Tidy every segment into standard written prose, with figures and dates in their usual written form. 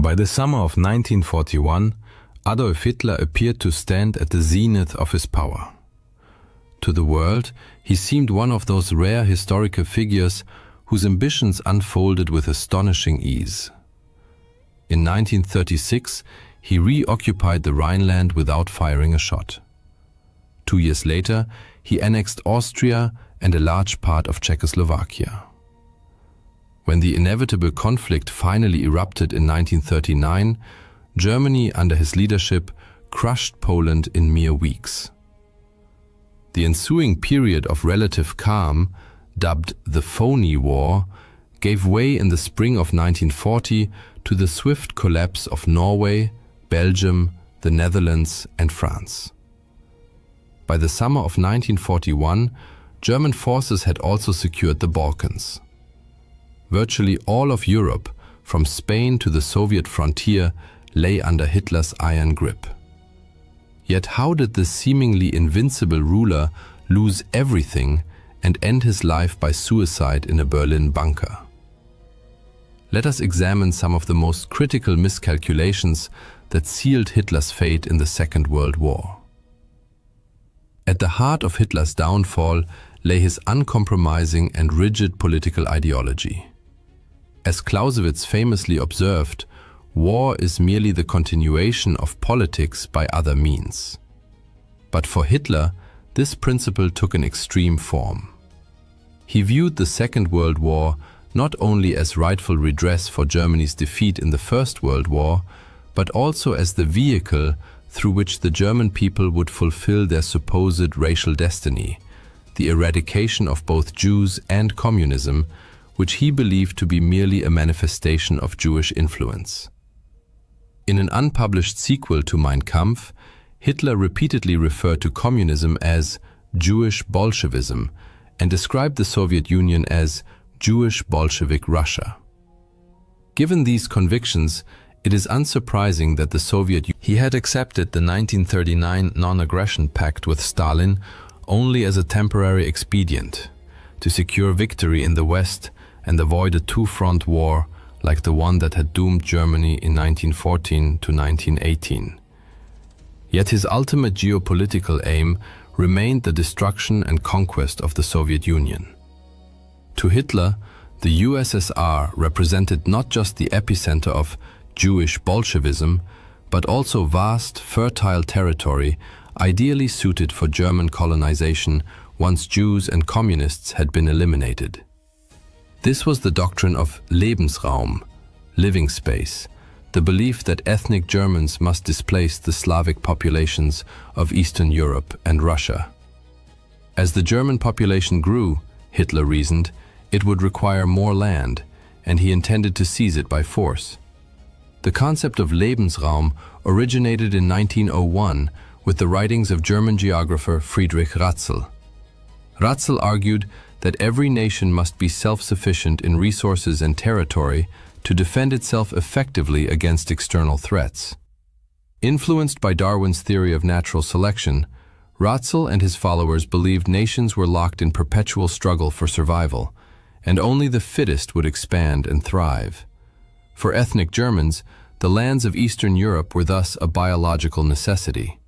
By the summer of 1941, Adolf Hitler appeared to stand at the zenith of his power. To the world, he seemed one of those rare historical figures whose ambitions unfolded with astonishing ease. In 1936, he reoccupied the Rhineland without firing a shot. 2 years later, he annexed Austria and a large part of Czechoslovakia. When the inevitable conflict finally erupted in 1939, Germany, under his leadership, crushed Poland in mere weeks. The ensuing period of relative calm, dubbed the Phony War, gave way in the spring of 1940 to the swift collapse of Norway, Belgium, the Netherlands, and France. By the summer of 1941, German forces had also secured the Balkans. Virtually all of Europe, from Spain to the Soviet frontier, lay under Hitler's iron grip. Yet how did this seemingly invincible ruler lose everything and end his life by suicide in a Berlin bunker? Let us examine some of the most critical miscalculations that sealed Hitler's fate in the Second World War. At the heart of Hitler's downfall lay his uncompromising and rigid political ideology. As Clausewitz famously observed, war is merely the continuation of politics by other means. But for Hitler, this principle took an extreme form. He viewed the Second World War not only as rightful redress for Germany's defeat in the First World War, but also as the vehicle through which the German people would fulfill their supposed racial destiny, the eradication of both Jews and communism, which he believed to be merely a manifestation of Jewish influence. In an unpublished sequel to Mein Kampf, Hitler repeatedly referred to communism as Jewish Bolshevism and described the Soviet Union as Jewish Bolshevik Russia. Given these convictions, it is unsurprising that the Soviet Union had accepted the 1939 non-aggression pact with Stalin only as a temporary expedient to secure victory in the West and avoid a two-front war like the one that had doomed Germany in 1914 to 1918. Yet his ultimate geopolitical aim remained the destruction and conquest of the Soviet Union. To Hitler, the USSR represented not just the epicenter of Jewish Bolshevism, but also vast, fertile territory ideally suited for German colonization once Jews and communists had been eliminated. This was the doctrine of Lebensraum, living space, the belief that ethnic Germans must displace the Slavic populations of Eastern Europe and Russia. As the German population grew, Hitler reasoned, it would require more land, and he intended to seize it by force. The concept of Lebensraum originated in 1901 with the writings of German geographer Friedrich Ratzel. Ratzel argued that every nation must be self-sufficient in resources and territory to defend itself effectively against external threats. Influenced by Darwin's theory of natural selection, Ratzel and his followers believed nations were locked in perpetual struggle for survival, and only the fittest would expand and thrive. For ethnic Germans, the lands of Eastern Europe were thus a biological necessity.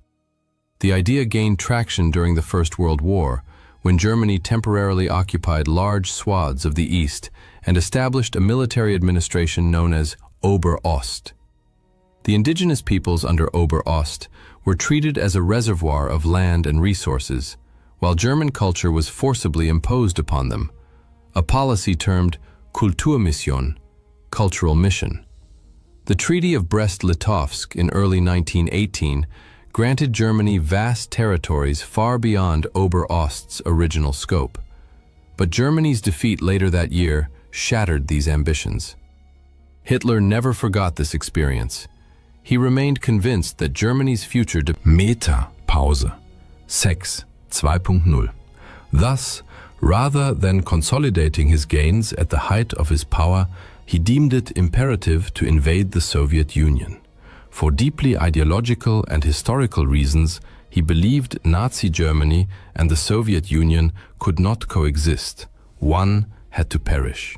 The idea gained traction during the First World War, when Germany temporarily occupied large swaths of the East and established a military administration known as Ober-Ost. The indigenous peoples under Ober-Ost were treated as a reservoir of land and resources, while German culture was forcibly imposed upon them, a policy termed Kulturmission, cultural mission. The Treaty of Brest-Litovsk in early 1918 granted Germany vast territories far beyond Ober-Ost's original scope. But Germany's defeat later that year shattered these ambitions. Hitler never forgot this experience. He remained convinced that Germany's future Meta-Pause 6 2.0. Thus, rather than consolidating his gains at the height of his power, he deemed it imperative to invade the Soviet Union. For deeply ideological and historical reasons, he believed Nazi Germany and the Soviet Union could not coexist. One had to perish.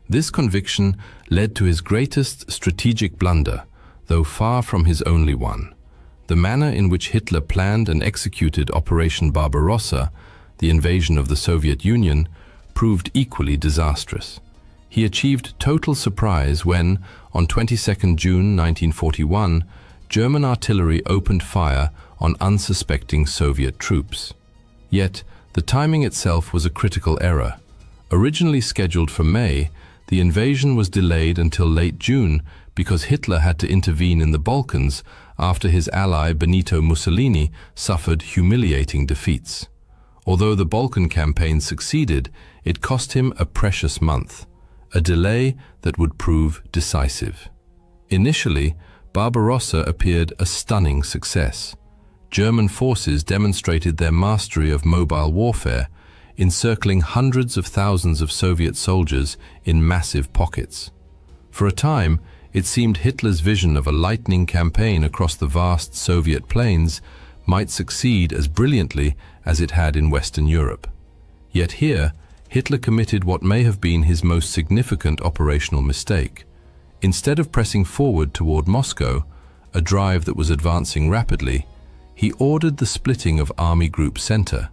This conviction led to his greatest strategic blunder, though far from his only one. The manner in which Hitler planned and executed Operation Barbarossa, the invasion of the Soviet Union, proved equally disastrous. He achieved total surprise when, on 22 June 1941, German artillery opened fire on unsuspecting Soviet troops. Yet, the timing itself was a critical error. Originally scheduled for May, the invasion was delayed until late June because Hitler had to intervene in the Balkans after his ally Benito Mussolini suffered humiliating defeats. Although the Balkan campaign succeeded, it cost him a precious month, a delay that would prove decisive. Initially, Barbarossa appeared a stunning success. German forces demonstrated their mastery of mobile warfare, encircling hundreds of thousands of Soviet soldiers in massive pockets. For a time, it seemed Hitler's vision of a lightning campaign across the vast Soviet plains might succeed as brilliantly as it had in Western Europe. Yet here, Hitler committed what may have been his most significant operational mistake. Instead of pressing forward toward Moscow, a drive that was advancing rapidly, he ordered the splitting of Army Group Center.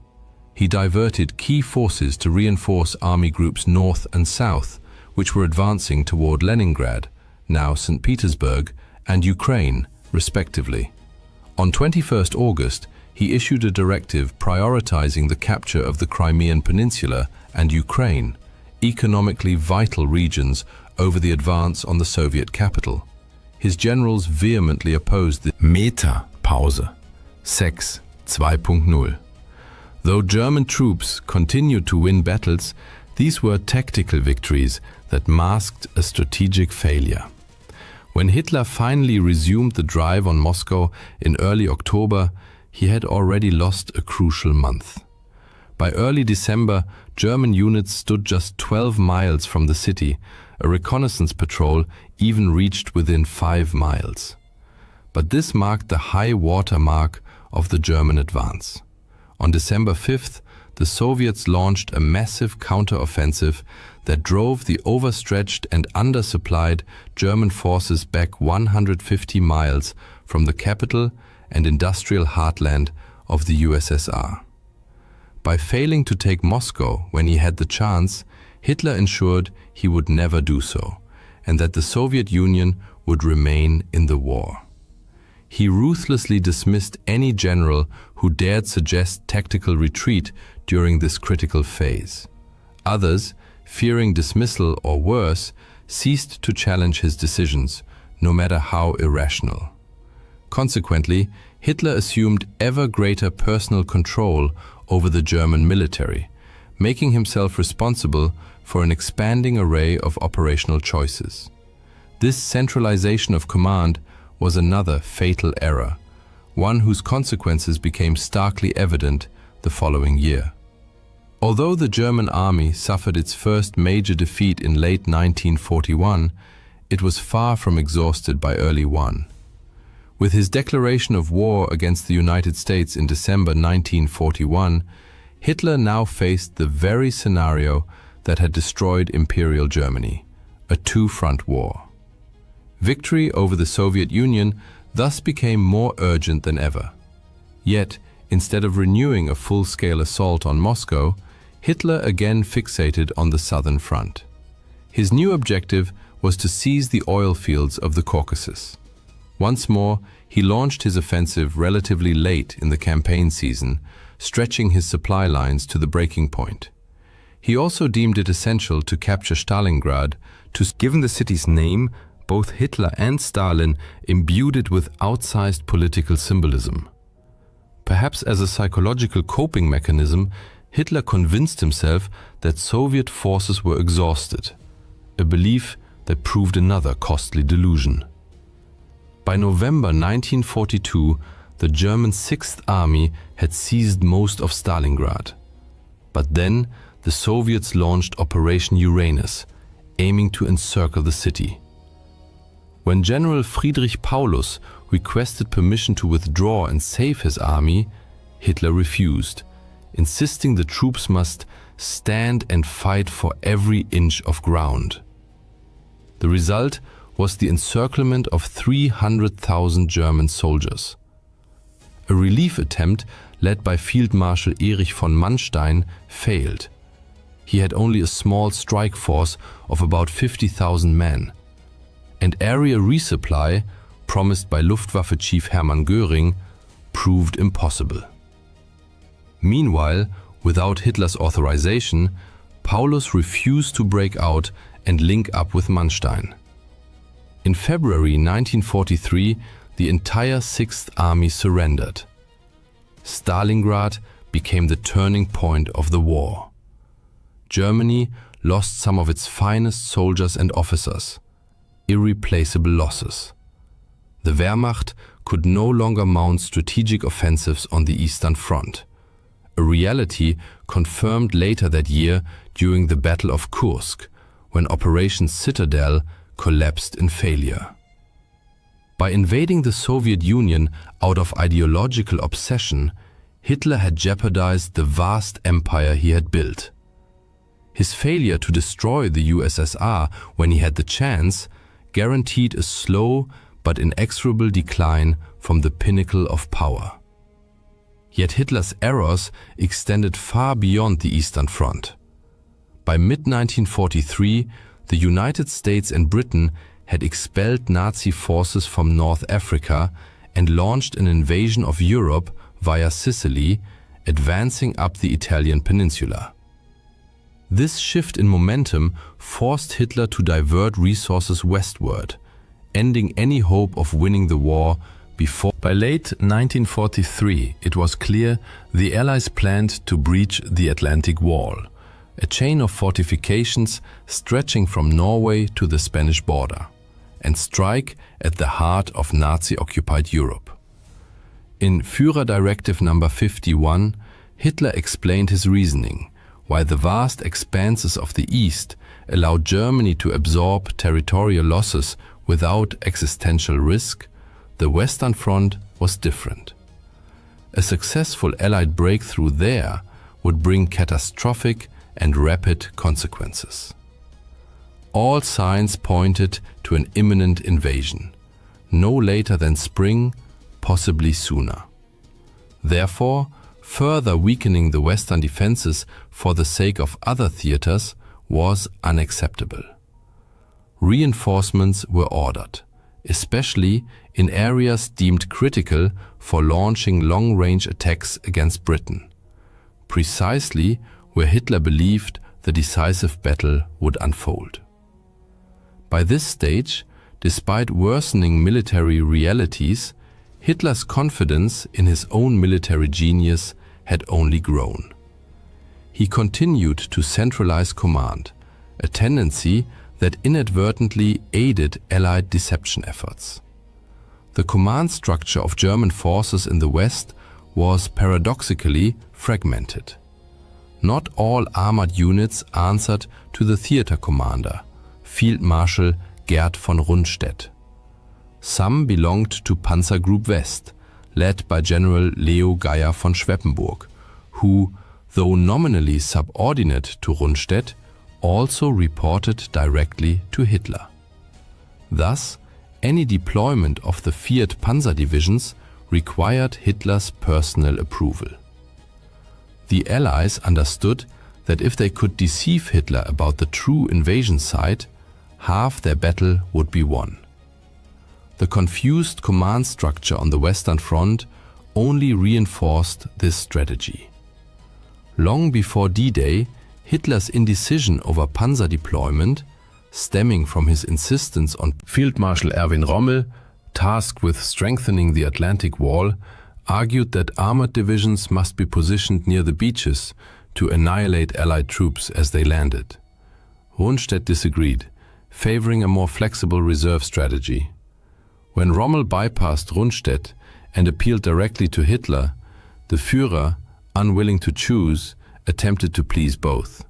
He diverted key forces to reinforce Army Groups North and South, which were advancing toward Leningrad, now St. Petersburg, and Ukraine, respectively. On 21 August, he issued a directive prioritizing the capture of the Crimean Peninsula and Ukraine, economically vital regions, over the advance on the Soviet capital. His generals vehemently opposed the Meta-Pause, Sex 2.0. Though German troops continued to win battles, these were tactical victories that masked a strategic failure. When Hitler finally resumed the drive on Moscow in early October, he had already lost a crucial month. By early December, German units stood just 12 miles from the city. A reconnaissance patrol even reached within 5 miles. But this marked the high water mark of the German advance. On December 5th, the Soviets launched a massive counteroffensive that drove the overstretched and undersupplied German forces back 150 miles from the capital and industrial heartland of the USSR. By failing to take Moscow when he had the chance, Hitler ensured he would never do so, and that the Soviet Union would remain in the war. He ruthlessly dismissed any general who dared suggest tactical retreat during this critical phase. Others, fearing dismissal or worse, ceased to challenge his decisions, no matter how irrational. Consequently, Hitler assumed ever greater personal control over the German military, making himself responsible for an expanding array of operational choices. This centralization of command was another fatal error, one whose consequences became starkly evident the following year. Although the German army suffered its first major defeat in late 1941, it was far from exhausted by early one. With his declaration of war against the United States in December 1941, Hitler now faced the very scenario that had destroyed Imperial Germany, a two-front war. Victory over the Soviet Union thus became more urgent than ever. Yet, instead of renewing a full-scale assault on Moscow, Hitler again fixated on the southern front. His new objective was to seize the oil fields of the Caucasus. Once more, he launched his offensive relatively late in the campaign season, stretching his supply lines to the breaking point. He also deemed it essential to capture Stalingrad. Given the city's name, both Hitler and Stalin imbued it with outsized political symbolism. Perhaps as a psychological coping mechanism, Hitler convinced himself that Soviet forces were exhausted, a belief that proved another costly delusion. By November 1942, the German Sixth Army had seized most of Stalingrad. But then, the Soviets launched Operation Uranus, aiming to encircle the city. When General Friedrich Paulus requested permission to withdraw and save his army, Hitler refused, insisting the troops must stand and fight for every inch of ground. The result was the encirclement of 300,000 German soldiers. A relief attempt led by Field Marshal Erich von Manstein failed. He had only a small strike force of about 50,000 men. And area resupply, promised by Luftwaffe Chief Hermann Göring, proved impossible. Meanwhile, without Hitler's authorization, Paulus refused to break out and link up with Manstein. In February 1943, the entire Sixth Army surrendered. Stalingrad became the turning point of the war. Germany lost some of its finest soldiers and officers, irreplaceable losses. The Wehrmacht could no longer mount strategic offensives on the Eastern Front, a reality confirmed later that year during the Battle of Kursk, when Operation Citadel collapsed in failure. By invading the Soviet Union out of ideological obsession, Hitler had jeopardized the vast empire he had built. His failure to destroy the USSR when he had the chance guaranteed a slow but inexorable decline from the pinnacle of power. Yet Hitler's errors extended far beyond the Eastern Front. By mid-1943, the United States and Britain had expelled Nazi forces from North Africa and launched an invasion of Europe via Sicily, advancing up the Italian peninsula. This shift in momentum forced Hitler to divert resources westward, ending any hope of winning the war before. By late 1943, it was clear the Allies planned to breach the Atlantic Wall, a chain of fortifications stretching from Norway to the Spanish border, and strike at the heart of Nazi-occupied Europe. In Führer Directive No. 51, Hitler explained his reasoning. While the vast expanses of the East allowed Germany to absorb territorial losses without existential risk, the Western Front was different. A successful Allied breakthrough there would bring catastrophic and rapid consequences. All signs pointed to an imminent invasion, no later than spring, possibly sooner. Therefore, further weakening the Western defenses for the sake of other theaters was unacceptable. Reinforcements were ordered, especially in areas deemed critical for launching long-range attacks against Britain, precisely where Hitler believed the decisive battle would unfold. By this stage, despite worsening military realities, Hitler's confidence in his own military genius had only grown. He continued to centralize command, a tendency that inadvertently aided Allied deception efforts. The command structure of German forces in the West was paradoxically fragmented. Not all armored units answered to the theater commander, Field Marshal Gerd von Rundstedt. Some belonged to Panzergroup West, led by General Leo Geier von Schweppenburg, who, though nominally subordinate to Rundstedt, also reported directly to Hitler. Thus, any deployment of the Fiat Panzer divisions required Hitler's personal approval. The Allies understood that if they could deceive Hitler about the true invasion site, half their battle would be won. The confused command structure on the Western Front only reinforced this strategy. Long before D-Day, Hitler's indecision over panzer deployment, stemming from his insistence on Field Marshal Erwin Rommel, tasked with strengthening the Atlantic Wall, argued that armored divisions must be positioned near the beaches to annihilate Allied troops as they landed. Rundstedt disagreed, favoring a more flexible reserve strategy. When Rommel bypassed Rundstedt and appealed directly to Hitler, the Führer, unwilling to choose, attempted to please both.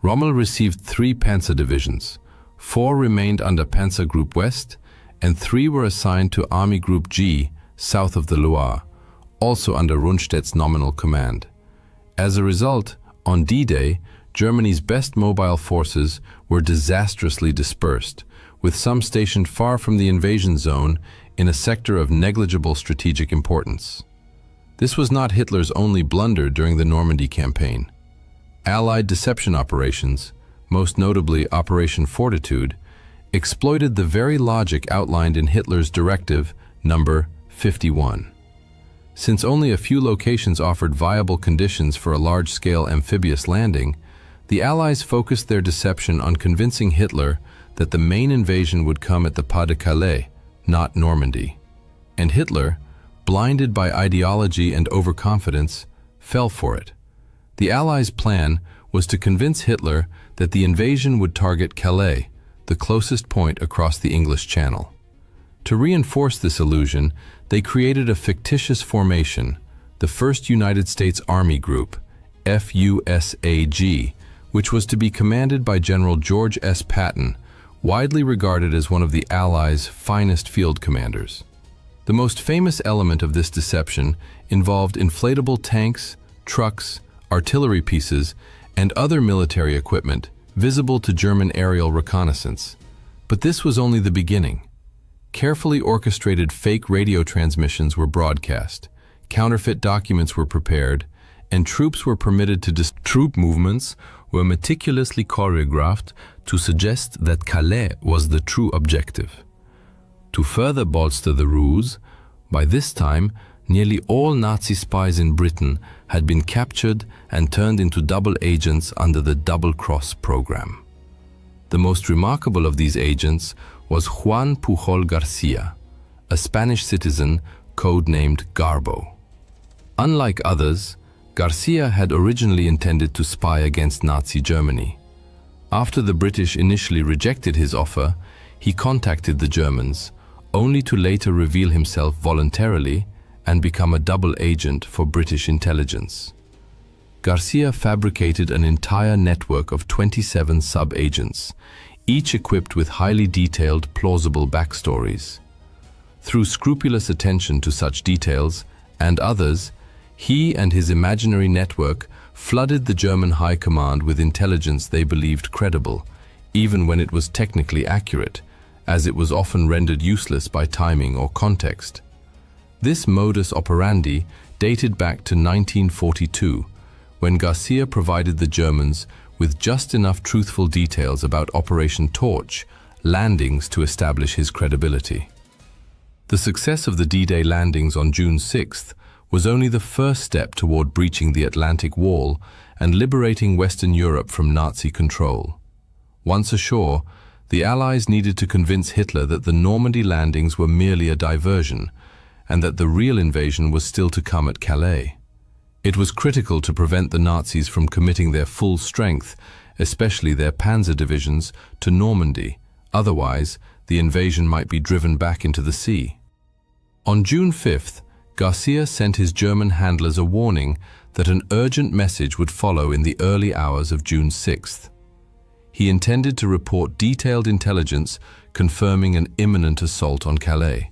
Rommel received 3 panzer divisions, 4 remained under Panzer Group West, and 3 were assigned to Army Group G, south of the Loire, also under Rundstedt's nominal command. As a result, on D-Day, Germany's best mobile forces were disastrously dispersed, with some stationed far from the invasion zone in a sector of negligible strategic importance. This was not Hitler's only blunder during the Normandy campaign. Allied deception operations, most notably Operation Fortitude, exploited the very logic outlined in Hitler's Directive Number 51. Since only a few locations offered viable conditions for a large-scale amphibious landing, the Allies focused their deception on convincing Hitler that the main invasion would come at the Pas de Calais, not Normandy. And Hitler, blinded by ideology and overconfidence, fell for it. The Allies' plan was to convince Hitler that the invasion would target Calais, the closest point across the English Channel. To reinforce this illusion, they created a fictitious formation, the 1st United States Army Group, FUSAG, which was to be commanded by General George S. Patton, widely regarded as one of the Allies' finest field commanders. The most famous element of this deception involved inflatable tanks, trucks, artillery pieces, and other military equipment visible to German aerial reconnaissance. But this was only the beginning. Carefully orchestrated fake radio transmissions were broadcast, counterfeit documents were prepared, and troops were permitted to troop movements were meticulously choreographed to suggest that Calais was the true objective. To further bolster the ruse, by this time, nearly all Nazi spies in Britain had been captured and turned into double agents under the Double Cross program. The most remarkable of these agents was Juan Pujol Garcia, a Spanish citizen codenamed Garbo. Unlike others, Garcia had originally intended to spy against Nazi Germany. After the British initially rejected his offer, he contacted the Germans, only to later reveal himself voluntarily and become a double agent for British intelligence. Garcia fabricated an entire network of 27 sub-agents, each equipped with highly detailed, plausible backstories. Through scrupulous attention to such details, and others, he and his imaginary network flooded the German high command with intelligence they believed credible, even when it was technically accurate, as it was often rendered useless by timing or context. This modus operandi dated back to 1942, when Garcia provided the Germans with just enough truthful details about Operation Torch landings to establish his credibility. The success of the D-Day landings on June 6th was only the first step toward breaching the Atlantic Wall and liberating Western Europe from Nazi control. Once ashore, the Allies needed to convince Hitler that the Normandy landings were merely a diversion, and that the real invasion was still to come at Calais. It was critical to prevent the Nazis from committing their full strength, especially their panzer divisions, to Normandy. Otherwise, the invasion might be driven back into the sea. On June 5th, Garcia sent his German handlers a warning that an urgent message would follow in the early hours of June 6th. He intended to report detailed intelligence confirming an imminent assault on Calais.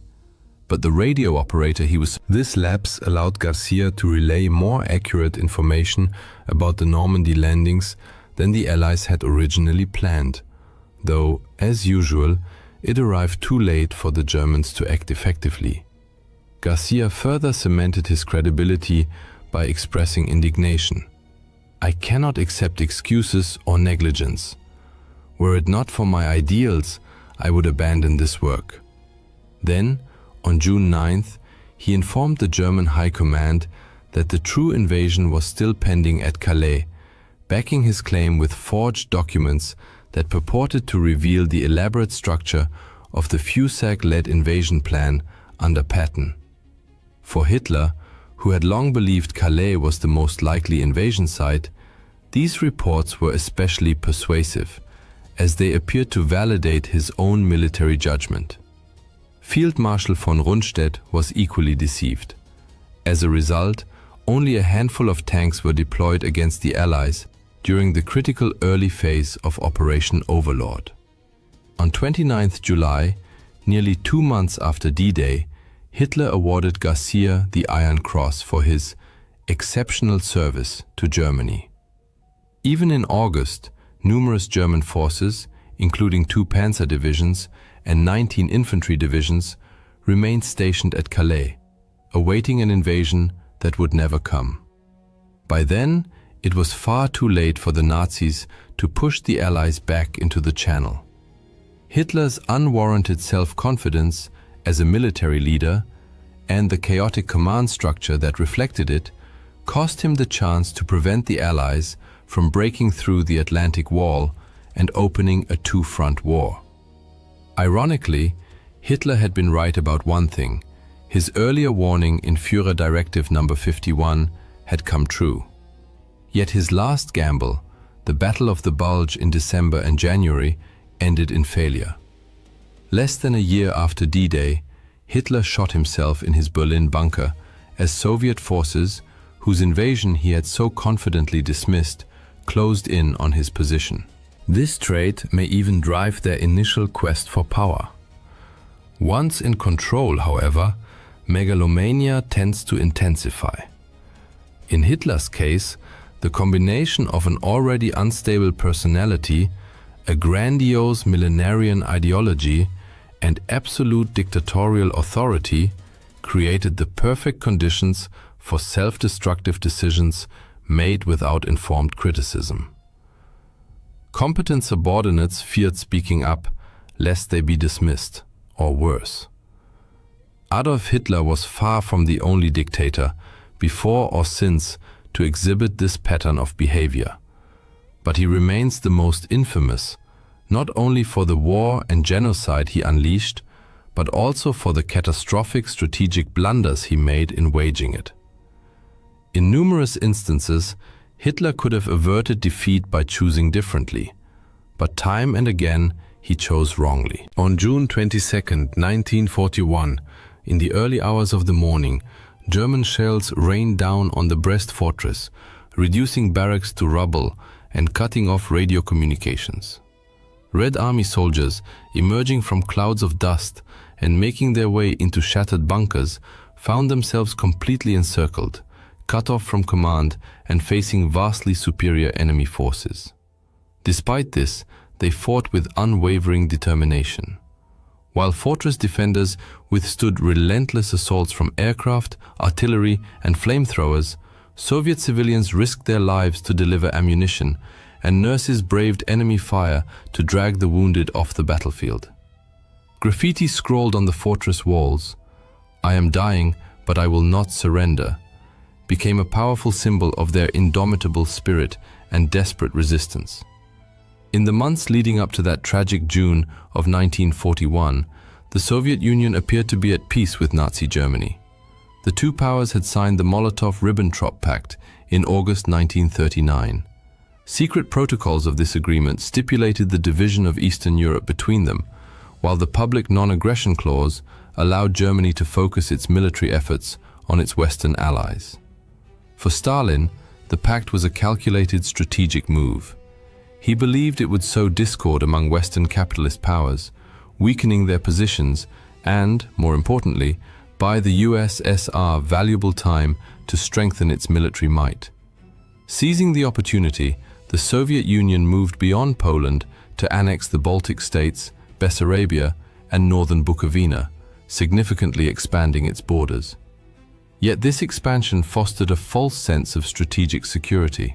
But the radio operator This lapse allowed Garcia to relay more accurate information about the Normandy landings than the Allies had originally planned, though, as usual, it arrived too late for the Germans to act effectively. Garcia further cemented his credibility by expressing indignation. "I cannot accept excuses or negligence. Were it not for my ideals, I would abandon this work." Then, on June 9th, he informed the German High Command that the true invasion was still pending at Calais, backing his claim with forged documents that purported to reveal the elaborate structure of the FUSAG-led invasion plan under Patton. For Hitler, who had long believed Calais was the most likely invasion site, these reports were especially persuasive, as they appeared to validate his own military judgment. Field Marshal von Rundstedt was equally deceived. As a result, only a handful of tanks were deployed against the Allies during the critical early phase of Operation Overlord. On 29 July, nearly 2 months after D-Day, Hitler awarded Garcia the Iron Cross for his exceptional service to Germany. Even in August, numerous German forces, including 2 panzer divisions and 19 infantry divisions, remained stationed at Calais, awaiting an invasion that would never come. By then, it was far too late for the Nazis to push the Allies back into the Channel. Hitler's unwarranted self-confidence as a military leader and the chaotic command structure that reflected it cost him the chance to prevent the Allies from breaking through the Atlantic Wall and opening a 2-front war. Ironically, Hitler had been right about one thing. His earlier warning in Führer Directive No. 51 had come true. Yet his last gamble, the Battle of the Bulge in December and January, ended in failure. Less than a year after D-Day, Hitler shot himself in his Berlin bunker as Soviet forces, whose invasion he had so confidently dismissed, closed in on his position. This trait may even drive their initial quest for power. Once in control, however, megalomania tends to intensify. In Hitler's case, the combination of an already unstable personality, a grandiose millenarian ideology, and absolute dictatorial authority created the perfect conditions for self-destructive decisions made without informed criticism. Competent subordinates feared speaking up, lest they be dismissed, or worse. Adolf Hitler was far from the only dictator, before or since, to exhibit this pattern of behavior. But he remains the most infamous, not only for the war and genocide he unleashed, but also for the catastrophic strategic blunders he made in waging it. In numerous instances, Hitler could have averted defeat by choosing differently, but time and again he chose wrongly. On June 22, 1941, in the early hours of the morning, German shells rained down on the Brest fortress, reducing barracks to rubble and cutting off radio communications. Red Army soldiers, emerging from clouds of dust and making their way into shattered bunkers, found themselves completely encircled, cut off from command and facing vastly superior enemy forces. Despite this, they fought with unwavering determination. While fortress defenders withstood relentless assaults from aircraft, artillery, and flamethrowers, Soviet civilians risked their lives to deliver ammunition, and nurses braved enemy fire to drag the wounded off the battlefield. Graffiti scrawled on the fortress walls, "I am dying, but I will not surrender," became a powerful symbol of their indomitable spirit and desperate resistance. In the months leading up to that tragic June of 1941, the Soviet Union appeared to be at peace with Nazi Germany. The two powers had signed the Molotov-Ribbentrop Pact in August 1939. Secret protocols of this agreement stipulated the division of Eastern Europe between them, while the public non-aggression clause allowed Germany to focus its military efforts on its Western allies. For Stalin, the pact was a calculated strategic move. He believed it would sow discord among Western capitalist powers, weakening their positions and, more importantly, buy the USSR valuable time to strengthen its military might. Seizing the opportunity, the Soviet Union moved beyond Poland to annex the Baltic states, Bessarabia, and northern Bukovina, significantly expanding its borders. Yet this expansion fostered a false sense of strategic security.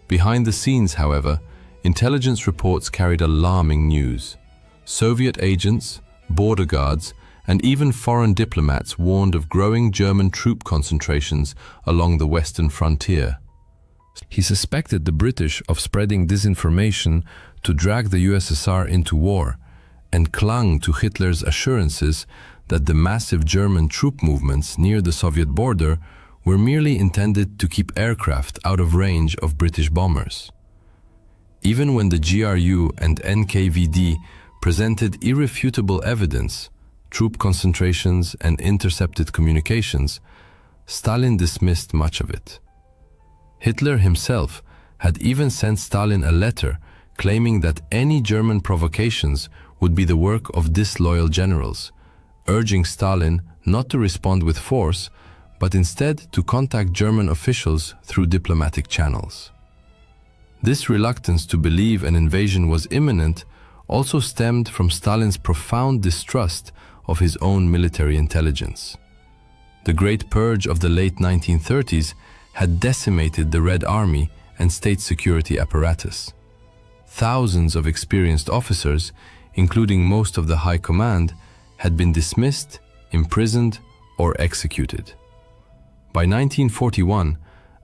Behind the scenes, however, intelligence reports carried alarming news. Soviet agents, border guards, and even foreign diplomats warned of growing German troop concentrations along the western frontier. He suspected the British of spreading disinformation to drag the USSR into war, and clung to Hitler's assurances that the massive German troop movements near the Soviet border were merely intended to keep aircraft out of range of British bombers. Even when the GRU and NKVD presented irrefutable evidence, troop concentrations and intercepted communications, Stalin dismissed much of it. Hitler himself had even sent Stalin a letter claiming that any German provocations would be the work of disloyal generals, urging Stalin not to respond with force, but instead to contact German officials through diplomatic channels. This reluctance to believe an invasion was imminent also stemmed from Stalin's profound distrust of his own military intelligence. The Great Purge of the late 1930s had decimated the Red Army and state security apparatus. Thousands of experienced officers, including most of the high command, had been dismissed, imprisoned, or executed. By 1941,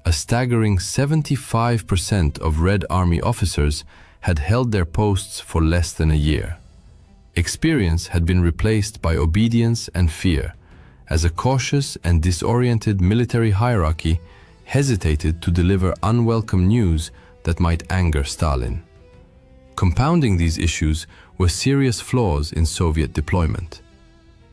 a staggering 75% of Red Army officers had held their posts for less than a year. Experience had been replaced by obedience and fear, as a cautious and disoriented military hierarchy hesitated to deliver unwelcome news that might anger Stalin. Compounding these issues were serious flaws in Soviet deployment.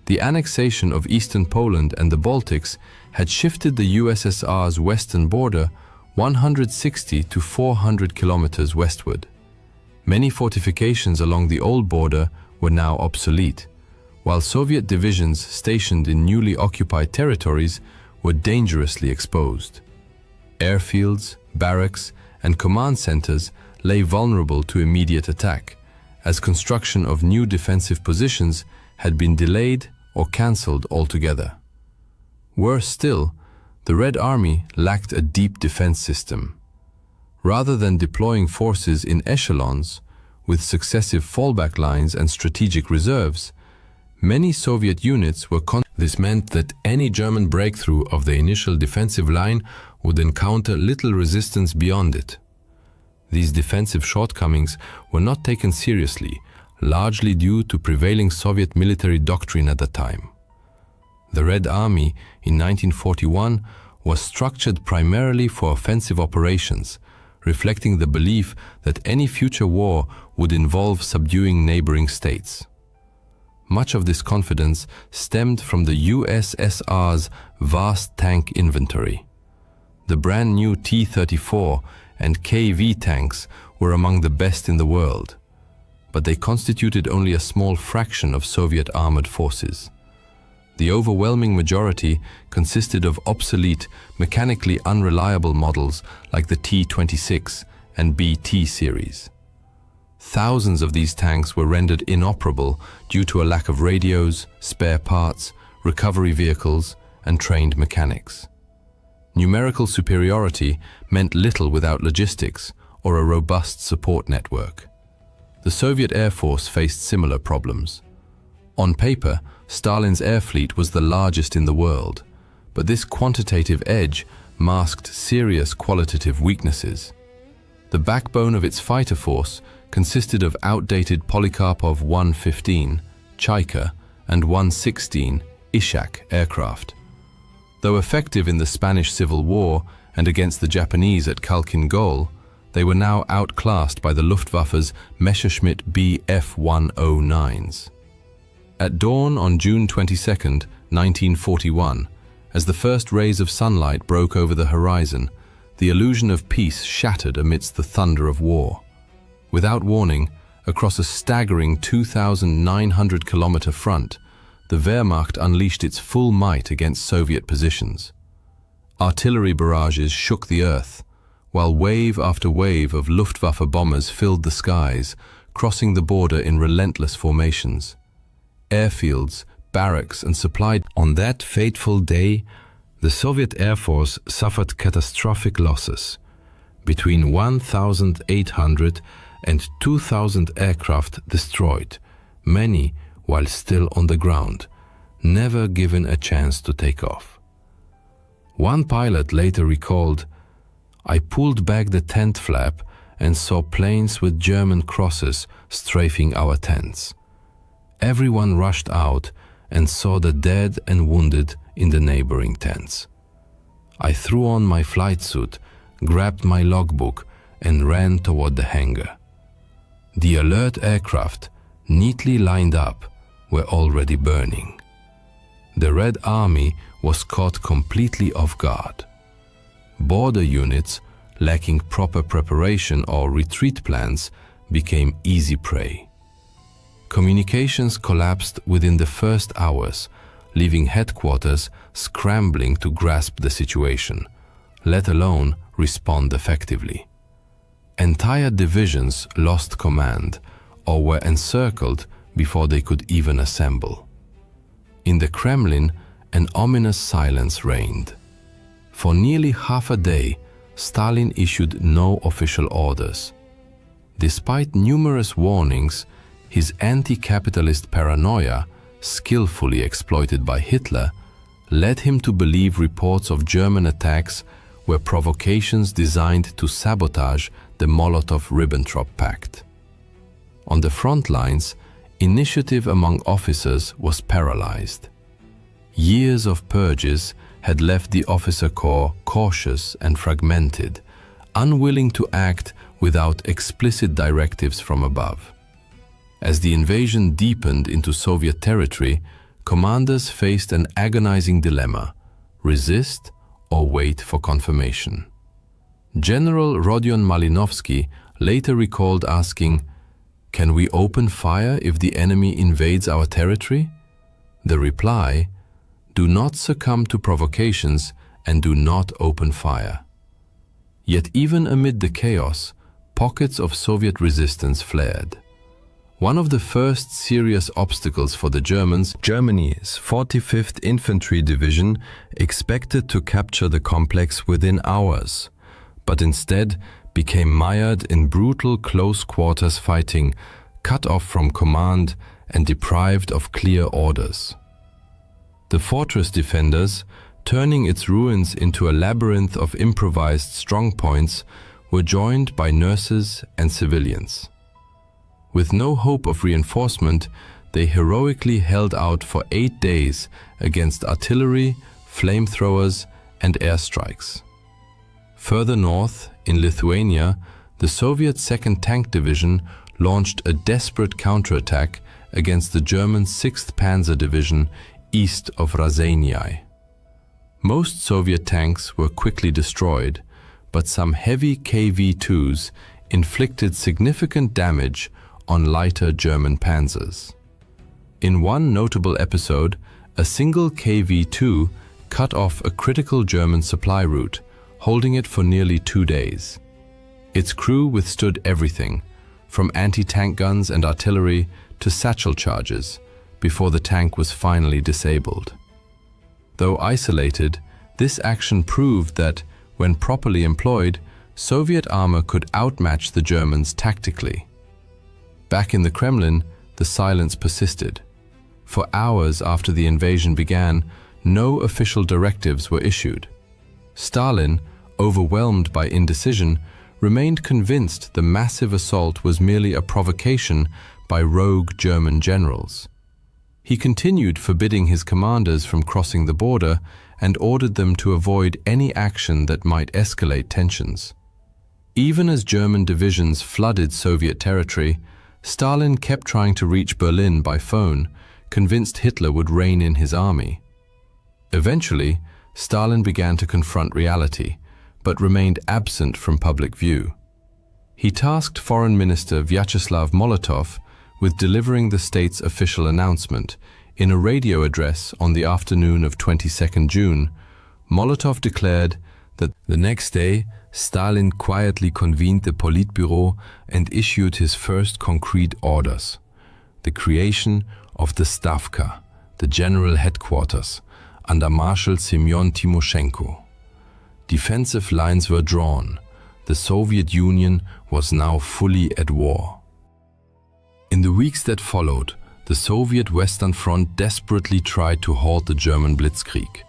The annexation of eastern Poland and the Baltics had shifted the USSR's western border 160 to 400 kilometers westward. Many fortifications along the old border were now obsolete, while Soviet divisions stationed in newly occupied territories were dangerously exposed. Airfields, barracks, and command centers lay vulnerable to immediate attack, as construction of new defensive positions had been delayed or cancelled altogether. Worse still, the Red Army lacked a deep defense system. Rather than deploying forces in echelons, with successive fallback lines and strategic reserves, many Soviet units were This meant that any German breakthrough of the initial defensive line would encounter little resistance beyond it. These defensive shortcomings were not taken seriously, largely due to prevailing Soviet military doctrine at the time. The Red Army in 1941 was structured primarily for offensive operations, reflecting the belief that any future war would involve subduing neighboring states. Much of this confidence stemmed from the USSR's vast tank inventory. The brand new T-34 and KV tanks were among the best in the world, but they constituted only a small fraction of Soviet armored forces. The overwhelming majority consisted of obsolete, mechanically unreliable models like the T-26 and BT series. Thousands of these tanks were rendered inoperable due to a lack of radios, spare parts, recovery vehicles, and trained mechanics. Numerical superiority meant little without logistics or a robust support network. The Soviet Air Force faced similar problems. On paper, Stalin's air fleet was the largest in the world, but this quantitative edge masked serious qualitative weaknesses. The backbone of its fighter force consisted of outdated Polikarpov 115, Chaika, and 116, Ishak aircraft. Though effective in the Spanish Civil War and against the Japanese at Khalkhin Gol, they were now outclassed by the Luftwaffe's Messerschmitt Bf-109s. At dawn on June 22, 1941, as the first rays of sunlight broke over the horizon, the illusion of peace shattered amidst the thunder of war. Without warning, across a staggering 2,900-kilometer front, the Wehrmacht unleashed its full might against Soviet positions. Artillery barrages shook the earth, while wave after wave of Luftwaffe bombers filled the skies, crossing the border in relentless formations. Airfields, barracks, and supply. On that fateful day, the Soviet Air Force suffered catastrophic losses. Between 1,800 and 2,000 aircraft destroyed, many while still on the ground, never given a chance to take off. One pilot later recalled, "I pulled back the tent flap and saw planes with German crosses strafing our tents. Everyone rushed out and saw the dead and wounded in the neighboring tents. I threw on my flight suit, grabbed my logbook, and ran toward the hangar. The alert aircraft, neatly lined up, were already burning. The Red Army was caught completely off guard. Border units, lacking proper preparation or retreat plans, became easy prey. Communications collapsed within the first hours, leaving headquarters scrambling to grasp the situation, let alone respond effectively. Entire divisions lost command, or were encircled before they could even assemble. In the Kremlin, an ominous silence reigned. For nearly half a day, Stalin issued no official orders. Despite numerous warnings, his anti-capitalist paranoia, skillfully exploited by Hitler, led him to believe reports of German attacks were provocations designed to sabotage the Molotov-Ribbentrop Pact. On the front lines, initiative among officers was paralyzed. Years of purges had left the officer corps cautious and fragmented, unwilling to act without explicit directives from above. As the invasion deepened into Soviet territory, commanders faced an agonizing dilemma: resist or wait for confirmation. General Rodion Malinovsky later recalled asking, "Can we open fire if the enemy invades our territory?" The reply, "Do not succumb to provocations and do not open fire." Yet even amid the chaos, pockets of Soviet resistance flared. One of the first serious obstacles for the Germans, Germany's 45th Infantry Division, expected to capture the complex within hours, but instead became mired in brutal close-quarters fighting, cut off from command and deprived of clear orders. The fortress defenders, turning its ruins into a labyrinth of improvised strongpoints, were joined by nurses and civilians. With no hope of reinforcement, they heroically held out for 8 days against artillery, flamethrowers, and airstrikes. Further north, in Lithuania, the Soviet 2nd Tank Division launched a desperate counterattack against the German 6th Panzer Division east of Raseiniai. Most Soviet tanks were quickly destroyed, but some heavy KV-2s inflicted significant damage on lighter German panzers. In one notable episode, a single KV-2 cut off a critical German supply route, holding it for nearly 2 days. Its crew withstood everything, from anti-tank guns and artillery to satchel charges, before the tank was finally disabled. Though isolated, this action proved that, when properly employed, Soviet armor could outmatch the Germans tactically. Back in the Kremlin, the silence persisted. For hours after the invasion began, no official directives were issued. Stalin, overwhelmed by indecision, remained convinced the massive assault was merely a provocation by rogue German generals. He continued forbidding his commanders from crossing the border and ordered them to avoid any action that might escalate tensions. Even as German divisions flooded Soviet territory, Stalin kept trying to reach Berlin by phone, convinced Hitler would rein in his army. Eventually, Stalin began to confront reality, but remained absent from public view. He tasked Foreign Minister Vyacheslav Molotov with delivering the state's official announcement. In a radio address on the afternoon of 22nd June, Molotov declared that the next day, Stalin quietly convened the Politburo and issued his first concrete orders: the creation of the Stavka, the general headquarters, under Marshal Semyon Timoshenko. Defensive lines were drawn. The Soviet Union was now fully at war. In the weeks that followed, the Soviet Western Front desperately tried to halt the German blitzkrieg,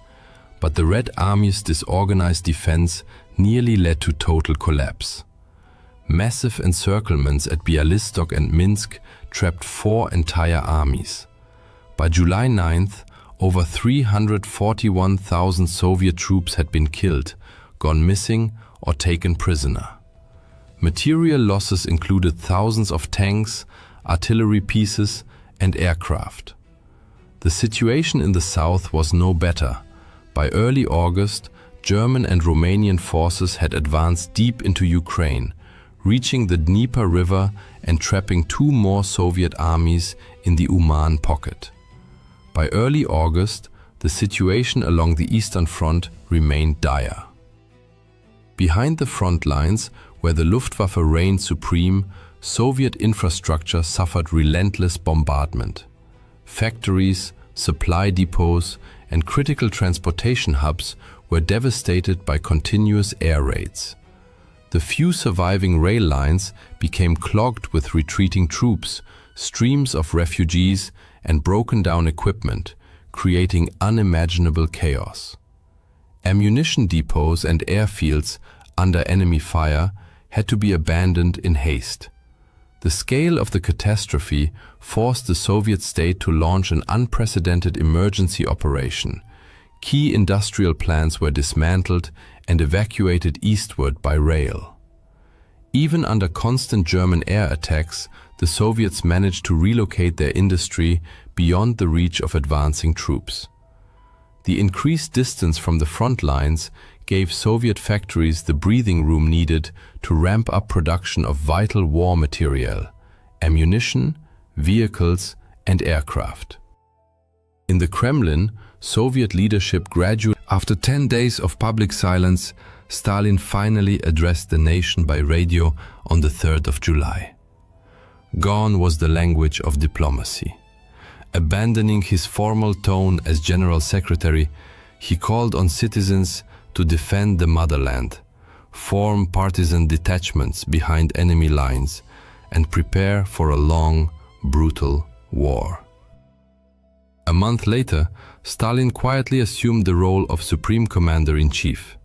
but the Red Army's disorganized defense nearly led to total collapse. Massive encirclements at Bialystok and Minsk trapped 4 entire armies. By July 9th, over 341,000 Soviet troops had been killed, gone missing, or taken prisoner. Material losses included thousands of tanks, artillery pieces, and aircraft. The situation in the south was no better. By early August, German and Romanian forces had advanced deep into Ukraine, reaching the Dnieper River and trapping 2 more Soviet armies in the Uman pocket. By early August, the situation along the Eastern Front remained dire. Behind the front lines, where the Luftwaffe reigned supreme, Soviet infrastructure suffered relentless bombardment. Factories, supply depots, and critical transportation hubs were devastated by continuous air raids. The few surviving rail lines became clogged with retreating troops, streams of refugees, and broken-down equipment, creating unimaginable chaos. Ammunition depots and airfields under enemy fire had to be abandoned in haste. The scale of the catastrophe forced the Soviet state to launch an unprecedented emergency operation. Key industrial plants were dismantled and evacuated eastward by rail. Even under constant German air attacks, the Soviets managed to relocate their industry beyond the reach of advancing troops. The increased distance from the front lines gave Soviet factories the breathing room needed to ramp up production of vital war material, ammunition, vehicles, and aircraft. In the Kremlin, Soviet leadership gradually. After 10 days of public silence, Stalin finally addressed the nation by radio on the 3rd of July. Gone was the language of diplomacy. Abandoning his formal tone as General Secretary, he called on citizens to defend the motherland, form partisan detachments behind enemy lines, and prepare for a long, brutal war. A month later, Stalin quietly assumed the role of Supreme Commander-in-Chief.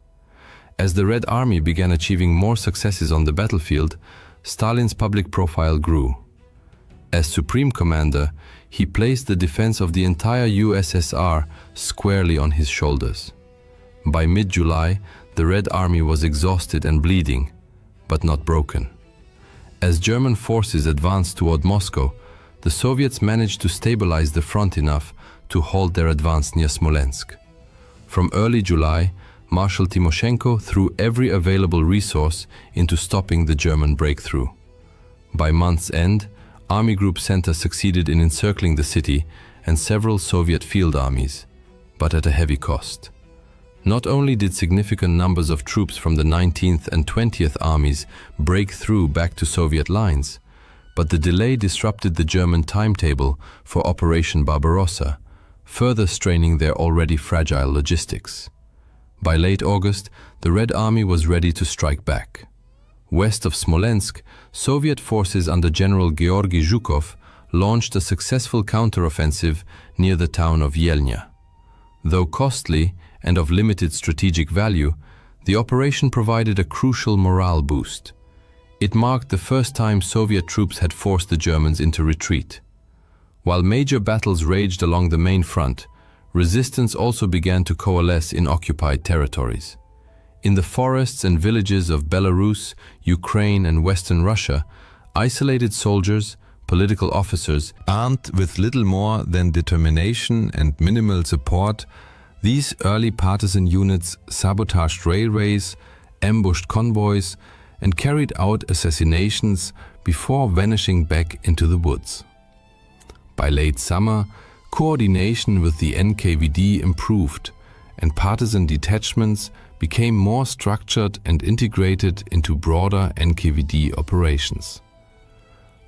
As the Red Army began achieving more successes on the battlefield, Stalin's public profile grew. As Supreme Commander, he placed the defense of the entire USSR squarely on his shoulders. By mid-July, the Red Army was exhausted and bleeding, but not broken. As German forces advanced toward Moscow, the Soviets managed to stabilize the front enough to halt their advance near Smolensk. From early July, Marshal Timoshenko threw every available resource into stopping the German breakthrough. By month's end, Army Group Center succeeded in encircling the city and several Soviet field armies, but at a heavy cost. Not only did significant numbers of troops from the 19th and 20th armies break through back to Soviet lines, but the delay disrupted the German timetable for Operation Barbarossa, further straining their already fragile logistics. By late August, the Red Army was ready to strike back. West of Smolensk, Soviet forces under General Georgy Zhukov launched a successful counteroffensive near the town of Yelnya. Though costly and of limited strategic value, the operation provided a crucial morale boost. It marked the first time Soviet troops had forced the Germans into retreat. While major battles raged along the main front, resistance also began to coalesce in occupied territories. In the forests and villages of Belarus, Ukraine, and Western Russia, isolated soldiers, political officers, armed with little more than determination and minimal support, these early partisan units sabotaged railways, ambushed convoys, and carried out assassinations before vanishing back into the woods. By late summer, coordination with the NKVD improved, and partisan detachments became more structured and integrated into broader NKVD operations.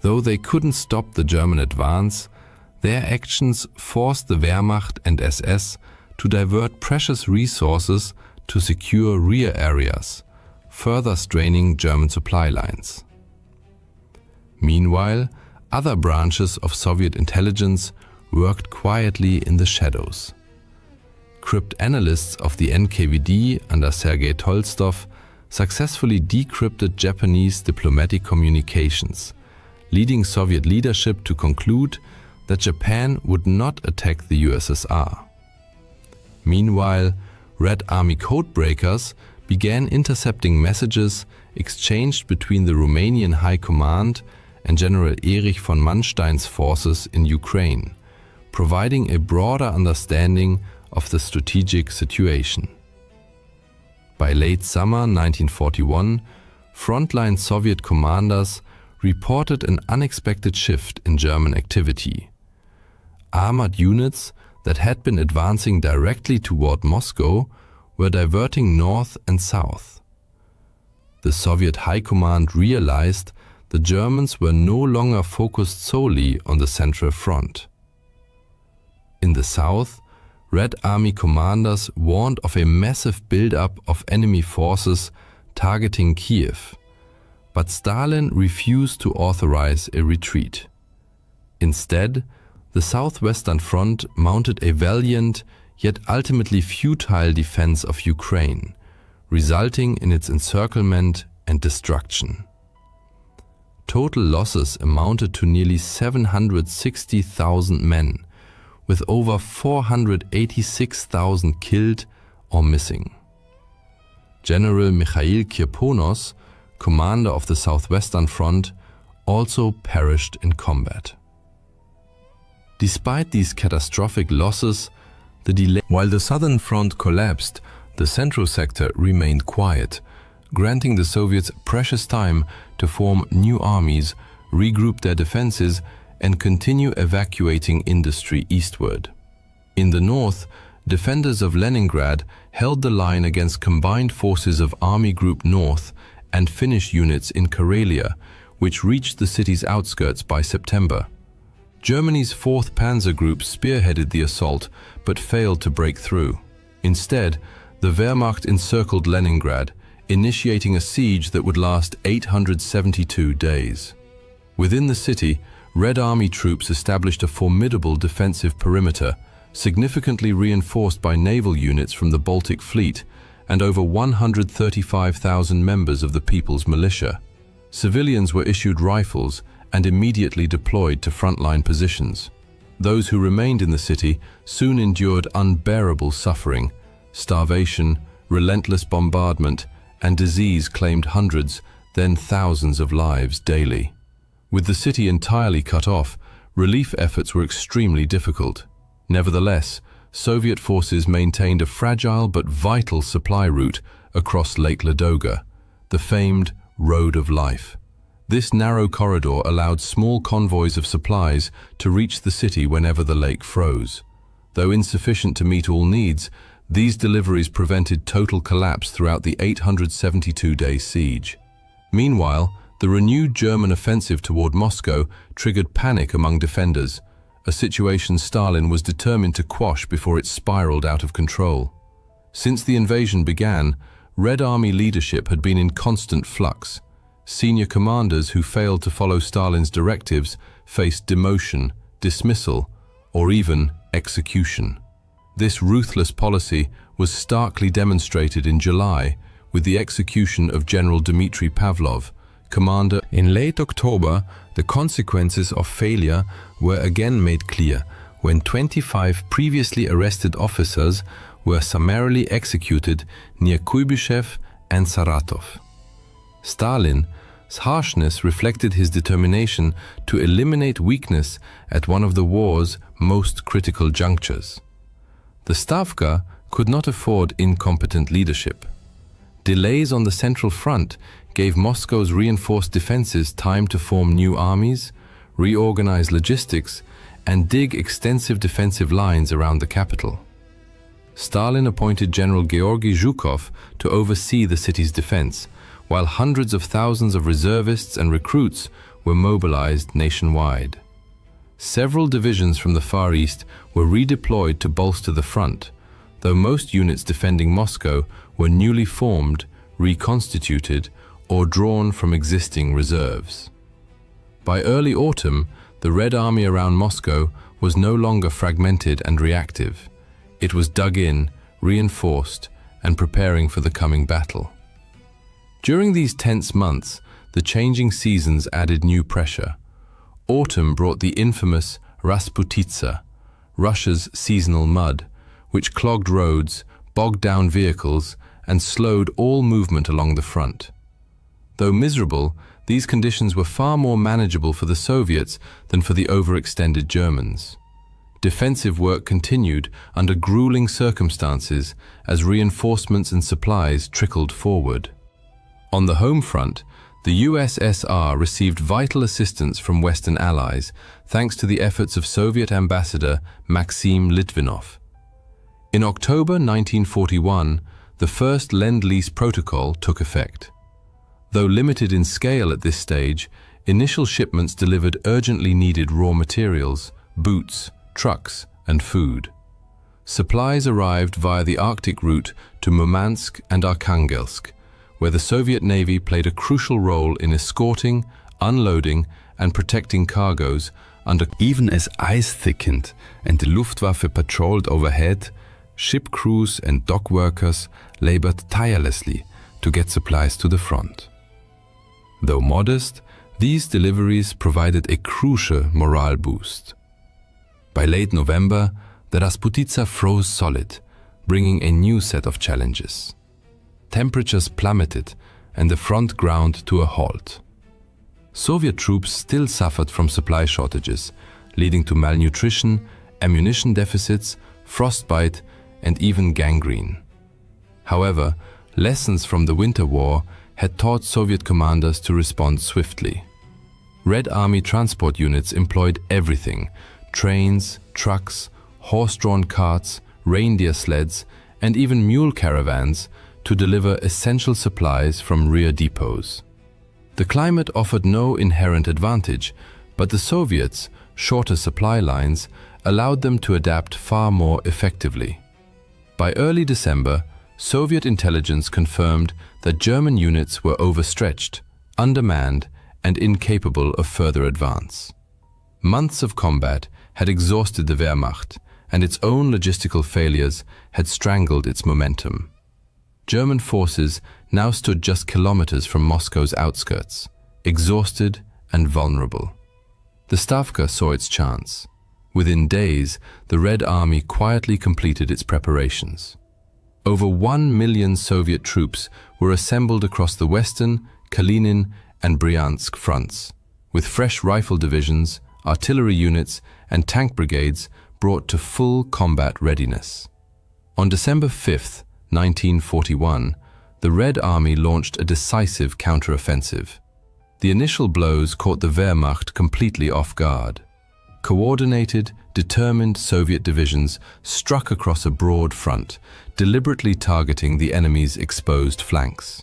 Though they couldn't stop the German advance, their actions forced the Wehrmacht and SS to divert precious resources to secure rear areas, further straining German supply lines. Meanwhile, other branches of Soviet intelligence worked quietly in the shadows. Cryptanalysts of the NKVD under Sergei Tolstov successfully decrypted Japanese diplomatic communications, leading Soviet leadership to conclude that Japan would not attack the USSR. Meanwhile, Red Army codebreakers began intercepting messages exchanged between the Romanian High Command and General Erich von Manstein's forces in Ukraine, providing a broader understanding of the strategic situation. By late summer 1941, frontline Soviet commanders reported an unexpected shift in German activity. Armored units that had been advancing directly toward Moscow were diverting north and south. The Soviet High Command realized the Germans were no longer focused solely on the Central Front. In the south, Red Army commanders warned of a massive buildup of enemy forces targeting Kiev, but Stalin refused to authorize a retreat. Instead, the Southwestern Front mounted a valiant yet ultimately futile defense of Ukraine, resulting in its encirclement and destruction. Total losses amounted to nearly 760,000 men, with over 486,000 killed or missing. General Mikhail Kirponos, commander of the Southwestern Front, also perished in combat. Despite these catastrophic losses, while the Southern Front collapsed, the Central Sector remained quiet, granting the Soviets precious time to form new armies, regroup their defenses, and continue evacuating industry eastward. In the north, defenders of Leningrad held the line against combined forces of Army Group North and Finnish units in Karelia, which reached the city's outskirts by September. Germany's 4th Panzer Group spearheaded the assault but failed to break through. Instead, the Wehrmacht encircled Leningrad, initiating a siege that would last 872 days. Within the city, Red Army troops established a formidable defensive perimeter, significantly reinforced by naval units from the Baltic Fleet and over 135,000 members of the People's Militia. Civilians were issued rifles and immediately deployed to frontline positions. Those who remained in the city soon endured unbearable suffering. Starvation, relentless bombardment, and disease claimed hundreds, then thousands of lives daily. With the city entirely cut off, relief efforts were extremely difficult. Nevertheless, Soviet forces maintained a fragile but vital supply route across Lake Ladoga, the famed Road of Life. This narrow corridor allowed small convoys of supplies to reach the city whenever the lake froze. Though insufficient to meet all needs, these deliveries prevented total collapse throughout the 872-day siege. Meanwhile, the renewed German offensive toward Moscow triggered panic among defenders, a situation Stalin was determined to quash before it spiraled out of control. Since the invasion began, Red Army leadership had been in constant flux. Senior commanders who failed to follow Stalin's directives faced demotion, dismissal, or even execution. This ruthless policy was starkly demonstrated in July with the execution of General Dmitry Pavlov, commander. In late October, the consequences of failure were again made clear when 25 previously arrested officers were summarily executed near Kuybyshev and Saratov. Stalin's harshness reflected his determination to eliminate weakness at one of the war's most critical junctures. The Stavka could not afford incompetent leadership. Delays on the Central Front gave Moscow's reinforced defenses time to form new armies, reorganize logistics, and dig extensive defensive lines around the capital. Stalin appointed General Georgy Zhukov to oversee the city's defense, while hundreds of thousands of reservists and recruits were mobilized nationwide. Several divisions from the Far East were redeployed to bolster the front, though most units defending Moscow were newly formed, reconstituted, or drawn from existing reserves. By early autumn, the Red Army around Moscow was no longer fragmented and reactive. It was dug in, reinforced, and preparing for the coming battle. During these tense months, the changing seasons added new pressure. Autumn brought the infamous Rasputitsa, Russia's seasonal mud, which clogged roads, bogged down vehicles, and slowed all movement along the front. Though miserable, these conditions were far more manageable for the Soviets than for the overextended Germans. Defensive work continued under grueling circumstances as reinforcements and supplies trickled forward. On the home front, the USSR received vital assistance from Western allies thanks to the efforts of Soviet ambassador Maxim Litvinov. In October 1941, the first Lend-Lease Protocol took effect. Though limited in scale at this stage, Initial shipments delivered urgently needed raw materials, boots, trucks, and food. Supplies arrived via the Arctic route to Murmansk and Arkhangelsk, where the Soviet Navy played a crucial role in escorting, unloading, and protecting cargoes under. Even as ice thickened and the Luftwaffe patrolled overhead, ship crews and dock workers labored tirelessly to get supplies to the front. Though modest, these deliveries provided a crucial morale boost. By late November, the Rasputitsa froze solid, bringing a new set of challenges. Temperatures plummeted and the front ground to a halt. Soviet troops still suffered from supply shortages, leading to malnutrition, ammunition deficits, frostbite, and even gangrene. However, lessons from the Winter War had taught Soviet commanders to respond swiftly. Red Army transport units employed everything: trains, trucks, horse-drawn carts, reindeer sleds, and even mule caravans to deliver essential supplies from rear depots. The climate offered no inherent advantage, but the Soviets' shorter supply lines allowed them to adapt far more effectively. By early December, Soviet intelligence confirmed that German units were overstretched, undermanned, and incapable of further advance. Months of combat had exhausted the Wehrmacht, and its own logistical failures had strangled its momentum. German forces now stood just kilometers from Moscow's outskirts, exhausted and vulnerable. The Stavka saw its chance. Within days, the Red Army quietly completed its preparations. Over 1 million Soviet troops were assembled across the Western, Kalinin, and Bryansk fronts, with fresh rifle divisions, artillery units, and tank brigades brought to full combat readiness. On December 5, 1941, the Red Army launched a decisive counteroffensive. The initial blows caught the Wehrmacht completely off guard. Coordinated, determined Soviet divisions struck across a broad front, deliberately targeting the enemy's exposed flanks.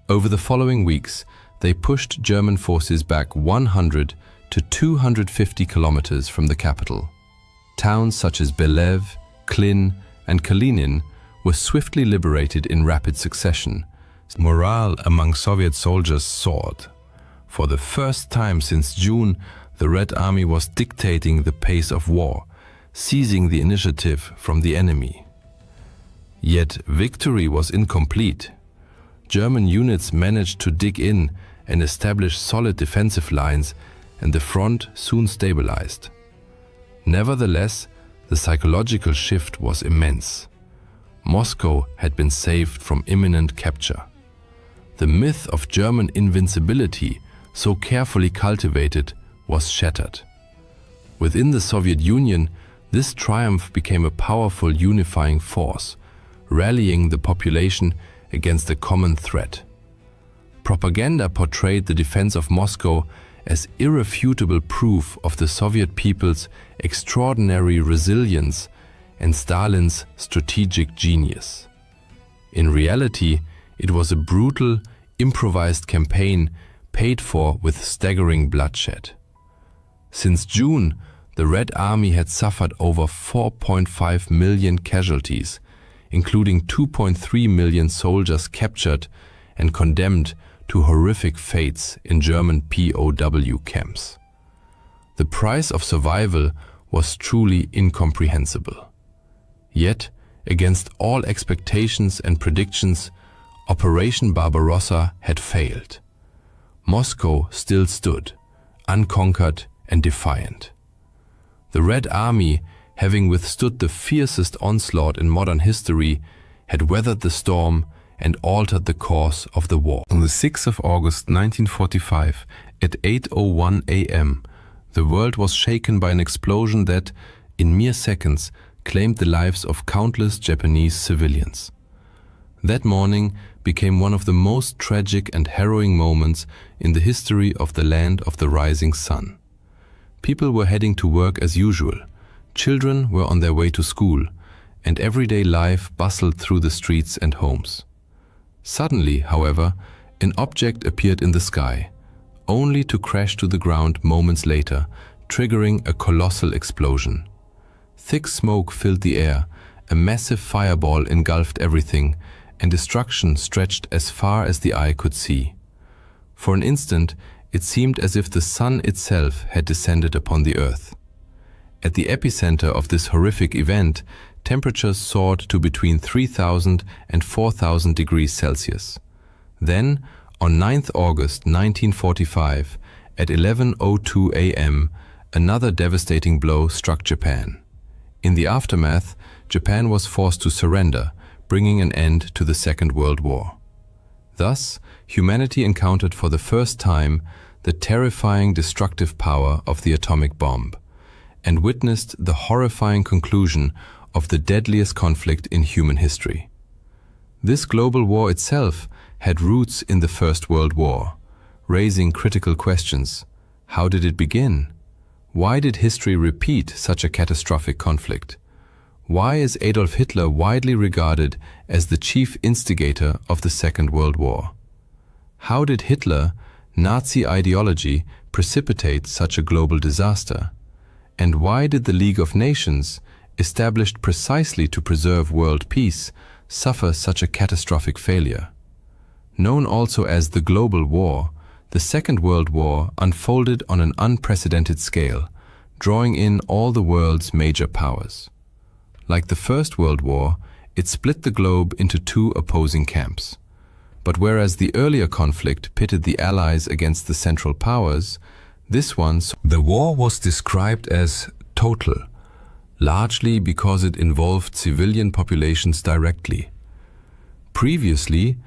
Over the following weeks, they pushed German forces back 100 to 250 kilometers from the capital. Towns such as Belev, Klin, and Kalinin were swiftly liberated in rapid succession. Morale among Soviet soldiers soared. For the first time since June, the Red Army was dictating the pace of war, seizing the initiative from the enemy. Yet victory was incomplete. German units managed to dig in and establish solid defensive lines, and the front soon stabilized. Nevertheless, the psychological shift was immense. Moscow had been saved from imminent capture. The myth of German invincibility, so carefully cultivated, was shattered. Within the Soviet Union, this triumph became a powerful unifying force, rallying the population against a common threat. Propaganda portrayed the defense of Moscow as irrefutable proof of the Soviet people's extraordinary resilience and Stalin's strategic genius. In reality, it was a brutal, improvised campaign paid for with staggering bloodshed. Since June, the Red Army had suffered over 4.5 million casualties, including 2.3 million soldiers captured and condemned to horrific fates in German POW camps. The price of survival was truly incomprehensible. Yet, against all expectations and predictions, Operation Barbarossa had failed. Moscow still stood, unconquered and defiant. The Red Army, having withstood the fiercest onslaught in modern history, had weathered the storm and altered the course of the war. On the 6th of August 1945, at 8:01 a.m., the world was shaken by an explosion that, in mere seconds, claimed the lives of countless Japanese civilians. That morning became one of the most tragic and harrowing moments in the history of the land of the rising sun. People were heading to work as usual, children were on their way to school, and everyday life bustled through the streets and homes. Suddenly, however, an object appeared in the sky, only to crash to the ground moments later, triggering a colossal explosion. Thick smoke filled the air, a massive fireball engulfed everything, and destruction stretched as far as the eye could see. For an instant, it seemed as if the sun itself had descended upon the earth. At the epicenter of this horrific event, temperatures soared to between 3,000 and 4,000 degrees Celsius. Then, on 9th August 1945, at 11:02 a.m., another devastating blow struck Japan. In the aftermath, Japan was forced to surrender, bringing an end to the Second World War. Thus, humanity encountered for the first time the terrifying destructive power of the atomic bomb, and witnessed the horrifying conclusion of the deadliest conflict in human history. This global war itself had roots in the First World War, raising critical questions. How did it begin? Why did history repeat such a catastrophic conflict? Why is Adolf Hitler widely regarded as the chief instigator of the Second World War? How did Hitler, Nazi ideology, precipitate such a global disaster? And why did the League of Nations, established precisely to preserve world peace, suffer such a catastrophic failure? Known also as the Global War, the Second World War unfolded on an unprecedented scale, drawing in all the world's major powers. Like the First World War, it split the globe into two opposing camps. But whereas the earlier conflict pitted the Allies against the Central Powers, this one, the war was described as total, largely because it involved civilian populations directly. Previously,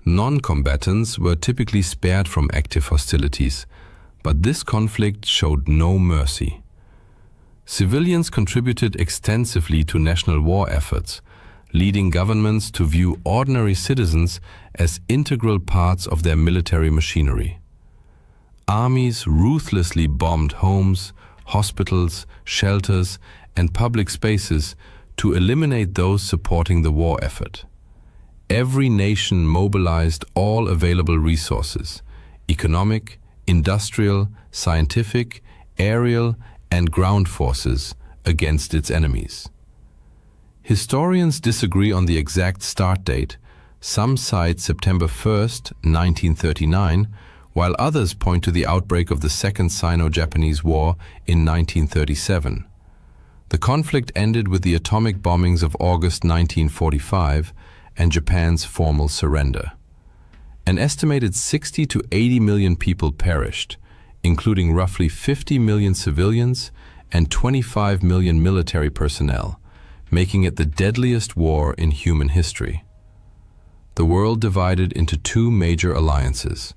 non-combatants were typically spared from active hostilities, but this conflict showed no mercy. Civilians contributed extensively to national war efforts, leading governments to view ordinary citizens as integral parts of their military machinery. Armies ruthlessly bombed homes, hospitals, shelters, and public spaces to eliminate those supporting the war effort. Every nation mobilized all available resources: economic, industrial, scientific, aerial, and ground forces against its enemies. Historians disagree on the exact start date. Some cite September 1st, 1939, while others point to the outbreak of the Second Sino-Japanese War in 1937. The conflict ended with the atomic bombings of August 1945 and Japan's formal surrender. An estimated 60 to 80 million people perished, including roughly 50 million civilians and 25 million military personnel, making it the deadliest war in human history. The world divided into two major alliances.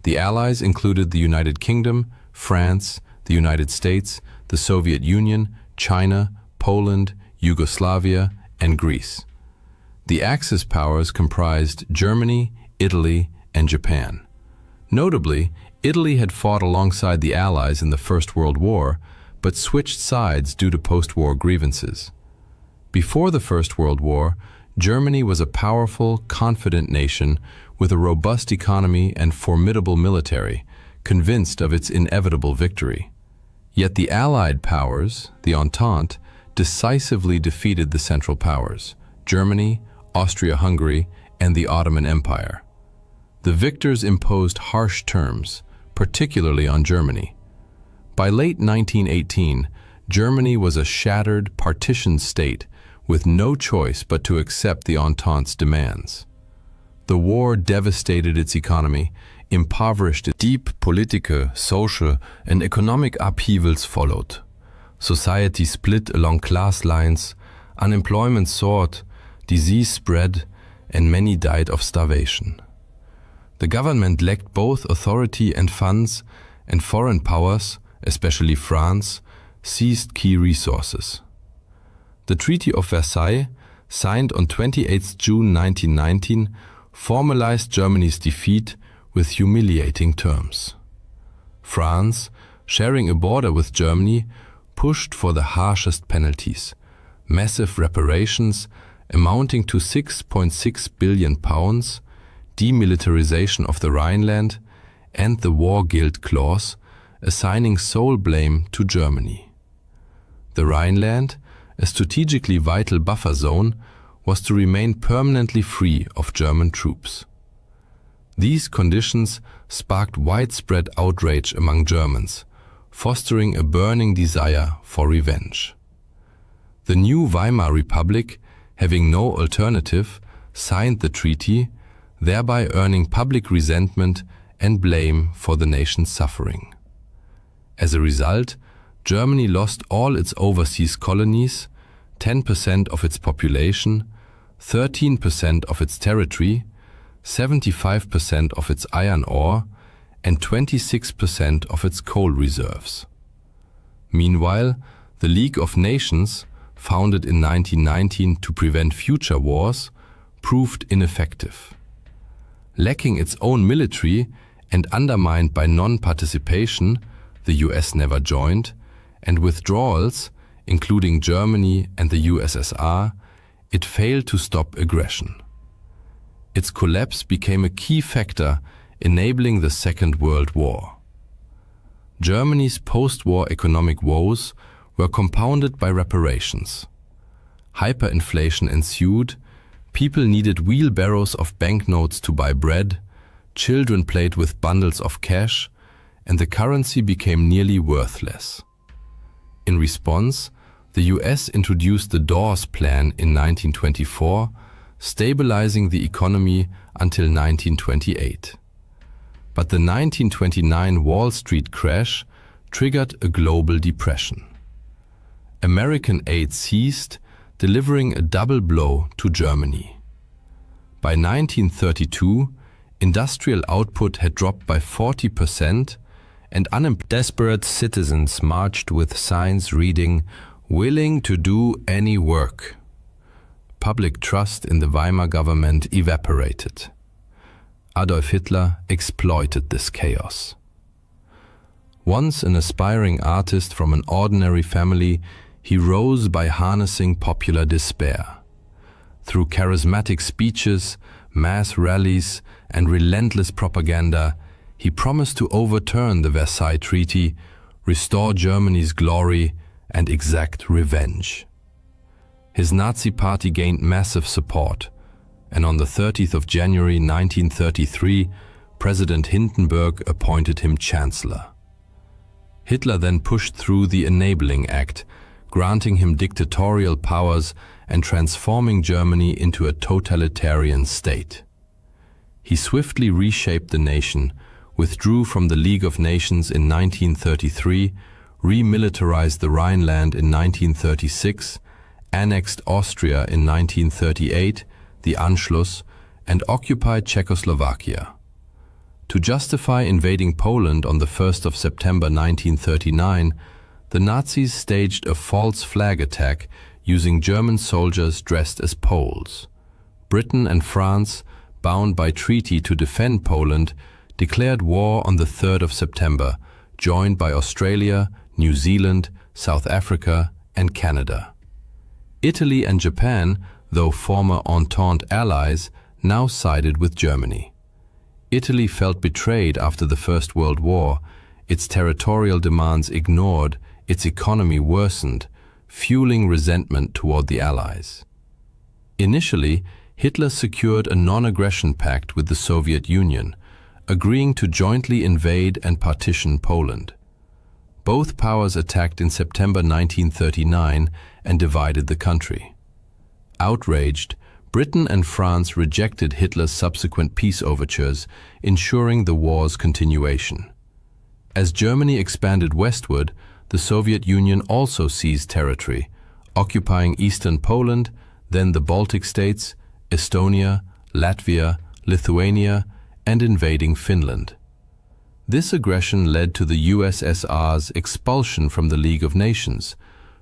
The Allies included the United Kingdom, France, the United States, the Soviet Union, China, Poland, Yugoslavia, and Greece. The Axis powers comprised Germany, Italy, and Japan. Notably, Italy had fought alongside the Allies in the First World War, but switched sides due to post-war grievances. Before the First World War, Germany was a powerful, confident nation with a robust economy and formidable military, convinced of its inevitable victory. Yet the Allied powers, the Entente, decisively defeated the Central Powers, Germany, Austria-Hungary, and the Ottoman Empire. The victors imposed harsh terms, particularly on Germany. By late 1918, Germany was a shattered, partitioned state with no choice but to accept the Entente's demands. The war devastated its economy, impoverished it. Deep political, social, and economic upheavals followed. Society split along class lines, unemployment soared, disease spread, and many died of starvation. The government lacked both authority and funds, and foreign powers, especially France, seized key resources. The Treaty of Versailles, signed on 28 June 1919, formalized Germany's defeat with humiliating terms. France, sharing a border with Germany, pushed for the harshest penalties, massive reparations amounting to £6.6 billion, demilitarization of the Rhineland, and the War Guilt Clause, assigning sole blame to Germany. The Rhineland, a strategically vital buffer zone, was to remain permanently free of German troops. These conditions sparked widespread outrage among Germans, fostering a burning desire for revenge. The new Weimar Republic, having no alternative, signed the treaty, thereby earning public resentment and blame for the nation's suffering. As a result, Germany lost all its overseas colonies, 10% of its population, 13% of its territory, 75% of its iron ore, and 26% of its coal reserves. Meanwhile, the League of Nations, founded in 1919 to prevent future wars, proved ineffective. Lacking its own military and undermined by non-participation, the US never joined, and withdrawals, including Germany and the USSR, it failed to stop aggression. Its collapse became a key factor enabling the Second World War. Germany's post-war economic woes were compounded by reparations. Hyperinflation ensued, people needed wheelbarrows of banknotes to buy bread, children played with bundles of cash, and the currency became nearly worthless. In response, the US introduced the Dawes Plan in 1924, stabilizing the economy until 1928. But the 1929 Wall Street crash triggered a global depression. American aid ceased, delivering a double blow to Germany. By 1932, industrial output had dropped by 40%, and desperate citizens marched with signs reading, "Willing to do any work." Public trust in the Weimar government evaporated. Adolf Hitler exploited this chaos. Once an aspiring artist from an ordinary family, he rose by harnessing popular despair. Through charismatic speeches, mass rallies, and relentless propaganda, he promised to overturn the Versailles Treaty, restore Germany's glory, and exact revenge. His Nazi party gained massive support, and on the 30th of January 1933, President Hindenburg appointed him Chancellor. Hitler then pushed through the Enabling Act, granting him dictatorial powers and transforming Germany into a totalitarian state. He swiftly reshaped the nation, withdrew from the League of Nations in 1933, remilitarized the Rhineland in 1936, annexed Austria in 1938, the Anschluss, and occupied Czechoslovakia. To justify invading Poland on the 1st of September 1939, the Nazis staged a false flag attack using German soldiers dressed as Poles. Britain and France, bound by treaty to defend Poland, declared war on the 3rd of September, joined by Australia, New Zealand, South Africa, and Canada. Italy and Japan, though former Entente allies, now sided with Germany. Italy felt betrayed after the First World War, its territorial demands ignored, its economy worsened, fueling resentment toward the Allies. Initially, Hitler secured a non-aggression pact with the Soviet Union, agreeing to jointly invade and partition Poland. Both powers attacked in September 1939 and divided the country. Outraged, Britain and France rejected Hitler's subsequent peace overtures, ensuring the war's continuation. As Germany expanded westward, the Soviet Union also seized territory, occupying eastern Poland, then the Baltic states, Estonia, Latvia, Lithuania, and invading Finland. This aggression led to the USSR's expulsion from the League of Nations,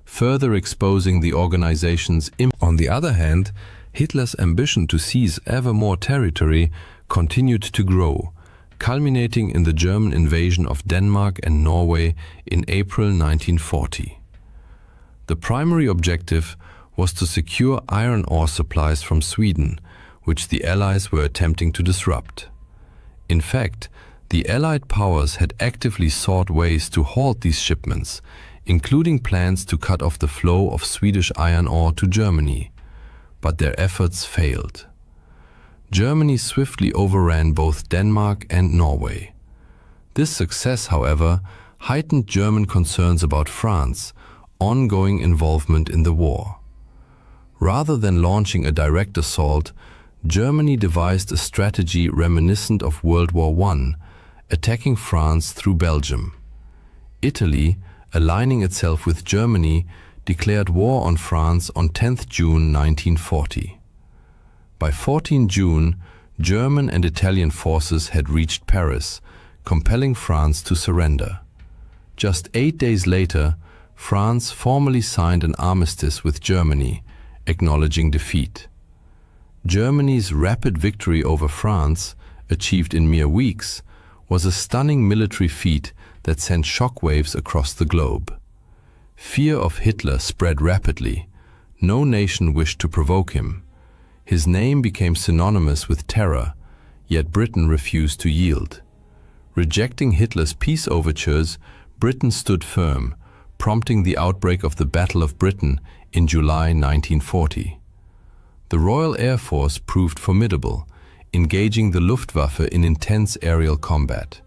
further exposing the organization's impact. On the other hand, Hitler's ambition to seize ever more territory continued to grow, culminating in the German invasion of Denmark and Norway in April 1940. The primary objective was to secure iron ore supplies from Sweden, which the Allies were attempting to disrupt. In fact, The Allied powers had actively sought ways to halt these shipments, including plans to cut off the flow of Swedish iron ore to Germany, but their efforts failed. Germany swiftly overran both Denmark and Norway. This success, however, heightened German concerns about France's ongoing involvement in the war. Rather than launching a direct assault, Germany devised a strategy reminiscent of World War I, attacking France through Belgium. Italy, aligning itself with Germany, declared war on France on 10 June 1940. By 14 June, German and Italian forces had reached Paris, compelling France to surrender. Just 8 days later, France formally signed an armistice with Germany, acknowledging defeat. Germany's rapid victory over France, achieved in mere weeks, was a stunning military feat that sent shockwaves across the globe. Fear of Hitler spread rapidly. No nation wished to provoke him. His name became synonymous with terror, yet Britain refused to yield. Rejecting Hitler's peace overtures, Britain stood firm, prompting the outbreak of the Battle of Britain in July 1940. The Royal Air Force proved formidable, engaging the Luftwaffe in intense aerial combat.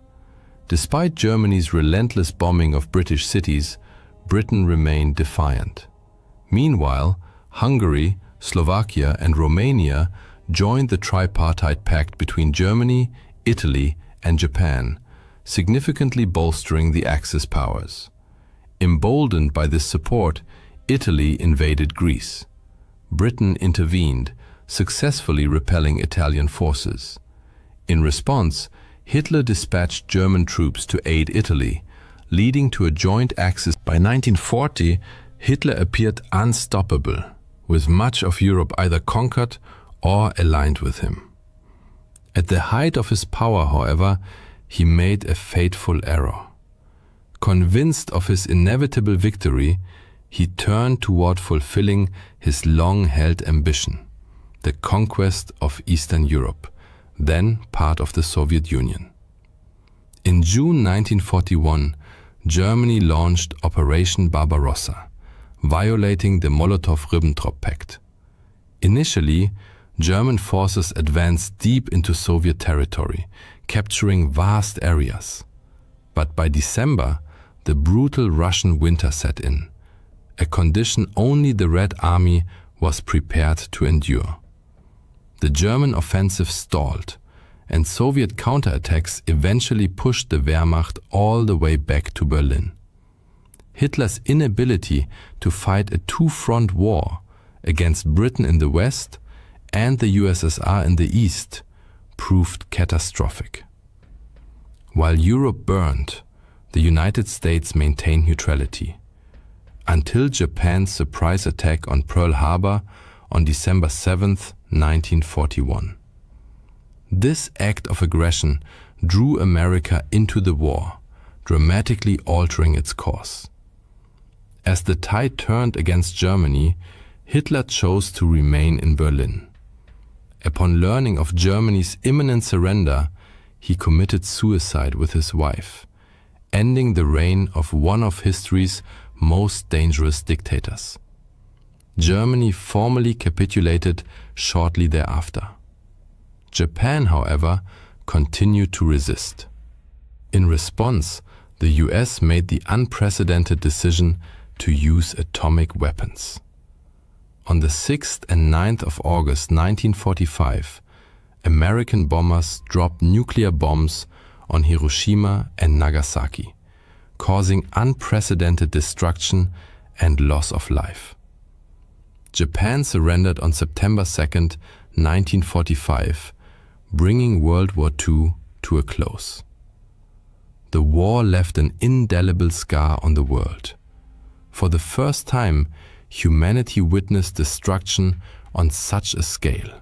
Despite Germany's relentless bombing of British cities, Britain remained defiant. Meanwhile, Hungary, Slovakia, and Romania joined the tripartite pact between Germany, Italy, and Japan, significantly bolstering the Axis powers. Emboldened by this support, Italy invaded Greece. Britain intervened, successfully repelling Italian forces. In response, Hitler dispatched German troops to aid Italy, leading to a joint Axis. By 1940, Hitler appeared unstoppable, with much of Europe either conquered or aligned with him. At the height of his power, however, he made a fateful error. Convinced of his inevitable victory, he turned toward fulfilling his long-held ambition, the conquest of Eastern Europe, then part of the Soviet Union. In June 1941, Germany launched Operation Barbarossa, violating the Molotov-Ribbentrop Pact. Initially, German forces advanced deep into Soviet territory, capturing vast areas. But by December, the brutal Russian winter set in, a condition only the Red Army was prepared to endure. The German offensive stalled, and Soviet counterattacks eventually pushed the Wehrmacht all the way back to Berlin. Hitler's inability to fight a two-front war against Britain in the west and the USSR in the east proved catastrophic. While Europe burned, the United States maintained neutrality, until Japan's surprise attack on Pearl Harbor on December 7, 1941. This act of aggression drew America into the war, dramatically altering its course. As the tide turned against Germany, Hitler chose to remain in Berlin. Upon learning of Germany's imminent surrender, he committed suicide with his wife, ending the reign of one of history's most dangerous dictators. Germany formally capitulated shortly thereafter. Japan, however, continued to resist. In response, the US made the unprecedented decision to use atomic weapons. On the 6th and 9th of August 1945, American bombers dropped nuclear bombs on Hiroshima and Nagasaki, causing unprecedented destruction and loss of life. Japan surrendered on September 2, 1945, bringing World War II to a close. The war left an indelible scar on the world. For the first time, humanity witnessed destruction on such a scale,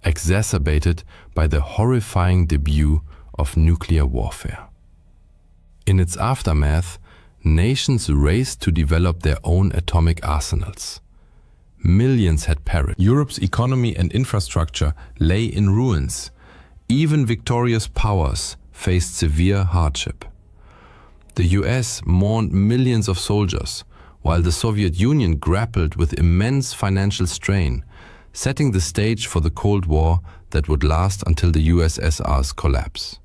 exacerbated by the horrifying debut of nuclear warfare. In its aftermath, nations raced to develop their own atomic arsenals. Millions had perished. Europe's economy and infrastructure lay in ruins. Even victorious powers faced severe hardship. The US mourned millions of soldiers, while the Soviet Union grappled with immense financial strain, setting the stage for the Cold War that would last until the USSR's collapse.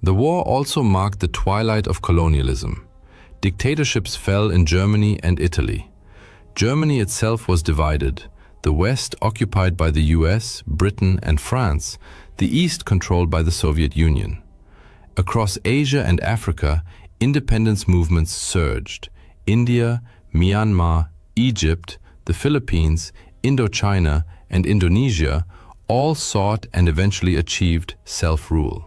The war also marked the twilight of colonialism. Dictatorships fell in Germany and Italy. Germany itself was divided, the West occupied by the US, Britain, and France, the East controlled by the Soviet Union. Across Asia and Africa, independence movements surged. India, Myanmar, Egypt, the Philippines, Indochina, and Indonesia all sought and eventually achieved self-rule.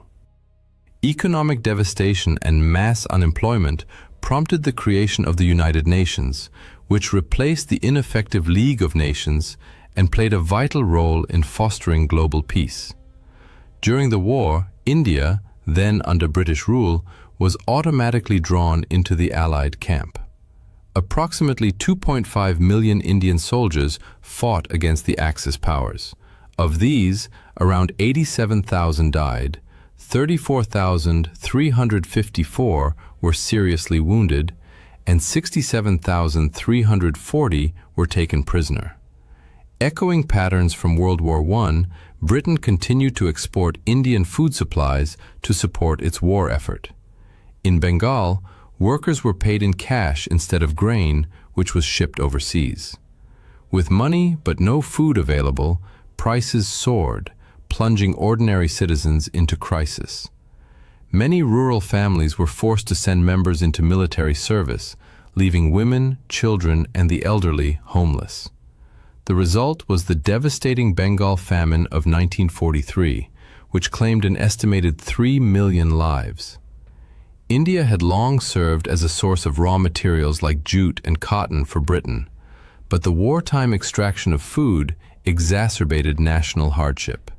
Economic devastation and mass unemployment prompted the creation of the United Nations, which replaced the ineffective League of Nations and played a vital role in fostering global peace. During the war, India, then under British rule, was automatically drawn into the Allied camp. Approximately 2.5 million Indian soldiers fought against the Axis powers. Of these, around 87,000 died, 34,354 were seriously wounded, and 67,340 were taken prisoner. Echoing patterns from World War I, Britain continued to export Indian food supplies to support its war effort. In Bengal, workers were paid in cash instead of grain, which was shipped overseas. With money but no food available, prices soared, plunging ordinary citizens into crisis. Many rural families were forced to send members into military service, leaving women, children, and the elderly homeless. The result was the devastating Bengal famine of 1943, which claimed an estimated 3 million lives. India had long served as a source of raw materials like jute and cotton for Britain, but the wartime extraction of food exacerbated national hardship.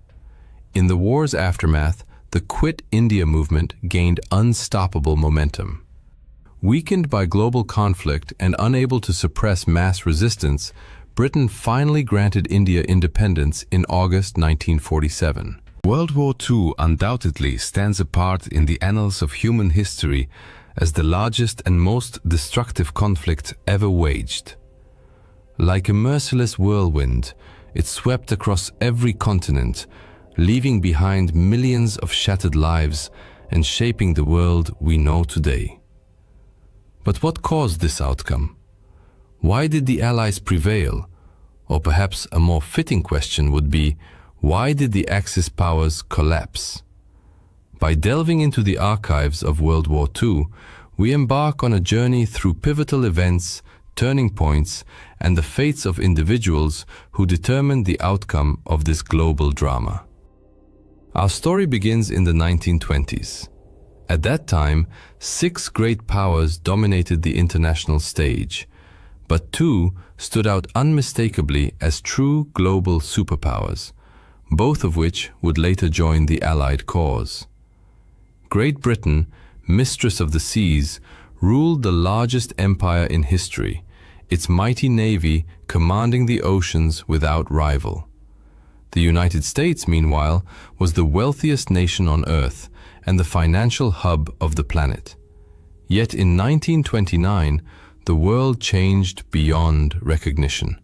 In the war's aftermath, the Quit India movement gained unstoppable momentum. Weakened by global conflict and unable to suppress mass resistance, Britain finally granted India independence in August 1947. World War II undoubtedly stands apart in the annals of human history as the largest and most destructive conflict ever waged. Like a merciless whirlwind, it swept across every continent, leaving behind millions of shattered lives and shaping the world we know today. But what caused this outcome? Why did the Allies prevail? Or perhaps a more fitting question would be, why did the Axis powers collapse? By delving into the archives of World War II, we embark on a journey through pivotal events, turning points, and the fates of individuals who determined the outcome of this global drama. Our story begins in the 1920s. At that time, 6 great powers dominated the international stage, but 2 stood out unmistakably as true global superpowers, both of which would later join the Allied cause. Great Britain, mistress of the seas, ruled the largest empire in history, its mighty navy commanding the oceans without rival. The United States, meanwhile, was the wealthiest nation on Earth and the financial hub of the planet. Yet in 1929, the world changed beyond recognition.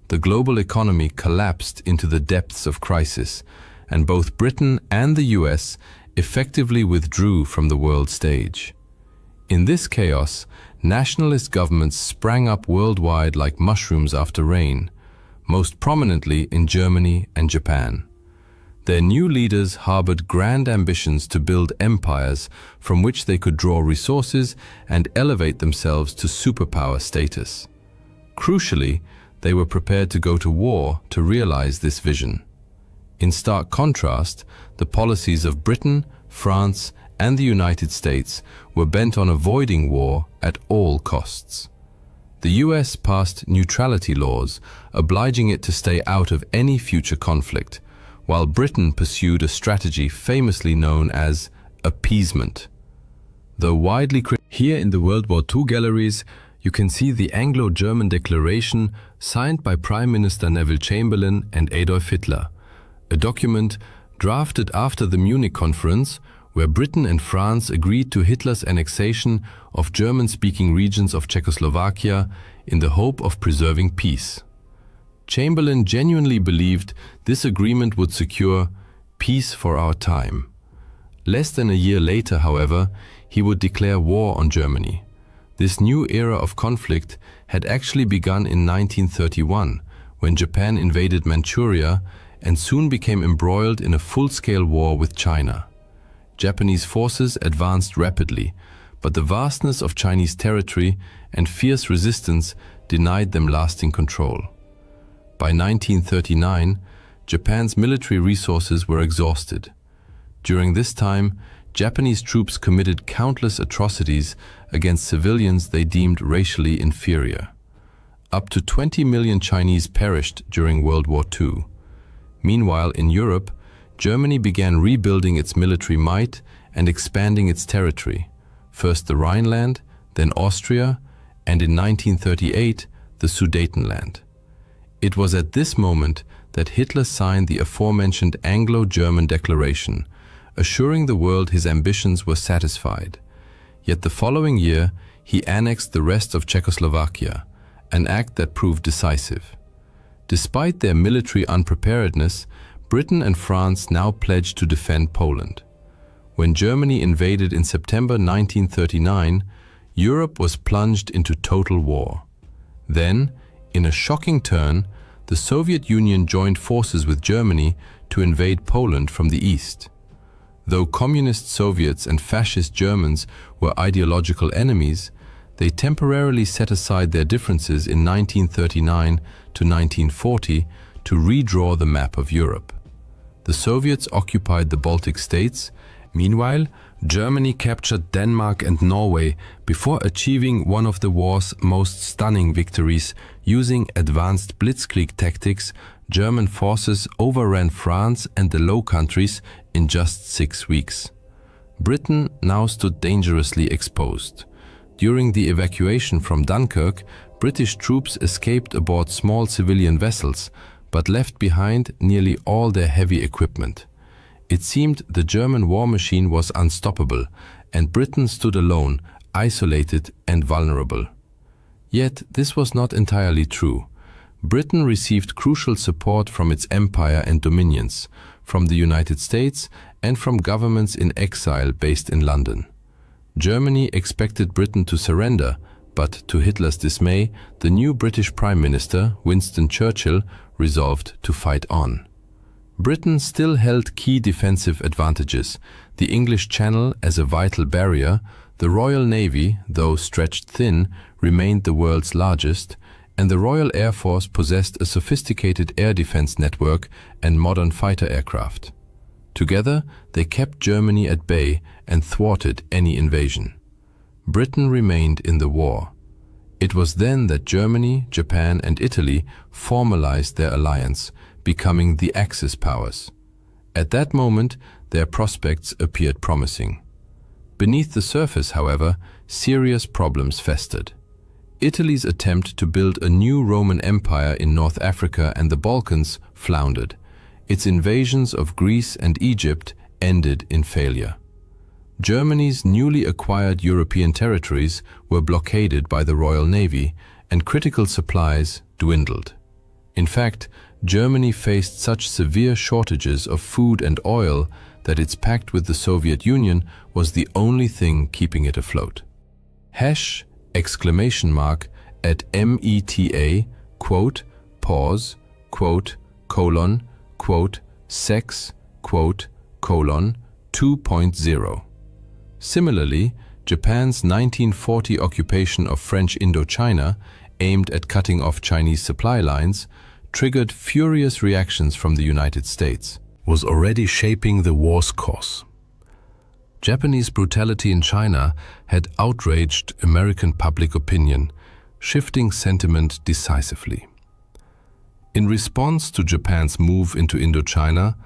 The global economy collapsed into the depths of crisis, and both Britain and the US effectively withdrew from the world stage. In this chaos, nationalist governments sprang up worldwide like mushrooms after rain, most prominently in Germany and Japan. Their new leaders harbored grand ambitions to build empires from which they could draw resources and elevate themselves to superpower status. Crucially, they were prepared to go to war to realize this vision. In stark contrast, the policies of Britain, France, and the United States were bent on avoiding war at all costs. The US passed neutrality laws, obliging it to stay out of any future conflict, while Britain pursued a strategy famously known as appeasement. Though widely Here in the World War II galleries, you can see the Anglo-German Declaration signed by Prime Minister Neville Chamberlain and Adolf Hitler, a document drafted after the Munich Conference, where Britain and France agreed to Hitler's annexation of German-speaking regions of Czechoslovakia in the hope of preserving peace. Chamberlain genuinely believed this agreement would secure peace for our time. Less than a year later, however, he would declare war on Germany. This new era of conflict had actually begun in 1931, when Japan invaded Manchuria and soon became embroiled in a full-scale war with China. Japanese forces advanced rapidly, but the vastness of Chinese territory and fierce resistance denied them lasting control. By 1939, Japan's military resources were exhausted. During this time, Japanese troops committed countless atrocities against civilians they deemed racially inferior. Up to 20 million Chinese perished during World War II. Meanwhile, in Europe, Germany began rebuilding its military might and expanding its territory, first the Rhineland, then Austria, and in 1938, the Sudetenland. It was at this moment that Hitler signed the aforementioned Anglo-German Declaration, assuring the world his ambitions were satisfied. Yet the following year, he annexed the rest of Czechoslovakia, an act that proved decisive. Despite their military unpreparedness, Britain and France now pledged to defend Poland. When Germany invaded in September 1939, Europe was plunged into total war. Then, in a shocking turn, the Soviet Union joined forces with Germany to invade Poland from the east. Though communist Soviets and fascist Germans were ideological enemies, they temporarily set aside their differences in 1939 to 1940 to redraw the map of Europe. The Soviets occupied the Baltic states. Meanwhile, Germany captured Denmark and Norway before achieving one of the war's most stunning victories. Using advanced blitzkrieg tactics, German forces overran France and the Low Countries in just 6 weeks. Britain now stood dangerously exposed. During the evacuation from Dunkirk, British troops escaped aboard small civilian vessels, but left behind nearly all their heavy equipment. It seemed the German war machine was unstoppable, and Britain stood alone, isolated and vulnerable. Yet this was not entirely true. Britain received crucial support from its empire and dominions, from the United States and from governments in exile based in London. Germany expected Britain to surrender, but to Hitler's dismay, the new British Prime Minister, Winston Churchill, resolved to fight on. Britain still held key defensive advantages: the English Channel as a vital barrier, the Royal Navy, though stretched thin, remained the world's largest, and the Royal Air Force possessed a sophisticated air defense network and modern fighter aircraft. Together, they kept Germany at bay and thwarted any invasion. Britain remained in the war. It was then that Germany, Japan, and Italy formalized their alliance, becoming the Axis powers. At that moment, their prospects appeared promising. Beneath the surface, however, serious problems festered. Italy's attempt to build a new Roman Empire in North Africa and the Balkans floundered. Its invasions of Greece and Egypt ended in failure. Germany's newly acquired European territories were blockaded by the Royal Navy, and critical supplies dwindled. In fact, Germany faced such severe shortages of food and oil that its pact with the Soviet Union was the only thing keeping it afloat. !@META, pause, sex, 2.0. Similarly, Japan's 1940 occupation of French Indochina, aimed at cutting off Chinese supply lines, triggered furious reactions from the United States, was already shaping the war's course. Japanese brutality in China had outraged American public opinion, shifting sentiment decisively. In response to Japan's move into Indochina,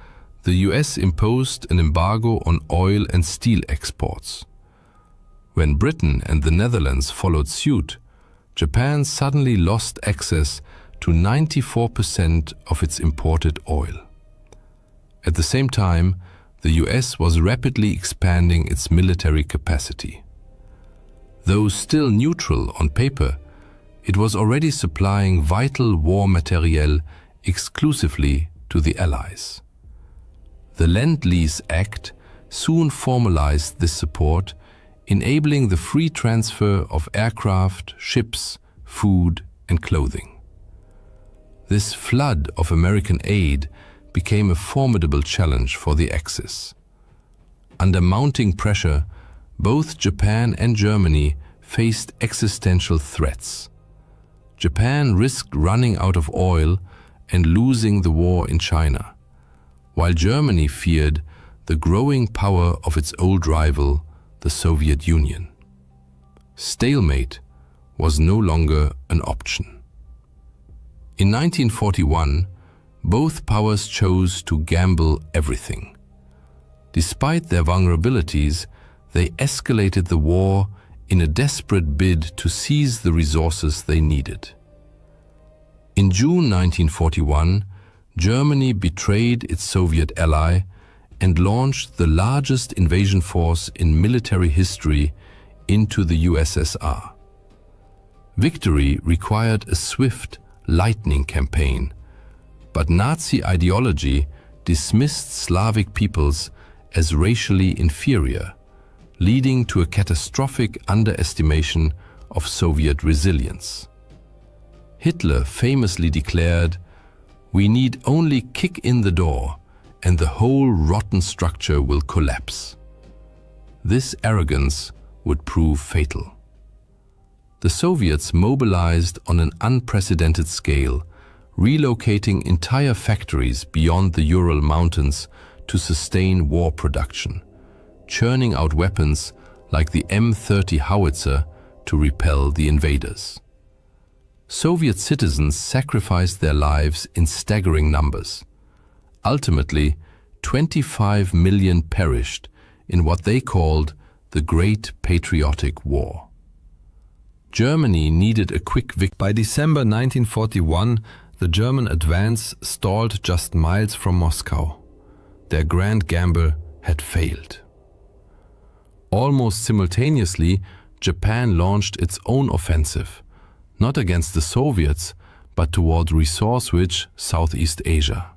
the US imposed an embargo on oil and steel exports. When Britain and the Netherlands followed suit, Japan suddenly lost access to 94% of its imported oil. At the same time, the US was rapidly expanding its military capacity. Though still neutral on paper, it was already supplying vital war materiel exclusively to the Allies. The Lend-Lease Act soon formalized this support, enabling the free transfer of aircraft, ships, food, and clothing. This flood of American aid became a formidable challenge for the Axis. Under mounting pressure, both Japan and Germany faced existential threats. Japan risked running out of oil and losing the war in China, while Germany feared the growing power of its old rival, the Soviet Union. Stalemate was no longer an option. In 1941, both powers chose to gamble everything. Despite their vulnerabilities, they escalated the war in a desperate bid to seize the resources they needed. In June 1941, Germany betrayed its Soviet ally and launched the largest invasion force in military history into the USSR. Victory required a swift, lightning campaign, but Nazi ideology dismissed Slavic peoples as racially inferior, leading to a catastrophic underestimation of Soviet resilience. Hitler famously declared, "We need only kick in the door and the whole rotten structure will collapse." This arrogance would prove fatal. The Soviets mobilized on an unprecedented scale, relocating entire factories beyond the Ural Mountains to sustain war production, churning out weapons like the M30 howitzer to repel the invaders. Soviet citizens sacrificed their lives in staggering numbers. Ultimately, 25 million perished in what they called the Great Patriotic War. Germany needed a quick victory. By December 1941, the German advance stalled just miles from Moscow. Their grand gamble had failed. Almost simultaneously, Japan launched its own offensive, not against the Soviets, but toward resource-rich Southeast Asia.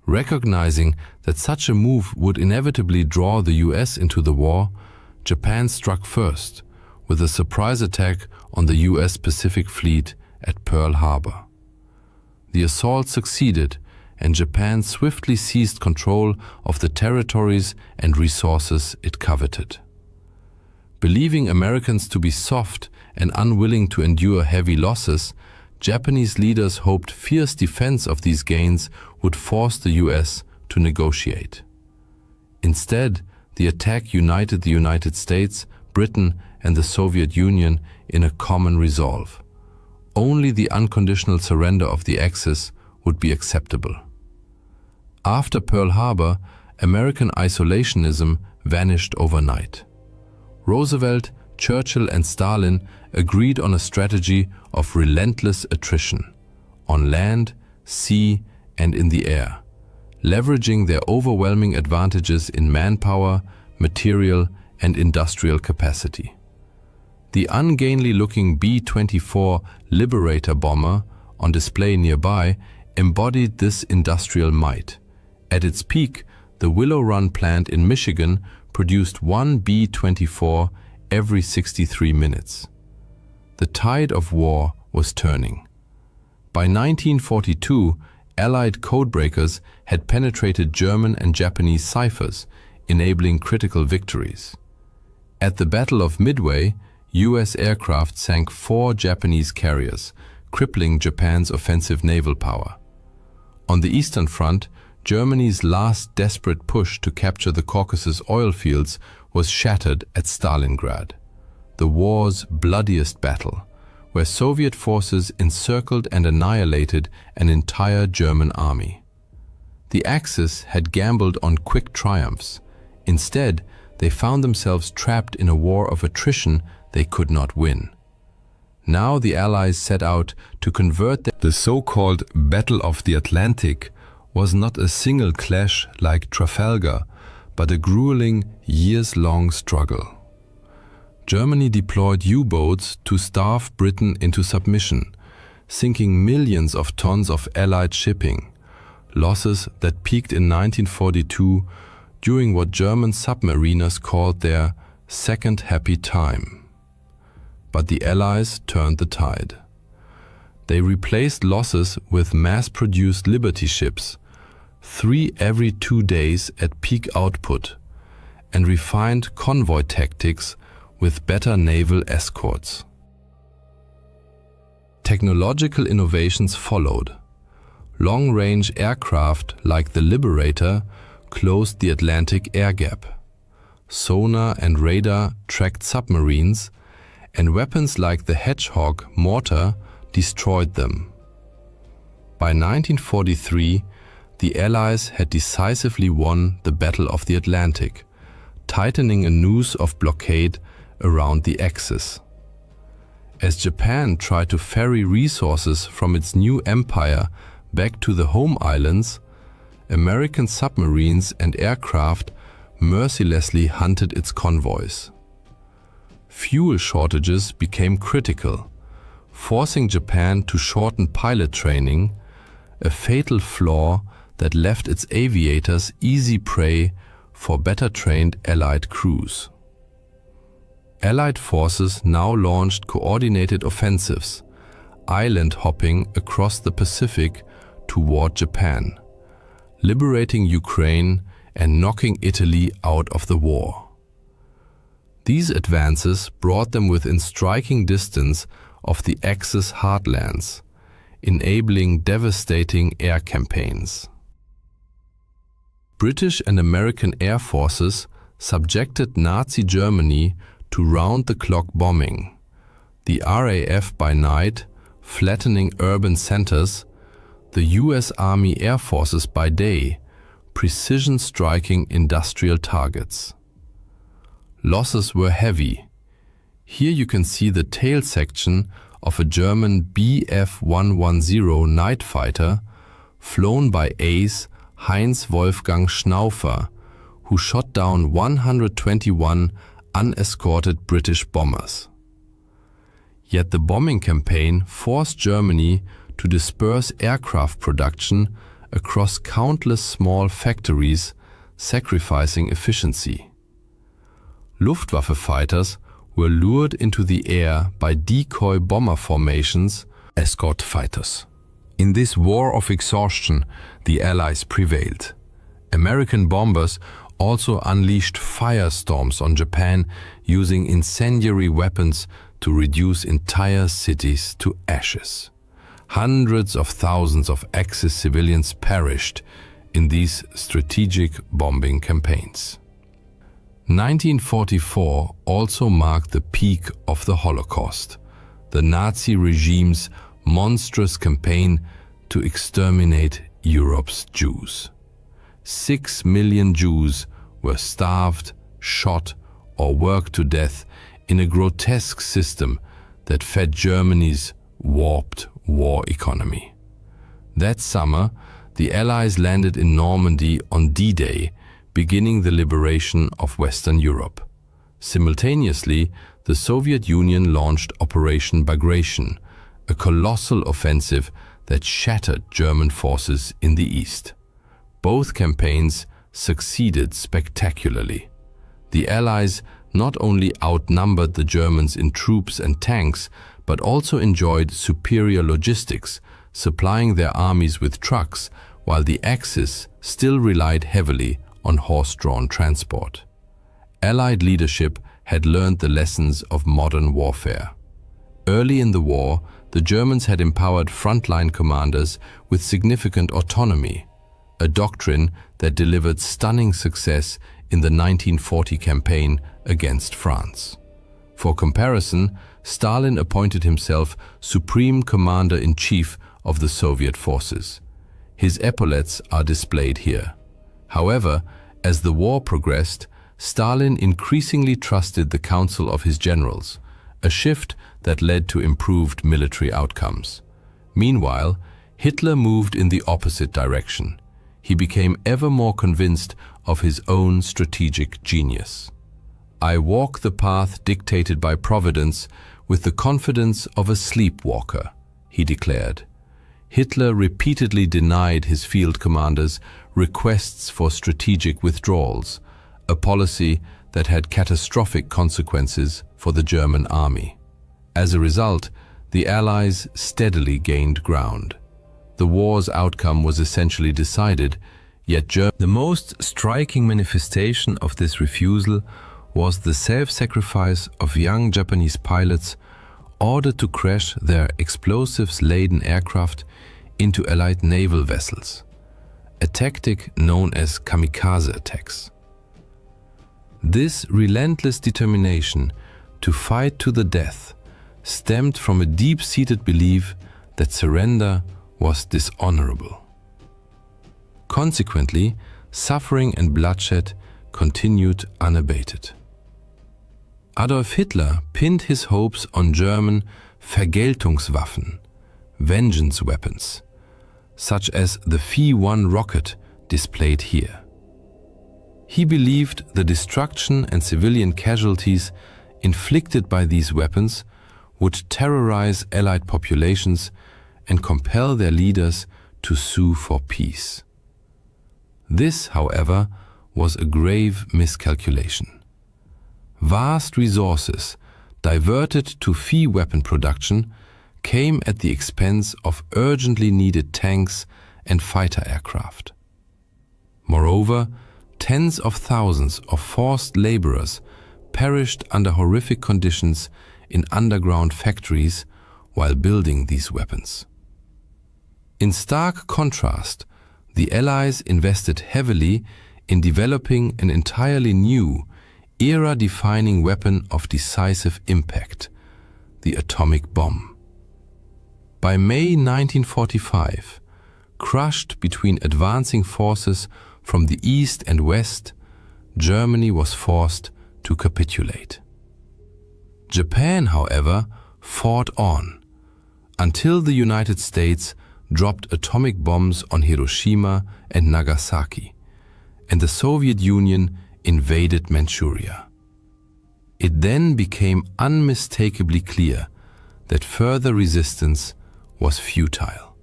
Recognizing that such a move would inevitably draw the US into the war, Japan struck first, with a surprise attack on the US Pacific Fleet at Pearl Harbor. The assault succeeded, and Japan swiftly seized control of the territories and resources it coveted. Believing Americans to be soft and unwilling to endure heavy losses, Japanese leaders hoped fierce defense of these gains would force the US to negotiate. Instead, the attack united the United States, Britain, and the Soviet Union in a common resolve. Only the unconditional surrender of the Axis would be acceptable. After Pearl Harbor, American isolationism vanished overnight. Roosevelt, Churchill, and Stalin agreed on a strategy of relentless attrition, on land, sea, and in the air, leveraging their overwhelming advantages in manpower, material, and industrial capacity. The ungainly-looking B-24 Liberator bomber, on display nearby, embodied this industrial might. At its peak, the Willow Run plant in Michigan produced one B-24 every 63 minutes. The tide of war was turning. By 1942, Allied codebreakers had penetrated German and Japanese ciphers, enabling critical victories. At the Battle of Midway, US aircraft sank 4 Japanese carriers, crippling Japan's offensive naval power. On the Eastern Front, Germany's last desperate push to capture the Caucasus oil fields was shattered at Stalingrad, the war's bloodiest battle, where Soviet forces encircled and annihilated an entire German army. The Axis had gambled on quick triumphs. Instead, they found themselves trapped in a war of attrition they could not win. Now the Allies set out to convert the so-called Battle of the Atlantic was not a single clash like Trafalgar, but a grueling, years-long struggle. Germany deployed U-boats to starve Britain into submission, sinking millions of tons of Allied shipping, losses that peaked in 1942 during what German submariners called their second happy time. But the Allies turned the tide. They replaced losses with mass-produced Liberty ships, 3 every 2 days at peak output, and refined convoy tactics with better naval escorts. Technological innovations followed. Long-range aircraft like the Liberator closed the Atlantic air gap. Sonar and radar tracked submarines, and weapons like the Hedgehog mortar destroyed them. By 1943, the Allies had decisively won the Battle of the Atlantic, tightening a noose of blockade around the Axis. As Japan tried to ferry resources from its new empire back to the home islands, American submarines and aircraft mercilessly hunted its convoys. Fuel shortages became critical, forcing Japan to shorten pilot training, a fatal flaw that left its aviators easy prey for better-trained Allied crews. Allied forces now launched coordinated offensives, island hopping across the Pacific toward Japan, liberating Ukraine and knocking Italy out of the war. These advances brought them within striking distance of the Axis heartlands, enabling devastating air campaigns. British and American air forces subjected Nazi Germany to round-the-clock bombing, the RAF by night flattening urban centers, the US Army Air Forces by day precision striking industrial targets. Losses were heavy. Here you can see the tail section of a German Bf-110 night fighter flown by ace Heinz Wolfgang Schnaufer, who shot down 121 unescorted British bombers. Yet the bombing campaign forced Germany to disperse aircraft production across countless small factories, sacrificing efficiency. Luftwaffe fighters were lured into the air by decoy bomber formations, escort fighters. In this war of exhaustion, the Allies prevailed. American bombers also unleashed firestorms on Japan, using incendiary weapons to reduce entire cities to ashes. Hundreds of thousands of Axis civilians perished in these strategic bombing campaigns. 1944 also marked the peak of the Holocaust, the Nazi regime's monstrous campaign to exterminate Europe's Jews. 6 million Jews were starved, shot, or worked to death in a grotesque system that fed Germany's warped war economy. That summer, the Allies landed in Normandy on D-Day, beginning the liberation of Western Europe. Simultaneously, the Soviet Union launched Operation Bagration, a colossal offensive that shattered German forces in the east. Both campaigns succeeded spectacularly. The Allies not only outnumbered the Germans in troops and tanks, but also enjoyed superior logistics, supplying their armies with trucks, while the Axis still relied heavily on horse-drawn transport. Allied leadership had learned the lessons of modern warfare. Early in the war, the Germans had empowered frontline commanders with significant autonomy, a doctrine that delivered stunning success in the 1940 campaign against France. For comparison, Stalin appointed himself Supreme Commander-in-Chief of the Soviet forces. His epaulets are displayed here. However, as the war progressed, Stalin increasingly trusted the counsel of his generals, a shift that led to improved military outcomes. Meanwhile, Hitler moved in the opposite direction. He became ever more convinced of his own strategic genius. "I walk the path dictated by Providence with the confidence of a sleepwalker," he declared. Hitler repeatedly denied his field commanders requests for strategic withdrawals, a policy that had catastrophic consequences for the German army. As a result, the Allies steadily gained ground. The war's outcome was essentially decided, yet the most striking manifestation of this refusal was the self-sacrifice of young Japanese pilots ordered to crash their explosives-laden aircraft into Allied naval vessels, a tactic known as kamikaze attacks. This relentless determination to fight to the death stemmed from a deep-seated belief that surrender was dishonorable. Consequently, suffering and bloodshed continued unabated. Adolf Hitler pinned his hopes on German Vergeltungswaffen, vengeance weapons, such as the Phi-1 rocket displayed here. He believed the destruction and civilian casualties inflicted by these weapons would terrorize Allied populations and compel their leaders to sue for peace. This, however, was a grave miscalculation. Vast resources diverted to Phi weapon production came at the expense of urgently needed tanks and fighter aircraft. Moreover, tens of thousands of forced laborers perished under horrific conditions in underground factories while building these weapons. In stark contrast, the Allies invested heavily in developing an entirely new, era-defining weapon of decisive impact, the atomic bomb. By May 1945, crushed between advancing forces from the east and west, Germany was forced to capitulate. Japan, however, fought on, until the United States dropped atomic bombs on Hiroshima and Nagasaki, and the Soviet Union invaded Manchuria. It then became unmistakably clear that further resistance was futile.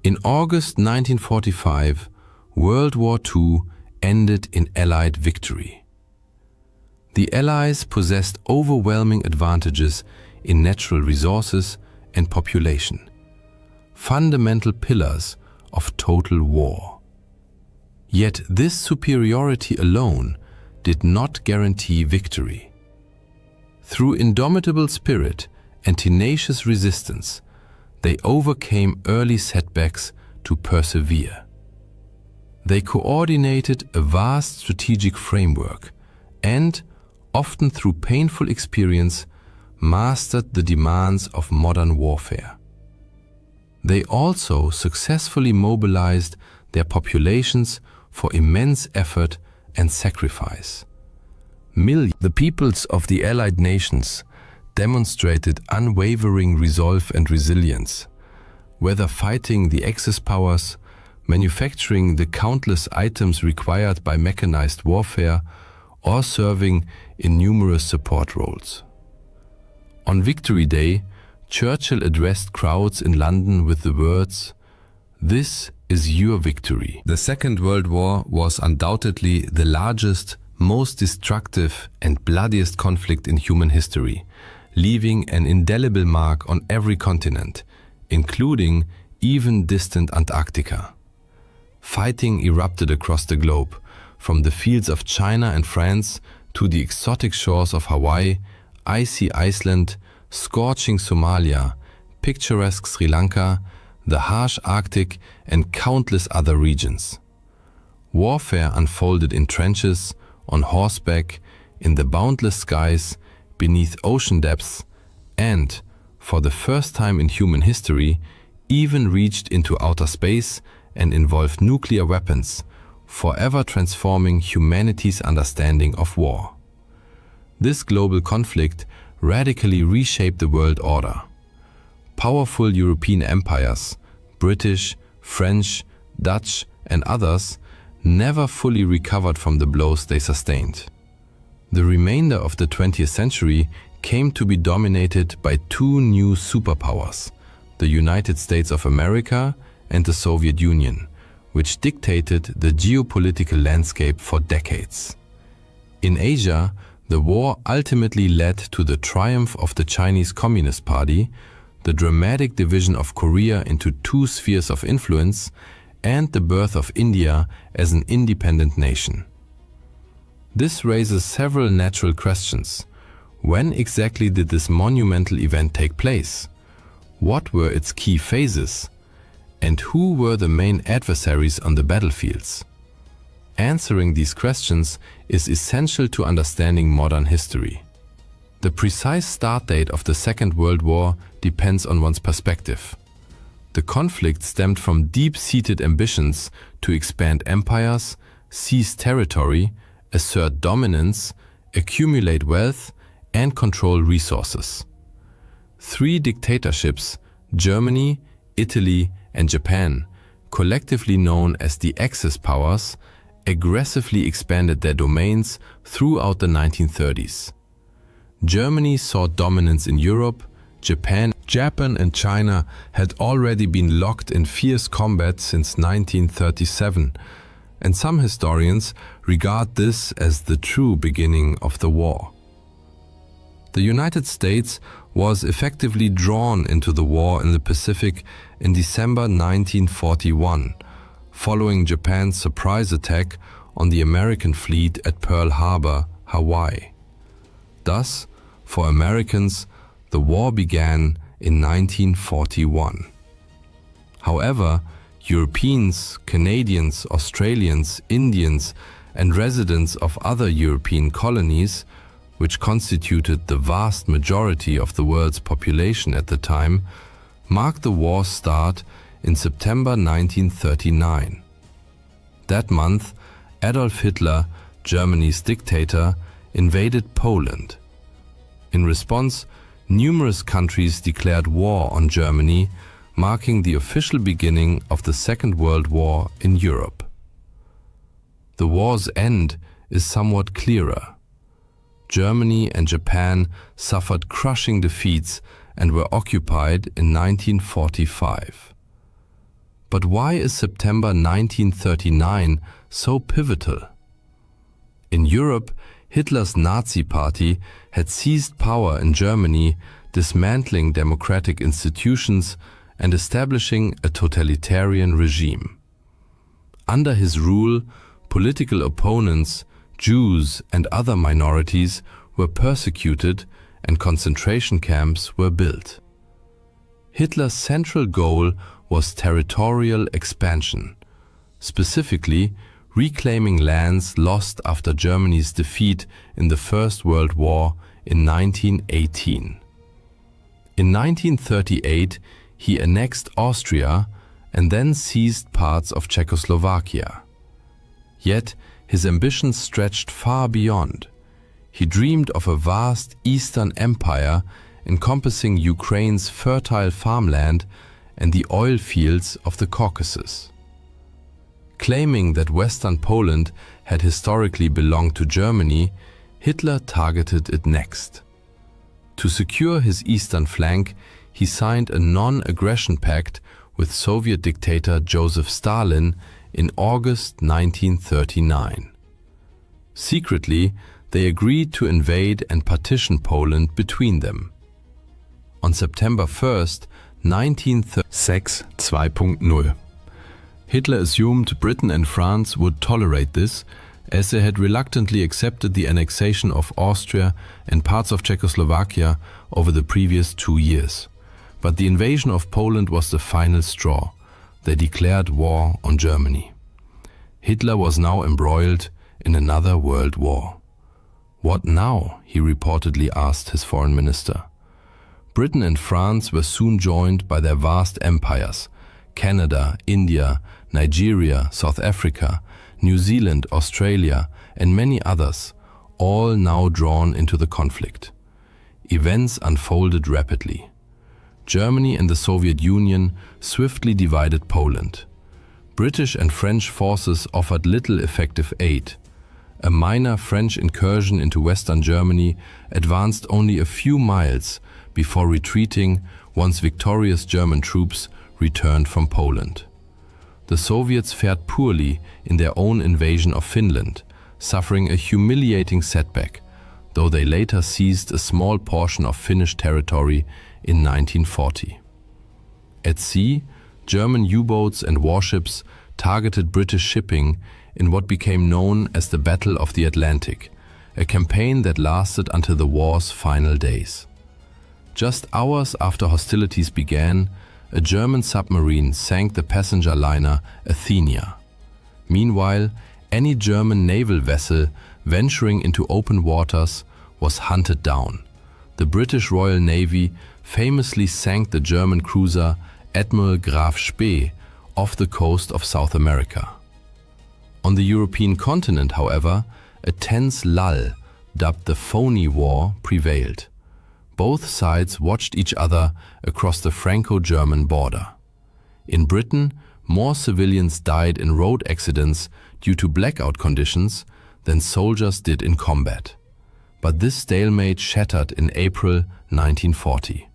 In August 1945, World War II ended in Allied victory. The Allies possessed overwhelming advantages in natural resources and population, fundamental pillars of total war. Yet this superiority alone did not guarantee victory. Through indomitable spirit and tenacious resistance, they overcame early setbacks to persevere. They coordinated a vast strategic framework and, often through painful experience, mastered the demands of modern warfare. They also successfully mobilized their populations for immense effort and sacrifice. The peoples of the Allied nations demonstrated unwavering resolve and resilience, whether fighting the Axis powers, manufacturing the countless items required by mechanized warfare, or serving in numerous support roles. On Victory Day, Churchill addressed crowds in London with the words, "This is your victory." The Second World War was undoubtedly the largest, most destructive and bloodiest conflict in human history, leaving an indelible mark on every continent, including even distant Antarctica. Fighting erupted across the globe, from the fields of China and France to the exotic shores of Hawaii, icy Iceland, scorching Somalia, picturesque Sri Lanka, the harsh Arctic, and countless other regions. Warfare unfolded in trenches, on horseback, in the boundless skies, beneath ocean depths, and, for the first time in human history, even reached into outer space and involved nuclear weapons, forever transforming humanity's understanding of war. This global conflict radically reshaped the world order. Powerful European empires, British, French, Dutch, and others, never fully recovered from the blows they sustained. The remainder of the 20th century came to be dominated by two new superpowers, the United States of America and the Soviet Union, which dictated the geopolitical landscape for decades. In Asia, the war ultimately led to the triumph of the Chinese Communist Party, the dramatic division of Korea into two spheres of influence, and the birth of India as an independent nation. This raises several natural questions. When exactly did this monumental event take place? What were its key phases? And who were the main adversaries on the battlefields? Answering these questions is essential to understanding modern history. The precise start date of the Second World War depends on one's perspective. The conflict stemmed from deep-seated ambitions to expand empires, seize territory, assert dominance, accumulate wealth, and control resources. Three dictatorships, Germany, Italy, and Japan, collectively known as the Axis powers, aggressively expanded their domains throughout the 1930s. Germany saw dominance in Europe, Japan and China had already been locked in fierce combat since 1937, and some historians regard this as the true beginning of the war. The United States was effectively drawn into the war in the Pacific in December 1941, following Japan's surprise attack on the American fleet at Pearl Harbor, Hawaii. Thus, for Americans, the war began in 1941. However, Europeans, Canadians, Australians, Indians, and residents of other European colonies, which constituted the vast majority of the world's population at the time, marked the war's start in September 1939. That month, Adolf Hitler, Germany's dictator, invaded Poland. In response, numerous countries declared war on Germany, marking the official beginning of the Second World War in Europe. The war's end is somewhat clearer. Germany and Japan suffered crushing defeats and were occupied in 1945. But why is September 1939 so pivotal? In Europe, Hitler's Nazi Party had seized power in Germany, dismantling democratic institutions and establishing a totalitarian regime. Under his rule, political opponents, Jews and other minorities were persecuted and concentration camps were built. Hitler's central goal was territorial expansion, specifically reclaiming lands lost after Germany's defeat in the First World War in 1918. In 1938, he annexed Austria and then seized parts of Czechoslovakia. Yet, his ambitions stretched far beyond. He dreamed of a vast Eastern Empire encompassing Ukraine's fertile farmland and the oil fields of the Caucasus. Claiming that Western Poland had historically belonged to Germany, Hitler targeted it next. To secure his eastern flank, he signed a non-aggression pact with Soviet dictator Joseph Stalin in August 1939. Secretly, they agreed to invade and partition Poland between them. On September 1st, 1936 2.0, Hitler assumed Britain and France would tolerate this, as they had reluctantly accepted the annexation of Austria and parts of Czechoslovakia over the previous 2 years. But the invasion of Poland was the final straw. They declared war on Germany. Hitler was now embroiled in another world war. What now? He reportedly asked his foreign minister. Britain and France were soon joined by their vast empires: Canada, India, Nigeria, South Africa, New Zealand, Australia, and many others, all now drawn into the conflict. Events unfolded rapidly. Germany and the Soviet Union swiftly divided Poland. British and French forces offered little effective aid. A minor French incursion into Western Germany advanced only a few miles before retreating once victorious German troops returned from Poland. The Soviets fared poorly in their own invasion of Finland, suffering a humiliating setback, though they later seized a small portion of Finnish territory in 1940. At sea, German U-boats and warships targeted British shipping in what became known as the Battle of the Atlantic, a campaign that lasted until the war's final days. Just hours after hostilities began, a German submarine sank the passenger liner Athenia. Meanwhile, any German naval vessel venturing into open waters was hunted down. The British Royal Navy famously sank the German cruiser Admiral Graf Spee off the coast of South America. On the European continent, however, a tense lull, dubbed the Phony War, prevailed. Both sides watched each other across the Franco-German border. In Britain, more civilians died in road accidents due to blackout conditions than soldiers did in combat. But this stalemate shattered in April 1940.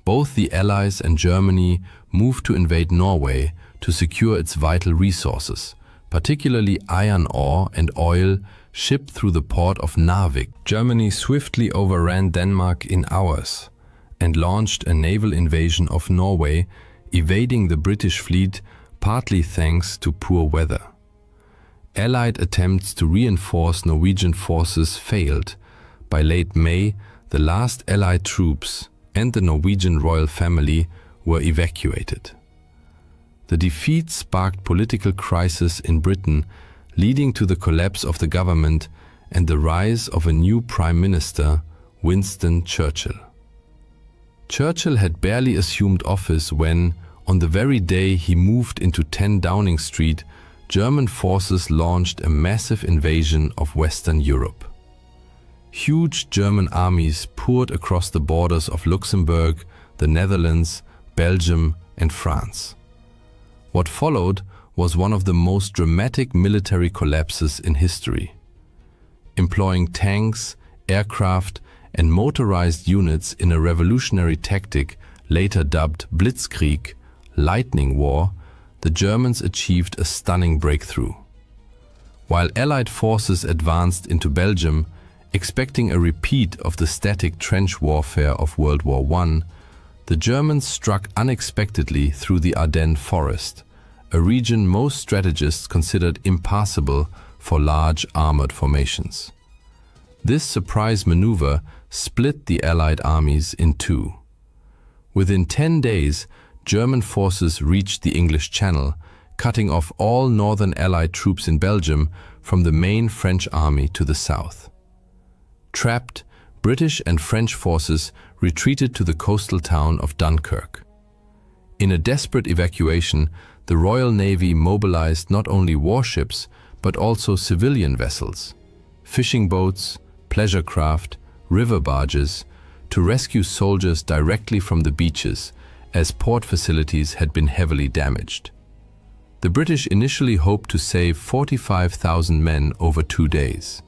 Both the Allies and Germany moved to invade Norway to secure its vital resources, particularly iron ore and oil shipped through the port of Narvik. Germany swiftly overran Denmark in hours and launched a naval invasion of Norway, evading the British fleet partly thanks to poor weather. Allied attempts to reinforce Norwegian forces failed. By late May, the last Allied troops and the Norwegian royal family were evacuated. The defeat sparked political crisis in Britain, leading to the collapse of the government and the rise of a new Prime Minister, Winston Churchill. Churchill had barely assumed office when, on the very day he moved into 10 Downing Street, German forces launched a massive invasion of Western Europe. Huge German armies poured across the borders of Luxembourg, the Netherlands, Belgium, and France. What followed was one of the most dramatic military collapses in history. Employing tanks, aircraft, and motorized units in a revolutionary tactic later dubbed Blitzkrieg, Lightning War, the Germans achieved a stunning breakthrough. While Allied forces advanced into Belgium, expecting a repeat of the static trench warfare of World War I, the Germans struck unexpectedly through the Ardennes forest, a region most strategists considered impassable for large armored formations. This surprise maneuver split the Allied armies in two. Within 10 days, German forces reached the English Channel, cutting off all northern Allied troops in Belgium from the main French army to the south. Trapped, British and French forces retreated to the coastal town of Dunkirk. In a desperate evacuation, the Royal Navy mobilized not only warships but also civilian vessels, fishing boats, pleasure craft, river barges, to rescue soldiers directly from the beaches, as port facilities had been heavily damaged. The British initially hoped to save 45,000 men over 2 days.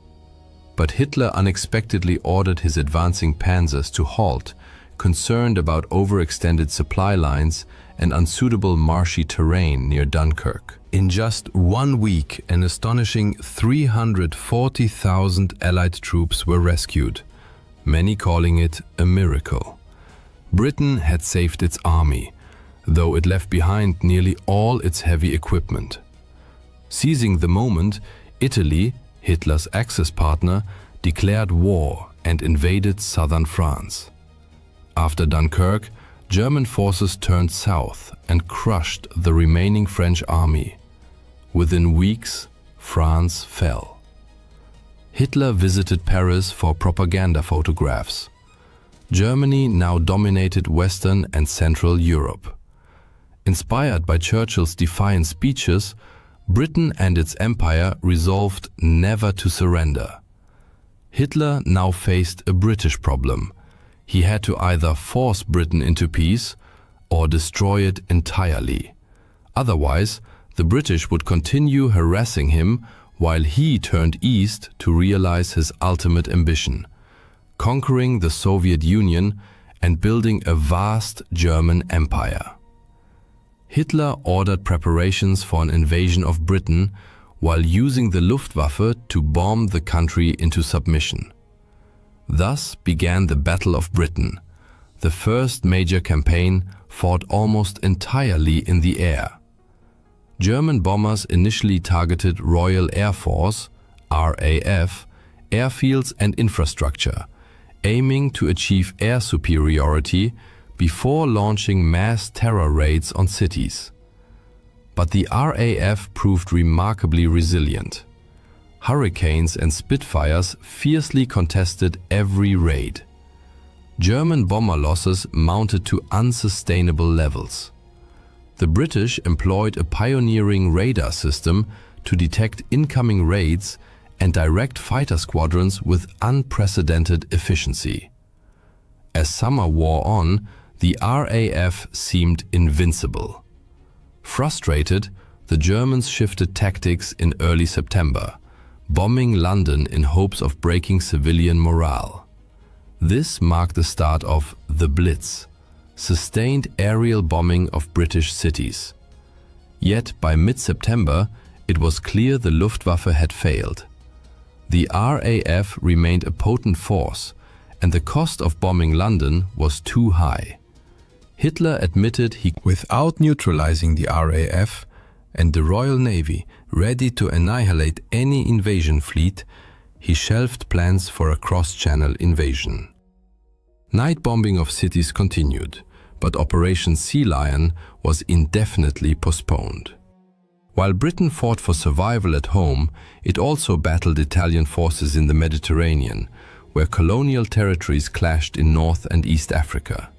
But Hitler unexpectedly ordered his advancing panzers to halt, concerned about overextended supply lines and unsuitable marshy terrain near Dunkirk. In just 1 week, an astonishing 340,000 Allied troops were rescued, many calling it a miracle. Britain had saved its army, though it left behind nearly all its heavy equipment. Seizing the moment, Italy, Hitler's Axis partner, declared war and invaded southern France. After Dunkirk, German forces turned south and crushed the remaining French army. Within weeks, France fell. Hitler visited Paris for propaganda photographs. Germany now dominated Western and Central Europe. Inspired by Churchill's defiant speeches, Britain and its empire resolved never to surrender. Hitler now faced a British problem. He had to either force Britain into peace or destroy it entirely. Otherwise, The British would continue harassing him while he turned east to realize his ultimate ambition, conquering the Soviet Union and building a vast German empire. Hitler ordered preparations for an invasion of Britain while using the Luftwaffe to bomb the country into submission. Thus began the Battle of Britain, the first major campaign fought almost entirely in the air. German bombers initially targeted Royal Air Force, RAF, airfields and infrastructure, aiming to achieve air superiority before launching mass terror raids on cities. But the RAF proved remarkably resilient. Hurricanes and Spitfires fiercely contested every raid. German bomber losses mounted to unsustainable levels. The British employed a pioneering radar system to detect incoming raids and direct fighter squadrons with unprecedented efficiency. As summer wore on, the RAF seemed invincible. Frustrated, the Germans shifted tactics in early September, bombing London in hopes of breaking civilian morale. This marked the start of the Blitz, sustained aerial bombing of British cities. Yet by mid-September, it was clear the Luftwaffe had failed. The RAF remained a potent force, and the cost of bombing London was too high. Hitler admitted he, without neutralizing the RAF and the Royal Navy ready to annihilate any invasion fleet, he shelved plans for a cross-channel invasion. Night bombing of cities continued, but Operation Sea Lion was indefinitely postponed. While Britain fought for survival at home, it also battled Italian forces in the Mediterranean, where colonial territories clashed in North and East Africa.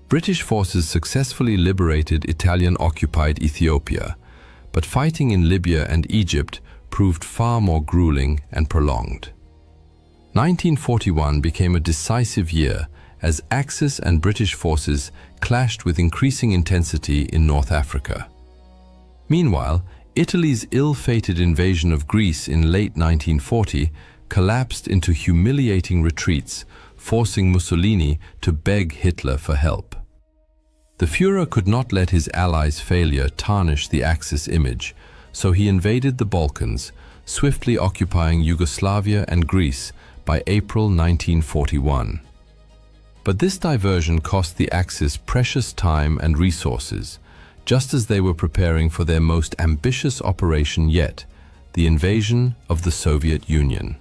British forces successfully liberated Italian-occupied Ethiopia, but fighting in Libya and Egypt proved far more grueling and prolonged. 1941 became a decisive year as Axis and British forces clashed with increasing intensity in North Africa. Meanwhile, Italy's ill-fated invasion of Greece in late 1940 collapsed into humiliating retreats, forcing Mussolini to beg Hitler for help. The Führer could not let his allies' failure tarnish the Axis image, so he invaded the Balkans, swiftly occupying Yugoslavia and Greece by April 1941. But this diversion cost the Axis precious time and resources, just as they were preparing for their most ambitious operation yet, the invasion of the Soviet Union.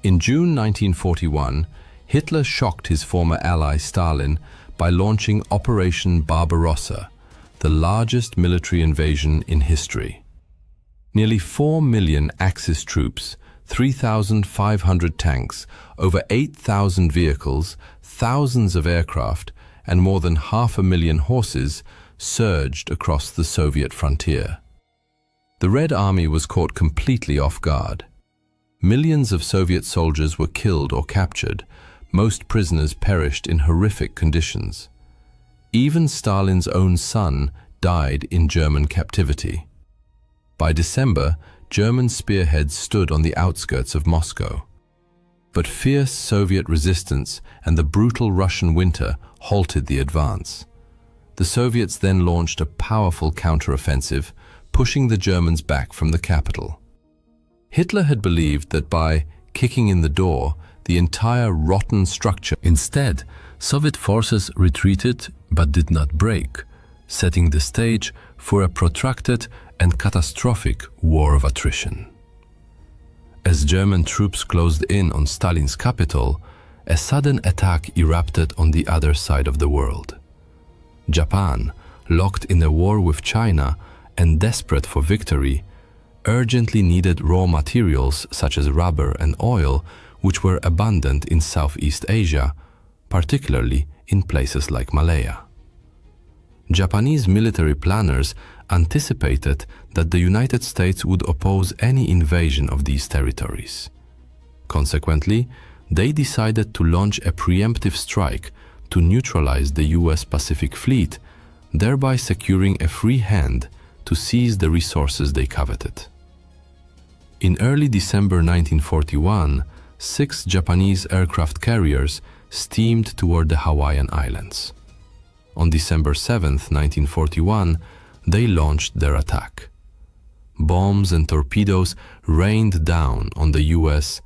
In June 1941, Hitler shocked his former ally Stalin by launching Operation Barbarossa, the largest military invasion in history. Nearly 4 million Axis troops, 3,500 tanks, over 8,000 vehicles, thousands of aircraft, and more than 500,000 horses surged across the Soviet frontier. The Red Army was caught completely off guard. Millions of Soviet soldiers were killed or captured. Most prisoners perished in horrific conditions. Even Stalin's own son died in German captivity. By December, German spearheads stood on the outskirts of Moscow. But fierce Soviet resistance and the brutal Russian winter halted the advance. The Soviets then launched a powerful counteroffensive, pushing the Germans back from the capital. Hitler had believed that by kicking in the door, the entire rotten structure. Instead, Soviet forces retreated but did not break, setting the stage for a protracted and catastrophic war of attrition. As German troops closed in on Stalin's capital, a sudden attack erupted on the other side of the world. Japan, locked in a war with China and desperate for victory, urgently needed raw materials such as rubber and oil, which were abundant in Southeast Asia, particularly in places like Malaya. Japanese military planners anticipated that the United States would oppose any invasion of these territories. Consequently, they decided to launch a preemptive strike to neutralize the US Pacific Fleet, thereby securing a free hand to seize the resources they coveted. In early December 1941, 6 Japanese aircraft carriers steamed toward the Hawaiian Islands. On December 7, 1941, they launched their attack. Bombs and torpedoes rained down on the US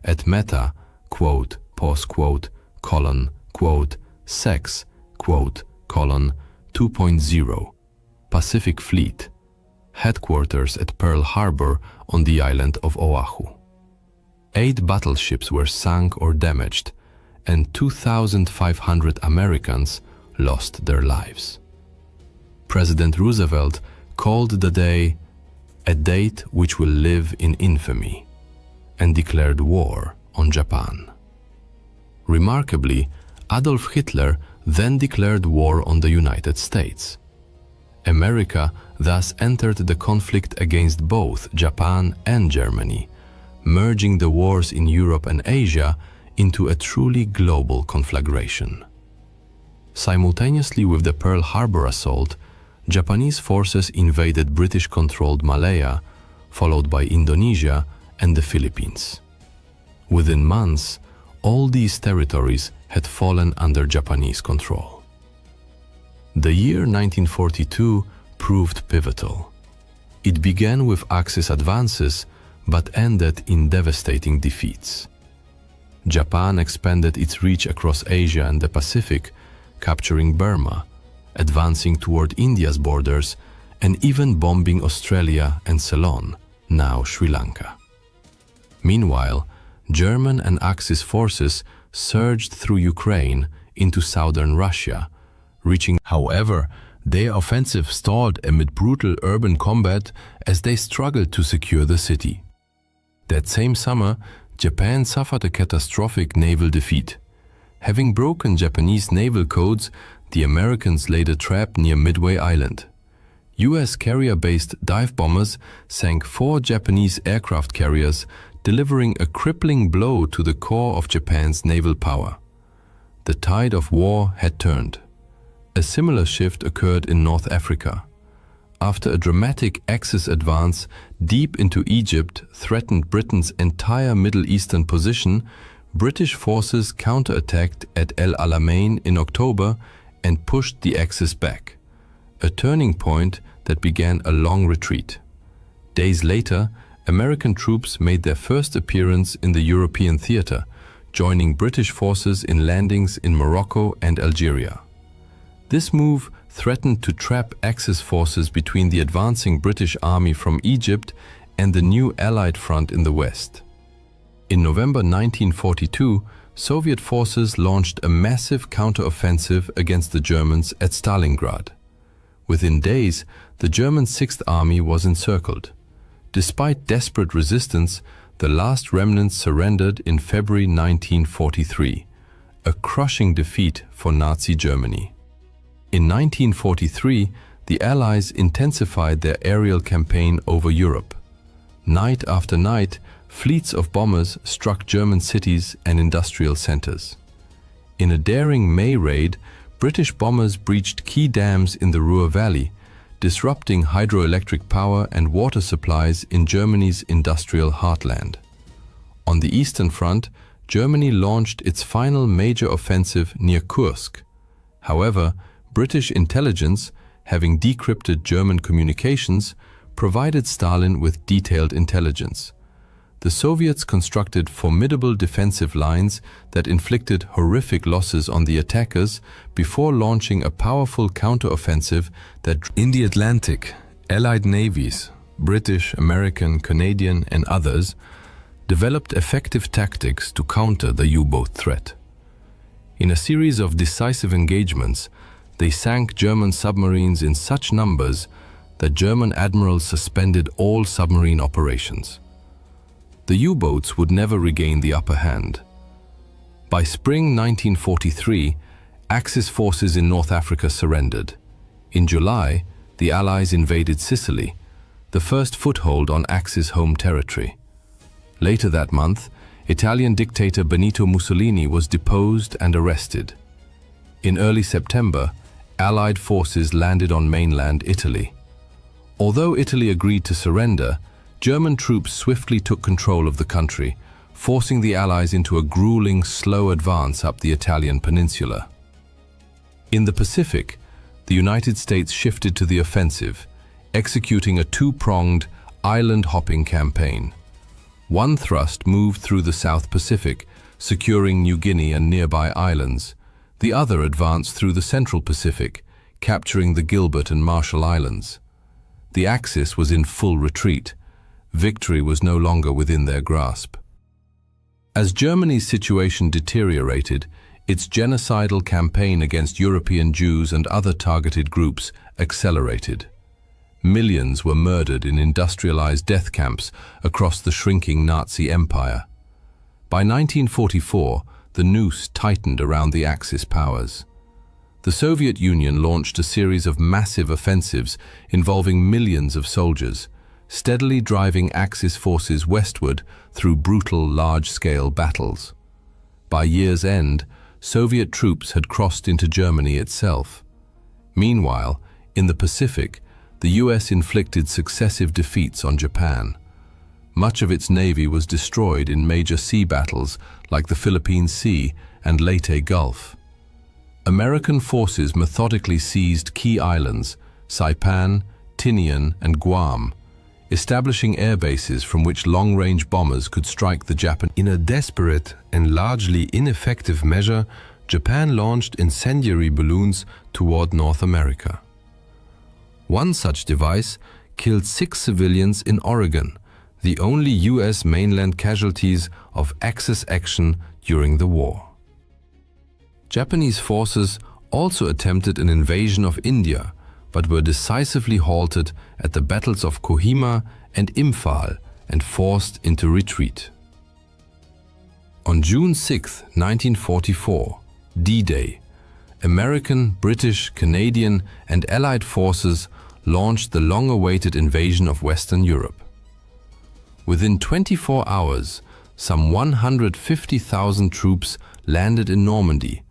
at Meta, quote, pause quote, colon, quote, sex, quote, colon, 2.0, Pacific Fleet, headquarters at Pearl Harbor on the island of Oahu. 8 battleships were sunk or damaged, and 2,500 Americans lost their lives. President Roosevelt called the day a date which will live in infamy, and declared war on Japan. Remarkably, Adolf Hitler then declared war on the United States. America thus entered the conflict against both Japan and Germany, merging the wars in Europe and Asia into a truly global conflagration. Simultaneously with the Pearl Harbor assault, Japanese forces invaded British-controlled Malaya, followed by Indonesia and the Philippines. Within months, all these territories had fallen under Japanese control. The year 1942 proved pivotal. It began with Axis advances, but ended in devastating defeats. Japan expanded its reach across Asia and the Pacific, capturing Burma, advancing toward India's borders, and even bombing Australia and Ceylon, now Sri Lanka. Meanwhile, German and Axis forces surged through Ukraine into southern Russia, reaching. However, their offensive stalled amid brutal urban combat as they struggled to secure the city. That same summer, Japan suffered a catastrophic naval defeat. Having broken Japanese naval codes, the Americans laid a trap near Midway Island. US carrier-based dive bombers sank 4 Japanese aircraft carriers, delivering a crippling blow to the core of Japan's naval power. The tide of war had turned. A similar shift occurred in North Africa. After a dramatic Axis advance deep into Egypt threatened Britain's entire Middle Eastern position, British forces counterattacked at El Alamein in October and pushed the Axis back, a turning point that began a long retreat. Days later, American troops made their first appearance in the European theater, joining British forces in landings in Morocco and Algeria. This move threatened to trap Axis forces between the advancing British army from Egypt and the new Allied front in the west. In November 1942, Soviet forces launched a massive counter-offensive against the Germans at Stalingrad. Within days, the German Sixth Army was encircled. Despite desperate resistance, the last remnants surrendered in February 1943, a crushing defeat for Nazi Germany. In 1943, the Allies intensified their aerial campaign over Europe. Night after night, fleets of bombers struck German cities and industrial centers. In a daring May raid, British bombers breached key dams in the Ruhr Valley, disrupting hydroelectric power and water supplies in Germany's industrial heartland. On the Eastern Front, Germany launched its final major offensive near Kursk. However, British intelligence, having decrypted German communications, provided Stalin with detailed intelligence. The Soviets constructed formidable defensive lines that inflicted horrific losses on the attackers before launching a powerful counteroffensive that in the Atlantic, Allied navies, British, American, Canadian, and others, developed effective tactics to counter the U-boat threat. In a series of decisive engagements, they sank German submarines in such numbers that German admirals suspended all submarine operations. The U-boats would never regain the upper hand. By spring 1943, Axis forces in North Africa surrendered. In July, the Allies invaded Sicily, the first foothold on Axis home territory. Later that month, Italian dictator Benito Mussolini was deposed and arrested. In early September, Allied forces landed on mainland Italy. Although Italy agreed to surrender, German troops swiftly took control of the country, forcing the Allies into a grueling, slow advance up the Italian peninsula. In the Pacific, the United States shifted to the offensive, executing a two-pronged, island-hopping campaign. One thrust moved through the South Pacific, securing New Guinea and nearby islands. The other advanced through the Central Pacific, capturing the Gilbert and Marshall Islands. The Axis was in full retreat. Victory was no longer within their grasp. As Germany's situation deteriorated, its genocidal campaign against European Jews and other targeted groups accelerated. Millions were murdered in industrialized death camps across the shrinking Nazi empire. By 1944, the noose tightened around the Axis powers. The Soviet Union launched a series of massive offensives involving millions of soldiers, steadily driving Axis forces westward through brutal, large-scale battles. By year's end, Soviet troops had crossed into Germany itself. Meanwhile, in the Pacific, the US inflicted successive defeats on Japan. Much of its navy was destroyed in major sea battles like the Philippine Sea and Leyte Gulf. American forces methodically seized key islands, Saipan, Tinian, and Guam, establishing air bases from which long-range bombers could strike the Japanese. In a desperate and largely ineffective measure, Japan launched incendiary balloons toward North America. One such device killed 6 civilians in Oregon, the only US mainland casualties of Axis action during the war. Japanese forces also attempted an invasion of India, but were decisively halted at the battles of Kohima and Imphal and forced into retreat. On June 6, 1944, D-Day, American, British, Canadian, and Allied forces launched the long-awaited invasion of Western Europe. Within 24 hours, some 150,000 troops landed in Normandy.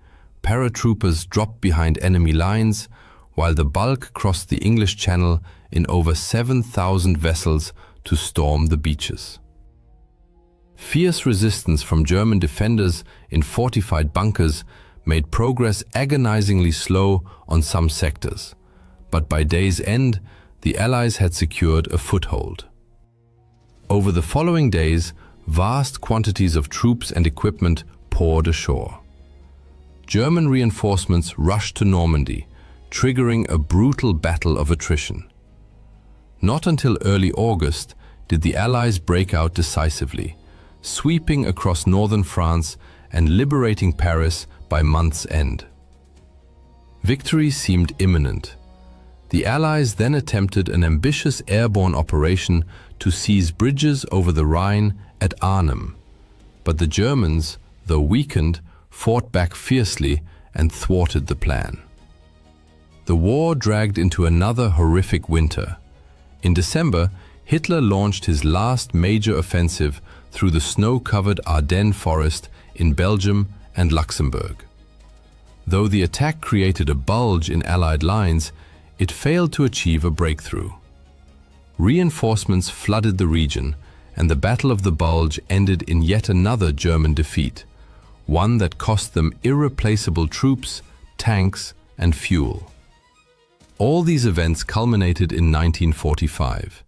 Paratroopers dropped behind enemy lines, while the bulk crossed the English Channel in over 7,000 vessels to storm the beaches. Fierce resistance from German defenders in fortified bunkers made progress agonizingly slow on some sectors, but by day's end, the Allies had secured a foothold. Over the following days, vast quantities of troops and equipment poured ashore. German reinforcements rushed to Normandy, triggering a brutal battle of attrition. Not until early August did the Allies break out decisively, sweeping across northern France and liberating Paris by month's end. Victory seemed imminent. The Allies then attempted an ambitious airborne operation to seize bridges over the Rhine at Arnhem, but the Germans, though weakened, fought back fiercely and thwarted the plan. The war dragged into another horrific winter. In December, Hitler launched his last major offensive through the snow-covered Ardennes forest in Belgium and Luxembourg. Though the attack created a bulge in Allied lines, it failed to achieve a breakthrough. Reinforcements flooded the region, and the Battle of the Bulge ended in yet another German defeat, one that cost them irreplaceable troops, tanks, and fuel. All these events culminated in 1945.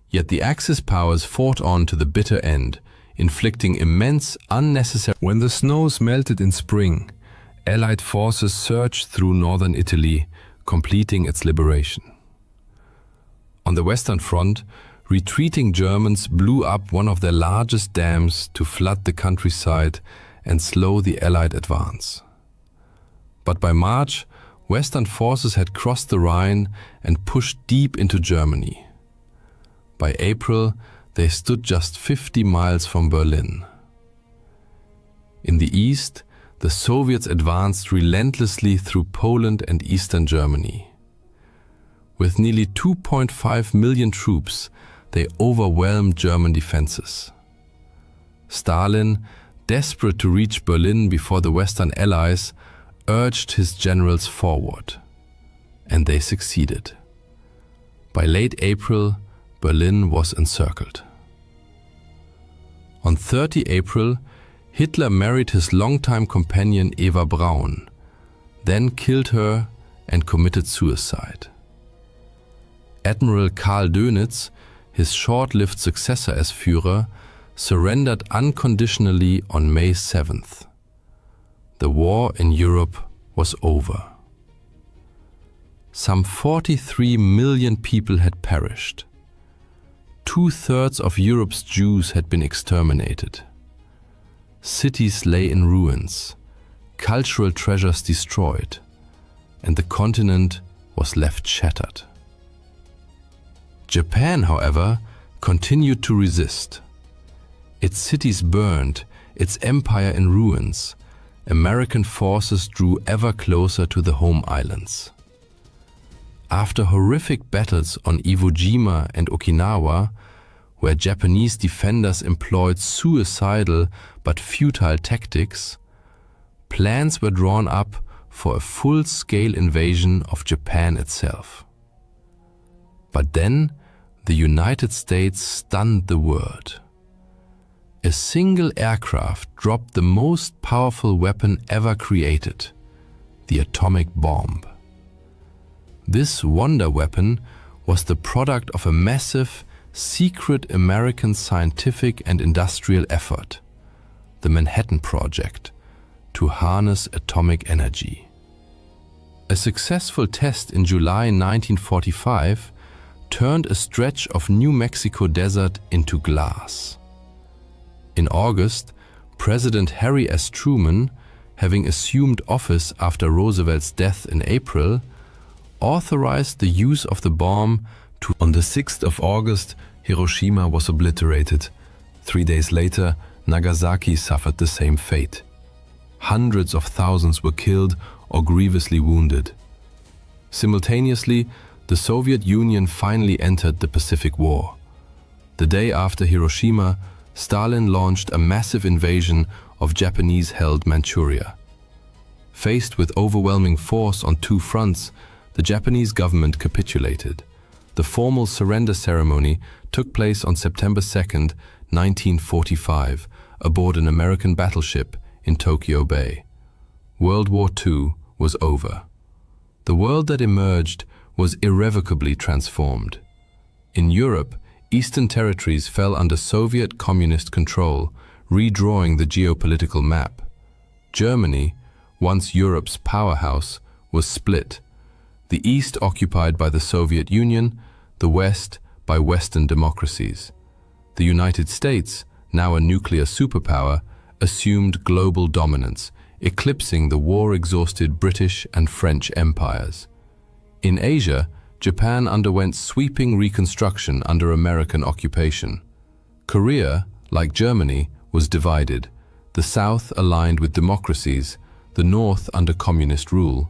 Yet the Axis powers fought on to the bitter end, inflicting immense, unnecessary... When the snows melted in spring, Allied forces surged through northern Italy, completing its liberation. On the Western Front, retreating Germans blew up one of their largest dams to flood the countryside and slow the Allied advance. But by March, Western forces had crossed the Rhine and pushed deep into Germany. By April, they stood just 50 miles from Berlin. In the east, the Soviets advanced relentlessly through Poland and eastern Germany. With nearly 2.5 million troops, they overwhelmed German defenses. Stalin, desperate to reach Berlin before the Western Allies, urged his generals forward. and they succeeded. By late April, Berlin was encircled. On 30 April, Hitler married his longtime companion Eva Braun, then killed her and committed suicide. Admiral Karl Dönitz, his short-lived successor as Führer, surrendered unconditionally on May 7th. The war in Europe was over. Some 43 million people had perished. 2/3 of Europe's Jews had been exterminated. Cities lay in ruins, cultural treasures destroyed, and the continent was left shattered. Japan, however, continued to resist. Its cities burned, its empire in ruins. American forces drew ever closer to the home islands. After horrific battles on Iwo Jima and Okinawa, where Japanese defenders employed suicidal but futile tactics, plans were drawn up for a full-scale invasion of Japan itself. But then, the United States stunned the world. A single aircraft dropped the most powerful weapon ever created, the atomic bomb. This wonder weapon was the product of a massive, secret American scientific and industrial effort, the Manhattan Project, to harness atomic energy. A successful test in July 1945 turned a stretch of New Mexico desert into glass. In August, President Harry S. Truman, having assumed office after Roosevelt's death in April, authorized the use of the bomb to. On the 6th of August, Hiroshima was obliterated. 3 days later, Nagasaki suffered the same fate. Hundreds of thousands were killed or grievously wounded. Simultaneously, the Soviet Union finally entered the Pacific War. The day after Hiroshima, Stalin launched a massive invasion of Japanese-held Manchuria. Faced with overwhelming force on two fronts, the Japanese government capitulated. The formal surrender ceremony took place on September 2, 1945, aboard an American battleship in Tokyo Bay. World War II was over. The world that emerged was irrevocably transformed. In Europe, Eastern territories fell under Soviet communist control, redrawing the geopolitical map. Germany, once Europe's powerhouse, was split. The East occupied by the Soviet Union, the West by Western democracies. The United States, now a nuclear superpower, assumed global dominance, eclipsing the war-exhausted British and French empires. In Asia, Japan underwent sweeping reconstruction under American occupation. Korea, like Germany, was divided, the South aligned with democracies, the North under communist rule.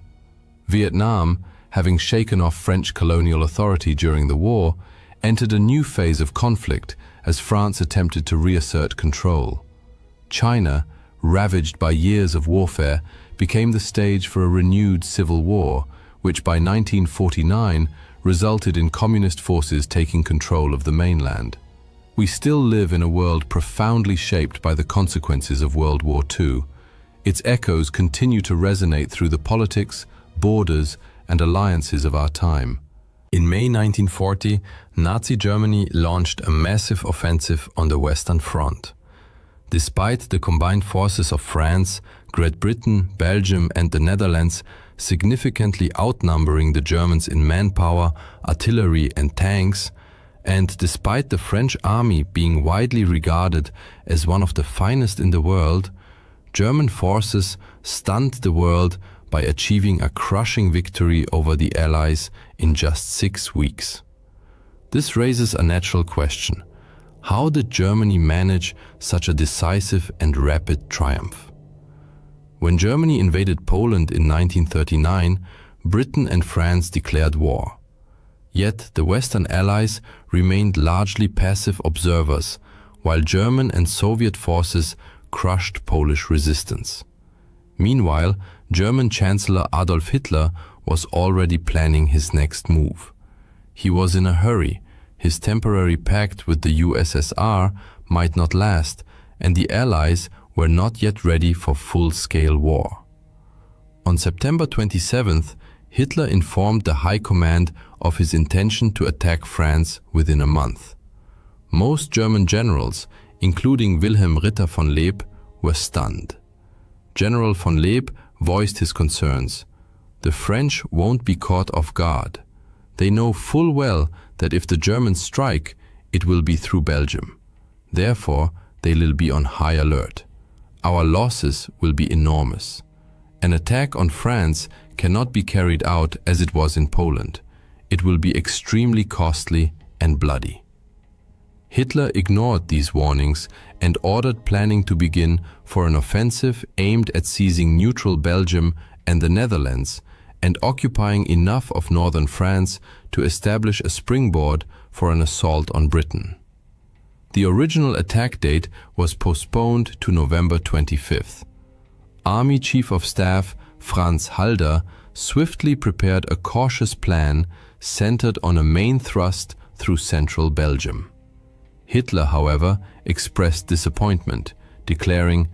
Vietnam, having shaken off French colonial authority during the war, entered a new phase of conflict as France attempted to reassert control. China, ravaged by years of warfare, became the stage for a renewed civil war, which by 1949 resulted in communist forces taking control of the mainland. We still live in a world profoundly shaped by the consequences of World War II. Its echoes continue to resonate through the politics, borders, and alliances of our time. In May 1940, Nazi Germany launched a massive offensive on the Western Front. Despite the combined forces of France, Great Britain, Belgium, and the Netherlands significantly outnumbering the Germans in manpower, artillery, and tanks, and despite the French army being widely regarded as one of the finest in the world, German forces stunned the world by achieving a crushing victory over the Allies in just 6 weeks. This raises a natural question. How did Germany manage such a decisive and rapid triumph? When Germany invaded Poland in 1939, Britain and France declared war. Yet the Western Allies remained largely passive observers, while German and Soviet forces crushed Polish resistance. Meanwhile, German Chancellor Adolf Hitler was already planning his next move. He was in a hurry. His temporary pact with the USSR might not last, and the Allies were not yet ready for full-scale war. On September 27th, Hitler informed the High Command of his intention to attack France within a month. Most German generals, including Wilhelm Ritter von Leeb, were stunned. General von Leeb voiced his concerns. The French won't be caught off guard. They know full well that if the Germans strike, it will be through Belgium. Therefore, they will be on high alert. Our losses will be enormous. An attack on France cannot be carried out as it was in Poland. It will be extremely costly and bloody. Hitler ignored these warnings and ordered planning to begin for an offensive aimed at seizing neutral Belgium and the Netherlands and occupying enough of northern France to establish a springboard for an assault on Britain. The original attack date was postponed to November 25th. Army Chief of Staff Franz Halder swiftly prepared a cautious plan centered on a main thrust through central Belgium. Hitler, however, expressed disappointment, declaring,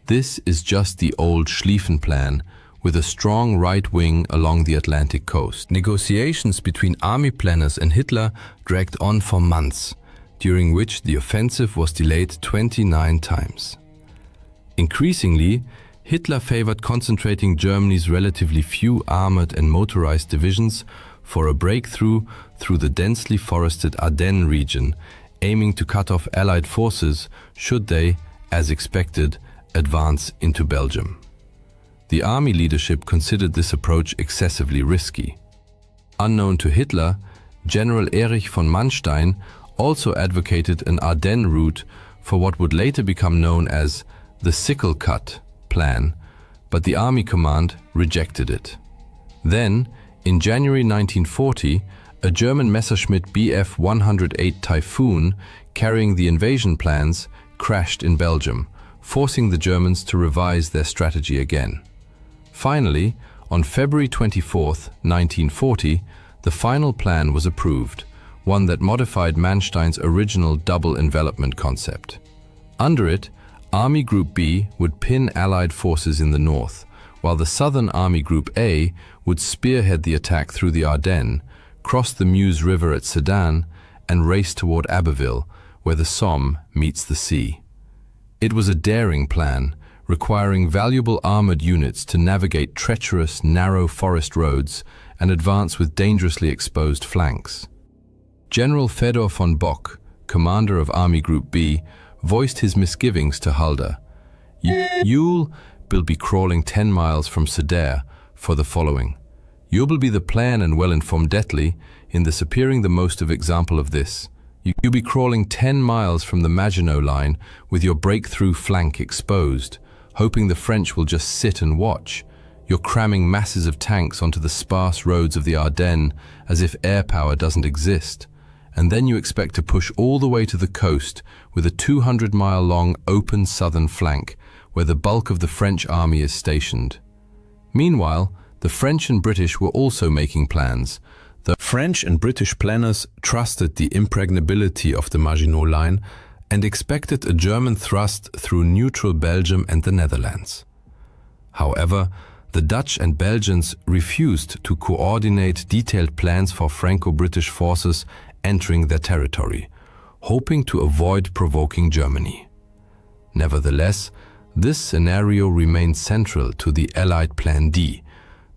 "This is just the old Schlieffen plan, with a strong right wing along the Atlantic coast." Negotiations between army planners and Hitler dragged on for months, during which the offensive was delayed 29 times. Increasingly, Hitler favored concentrating Germany's relatively few armored and motorized divisions for a breakthrough through the densely forested Ardennes region, aiming to cut off Allied forces should they, as expected, advance into Belgium. The army leadership considered this approach excessively risky. Unknown to Hitler, General Erich von Manstein also advocated an Ardennes route for what would later become known as the Sickle Cut plan, but the army command rejected it. Then, in January 1940, a German Messerschmitt Bf 108 Typhoon carrying the invasion plans crashed in Belgium, forcing the Germans to revise their strategy again. Finally, on February 24, 1940, the final plan was approved, one that modified Manstein's original double envelopment concept. Under it, Army Group B would pin Allied forces in the north, while the Southern Army Group A would spearhead the attack through the Ardennes, cross the Meuse River at Sedan, and race toward Abbeville, where the Somme meets the sea. It was a daring plan, requiring valuable armored units to navigate treacherous, narrow forest roads and advance with dangerously exposed flanks. General Fedor von Bock, commander of Army Group B, voiced his misgivings to Halder. "You'll be crawling 10 miles from Sedan for the following. You'll be the plan and well-informed Detli in this appearing the most of example of this. You'll be crawling 10 miles from the Maginot Line with your breakthrough flank exposed, hoping the French will just sit and watch. You're cramming masses of tanks onto the sparse roads of the Ardennes as if air power doesn't exist. And then you expect to push all the way to the coast with a 200-mile-long open southern flank where the bulk of the French army is stationed." Meanwhile, the French and British were also making plans. The French and British planners trusted the impregnability of the Maginot Line and expected a German thrust through neutral Belgium and the Netherlands. However, the Dutch and Belgians refused to coordinate detailed plans for Franco-British forces entering their territory, hoping to avoid provoking Germany. Nevertheless, this scenario remained central to the Allied Plan D.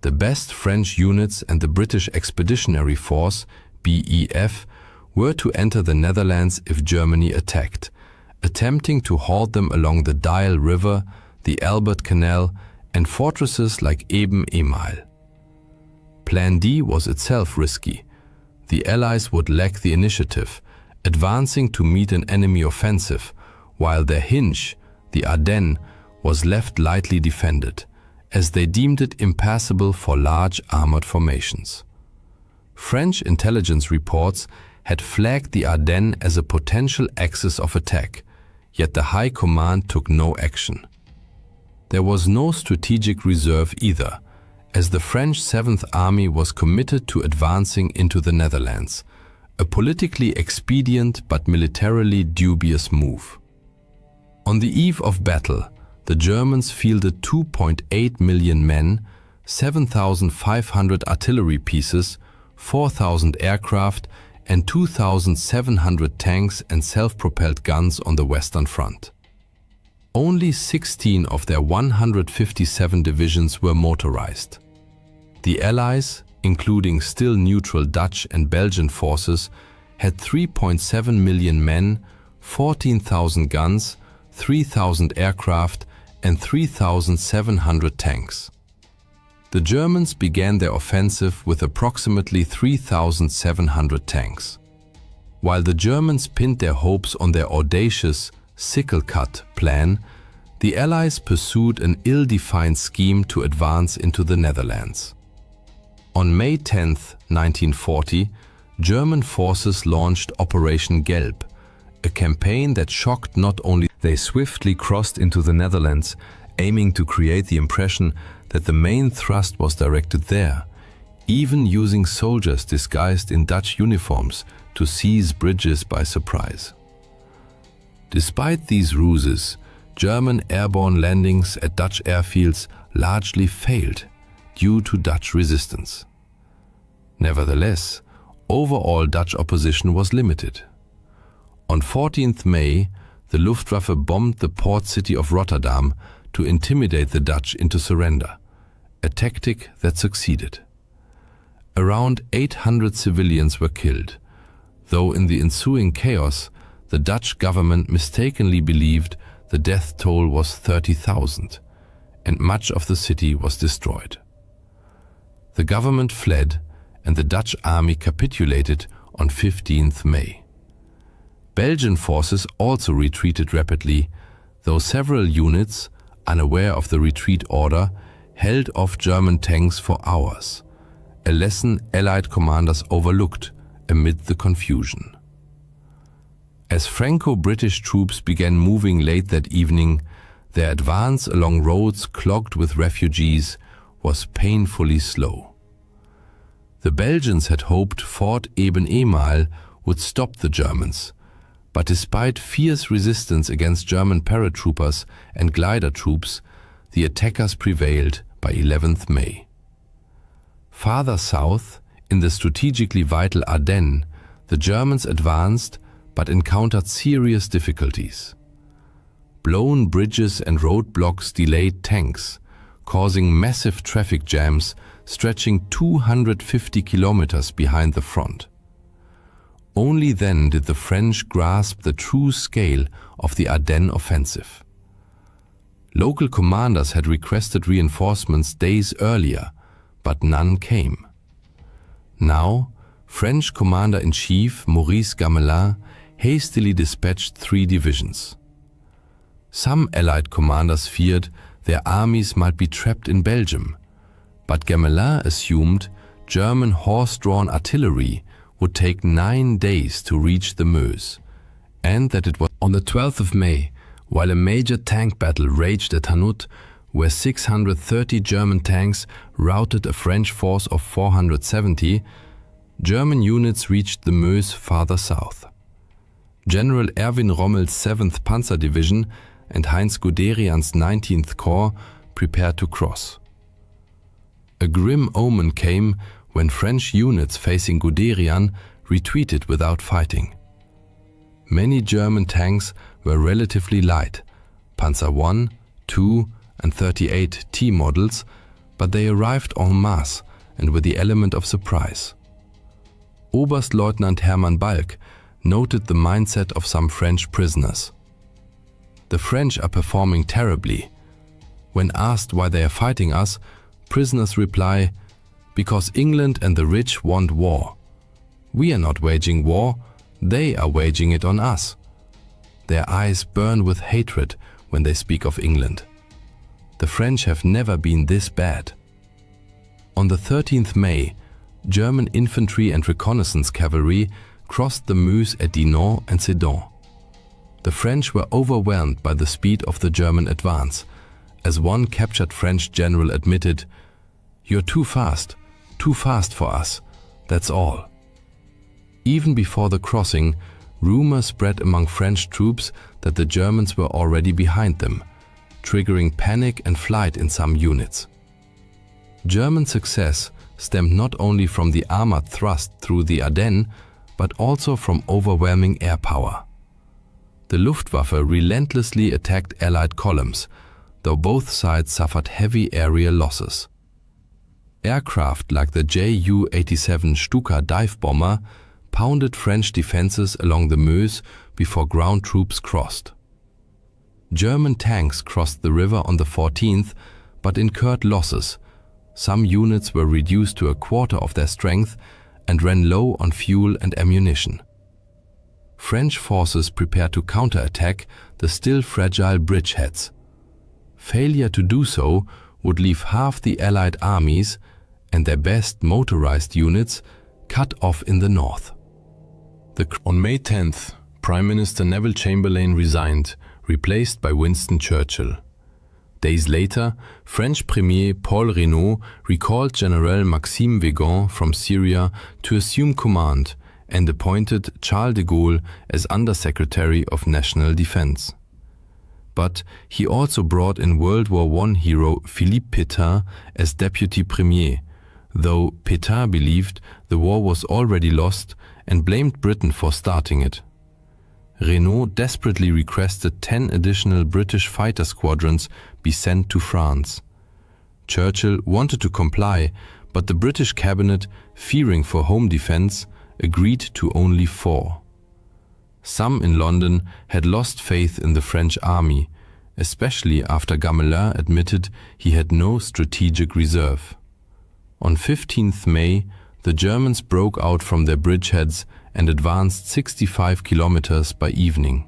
The best French units and the British Expeditionary Force, BEF, were to enter the Netherlands if Germany attacked, attempting to halt them along the Dyle River, the Albert Canal, and fortresses like Eben-Emael. Plan D was itself risky. The Allies would lack the initiative, advancing to meet an enemy offensive, while their hinge, the Ardennes, was left lightly defended, as they deemed it impassable for large armored formations. French intelligence reports had flagged the Ardennes as a potential axis of attack, yet the High Command took no action. There was no strategic reserve either, as the French 7th Army was committed to advancing into the Netherlands, a politically expedient but militarily dubious move. On the eve of battle, the Germans fielded 2.8 million men, 7,500 artillery pieces, 4,000 aircraft, and 2,700 tanks and self-propelled guns on the Western Front. Only 16 of their 157 divisions were motorized. The Allies, including still neutral Dutch and Belgian forces, had 3.7 million men, 14,000 guns, 3,000 aircraft, and 3,700 tanks. The Germans began their offensive with approximately 3,700 tanks. While the Germans pinned their hopes on their audacious sickle-cut plan, the Allies pursued an ill-defined scheme to advance into the Netherlands. On May 10, 1940, German forces launched Operation Gelb, a campaign that shocked not only. They swiftly crossed into the Netherlands, aiming to create the impression that the main thrust was directed there, even using soldiers disguised in Dutch uniforms to seize bridges by surprise. Despite these ruses, German airborne landings at Dutch airfields largely failed due to Dutch resistance. Nevertheless, overall Dutch opposition was limited. On 14th May, the Luftwaffe bombed the port city of Rotterdam to intimidate the Dutch into surrender, a tactic that succeeded. Around 800 civilians were killed, though in the ensuing chaos, the Dutch government mistakenly believed the death toll was 30,000, and much of the city was destroyed. The government fled, and the Dutch army capitulated on 15th May. Belgian forces also retreated rapidly, though several units, unaware of the retreat order, held off German tanks for hours, a lesson Allied commanders overlooked amid the confusion. As Franco-British troops began moving late that evening, their advance along roads clogged with refugees was painfully slow. The Belgians had hoped Fort Eben-Emael would stop the Germans, but despite fierce resistance against German paratroopers and glider troops, the attackers prevailed by 11th May. Farther south, in the strategically vital Ardennes, the Germans advanced but encountered serious difficulties. Blown bridges and roadblocks delayed tanks, causing massive traffic jams stretching 250 kilometers behind the front. Only then did the French grasp the true scale of the Ardennes offensive. Local commanders had requested reinforcements days earlier, but none came. Now, French Commander-in-Chief Maurice Gamelin hastily dispatched 3 divisions. Some Allied commanders feared their armies might be trapped in Belgium, but Gamelin assumed German horse-drawn artillery would take 9 days to reach the Meuse, and that it was on the 12th of May, while a major tank battle raged at Hanout, where 630 German tanks routed a French force of 470, German units reached the Meuse farther south. General Erwin Rommel's 7th Panzer Division and Heinz Guderian's 19th Corps prepared to cross. A grim omen came when French units facing Guderian retreated without fighting. Many German tanks were relatively light, Panzer I, II, and 38T models, but they arrived en masse and with the element of surprise. Oberstleutnant Hermann Balck noted the mindset of some French prisoners. The French are performing terribly. When asked why they are fighting us, prisoners reply, because England and the rich want war. We are not waging war, they are waging it on us. Their eyes burn with hatred when they speak of England. The French have never been this bad. On the 13th May, German infantry and reconnaissance cavalry crossed the Meuse at Dinant and Sedan. The French were overwhelmed by the speed of the German advance. As one captured French general admitted, "You're too fast for us, that's all." Even before the crossing, rumors spread among French troops that the Germans were already behind them, triggering panic and flight in some units. German success stemmed not only from the armored thrust through the Ardennes, but also from overwhelming air power. The Luftwaffe relentlessly attacked Allied columns, though both sides suffered heavy aerial losses. Aircraft like the Ju-87 Stuka dive bomber pounded French defenses along the Meuse before ground troops crossed. German tanks crossed the river on the 14th, but incurred losses. Some units were reduced to a quarter of their strength and ran low on fuel and ammunition. French forces prepared to counterattack the still fragile bridgeheads. Failure to do so would leave half the Allied armies and their best motorized units cut off in the north. On May 10th, Prime Minister Neville Chamberlain resigned, replaced by Winston Churchill. Days later, French Premier Paul Reynaud recalled General Maxime Weygand from Syria to assume command and appointed Charles de Gaulle as Undersecretary of National Defense. But he also brought in World War I hero Philippe Pétain as Deputy Premier, though Pétain believed the war was already lost and blamed Britain for starting it. Reynaud desperately requested 10 additional British fighter squadrons be sent to France. Churchill wanted to comply, but the British cabinet, fearing for home defense, agreed to only 4. Some in London had lost faith in the French army, especially after Gamelin admitted he had no strategic reserve. On 15th May, the Germans broke out from their bridgeheads and advanced 65 kilometers by evening.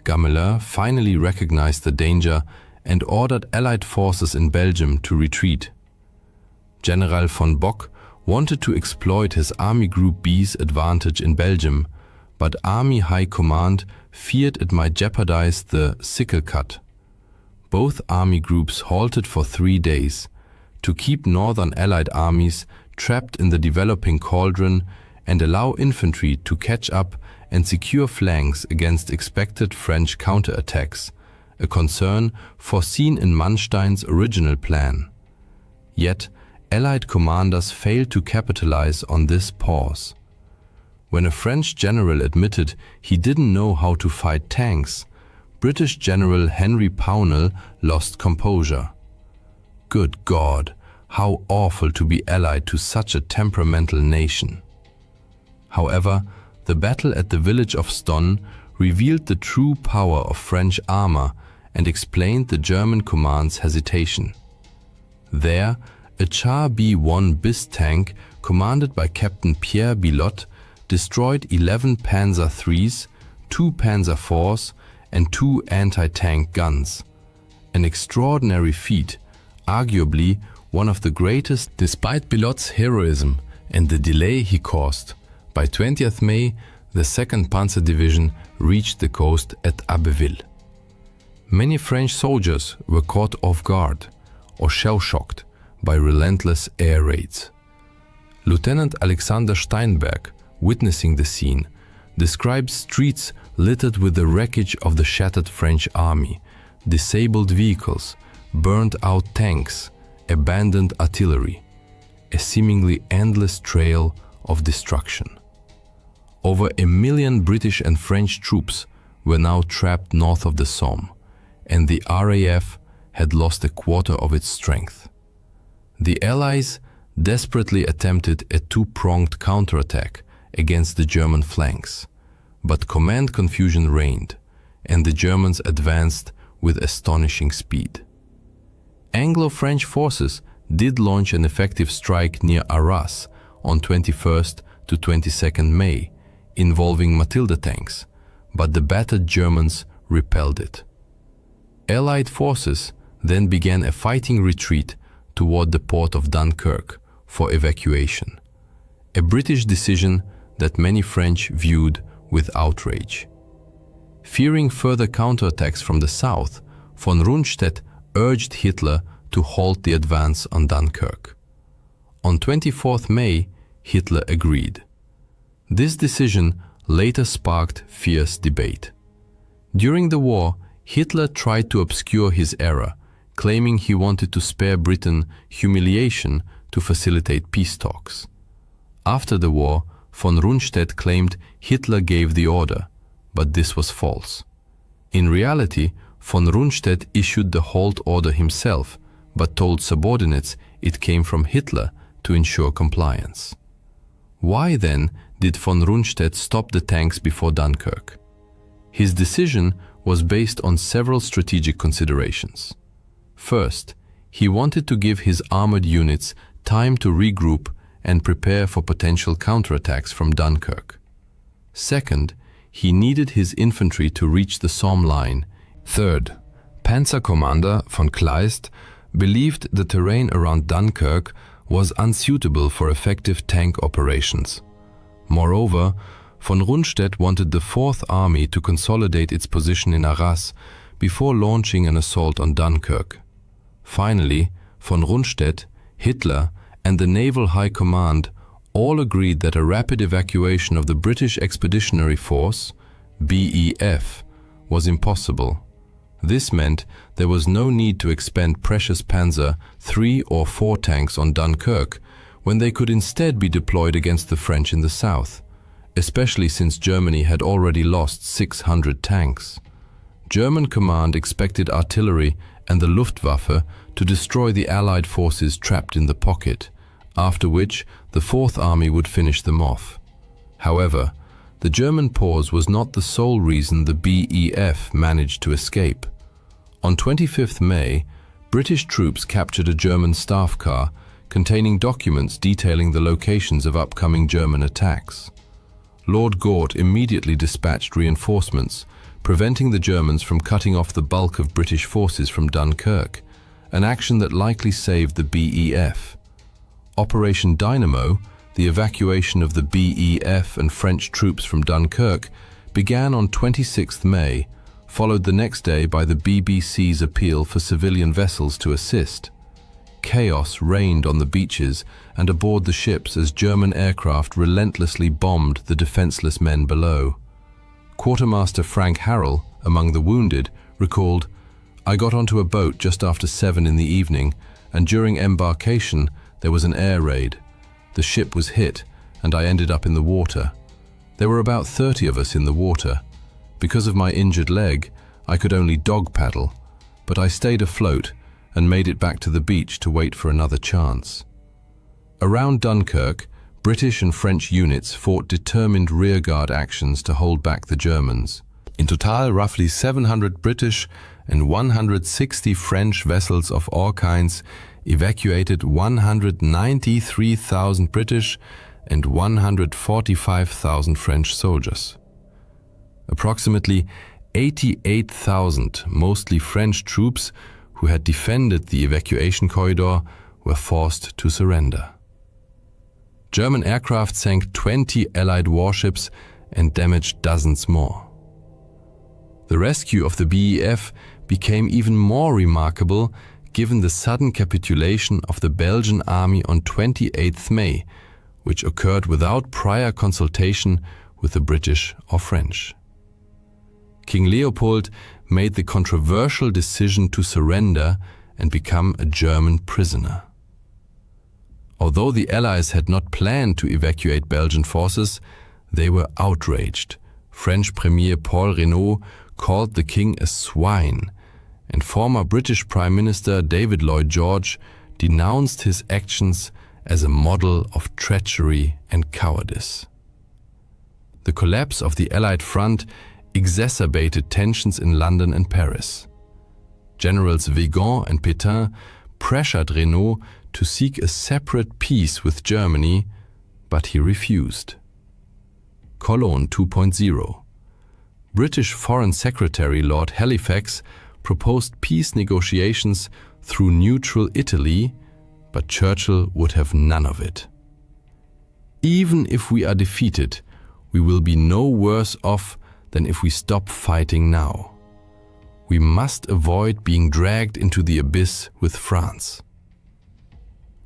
Gamelin finally recognized the danger and ordered Allied forces in Belgium to retreat. General von Bock wanted to exploit his Army Group B's advantage in Belgium, but Army High Command feared it might jeopardize the sickle cut. Both army groups halted for 3 days to keep northern Allied armies trapped in the developing cauldron and allow infantry to catch up and secure flanks against expected French counterattacks, a concern foreseen in Manstein's original plan. Yet, Allied commanders failed to capitalize on this pause. When a French general admitted he didn't know how to fight tanks, British General Henry Pownall lost composure. Good God, how awful to be allied to such a temperamental nation. However, the battle at the village of Stonne revealed the true power of French armor and explained the German command's hesitation. There, a Char B-1 BIS tank commanded by Captain Pierre Bilotte destroyed 11 Panzer IIIs, 2 Panzer IVs and 2 anti-tank guns. An extraordinary feat, arguably one of the greatest despite Bilotte's heroism and the delay he caused. By 20th May, the 2nd Panzer Division reached the coast at Abbeville. Many French soldiers were caught off guard or shell-shocked by relentless air raids. Lieutenant Alexander Steinberg, witnessing the scene, describes streets littered with the wreckage of the shattered French army, disabled vehicles, burned-out tanks, abandoned artillery, a seemingly endless trail of destruction. Over 1 million British and French troops were now trapped north of the Somme, and the RAF had lost a quarter of its strength. The Allies desperately attempted a two-pronged counterattack against the German flanks, but command confusion reigned, and the Germans advanced with astonishing speed. Anglo-French forces did launch an effective strike near Arras on 21st to 22nd May, involving Matilda tanks, but the battered Germans repelled it. Allied forces then began a fighting retreat toward the port of Dunkirk for evacuation, a British decision that many French viewed with outrage. Fearing further counterattacks from the south, von Rundstedt urged Hitler to halt the advance on Dunkirk. On 24th May, Hitler agreed. This decision later sparked fierce debate. During the war, Hitler tried to obscure his error, claiming he wanted to spare Britain humiliation to facilitate peace talks. After the war, von Rundstedt claimed Hitler gave the order, but this was false. In reality, von Rundstedt issued the halt order himself, but told subordinates it came from Hitler to ensure compliance. Why then did von Rundstedt stop the tanks before Dunkirk? His decision was based on several strategic considerations. First, he wanted to give his armored units time to regroup and prepare for potential counterattacks from Dunkirk. Second, he needed his infantry to reach the Somme line. Third, Panzer Commander von Kleist believed the terrain around Dunkirk was unsuitable for effective tank operations. Moreover, von Rundstedt wanted the Fourth Army to consolidate its position in Arras before launching an assault on Dunkirk. Finally, von Rundstedt, Hitler, and the Naval High Command all agreed that a rapid evacuation of the British Expeditionary Force, BEF, was impossible. This meant there was no need to expend precious Panzer III or IV tanks on Dunkirk when they could instead be deployed against the French in the south, especially since Germany had already lost 600 tanks. German command expected artillery and the Luftwaffe to destroy the Allied forces trapped in the pocket, after which the Fourth Army would finish them off. However, the German pause was not the sole reason the BEF managed to escape. On 25th May, British troops captured a German staff car containing documents detailing the locations of upcoming German attacks. Lord Gort immediately dispatched reinforcements, preventing the Germans from cutting off the bulk of British forces from Dunkirk, an action that likely saved the BEF. Operation Dynamo, the evacuation of the BEF and French troops from Dunkirk, began on 26th May, followed the next day by the BBC's appeal for civilian vessels to assist. Chaos reigned on the beaches and aboard the ships as German aircraft relentlessly bombed the defenseless men below. Quartermaster Frank Harrell, among the wounded, recalled, "I got onto a boat just after 7 in the evening, and during embarkation there was an air raid. The ship was hit, and I ended up in the water. There were about 30 of us in the water. Because of my injured leg, I could only dog paddle, but I stayed afloat and made it back to the beach to wait for another chance." Around Dunkirk, British and French units fought determined rearguard actions to hold back the Germans. In total, roughly 700 British and 160 French vessels of all kinds evacuated 193,000 British and 145,000 French soldiers. Approximately 88,000, mostly French troops who had defended the evacuation corridor, were forced to surrender. German aircraft sank 20 Allied warships and damaged dozens more. The rescue of the BEF became even more remarkable given the sudden capitulation of the Belgian army on 28th May, which occurred without prior consultation with the British or French. King Leopold made the controversial decision to surrender and become a German prisoner. Although the Allies had not planned to evacuate Belgian forces, they were outraged. French Premier Paul Reynaud called the king a swine, and former British Prime Minister David Lloyd George denounced his actions as a model of treachery and cowardice. The collapse of the Allied front exacerbated tensions in London and Paris. Generals Weygand and Pétain pressured Reynaud to seek a separate peace with Germany, but he refused. Cologne 2.0. British Foreign Secretary Lord Halifax proposed peace negotiations through neutral Italy, but Churchill would have none of it. "Even if we are defeated, we will be no worse off than if we stop fighting now. We must avoid being dragged into the abyss with France."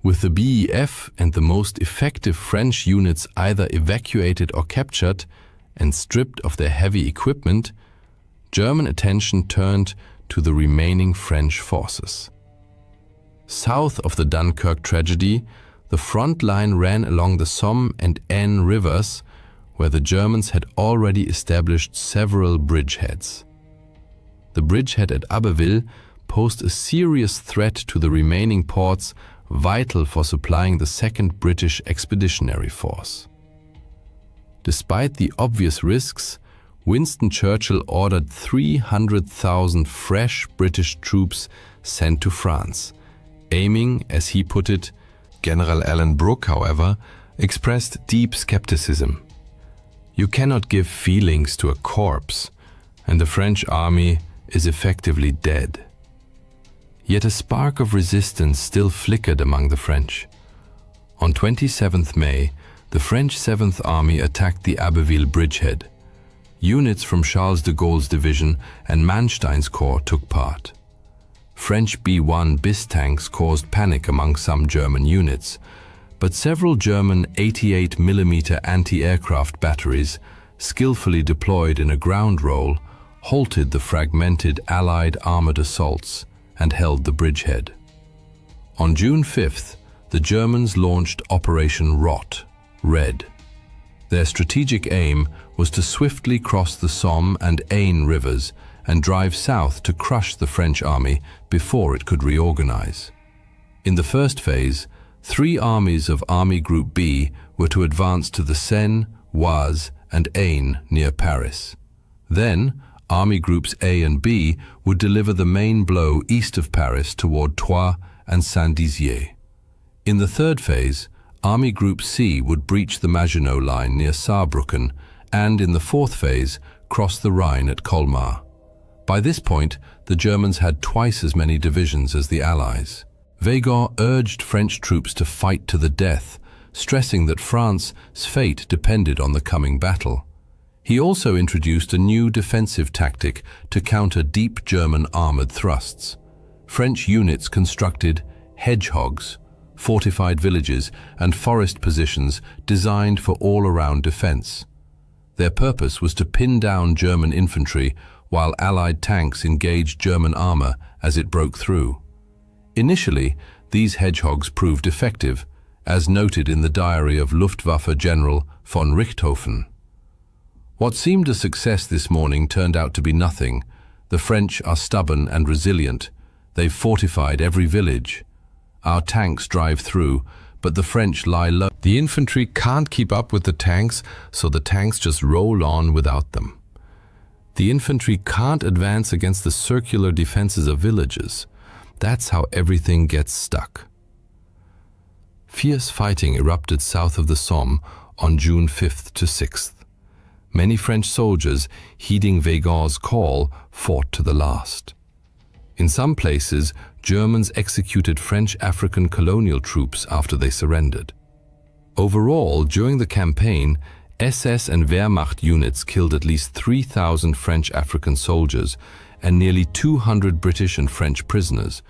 With the BEF and the most effective French units either evacuated or captured and stripped of their heavy equipment, German attention turned to the remaining French forces. South of the Dunkirk tragedy, the front line ran along the Somme and Aisne rivers, where the Germans had already established several bridgeheads. The bridgehead at Abbeville posed a serious threat to the remaining ports, vital for supplying the Second British Expeditionary Force. Despite the obvious risks, Winston Churchill ordered 300,000 fresh British troops sent to France, aiming, as he put it. General Alan Brooke, however, expressed deep skepticism. You cannot give feelings to a corpse, and the French army is effectively dead. Yet a spark of resistance still flickered among the French. On 27th May, the French 7th Army attacked the Abbeville bridgehead. Units from Charles de Gaulle's division and Manstein's corps took part. French B-1 BIS tanks caused panic among some German units, but several German 88mm anti-aircraft batteries, skillfully deployed in a ground role, halted the fragmented Allied armored assaults and held the bridgehead. On June 5th, the Germans launched Operation Rot, Red. Their strategic aim was to swiftly cross the Somme and Aisne rivers and drive south to crush the French army before it could reorganize. In the first phase, 3 armies of Army Group B were to advance to the Seine, Oise, and Aisne near Paris. Then, Army Groups A and B would deliver the main blow east of Paris toward Troyes and Saint-Dizier. In the third phase, Army Group C would breach the Maginot Line near Saarbrücken and, in the fourth phase, cross the Rhine at Colmar. By this point, the Germans had twice as many divisions as the Allies. Weygand urged French troops to fight to the death, stressing that France's fate depended on the coming battle. He also introduced a new defensive tactic to counter deep German armored thrusts. French units constructed hedgehogs, fortified villages, and forest positions designed for all-around defense. Their purpose was to pin down German infantry while Allied tanks engaged German armor as it broke through. Initially, these hedgehogs proved effective, as noted in the diary of Luftwaffe General von Richthofen. What seemed a success this morning turned out to be nothing. The French are stubborn and resilient. They've fortified every village. Our tanks drive through, but the French lie low. The infantry can't keep up with the tanks, so the tanks just roll on without them. The infantry can't advance against the circular defenses of villages. That's how everything gets stuck. Fierce fighting erupted south of the Somme on June 5th to 6th. Many French soldiers, heeding Weygand's call, fought to the last. In some places, Germans executed French African colonial troops after they surrendered. Overall, during the campaign, SS and Wehrmacht units killed at least 3,000 French African soldiers and nearly 200 British and French prisoners,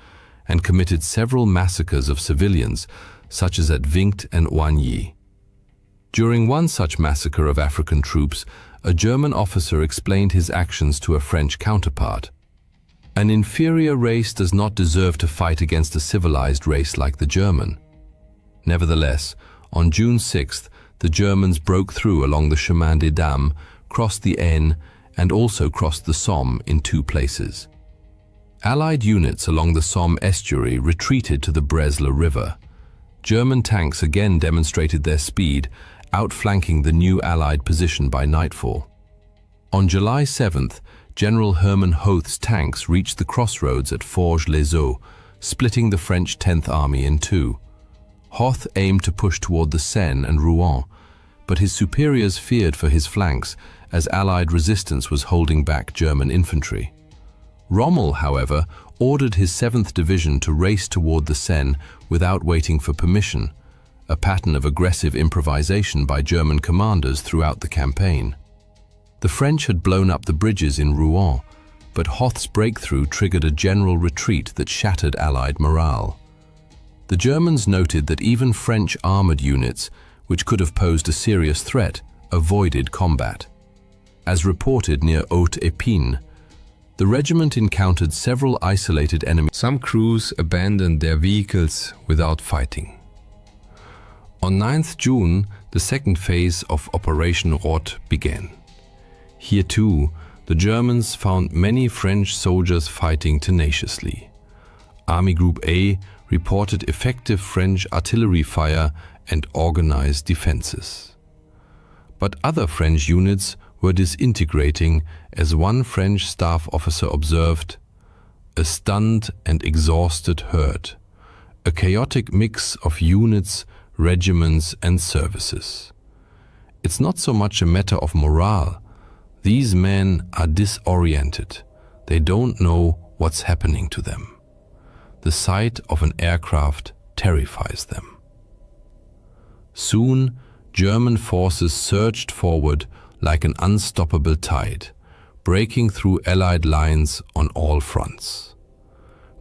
and committed several massacres of civilians, such as at Vingt and Oigny. During one such massacre of African troops, a German officer explained his actions to a French counterpart. An inferior race does not deserve to fight against a civilized race like the German. Nevertheless, on June 6th, the Germans broke through along the Chemin des Dames, crossed the Aisne, and also crossed the Somme in 2 places. Allied units along the Somme estuary retreated to the Bresle River. German tanks again demonstrated their speed, outflanking the new Allied position by nightfall. On July 7th, General Hermann Hoth's tanks reached the crossroads at Forges-les-Eaux, splitting the French 10th Army in 2. Hoth aimed to push toward the Seine and Rouen, but his superiors feared for his flanks as Allied resistance was holding back German infantry. Rommel, however, ordered his 7th Division to race toward the Seine without waiting for permission, a pattern of aggressive improvisation by German commanders throughout the campaign. The French had blown up the bridges in Rouen, but Hoth's breakthrough triggered a general retreat that shattered Allied morale. The Germans noted that even French armored units, which could have posed a serious threat, avoided combat. As reported near Haute-Épine, the regiment encountered several isolated enemies. Some crews abandoned their vehicles without fighting. On 9th June, the second phase of Operation Rot began. Here too, the Germans found many French soldiers fighting tenaciously. Army Group A reported effective French artillery fire and organized defenses. But other French units were disintegrating, as one French staff officer observed, "A stunned and exhausted herd, a chaotic mix of units, regiments and services. It's not so much a matter of morale. These men are disoriented. They don't know what's happening to them. The sight of an aircraft terrifies them." Soon, German forces surged forward like an unstoppable tide, breaking through Allied lines on all fronts.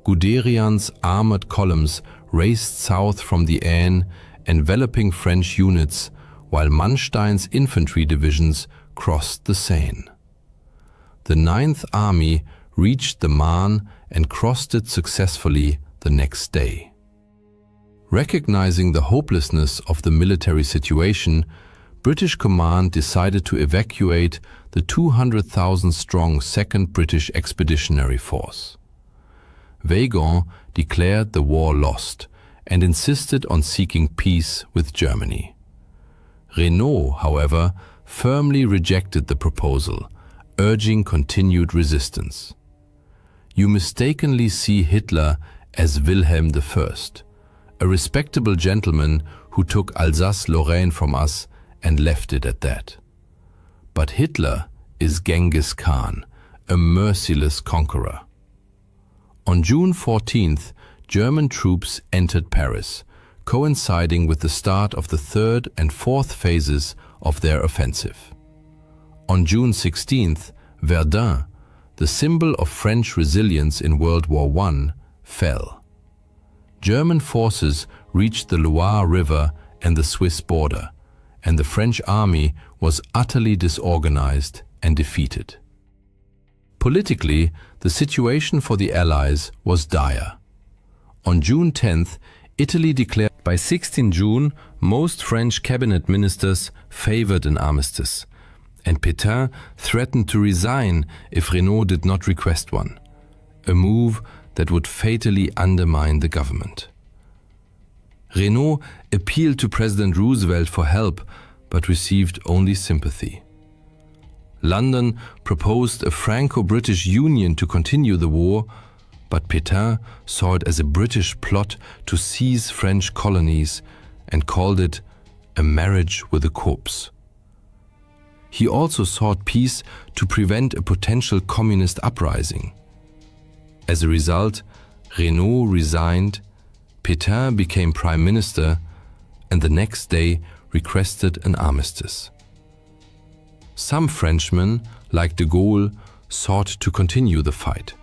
Guderian's armored columns raced south from the Aisne, enveloping French units, while Manstein's infantry divisions crossed the Seine. The 9th Army reached the Marne and crossed it successfully the next day. Recognizing the hopelessness of the military situation, British command decided to evacuate the 200,000-strong 2nd British Expeditionary Force. Weygand declared the war lost and insisted on seeking peace with Germany. Renaud, however, firmly rejected the proposal, urging continued resistance. "You mistakenly see Hitler as Wilhelm I, a respectable gentleman who took Alsace-Lorraine from us and left it at that. But Hitler is Genghis Khan, a merciless conqueror." On June 14th, German troops entered Paris, coinciding with the start of the 3rd and 4th phases of their offensive. On June 16th, Verdun, the symbol of French resilience in World War I, fell. German forces reached the Loire River and the Swiss border, and the French army was utterly disorganized and defeated. Politically, the situation for the Allies was dire. On June 10th, Italy declared. By 16 June, most French cabinet ministers favored an armistice, and Pétain threatened to resign if Renaud did not request one, a move that would fatally undermine the government. Renaud appealed to President Roosevelt for help, but received only sympathy. London proposed a Franco-British Union to continue the war, but Pétain saw it as a British plot to seize French colonies and called it a marriage with a corpse. He also sought peace to prevent a potential communist uprising. As a result, Renaud resigned, Pétain became prime minister, and the next day requested an armistice. Some Frenchmen, like de Gaulle, sought to continue the fight.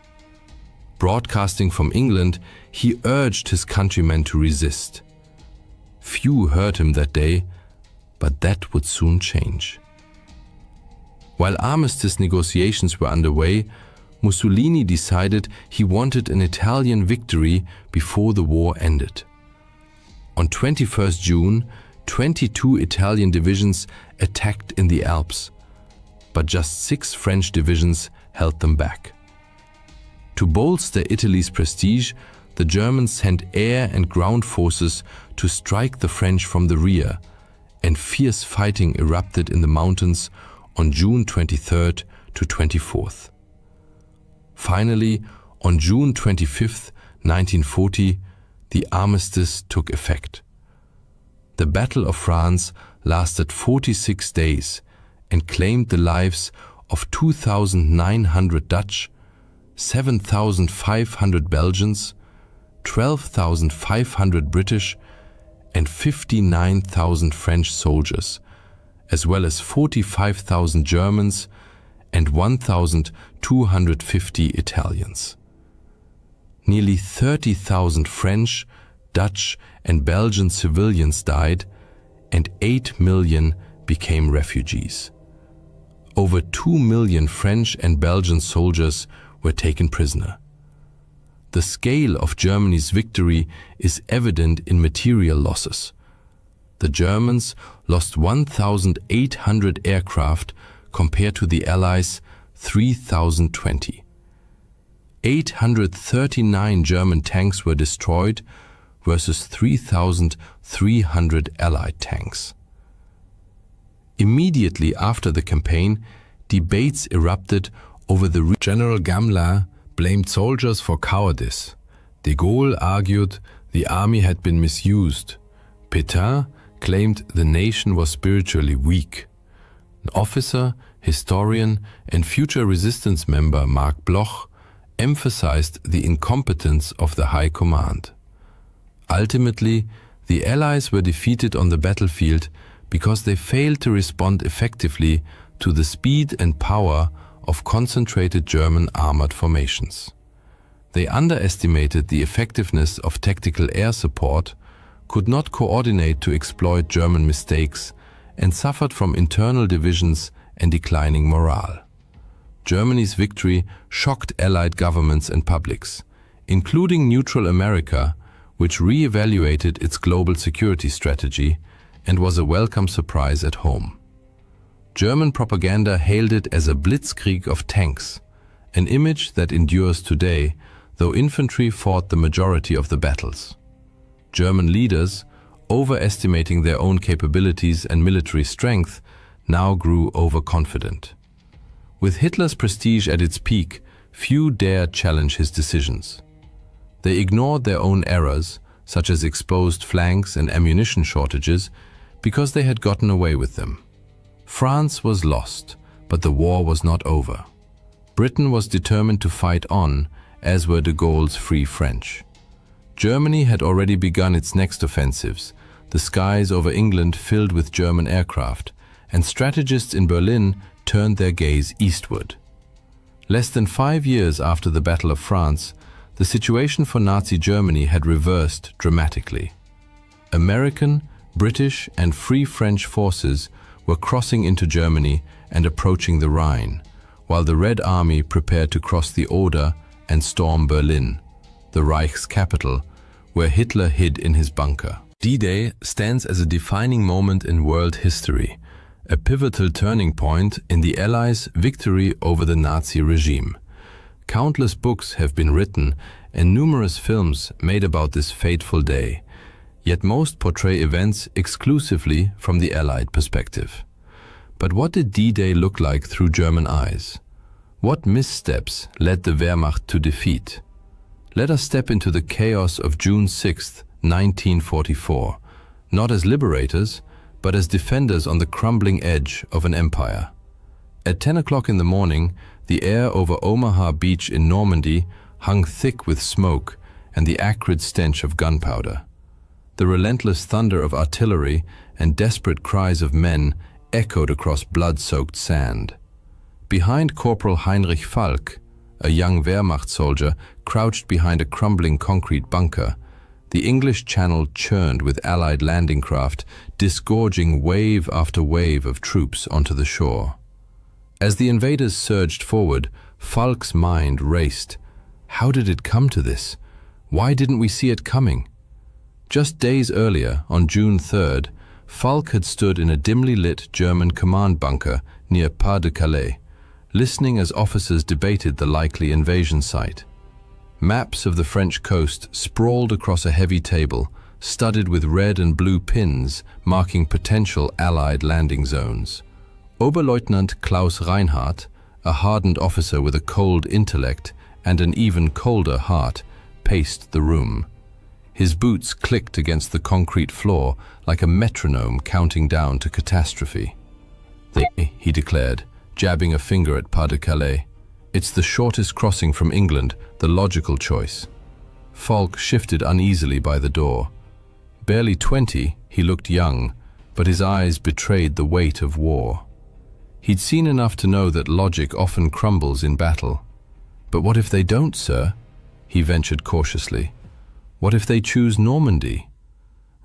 Broadcasting from England, he urged his countrymen to resist. Few heard him that day, but that would soon change. While armistice negotiations were underway, Mussolini decided he wanted an Italian victory before the war ended. On 21st June, 22 Italian divisions attacked in the Alps, but just 6 French divisions held them back. To bolster Italy's prestige, the Germans sent air and ground forces to strike the French from the rear, and fierce fighting erupted in the mountains on June 23rd to 24th. Finally, on June 25, 1940, the armistice took effect. The Battle of France lasted 46 days and claimed the lives of 2,900 Dutch, 7,500 Belgians, 12,500 British, and 59,000 French soldiers, as well as 45,000 Germans and 1,250 Italians. Nearly 30,000 French, Dutch, and Belgian civilians died, and 8 million became refugees. Over 2 million French and Belgian soldiers were taken prisoner. The scale of Germany's victory is evident in material losses. The Germans lost 1,800 aircraft compared to the Allies' 3,020. 839 German tanks were destroyed versus 3,300 Allied tanks. Immediately after the campaign, debates erupted over the General Gamelin blamed soldiers for cowardice. De Gaulle argued the army had been misused. Pétain claimed the nation was spiritually weak. An officer, historian, and future resistance member Marc Bloch emphasized the incompetence of the High Command. Ultimately, the Allies were defeated on the battlefield because they failed to respond effectively to the speed and power of concentrated German armored formations. They underestimated the effectiveness of tactical air support, could not coordinate to exploit German mistakes, and suffered from internal divisions and declining morale. Germany's victory shocked Allied governments and publics, including neutral America, which re-evaluated its global security strategy and was a welcome surprise at home. German propaganda hailed it as a blitzkrieg of tanks, an image that endures today, though infantry fought the majority of the battles. German leaders, overestimating their own capabilities and military strength, now grew overconfident. With Hitler's prestige at its peak, few dared challenge his decisions. They ignored their own errors, such as exposed flanks and ammunition shortages, because they had gotten away with them. France was lost, but the war was not over. Britain was determined to fight on, as were de Gaulle's Free French. Germany had already begun its next offensives, the skies over England filled with German aircraft, and strategists in Berlin turned their gaze eastward. Less than 5 years after the Battle of France, the situation for Nazi Germany had reversed dramatically. American, British, and Free French forces were crossing into Germany and approaching the Rhine, while the Red Army prepared to cross the Oder and storm Berlin, the Reich's capital, where Hitler hid in his bunker. D-Day stands as a defining moment in world history, a pivotal turning point in the Allies' victory over the Nazi regime. Countless books have been written and numerous films made about this fateful day, yet most portray events exclusively from the Allied perspective. But what did D-Day look like through German eyes? What missteps led the Wehrmacht to defeat? Let us step into the chaos of June 6, 1944, not as liberators, but as defenders on the crumbling edge of an empire. At 10 o'clock in the morning, the air over Omaha Beach in Normandy hung thick with smoke and the acrid stench of gunpowder. The relentless thunder of artillery and desperate cries of men echoed across blood-soaked sand. Behind Corporal Heinrich Falk, a young Wehrmacht soldier crouched behind a crumbling concrete bunker, the English Channel churned with Allied landing craft, disgorging wave after wave of troops onto the shore. As the invaders surged forward, Falk's mind raced. How did it come to this? Why didn't we see it coming? Just days earlier, on June 3rd, Falk had stood in a dimly lit German command bunker near Pas-de-Calais, listening as officers debated the likely invasion site. Maps of the French coast sprawled across a heavy table, studded with red and blue pins marking potential Allied landing zones. Oberleutnant Klaus Reinhardt, a hardened officer with a cold intellect and an even colder heart, paced the room. His boots clicked against the concrete floor like a metronome counting down to catastrophe. He declared, jabbing a finger at Pas-de-Calais. It's the shortest crossing from England, the logical choice. Falk shifted uneasily by the door. Barely 20, he looked young, but his eyes betrayed the weight of war. He'd seen enough to know that logic often crumbles in battle. But what if they don't, sir? He ventured cautiously. What if they choose Normandy?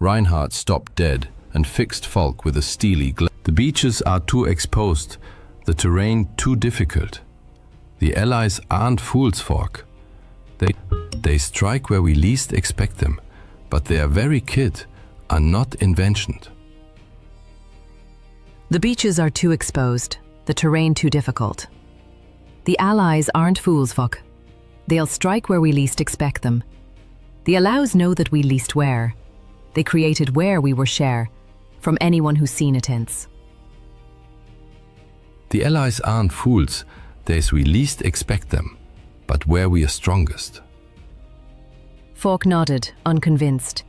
Reinhardt stopped dead and fixed Falk with a steely glare. The beaches are too exposed, the terrain too difficult. The Allies aren't fools, Falk. They strike where we least expect them, but their very kit are not inventions. The beaches are too exposed, the terrain too difficult. The Allies aren't fools, Falk. They'll strike where we least expect them. The Allies know that we least where. They created where we were share, from anyone who's seen it hence. The Allies aren't fools, there's we least expect them, but where we are strongest. Falk nodded, unconvinced.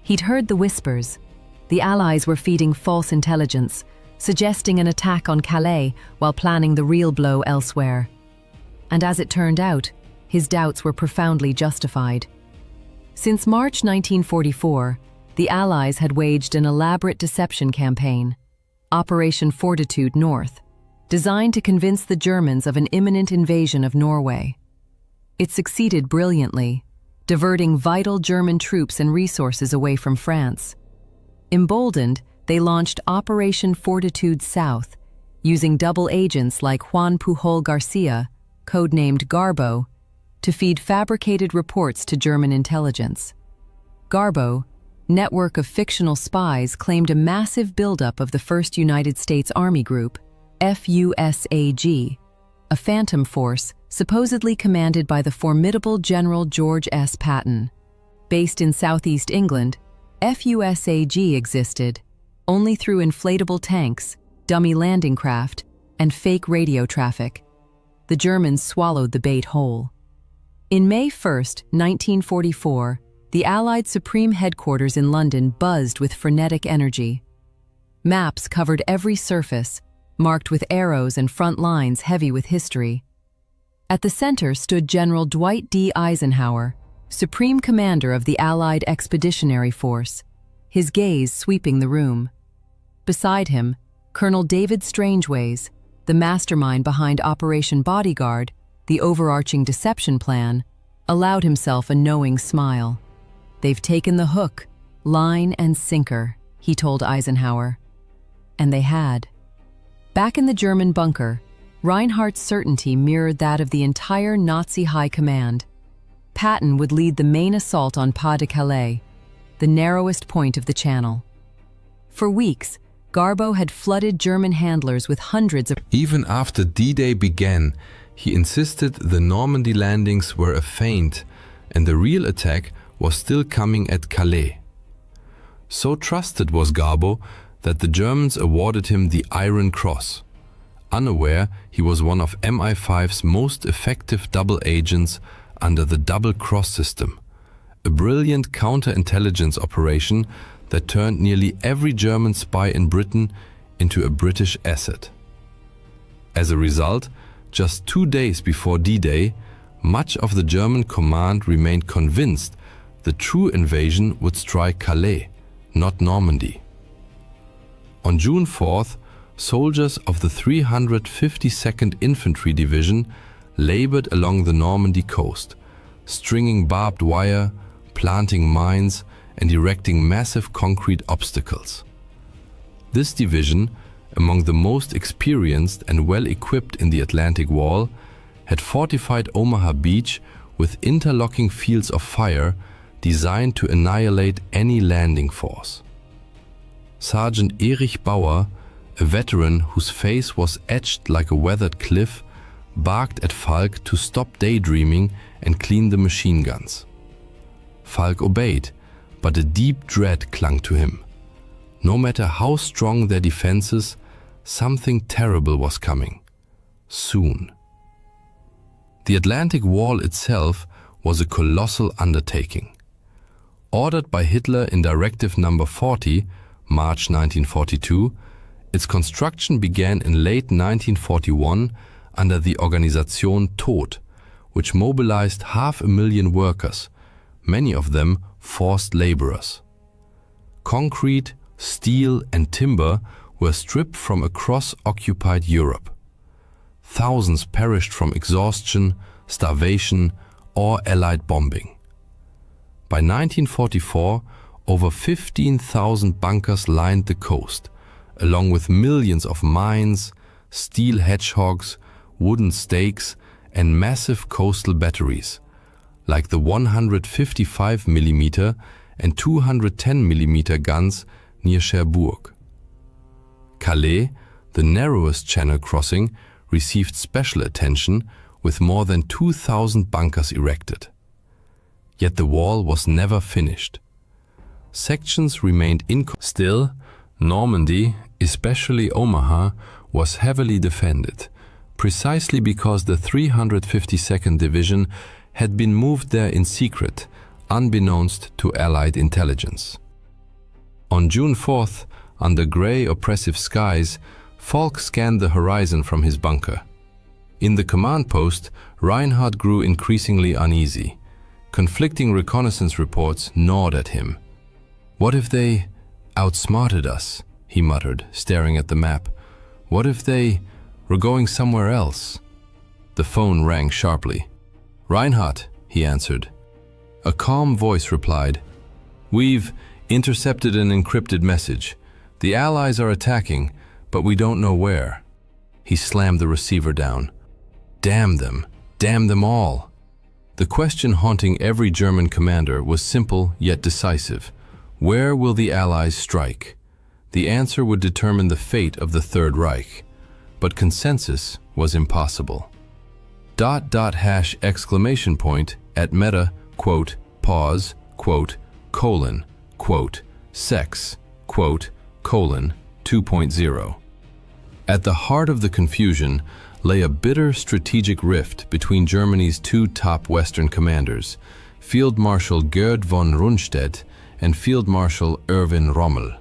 He'd heard the whispers. The Allies were feeding false intelligence, suggesting an attack on Calais while planning the real blow elsewhere. And as it turned out, his doubts were profoundly justified. Since March 1944, the Allies had waged an elaborate deception campaign, Operation Fortitude North, designed to convince the Germans of an imminent invasion of Norway. It succeeded brilliantly, diverting vital German troops and resources away from France. Emboldened, they launched Operation Fortitude South, using double agents like Juan Pujol Garcia, codenamed Garbo, to feed fabricated reports to German intelligence. Garbo, network of fictional spies, claimed a massive buildup of the 1st United States Army Group, FUSAG, a phantom force supposedly commanded by the formidable General George S. Patton. Based in southeast England, FUSAG existed only through inflatable tanks, dummy landing craft, and fake radio traffic. The Germans swallowed the bait whole. In May 1, 1944, the Allied Supreme Headquarters in London buzzed with frenetic energy. Maps covered every surface, marked with arrows and front lines heavy with history. At the center stood General Dwight D. Eisenhower, Supreme Commander of the Allied Expeditionary Force, his gaze sweeping the room. Beside him, Colonel David Strangeways, the mastermind behind Operation Bodyguard, the overarching deception plan, allowed himself a knowing smile. "They've taken the hook, line and sinker," he told Eisenhower. And they had. Back in the German bunker, Reinhardt's certainty mirrored that of the entire Nazi high command. Patton would lead the main assault on Pas de Calais, the narrowest point of the Channel. For weeks, Garbo had flooded German handlers with hundreds of... Even after D-Day began, he insisted the Normandy landings were a feint and the real attack was still coming at Calais. So trusted was Garbo that the Germans awarded him the Iron Cross. Unaware, he was one of MI5's most effective double agents under the Double Cross system, a brilliant counterintelligence operation that turned nearly every German spy in Britain into a British asset. As a result, just 2 days before D-Day, much of the German command remained convinced the true invasion would strike Calais, not Normandy. On June 4th, soldiers of the 352nd Infantry Division labored along the Normandy coast, stringing barbed wire, planting mines, and erecting massive concrete obstacles. This division, among the most experienced and well-equipped in the Atlantic Wall, had fortified Omaha Beach with interlocking fields of fire designed to annihilate any landing force. Sergeant Erich Bauer, a veteran whose face was etched like a weathered cliff, barked at Falk to stop daydreaming and clean the machine guns. Falk obeyed, but a deep dread clung to him. No matter how strong their defenses, something terrible was coming. Soon. The Atlantic Wall itself was a colossal undertaking. Ordered by Hitler in Directive No. 40, March 1942, its construction began in late 1941 under the Organisation Tod, which mobilized 500,000 workers, many of them forced laborers. Concrete, steel and timber were stripped from across occupied Europe. Thousands perished from exhaustion, starvation or Allied bombing. By 1944, over 15,000 bunkers lined the coast, along with millions of mines, steel hedgehogs, wooden stakes, and massive coastal batteries, like the 155mm and 210mm guns near Cherbourg. Calais, the narrowest channel crossing, received special attention with more than 2,000 bunkers erected. Yet the wall was never finished. Sections remained Still, Normandy, especially Omaha, was heavily defended, precisely because the 352nd Division had been moved there in secret, unbeknownst to Allied intelligence. On June 4th, under grey, oppressive skies, Falk scanned the horizon from his bunker. In the command post, Reinhardt grew increasingly uneasy. Conflicting reconnaissance reports gnawed at him. "What if they outsmarted us?" he muttered, staring at the map. "What if they were going somewhere else?" The phone rang sharply. "Reinhardt," he answered. A calm voice replied, "We've intercepted an encrypted message. The Allies are attacking, but we don't know where." He slammed the receiver down. Damn them all. The question haunting every German commander was simple yet decisive. Where will the Allies strike? The answer would determine the fate of the Third Reich, but consensus was impossible. .. exclamation point at meta, quote, pause, quote, colon, quote, sex, quote, colon, 2.0. At the heart of the confusion lay a bitter strategic rift between Germany's two top Western commanders, Field Marshal Gerd von Rundstedt and Field Marshal Erwin Rommel.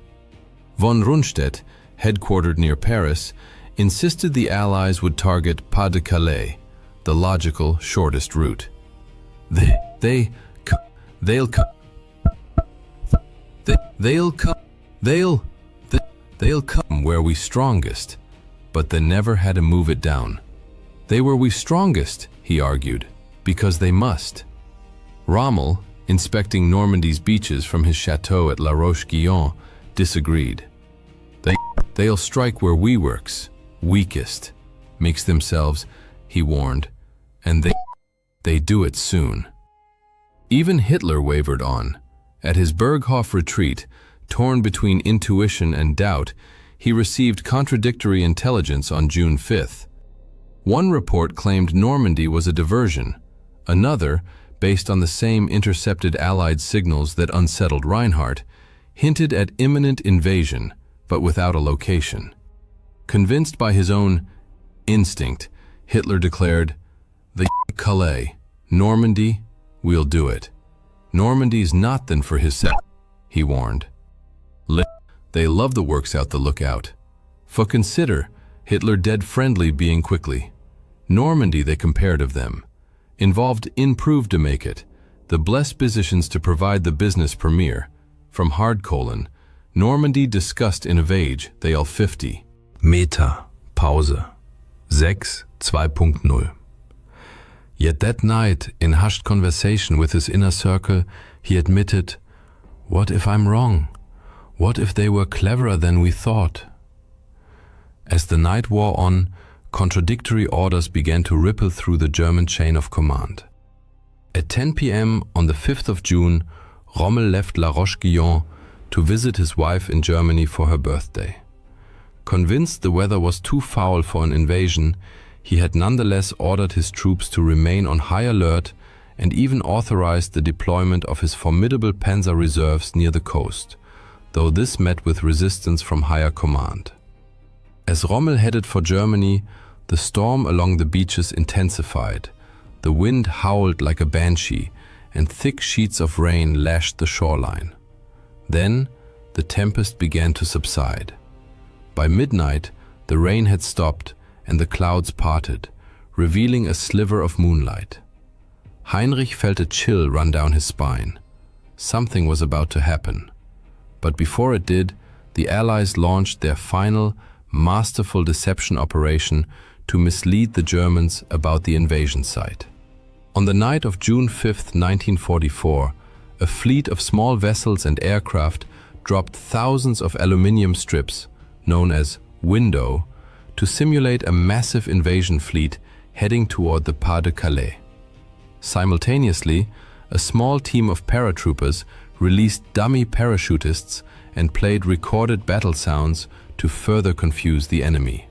Von Rundstedt, headquartered near Paris, insisted the Allies would target Pas-de-Calais, the logical, shortest route. They'll come where we strongest, but they never had to move it down. They were we strongest, he argued, because they must. Rommel, inspecting Normandy's beaches from his chateau at La Roche-Guyon, disagreed. They'll strike where we works, weakest, makes themselves, he warned, and they do it soon. Even Hitler wavered on. At his Berghof retreat, torn between intuition and doubt, he received contradictory intelligence on June 5th. One report claimed Normandy was a diversion. Another, based on the same intercepted Allied signals that unsettled Reinhardt, hinted at imminent invasion, but without a location. Convinced by his own instinct, Hitler declared, "The Calais, Normandy, we'll do it. Normandy's not then for his set," he warned. They love the works out the lookout. For consider, Hitler dead friendly being quickly. Normandy they compared of them. Involved improved to make it, the blessed positions to provide the business premier. From hard colon, Normandy discussed in a vage, they all 50. Meta, Pause, 6, 2.0. Yet that night, in hushed conversation with his inner circle, he admitted, "What if I'm wrong? What if they were cleverer than we thought?" As the night wore on, contradictory orders began to ripple through the German chain of command. At 10 p.m. on the 5th of June, Rommel left La Roche-Guyon to visit his wife in Germany for her birthday. Convinced the weather was too foul for an invasion, he had nonetheless ordered his troops to remain on high alert and even authorized the deployment of his formidable panzer reserves near the coast, though this met with resistance from higher command. As Rommel headed for Germany, the storm along the beaches intensified. The wind howled like a banshee, and thick sheets of rain lashed the shoreline. Then, the tempest began to subside. By midnight, the rain had stopped and the clouds parted, revealing a sliver of moonlight. Heinrich felt a chill run down his spine. Something was about to happen. But before it did, the Allies launched their final, masterful deception operation to mislead the Germans about the invasion site. On the night of June 5, 1944, a fleet of small vessels and aircraft dropped thousands of aluminium strips, known as window, to simulate a massive invasion fleet heading toward the Pas de Calais. Simultaneously, a small team of paratroopers released dummy parachutists and played recorded battle sounds to further confuse the enemy.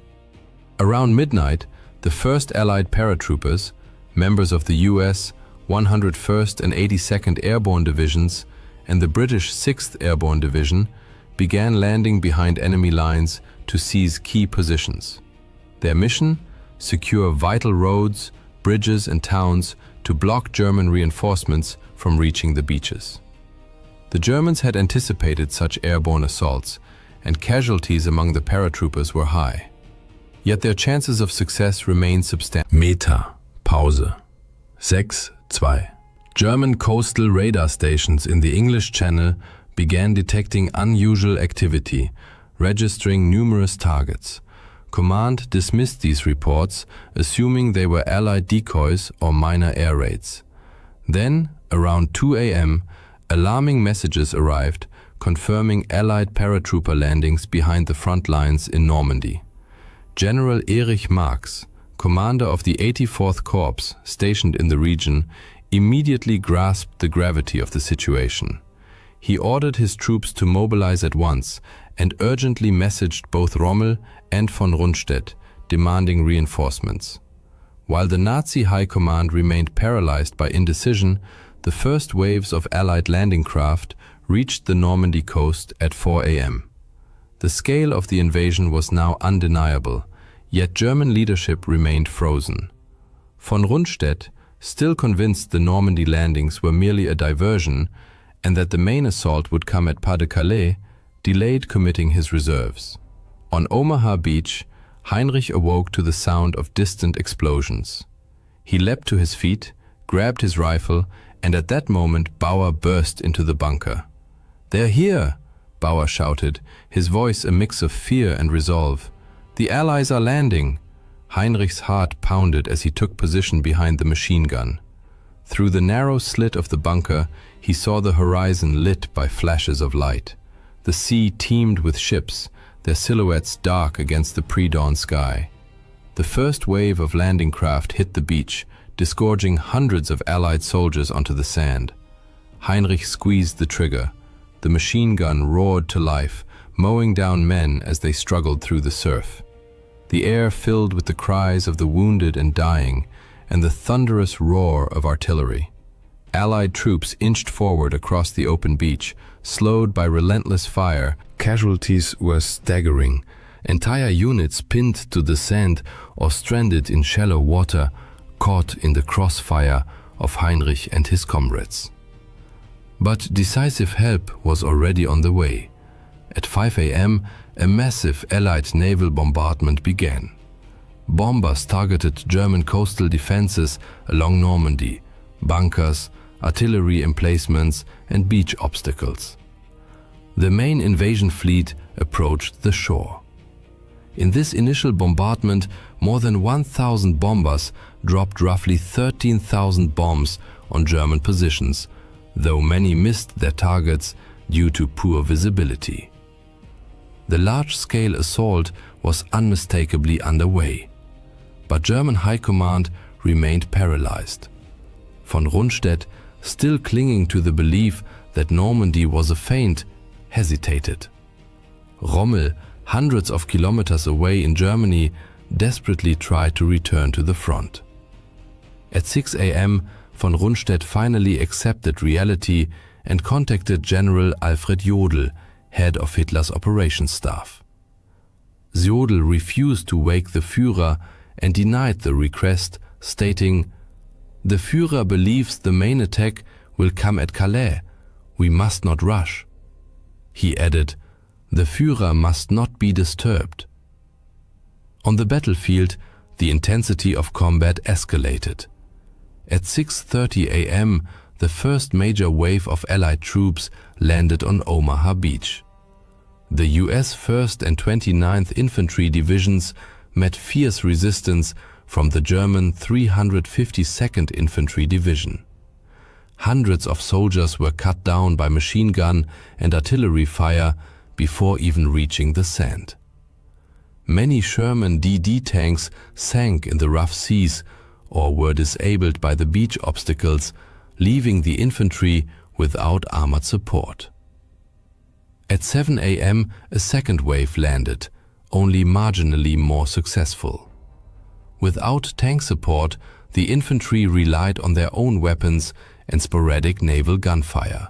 Around midnight, the 1st Allied paratroopers, members of the US 101st and 82nd Airborne Divisions and the British 6th Airborne Division, began landing behind enemy lines to seize key positions. Their mission? Secure vital roads, bridges and towns to block German reinforcements from reaching the beaches. The Germans had anticipated such airborne assaults, and casualties among the paratroopers were high. Yet their chances of success remained substantial. Meta. Pause. 6.2. German coastal radar stations in the English Channel began detecting unusual activity, registering numerous targets. Command dismissed these reports, assuming they were Allied decoys or minor air raids. Then, around 2 a.m., alarming messages arrived, confirming Allied paratrooper landings behind the front lines in Normandy. General Erich Marx, commander of the 84th Corps stationed in the region, immediately grasped the gravity of the situation. He ordered his troops to mobilize at once and urgently messaged both Rommel and von Rundstedt, demanding reinforcements. While the Nazi High Command remained paralyzed by indecision, the first waves of Allied landing craft reached the Normandy coast at 4 a.m. The scale of the invasion was now undeniable, yet German leadership remained frozen. Von Rundstedt, still convinced the Normandy landings were merely a diversion and that the main assault would come at Pas de Calais, delayed committing his reserves. On Omaha Beach, Heinrich awoke to the sound of distant explosions. He leapt to his feet, grabbed his rifle, and at that moment Bauer burst into the bunker. "They're here!" Bauer shouted, his voice a mix of fear and resolve. "The Allies are landing!" Heinrich's heart pounded as he took position behind the machine gun. Through the narrow slit of the bunker, he saw the horizon lit by flashes of light. The sea teemed with ships, their silhouettes dark against the pre-dawn sky. The first wave of landing craft hit the beach, disgorging hundreds of Allied soldiers onto the sand. Heinrich squeezed the trigger. The machine gun roared to life, mowing down men as they struggled through the surf. The air filled with the cries of the wounded and dying, and the thunderous roar of artillery. Allied troops inched forward across the open beach, slowed by relentless fire. Casualties were staggering. Entire units pinned to the sand or stranded in shallow water, caught in the crossfire of Heinrich and his comrades. But decisive help was already on the way. At 5 a.m., a massive Allied naval bombardment began. Bombers targeted German coastal defenses along Normandy, bunkers, artillery emplacements, and beach obstacles. The main invasion fleet approached the shore. In this initial bombardment, more than 1,000 bombers dropped roughly 13,000 bombs on German positions, though many missed their targets due to poor visibility. The large-scale assault was unmistakably underway, but German High Command remained paralyzed. Von Rundstedt, still clinging to the belief that Normandy was a feint, hesitated. Rommel, hundreds of kilometers away in Germany, desperately tried to return to the front. At 6 a.m., von Rundstedt finally accepted reality and contacted General Alfred Jodl, head of Hitler's operations staff. Jodl refused to wake the Führer and denied the request, stating, "The Führer believes the main attack will come at Calais. We must not rush." He added, "The Führer must not be disturbed." On the battlefield, the intensity of combat escalated. At 6:30 a.m., the first major wave of Allied troops landed on Omaha Beach. The US 1st and 29th Infantry Divisions met fierce resistance from the German 352nd Infantry Division. Hundreds of soldiers were cut down by machine gun and artillery fire before even reaching the sand. Many Sherman DD tanks sank in the rough seas or were disabled by the beach obstacles, leaving the infantry without armored support. At 7 a.m., a second wave landed, only marginally more successful. Without tank support, the infantry relied on their own weapons and sporadic naval gunfire.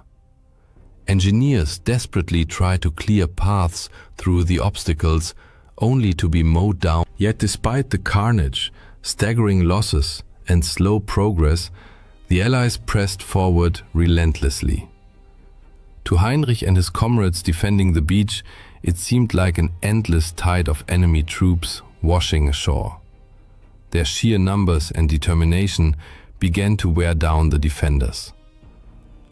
Engineers desperately tried to clear paths through the obstacles, only to be mowed down. Yet despite the carnage, staggering losses, and slow progress, the Allies pressed forward relentlessly. To Heinrich and his comrades defending the beach, it seemed like an endless tide of enemy troops washing ashore. Their sheer numbers and determination began to wear down the defenders.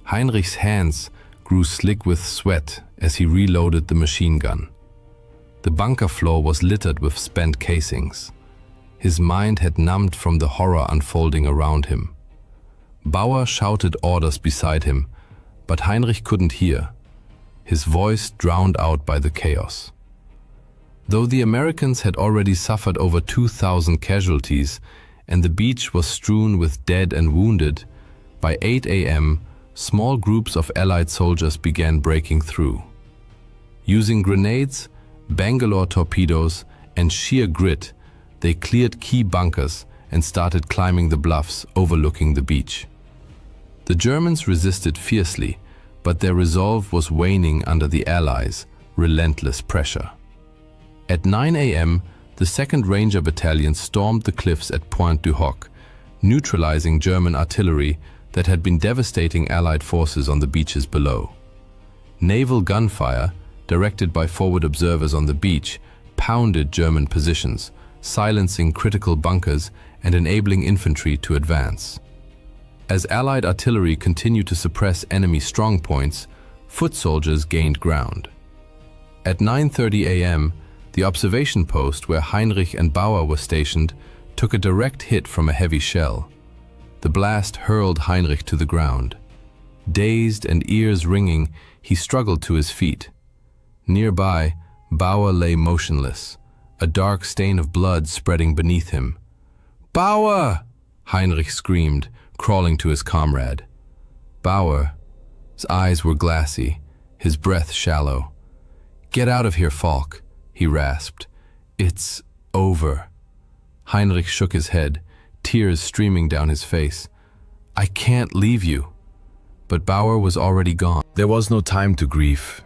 Heinrich's hands grew slick with sweat as he reloaded the machine gun. The bunker floor was littered with spent casings. His mind had numbed from the horror unfolding around him. Bauer shouted orders beside him, but Heinrich couldn't hear, his voice drowned out by the chaos. Though the Americans had already suffered over 2,000 casualties and the beach was strewn with dead and wounded, by 8 a.m., small groups of Allied soldiers began breaking through. Using grenades, Bangalore torpedoes, and sheer grit, they cleared key bunkers and started climbing the bluffs overlooking the beach. The Germans resisted fiercely, but their resolve was waning under the Allies' relentless pressure. At 9 a.m., the 2nd Ranger Battalion stormed the cliffs at Pointe du Hoc, neutralizing German artillery that had been devastating Allied forces on the beaches below. Naval gunfire, directed by forward observers on the beach, pounded German positions, silencing critical bunkers and enabling infantry to advance. As Allied artillery continued to suppress enemy strongpoints, foot soldiers gained ground. At 9:30 a.m., the observation post where Heinrich and Bauer were stationed took a direct hit from a heavy shell. The blast hurled Heinrich to the ground. Dazed and ears ringing, he struggled to his feet. Nearby, Bauer lay motionless, a dark stain of blood spreading beneath him. "Bauer!" Heinrich screamed, crawling to his comrade. Bauer's eyes were glassy, his breath shallow. "Get out of here, Falk," he rasped. "It's over." Heinrich shook his head, tears streaming down his face. "I can't leave you." But Bauer was already gone. There was no time to grieve.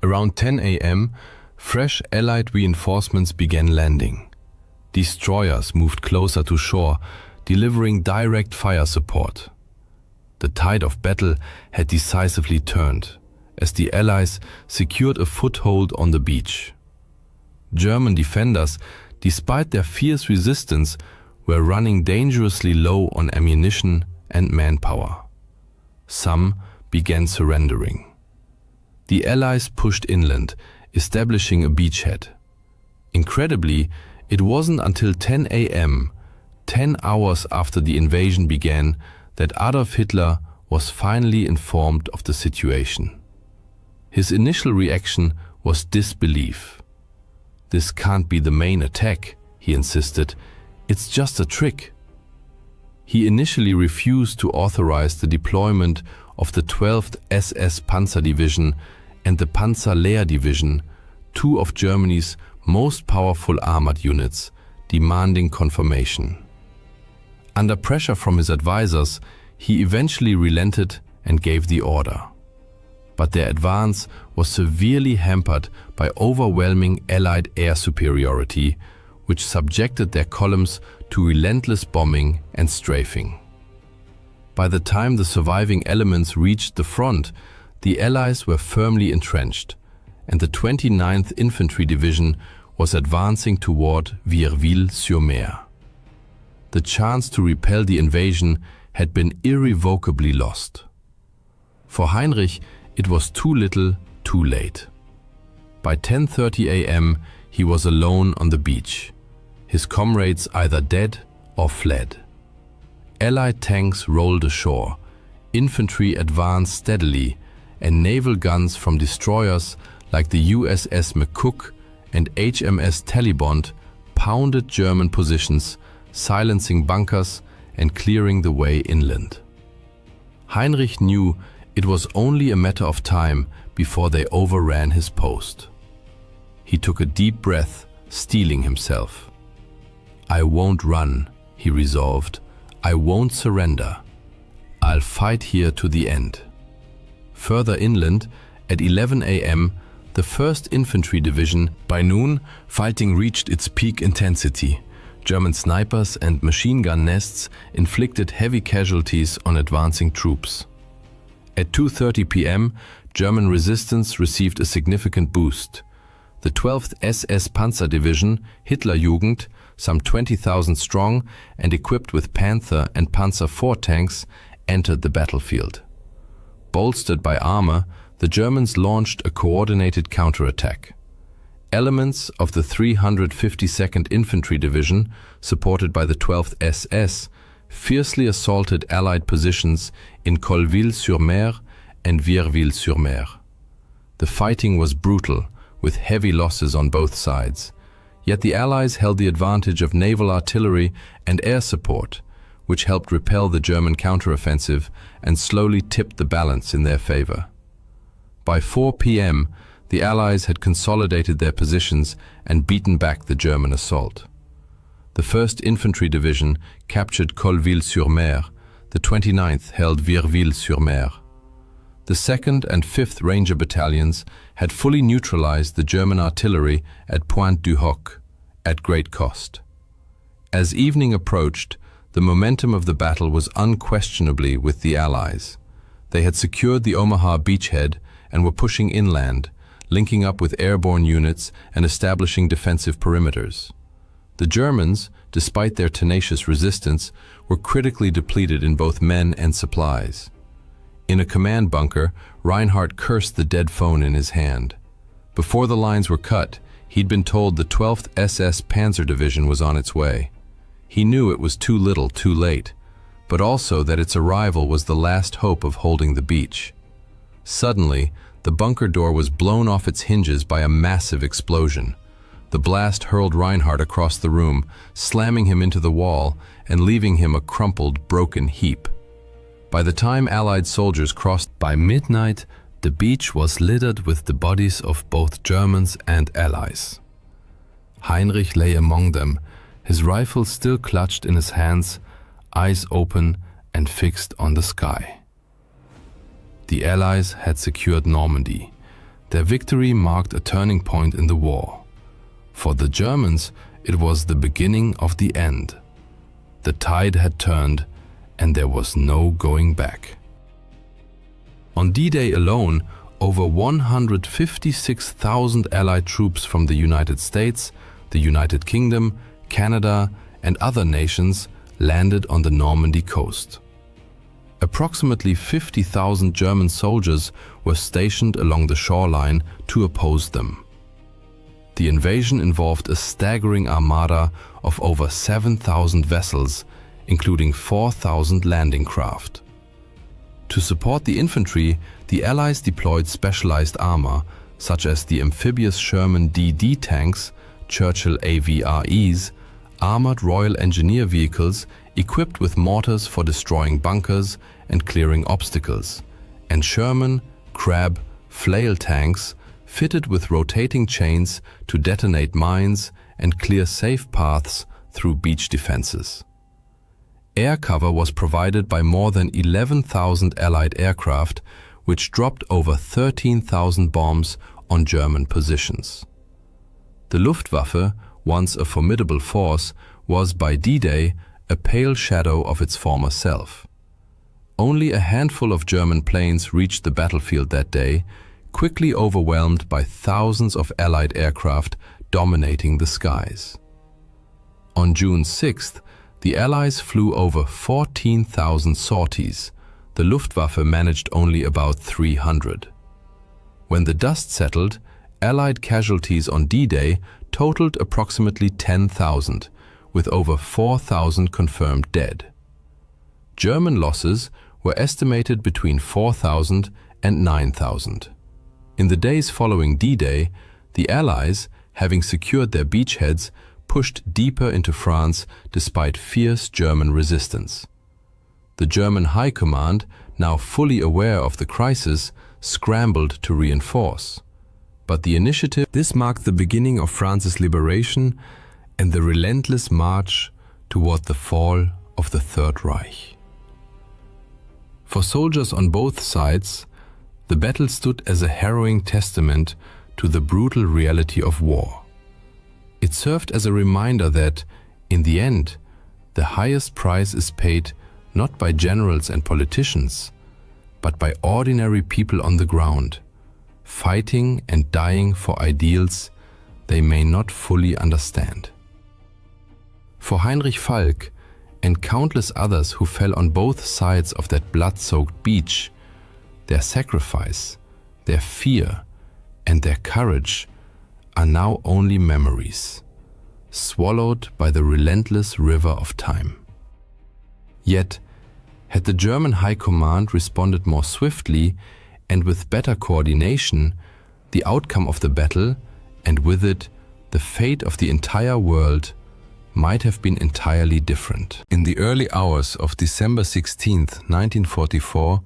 Around 10 a.m., fresh Allied reinforcements began landing. Destroyers moved closer to shore, delivering direct fire support. The tide of battle had decisively turned, as the Allies secured a foothold on the beach. German defenders, despite their fierce resistance, were running dangerously low on ammunition and manpower. Some began surrendering. The Allies pushed inland, establishing a beachhead. Incredibly, it wasn't until 10 a.m., 10 hours after the invasion began, that Adolf Hitler was finally informed of the situation. His initial reaction was disbelief. "This can't be the main attack," he insisted. "It's just a trick." He initially refused to authorize the deployment of the 12th SS Panzer Division and the Panzerlehr Division, two of Germany's most powerful armored units, demanding confirmation. Under pressure from his advisors, he eventually relented and gave the order. But their advance was severely hampered by overwhelming Allied air superiority, which subjected their columns to relentless bombing and strafing. By the time the surviving elements reached the front, the Allies were firmly entrenched, and the 29th Infantry Division was advancing toward Vierville-sur-Mer. The chance to repel the invasion had been irrevocably lost. For Heinrich, it was too little, too late. By 10:30 a.m., he was alone on the beach, his comrades either dead or fled. Allied tanks rolled ashore, infantry advanced steadily, and naval guns from destroyers like the USS McCook and HMS Talibond pounded German positions, silencing bunkers and clearing the way inland. Heinrich knew it was only a matter of time before they overran his post. He took a deep breath, steeling himself. "I won't run," he resolved. "I won't surrender. I'll fight here to the end." Further inland, at 11 a.m., the 1st Infantry Division, by noon, fighting reached its peak intensity. German snipers and machine gun nests inflicted heavy casualties on advancing troops. At 2:30 p.m., German resistance received a significant boost. The 12th SS Panzer Division, Hitlerjugend, some 20,000 strong and equipped with Panther and Panzer IV tanks, entered the battlefield. Bolstered by armor, the Germans launched a coordinated counterattack. Elements of the 352nd Infantry Division, supported by the 12th SS, fiercely assaulted Allied positions in Colleville-sur-Mer and Vierville-sur-Mer. The fighting was brutal, with heavy losses on both sides. Yet the Allies held the advantage of naval artillery and air support, which helped repel the German counteroffensive and slowly tipped the balance in their favor. By 4 p.m., the Allies had consolidated their positions and beaten back the German assault. The 1st Infantry Division captured Colleville-sur-Mer, the 29th held Vierville-sur-Mer. The 2nd and 5th Ranger Battalions had fully neutralized the German artillery at Pointe du Hoc, at great cost. As evening approached, the momentum of the battle was unquestionably with the Allies. They had secured the Omaha beachhead and were pushing inland, linking up with airborne units and establishing defensive perimeters. The Germans, despite their tenacious resistance, were critically depleted in both men and supplies. In a command bunker, Reinhardt cursed the dead phone in his hand. Before the lines were cut, he'd been told the 12th SS Panzer Division was on its way. He knew it was too little, too late, but also that its arrival was the last hope of holding the beach. Suddenly, the bunker door was blown off its hinges by a massive explosion. The blast hurled Reinhardt across the room, slamming him into the wall and leaving him a crumpled, broken heap. By the time Allied soldiers crossed by midnight, the beach was littered with the bodies of both Germans and Allies. Heinrich lay among them, his rifle still clutched in his hands, eyes open and fixed on the sky. The Allies had secured Normandy. Their victory marked a turning point in the war. For the Germans, it was the beginning of the end. The tide had turned, and there was no going back. On D-Day alone, over 156,000 Allied troops from the United States, the United Kingdom, Canada, and other nations landed on the Normandy coast. Approximately 50,000 German soldiers were stationed along the shoreline to oppose them. The invasion involved a staggering armada of over 7,000 vessels, including 4,000 landing craft. To support the infantry, the Allies deployed specialized armor, such as the amphibious Sherman DD tanks, Churchill AVREs, armored Royal Engineer vehicles equipped with mortars for destroying bunkers and clearing obstacles, and Sherman, Crab, flail tanks fitted with rotating chains to detonate mines and clear safe paths through beach defenses. Air cover was provided by more than 11,000 Allied aircraft, which dropped over 13,000 bombs on German positions. The Luftwaffe, once a formidable force, was by D-Day a pale shadow of its former self. Only a handful of German planes reached the battlefield that day, quickly overwhelmed by thousands of Allied aircraft dominating the skies. On June 6th, the Allies flew over 14,000 sorties. The Luftwaffe managed only about 300. When the dust settled, Allied casualties on D-Day totaled approximately 10,000, with over 4,000 confirmed dead. German losses were estimated between 4,000 and 9,000. In the days following D-Day, the Allies, having secured their beachheads, pushed deeper into France despite fierce German resistance. The German High Command, now fully aware of the crisis, scrambled to reinforce. But the initiative... This marked the beginning of France's liberation and the relentless march toward the fall of the Third Reich. For soldiers on both sides, the battle stood as a harrowing testament to the brutal reality of war. It served as a reminder that, in the end, the highest price is paid not by generals and politicians, but by ordinary people on the ground, fighting and dying for ideals they may not fully understand. For Heinrich Falk and countless others who fell on both sides of that blood-soaked beach, their sacrifice, their fear, and their courage are now only memories, swallowed by the relentless river of time. Yet, had the German High Command responded more swiftly and with better coordination, the outcome of the battle, and with it the fate of the entire world, might have been entirely different. In the early hours of December 16, 1944,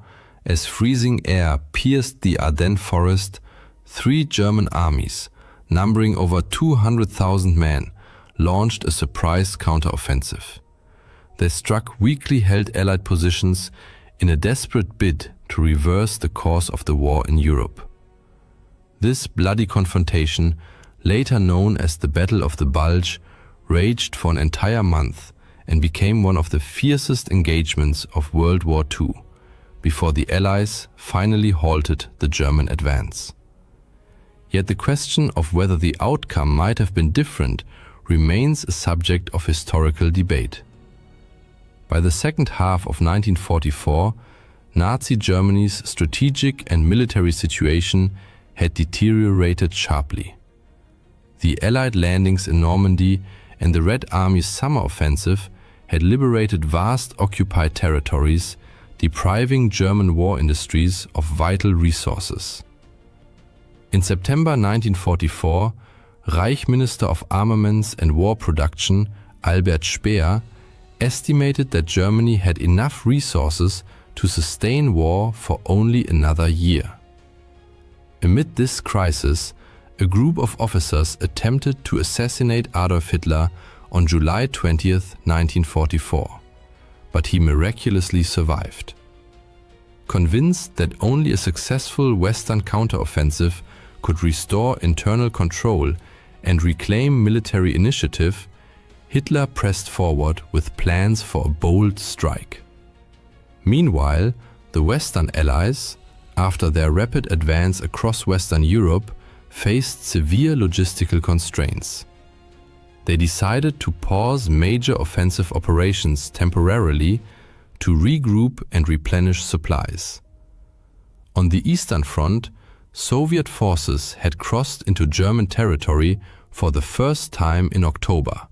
as freezing air pierced the Ardennes forest, 3 German armies, numbering over 200,000 men, launched a surprise counteroffensive. They struck weakly held Allied positions in a desperate bid to reverse the course of the war in Europe. This bloody confrontation, later known as the Battle of the Bulge, raged for an entire month and became one of the fiercest engagements of World War II, before the Allies finally halted the German advance. Yet the question of whether the outcome might have been different remains a subject of historical debate. By the second half of 1944, Nazi Germany's strategic and military situation had deteriorated sharply. The Allied landings in Normandy and the Red Army's summer offensive had liberated vast occupied territories, depriving German war industries of vital resources. In September 1944, Reich Minister of Armaments and War Production Albert Speer estimated that Germany had enough resources to sustain war for only another year. Amid this crisis, a group of officers attempted to assassinate Adolf Hitler on July 20, 1944, but he miraculously survived. Convinced that only a successful Western counteroffensive could restore internal control and reclaim military initiative, Hitler pressed forward with plans for a bold strike. Meanwhile, the Western Allies, after their rapid advance across Western Europe, faced severe logistical constraints. They decided to pause major offensive operations temporarily to regroup and replenish supplies. On the Eastern Front, Soviet forces had crossed into German territory for the first time in October,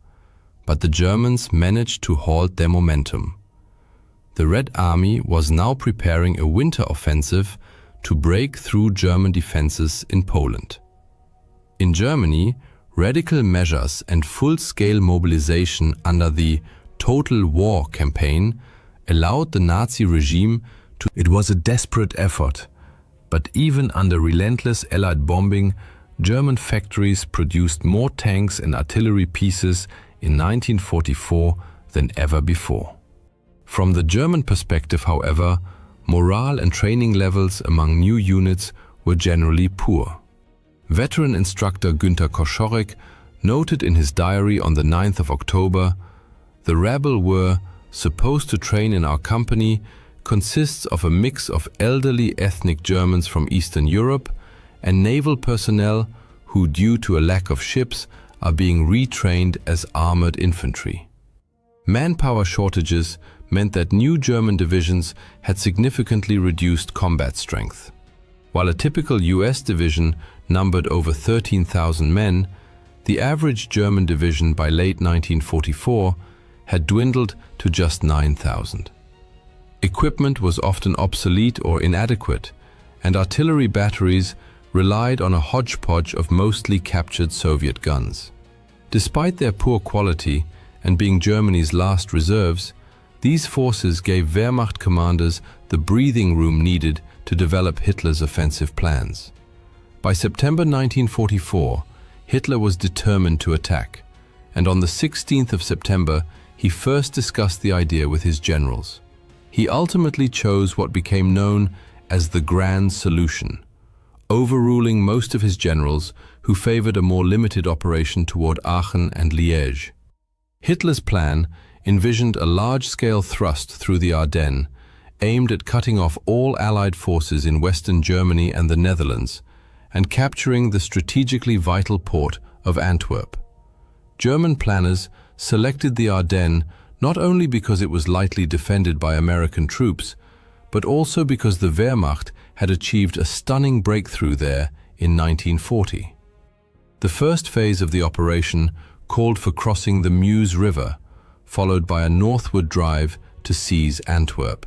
but the Germans managed to halt their momentum. The Red Army was now preparing a winter offensive to break through German defenses in Poland. In Germany, radical measures and full-scale mobilization under the Total War campaign allowed the Nazi regime to... It was a desperate effort, but even under relentless Allied bombing, German factories produced more tanks and artillery pieces in 1944 than ever before. From the German perspective, however, morale and training levels among new units were generally poor. Veteran instructor Günter Koschorek noted in his diary on the 9th of October, "The rabble were supposed to train in our company consists of a mix of elderly ethnic Germans from Eastern Europe and naval personnel who, due to a lack of ships, are being retrained as armored infantry." Manpower shortages meant that new German divisions had significantly reduced combat strength. While a typical US division numbered over 13,000 men, the average German division by late 1944 had dwindled to just 9,000. Equipment was often obsolete or inadequate, and artillery batteries relied on a hodgepodge of mostly captured Soviet guns. Despite their poor quality and being Germany's last reserves, these forces gave Wehrmacht commanders the breathing room needed to develop Hitler's offensive plans. By September 1944, Hitler was determined to attack, and on the 16th of September, he first discussed the idea with his generals. He ultimately chose what became known as the Grand Solution, overruling most of his generals who favored a more limited operation toward Aachen and Liège. Hitler's plan envisioned a large-scale thrust through the Ardennes, aimed at cutting off all Allied forces in Western Germany and the Netherlands, and capturing the strategically vital port of Antwerp. German planners selected the Ardennes not only because it was lightly defended by American troops, but also because the Wehrmacht had achieved a stunning breakthrough there in 1940. The first phase of the operation called for crossing the Meuse River, followed by a northward drive to seize Antwerp.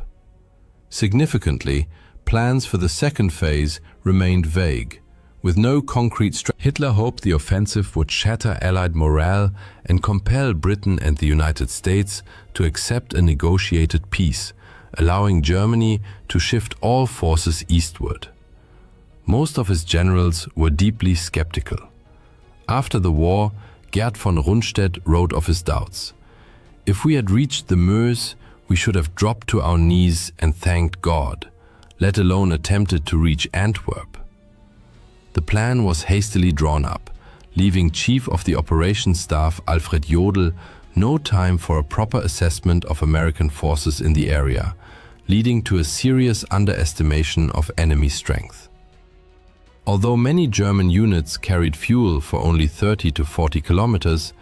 Significantly, plans for the second phase remained vague, with no concrete strategy. Hitler hoped the offensive would shatter Allied morale and compel Britain and the United States to accept a negotiated peace, allowing Germany to shift all forces eastward. Most of his generals were deeply skeptical. After the war, Gerd von Rundstedt wrote of his doubts. "If we had reached the Meuse, we should have dropped to our knees and thanked God, let alone attempted to reach Antwerp." The plan was hastily drawn up, leaving Chief of the Operations Staff Alfred Jodl no time for a proper assessment of American forces in the area, leading to a serious underestimation of enemy strength. Although many German units carried fuel for only 30 to 40 kilometers,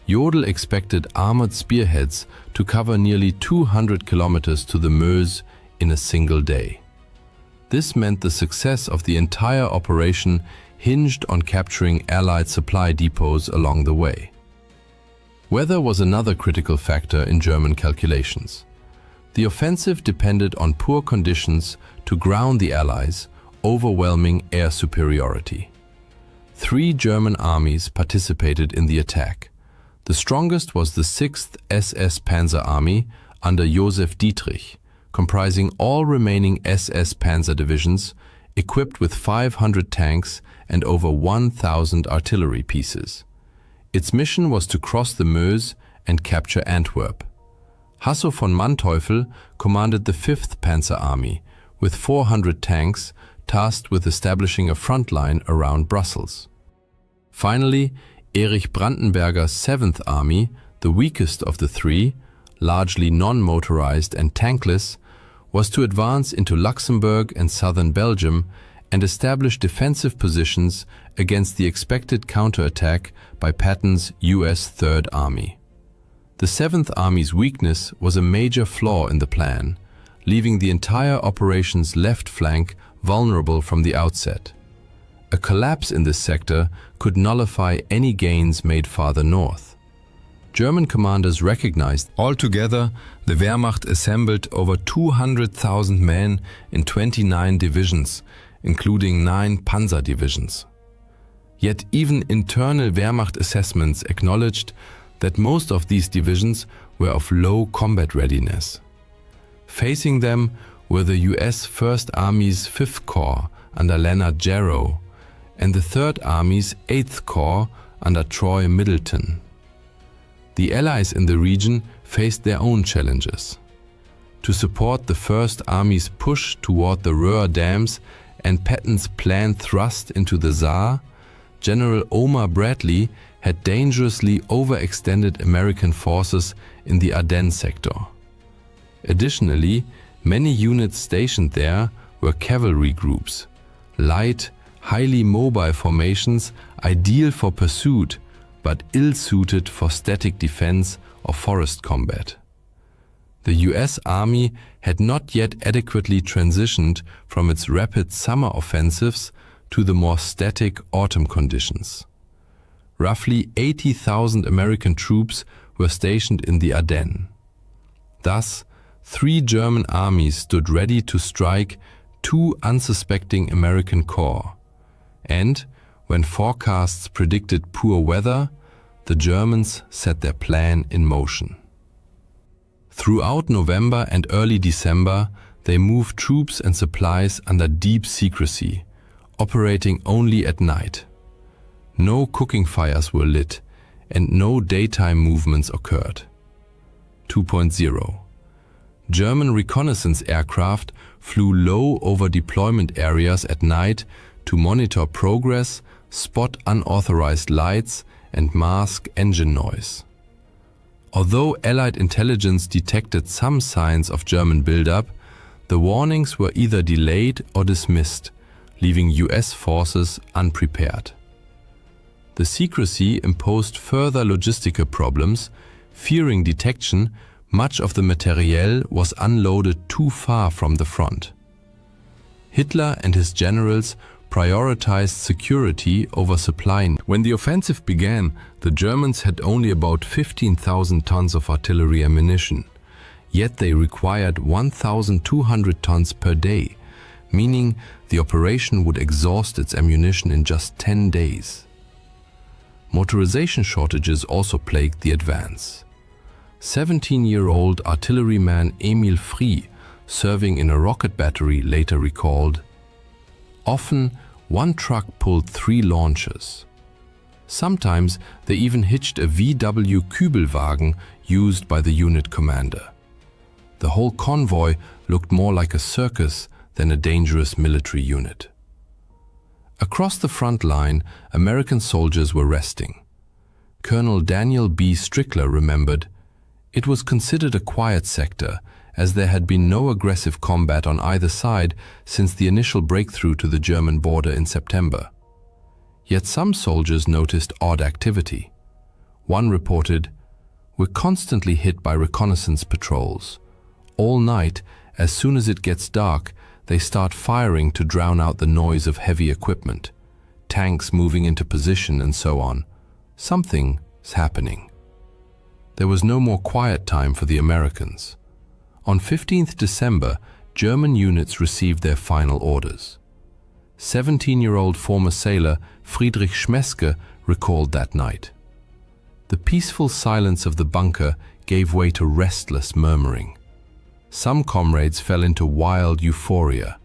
Jodl expected armored spearheads to cover nearly 200 kilometers to the Meuse in a single day. This meant the success of the entire operation hinged on capturing Allied supply depots along the way. Weather was another critical factor in German calculations. The offensive depended on poor conditions to ground the Allies, overwhelming air superiority. 3 German armies participated in the attack. The strongest was the 6th SS Panzer Army under Josef Dietrich, comprising all remaining SS Panzer divisions, equipped with 500 tanks and over 1,000 artillery pieces. Its mission was to cross the Meuse and capture Antwerp. Hasso von Manteuffel commanded the 5th Panzer Army, with 400 tanks, tasked with establishing a front line around Brussels. Finally, Erich Brandenberger's 7th Army, the weakest of the 3, largely non-motorized and tankless, was to advance into Luxembourg and southern Belgium and establish defensive positions against the expected counterattack by Patton's US 3rd Army. The 7th Army's weakness was a major flaw in the plan, leaving the entire operation's left flank vulnerable from the outset. A collapse in this sector could nullify any gains made farther north. German commanders recognized. Altogether, the Wehrmacht assembled over 200,000 men in 29 divisions, including 9 panzer divisions. Yet even internal Wehrmacht assessments acknowledged that most of these divisions were of low combat readiness. Facing them were the US 1st Army's 5th Corps under Leonard Jarrow and the 3rd Army's 8th Corps under Troy Middleton. The Allies in the region faced their own challenges. To support the 1st Army's push toward the Ruhr dams and Patton's planned thrust into the Saar, General Omar Bradley had dangerously overextended American forces in the Ardennes sector. Additionally, many units stationed there were cavalry groups, light, highly mobile formations ideal for pursuit but ill-suited for static defense or forest combat. The US Army had not yet adequately transitioned from its rapid summer offensives to the more static autumn conditions. Roughly 80,000 American troops were stationed in the Ardennes. Thus, 3 German armies stood ready to strike 2 unsuspecting American corps. And, when forecasts predicted poor weather, the Germans set their plan in motion. Throughout November and early December, they moved troops and supplies under deep secrecy, operating only at night. No cooking fires were lit, and no daytime movements occurred. 2.0. German reconnaissance aircraft flew low over deployment areas at night to monitor progress, spot unauthorized lights, and mask engine noise. Although Allied intelligence detected some signs of German buildup, the warnings were either delayed or dismissed, leaving US forces unprepared. The secrecy imposed further logistical problems. Fearing detection, much of the materiel was unloaded too far from the front. Hitler and his generals prioritized security over supply. When the offensive began, the Germans had only about 15,000 tons of artillery ammunition, yet they required 1,200 tons per day, meaning the operation would exhaust its ammunition in just 10 days. Motorization shortages also plagued the advance. 17-year-old artilleryman Emil Frie, serving in a rocket battery, later recalled, "Often, one truck pulled 3 launchers. Sometimes they even hitched a VW Kübelwagen used by the unit commander. The whole convoy looked more like a circus than a dangerous military unit." Across the front line, American soldiers were resting. Colonel Daniel B. Strickler remembered, "It was considered a quiet sector, as there had been no aggressive combat on either side since the initial breakthrough to the German border in September. Yet some soldiers noticed odd activity. One reported, "We're constantly hit by reconnaissance patrols. All night, as soon as it gets dark, they start firing to drown out the noise of heavy equipment, tanks moving into position and so on. Something's happening." There was no more quiet time for the Americans. On 15th December, German units received their final orders. 17-year-old former sailor Friedrich Schmeske recalled that night. The peaceful silence of the bunker gave way to restless murmuring. Some comrades fell into wild euphoria.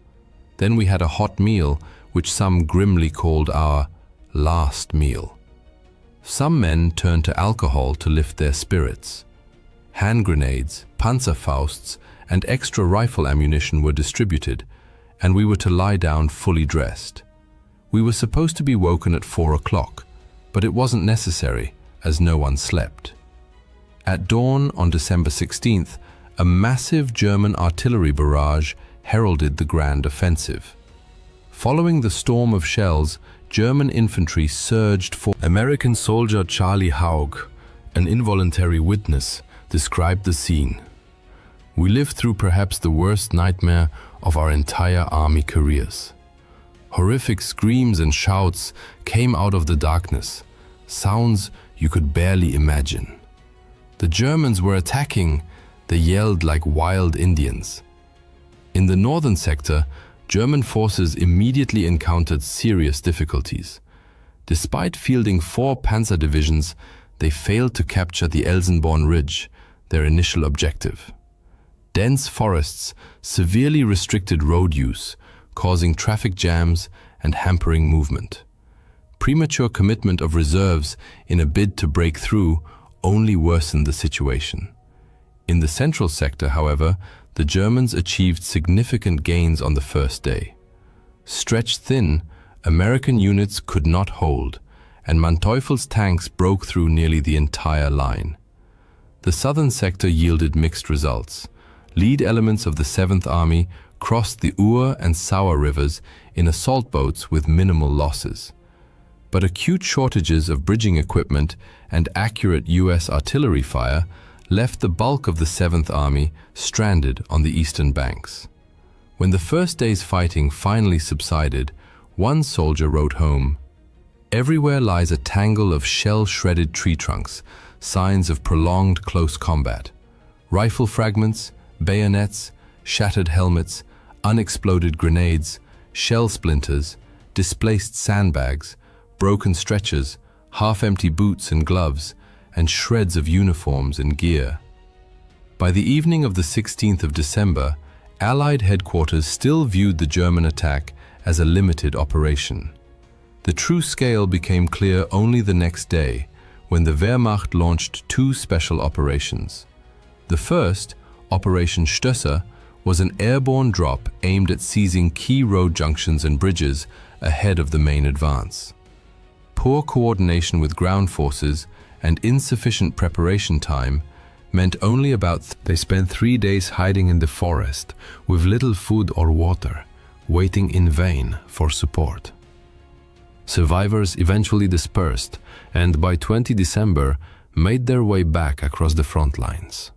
Then we had a hot meal, which some grimly called our last meal. Some men turned to alcohol to lift their spirits. Hand grenades, Panzerfausts, and extra rifle ammunition were distributed, and we were to lie down fully dressed. We were supposed to be woken at 4 o'clock, but it wasn't necessary, as no one slept. At dawn on December 16th, a massive German artillery barrage heralded the grand offensive. Following the storm of shells, German infantry surged for. American soldier Charlie Haug, an involuntary witness, described the scene. "We lived through perhaps the worst nightmare of our entire army careers. Horrific screams and shouts came out of the darkness, sounds you could barely imagine. The Germans were attacking. They yelled like wild Indians." In the northern sector, German forces immediately encountered serious difficulties. Despite fielding 4 panzer divisions, they failed to capture the Elsenborn Ridge, their initial objective. Dense forests severely restricted road use, causing traffic jams and hampering movement. Premature commitment of reserves in a bid to break through only worsened the situation. In the central sector, however, the Germans achieved significant gains on the first day. Stretched thin, American units could not hold, and Manteuffel's tanks broke through nearly the entire line. The southern sector yielded mixed results. Lead elements of the 7th Army crossed the Ur and Sauer rivers in assault boats with minimal losses. But acute shortages of bridging equipment and accurate US artillery fire left the bulk of the 7th Army stranded on the eastern banks. When the first day's fighting finally subsided, one soldier wrote home, "Everywhere lies a tangle of shell-shredded tree trunks, signs of prolonged close combat. Rifle fragments, bayonets, shattered helmets, unexploded grenades, shell splinters, displaced sandbags, broken stretchers, half-empty boots and gloves, and shreds of uniforms and gear. By the evening of the 16th of December, Allied headquarters still viewed the German attack as a limited operation. The true scale became clear only the next day, when the Wehrmacht launched two special operations. The first, Operation Stösser, was an airborne drop aimed at seizing key road junctions and bridges ahead of the main advance. Poor coordination with ground forces and insufficient preparation time meant they spent 3 days hiding in the forest with little food or water, waiting in vain for support. Survivors eventually dispersed and by 20 December made their way back across the front lines.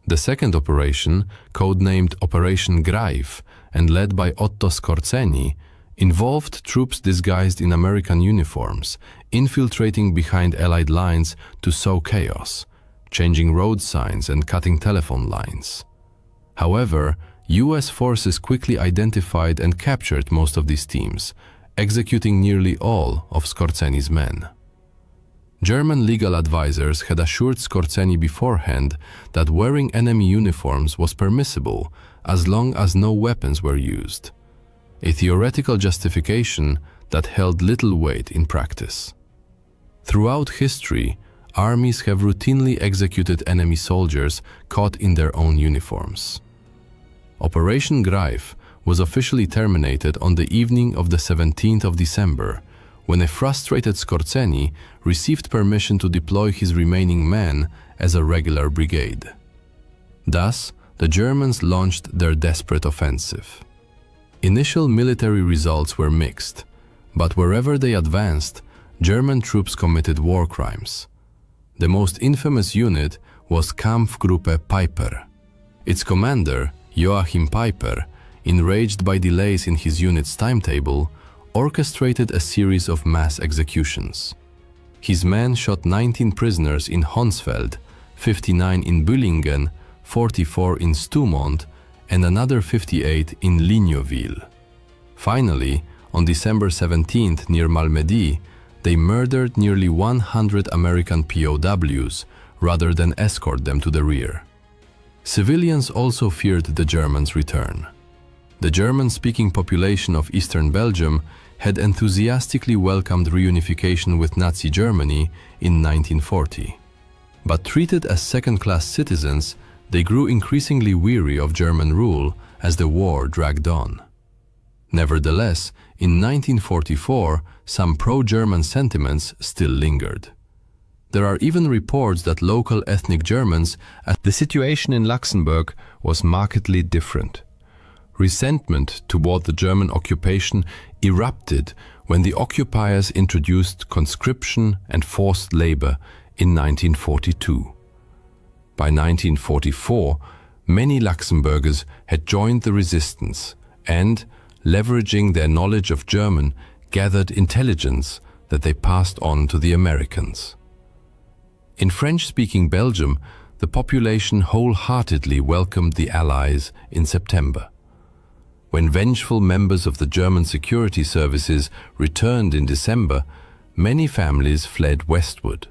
The second operation, codenamed Operation Greif and led by Otto Skorzeny, involved troops disguised in American uniforms, infiltrating behind Allied lines to sow chaos, changing road signs and cutting telephone lines. However, US forces quickly identified and captured most of these teams, executing nearly all of Skorzeny's men. German legal advisors had assured Skorzeny beforehand that wearing enemy uniforms was permissible as long as no weapons were used, a theoretical justification that held little weight in practice. Throughout history, armies have routinely executed enemy soldiers caught in their own uniforms. Operation Greif was officially terminated on the evening of the 17th of December, when a frustrated Skorzeny received permission to deploy his remaining men as a regular brigade. Thus, the Germans launched their desperate offensive. Initial military results were mixed, but wherever they advanced, German troops committed war crimes. The most infamous unit was Kampfgruppe Peiper. Its commander, Joachim Peiper, enraged by delays in his unit's timetable, orchestrated a series of mass executions. His men shot 19 prisoners in Honsfeld, 59 in Büllingen, 44 in Stoumont, and another 58 in Lignoville. Finally, on December 17th near Malmedy, they murdered nearly 100 American POWs rather than escort them to the rear. Civilians also feared the Germans' return. The German-speaking population of Eastern Belgium had enthusiastically welcomed reunification with Nazi Germany in 1940. But treated as second-class citizens, they grew increasingly weary of German rule as the war dragged on. Nevertheless, in 1944, some pro-German sentiments still lingered. There are even reports that local ethnic Germans. The situation in Luxembourg was markedly different. Resentment toward the German occupation erupted when the occupiers introduced conscription and forced labor in 1942. By 1944, many Luxembourgers had joined the resistance and, leveraging their knowledge of German, gathered intelligence that they passed on to the Americans. In French-speaking Belgium, the population wholeheartedly welcomed the Allies in September. When vengeful members of the German security services returned in December, many families fled westward.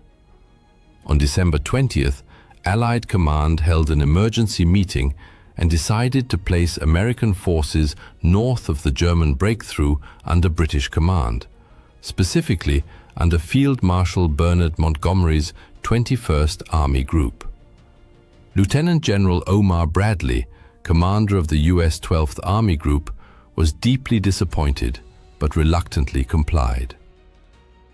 On December 20th, Allied Command held an emergency meeting and decided to place American forces north of the German breakthrough under British command, specifically under Field Marshal Bernard Montgomery's 21st Army Group. Lieutenant General Omar Bradley, commander of the US 12th Army Group, was deeply disappointed but reluctantly complied.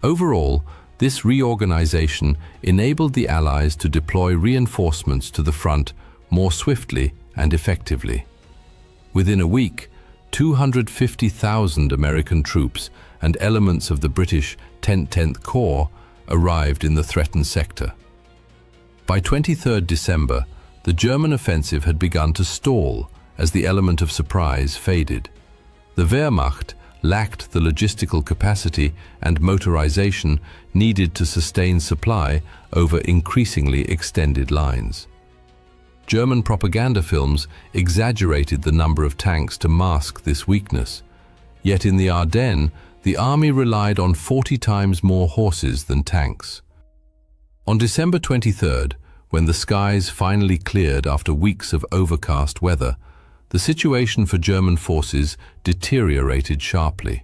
Overall, this reorganization enabled the Allies to deploy reinforcements to the front more swiftly and effectively. Within a week, 250,000 American troops and elements of the British 10th Corps arrived in the threatened sector. By 23 December, the German offensive had begun to stall as the element of surprise faded. The Wehrmacht lacked the logistical capacity and motorization needed to sustain supply over increasingly extended lines. German propaganda films exaggerated the number of tanks to mask this weakness. Yet in the Ardennes, the army relied on 40 times more horses than tanks. On December 23rd, when the skies finally cleared after weeks of overcast weather, the situation for German forces deteriorated sharply.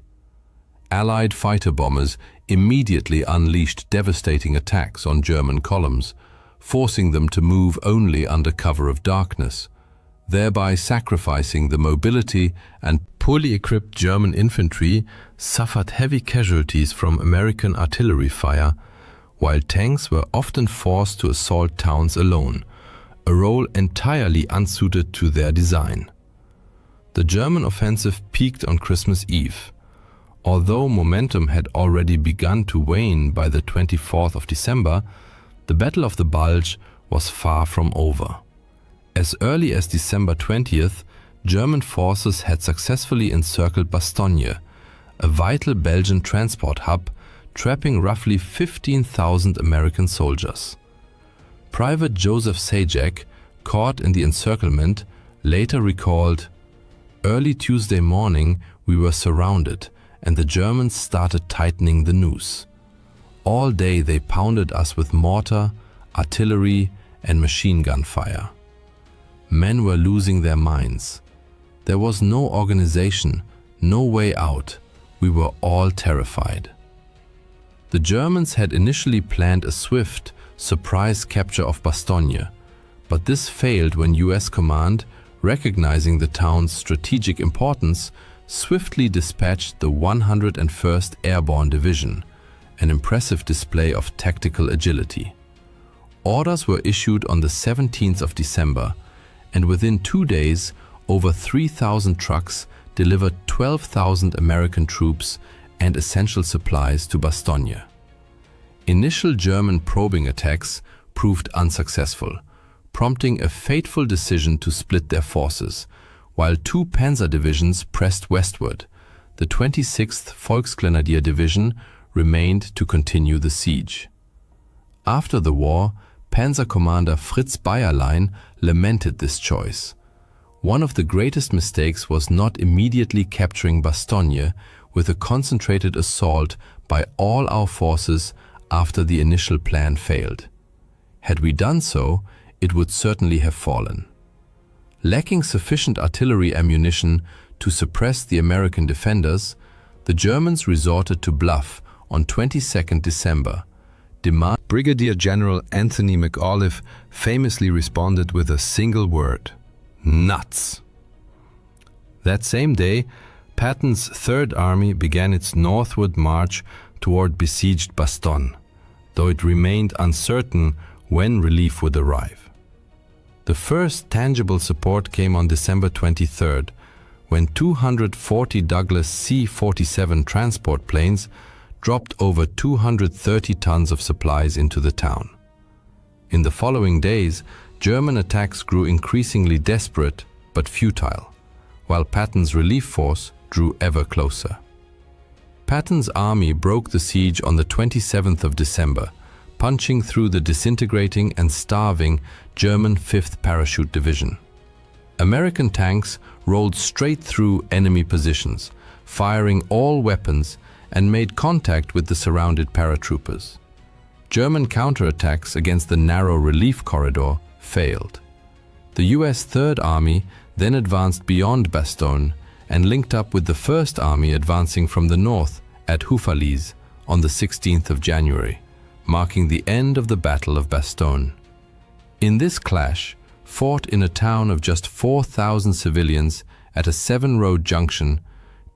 Allied fighter bombers immediately unleashed devastating attacks on German columns, forcing them to move only under cover of darkness, thereby sacrificing the mobility, and poorly equipped German infantry suffered heavy casualties from American artillery fire, while tanks were often forced to assault towns alone, a role entirely unsuited to their design. The German offensive peaked on Christmas Eve. Although momentum had already begun to wane by the 24th of December, the Battle of the Bulge was far from over. As early as December 20th, German forces had successfully encircled Bastogne, a vital Belgian transport hub, trapping roughly 15,000 American soldiers. Private Joseph Sajak, caught in the encirclement, later recalled, "Early Tuesday morning we were surrounded and the Germans started tightening the noose. All day they pounded us with mortar, artillery and machine gun fire. Men were losing their minds. There was no organization, no way out. We were all terrified." The Germans had initially planned a swift, surprise capture of Bastogne, but this failed when US command, recognizing the town's strategic importance, swiftly dispatched the 101st Airborne Division, an impressive display of tactical agility. Orders were issued on the 17th of December, and within 2 days, over 3,000 trucks delivered 12,000 American troops and essential supplies to Bastogne. Initial German probing attacks proved unsuccessful, prompting a fateful decision to split their forces, while 2 panzer divisions pressed westward. The 26th Volksgrenadier Division remained to continue the siege. After the war, Panzer Commander Fritz Bayerlein lamented this choice. One of the greatest mistakes was not immediately capturing Bastogne with a concentrated assault by all our forces after the initial plan failed. Had we done so, it would certainly have fallen. Lacking sufficient artillery ammunition to suppress the American defenders, the Germans resorted to bluff on 22nd December. Brigadier General Anthony McAuliffe famously responded with a single word: nuts. That same day, Patton's Third Army began its northward march toward besieged Bastogne, though it remained uncertain when relief would arrive. The first tangible support came on December 23rd, when 240 Douglas C-47 transport planes dropped over 230 tons of supplies into the town. In the following days, German attacks grew increasingly desperate but futile, while Patton's relief force drew ever closer. Patton's army broke the siege on the 27th of December, punching through the disintegrating and starving German 5th Parachute Division. American tanks rolled straight through enemy positions, firing all weapons, and made contact with the surrounded paratroopers. German counterattacks against the narrow relief corridor failed. The US Third Army then advanced beyond Bastogne and linked up with the First Army advancing from the north at Houffalize on the 16th of January, marking the end of the Battle of Bastogne. In this clash, fought in a town of just 4,000 civilians at a 7-road junction,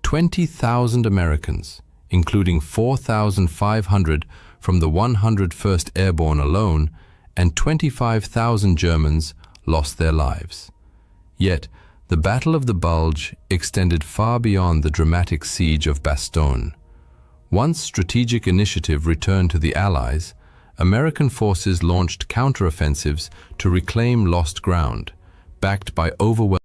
20,000 Americans, including 4,500 from the 101st Airborne alone, and 25,000 Germans lost their lives. Yet, the Battle of the Bulge extended far beyond the dramatic siege of Bastogne. Once strategic initiative returned to the Allies, American forces launched counteroffensives to reclaim lost ground, backed by overwhelming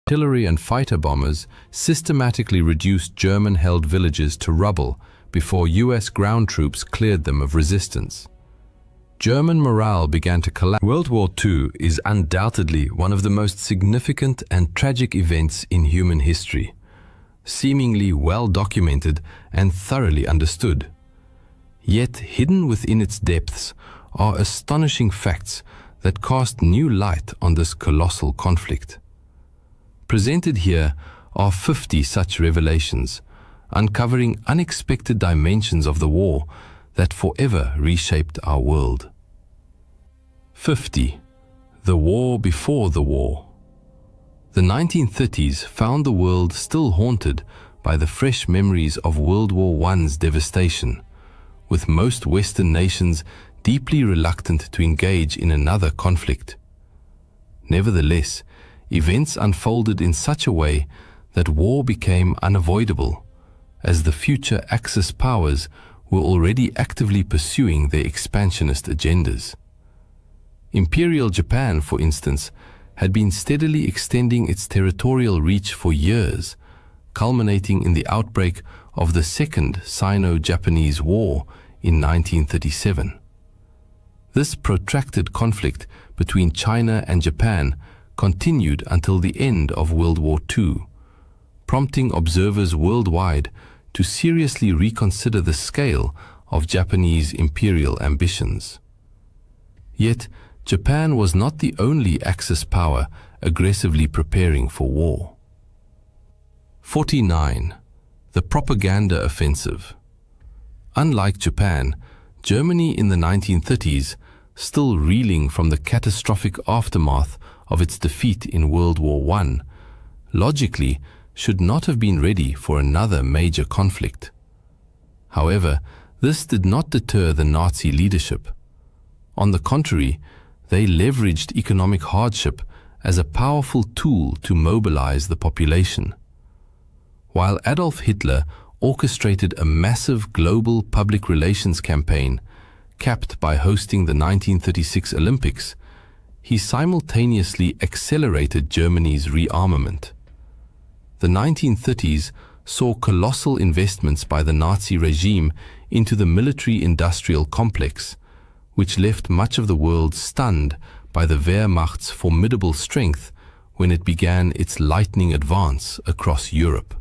artillery and fighter bombers systematically reduced German-held villages to rubble before US ground troops cleared them of resistance. German morale began to collapse. World War II is undoubtedly one of the most significant and tragic events in human history, seemingly well documented and thoroughly understood. Yet hidden within its depths are astonishing facts that cast new light on this colossal conflict. Presented here are 50 such revelations, uncovering unexpected dimensions of the war that forever reshaped our world. 50. The war before the war. The 1930s found the world still haunted by the fresh memories of World War I's devastation, with most Western nations deeply reluctant to engage in another conflict. Nevertheless, events unfolded in such a way that war became unavoidable, as the future Axis powers were already actively pursuing their expansionist agendas. Imperial Japan, for instance, had been steadily extending its territorial reach for years, culminating in the outbreak of the Second Sino-Japanese War in 1937. This protracted conflict between China and Japan continued until the end of World War II, prompting observers worldwide to seriously reconsider the scale of Japanese imperial ambitions. Yet, Japan was not the only Axis power aggressively preparing for war. 49. The propaganda offensive. Unlike Japan, Germany in the 1930s, still reeling from the catastrophic aftermath of its defeat in World War I, logically should not have been ready for another major conflict. However, this did not deter the Nazi leadership. On the contrary, they leveraged economic hardship as a powerful tool to mobilize the population. While Adolf Hitler orchestrated a massive global public relations campaign, capped by hosting the 1936 Olympics, he simultaneously accelerated Germany's rearmament. The 1930s saw colossal investments by the Nazi regime into the military-industrial complex, which left much of the world stunned by the Wehrmacht's formidable strength when it began its lightning advance across Europe.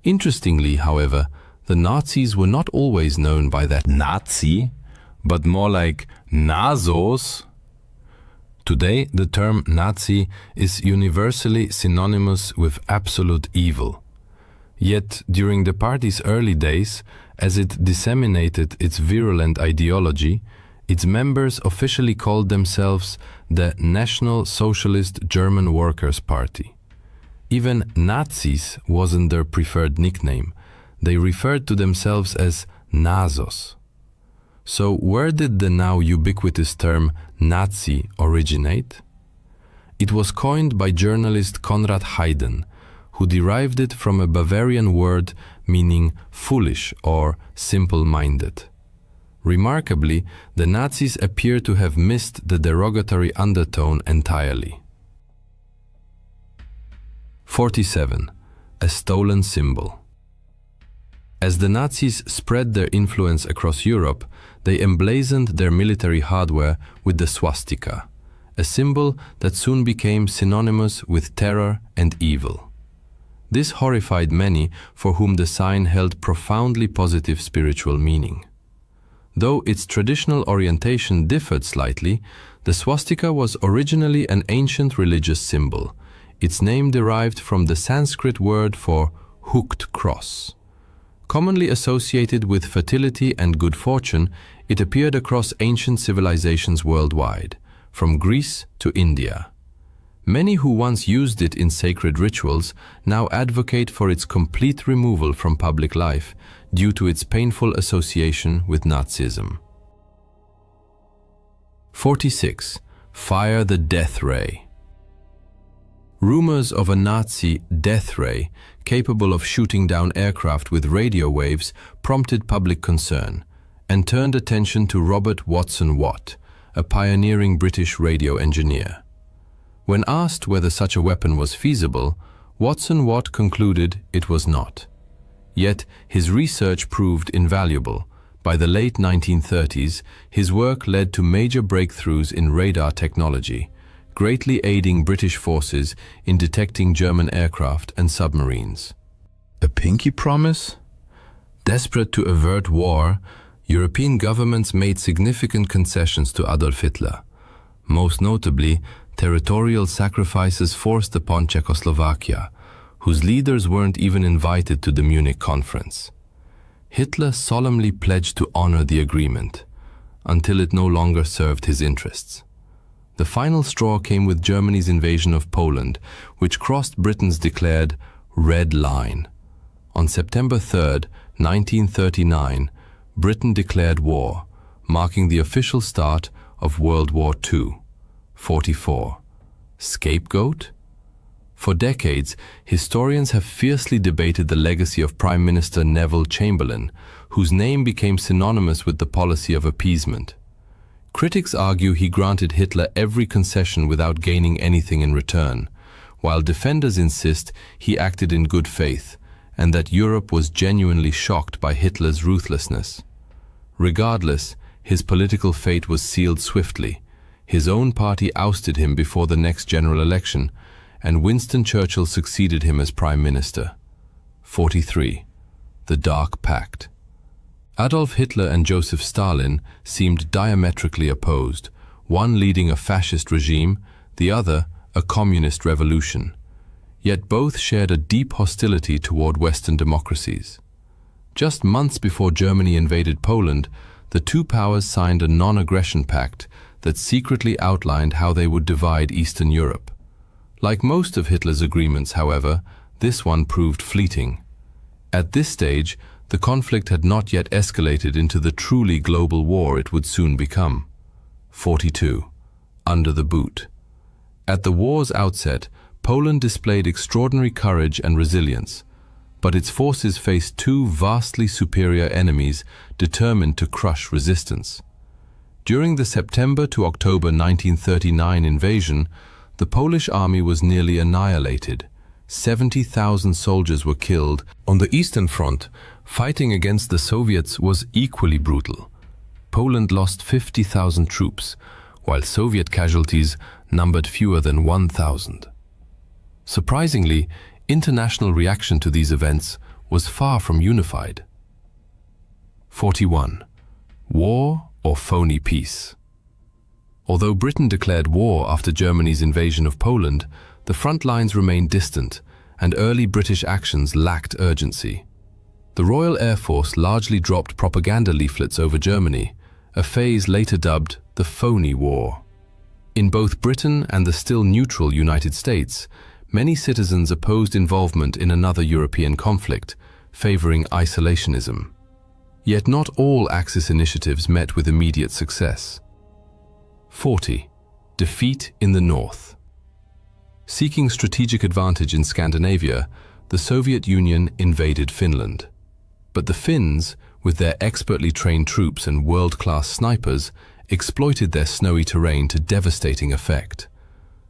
Interestingly, however, the Nazis were not always known by that Nazi, but more like Nazos. Today, the term Nazi is universally synonymous with absolute evil. Yet, during the party's early days, as it disseminated its virulent ideology, its members officially called themselves the National Socialist German Workers' Party. Even Nazis wasn't their preferred nickname. They referred to themselves as Nazos. So where did the now ubiquitous term Nazi originate? It was coined by journalist Konrad Haydn, who derived it from a Bavarian word meaning foolish or simple-minded. Remarkably, the Nazis appear to have missed the derogatory undertone entirely. 47. A stolen symbol. As the Nazis spread their influence across Europe, they emblazoned their military hardware with the swastika, a symbol that soon became synonymous with terror and evil. This horrified many for whom the sign held profoundly positive spiritual meaning. Though its traditional orientation differed slightly, the swastika was originally an ancient religious symbol, its name derived from the Sanskrit word for hooked cross. Commonly associated with fertility and good fortune, it appeared across ancient civilizations worldwide, from Greece to India. Many who once used it in sacred rituals now advocate for its complete removal from public life due to its painful association with Nazism. 46. Fire the death ray. Rumors of a Nazi death ray capable of shooting down aircraft with radio waves prompted public concern and turned attention to Robert Watson Watt, a pioneering British radio engineer. When asked whether such a weapon was feasible, Watson Watt concluded it was not. Yet his research proved invaluable, By the late 1930s, his work led to major breakthroughs in radar technology, greatly aiding British forces in detecting German aircraft and submarines. A pinky promise? Desperate to avert war, European governments made significant concessions to Adolf Hitler. Most notably, territorial sacrifices forced upon Czechoslovakia, whose leaders weren't even invited to the Munich conference. Hitler solemnly pledged to honor the agreement, until it no longer served his interests. The final straw came with Germany's invasion of Poland, which crossed Britain's declared red line. On September 3, 1939, Britain declared war, marking the official start of World War II. 44. Scapegoat? For decades, historians have fiercely debated the legacy of Prime Minister Neville Chamberlain, whose name became synonymous with the policy of appeasement. Critics argue he granted Hitler every concession without gaining anything in return, while defenders insist he acted in good faith, and that Europe was genuinely shocked by Hitler's ruthlessness. Regardless, his political fate was sealed swiftly. His own party ousted him before the next general election, and Winston Churchill succeeded him as Prime Minister. 43. The Dark Pact. Adolf Hitler and Joseph Stalin seemed diametrically opposed, one leading a fascist regime, the other a communist revolution. Yet both shared a deep hostility toward Western democracies. Just months before Germany invaded Poland, the two powers signed a non-aggression pact that secretly outlined how they would divide Eastern Europe. Like most of Hitler's agreements, however, this one proved fleeting. At this stage, the conflict had not yet escalated into the truly global war it would soon become. 42. Under the boot. At the war's outset, Poland displayed extraordinary courage and resilience, but its forces faced two vastly superior enemies determined to crush resistance. During the September to October 1939 invasion, the Polish army was nearly annihilated. 70,000 soldiers were killed. On the Eastern Front, fighting against the Soviets was equally brutal. Poland lost 50,000 troops, while Soviet casualties numbered fewer than 1,000. Surprisingly, international reaction to these events was far from unified. 41. War or phony peace? Although Britain declared war after Germany's invasion of Poland, the front lines remained distant, and early British actions lacked urgency. The Royal Air Force largely dropped propaganda leaflets over Germany, a phase later dubbed the phony war. In both Britain and the still neutral United States, many citizens opposed involvement in another European conflict, favoring isolationism. Yet not all Axis initiatives met with immediate success. 40. Defeat in the North. Seeking strategic advantage in Scandinavia, the Soviet Union invaded Finland. But the Finns, with their expertly trained troops and world-class snipers, exploited their snowy terrain to devastating effect.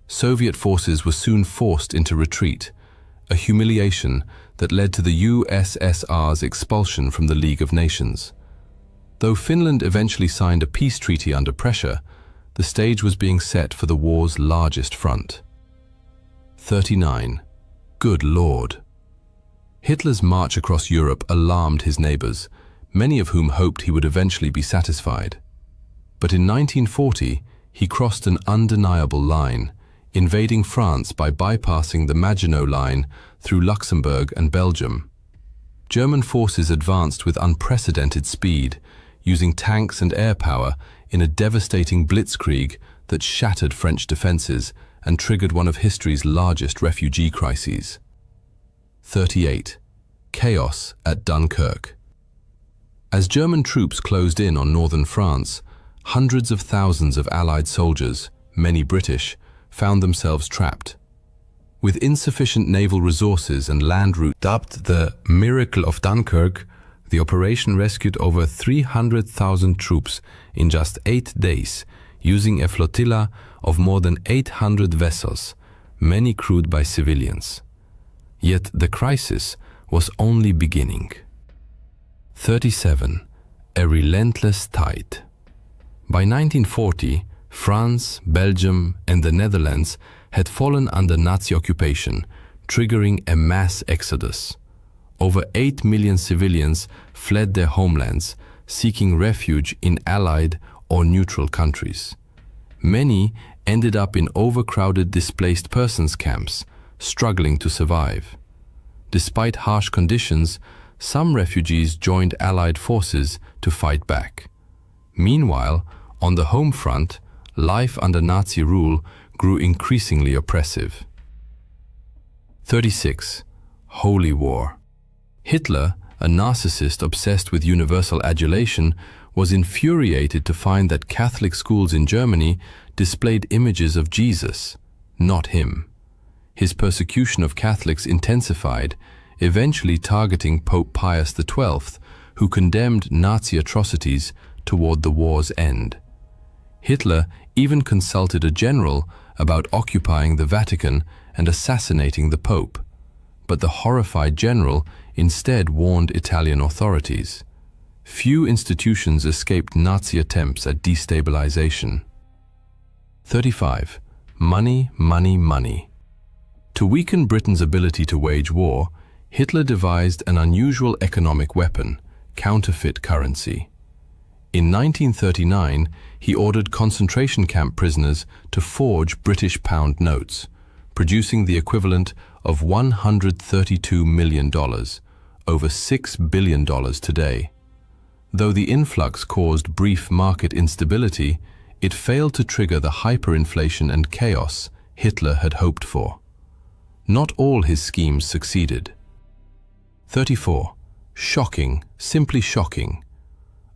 Soviet forces were soon forced into retreat, a humiliation that led to the USSR's expulsion from the League of Nations. Though Finland eventually signed a peace treaty under pressure, the stage was being set for the war's largest front. 39. Good Lord. Hitler's march across Europe alarmed his neighbors, many of whom hoped he would eventually be satisfied. But in 1940, he crossed an undeniable line, invading France by bypassing the Maginot Line through Luxembourg and Belgium. German forces advanced with unprecedented speed, using tanks and air power in a devastating blitzkrieg that shattered French defenses and triggered one of history's largest refugee crises. 38. Chaos at Dunkirk. As German troops closed in on northern France, hundreds of thousands of Allied soldiers, many British, found themselves trapped. With insufficient naval resources and land routes dubbed the Miracle of Dunkirk, the operation rescued over 300,000 troops in just 8 days, using a flotilla of more than 800 vessels, many crewed by civilians. Yet the crisis was only beginning. 37. a relentless tide. By 1940, France, Belgium, and the Netherlands had fallen under Nazi occupation, triggering a mass exodus. Over 8 million civilians fled their homelands, seeking refuge in Allied or neutral countries. Many ended up in overcrowded displaced persons camps, struggling to survive. Despite harsh conditions, some refugees joined Allied forces to fight back. Meanwhile, on the home front, life under Nazi rule grew increasingly oppressive. 36. Holy War. Hitler, a narcissist obsessed with universal adulation, was infuriated to find that Catholic schools in Germany displayed images of Jesus, not him. His persecution of Catholics intensified, eventually targeting Pope Pius XII, who condemned Nazi atrocities toward the war's end. Hitler even consulted a general about occupying the Vatican and assassinating the Pope. But the horrified general instead warned Italian authorities. Few institutions escaped Nazi attempts at destabilization. 35. Money, money, money. To weaken Britain's ability to wage war, Hitler devised an unusual economic weapon, counterfeit currency. In 1939, he ordered concentration camp prisoners to forge British pound notes, producing the equivalent of $132 million, over $6 billion today. Though the influx caused brief market instability, it failed to trigger the hyperinflation and chaos Hitler had hoped for. Not all his schemes succeeded. 34. Shocking, simply shocking.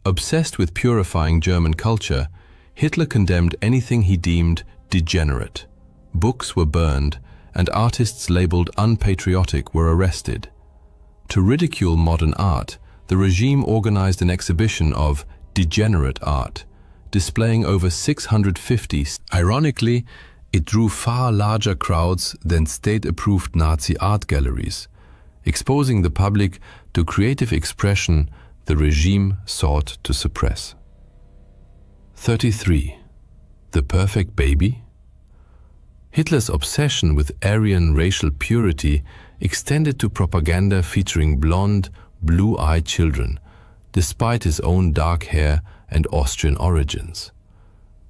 Obsessed with purifying German culture, Hitler condemned anything he deemed degenerate. Books were burned, and artists labeled unpatriotic were arrested. To ridicule modern art, the regime organized an exhibition of degenerate art, displaying over 650. Ironically, it drew far larger crowds than state-approved Nazi art galleries, exposing the public to creative expression the regime sought to suppress. 33. The perfect baby? Hitler's obsession with Aryan racial purity extended to propaganda featuring blonde, blue-eyed children, despite his own dark hair and Austrian origins.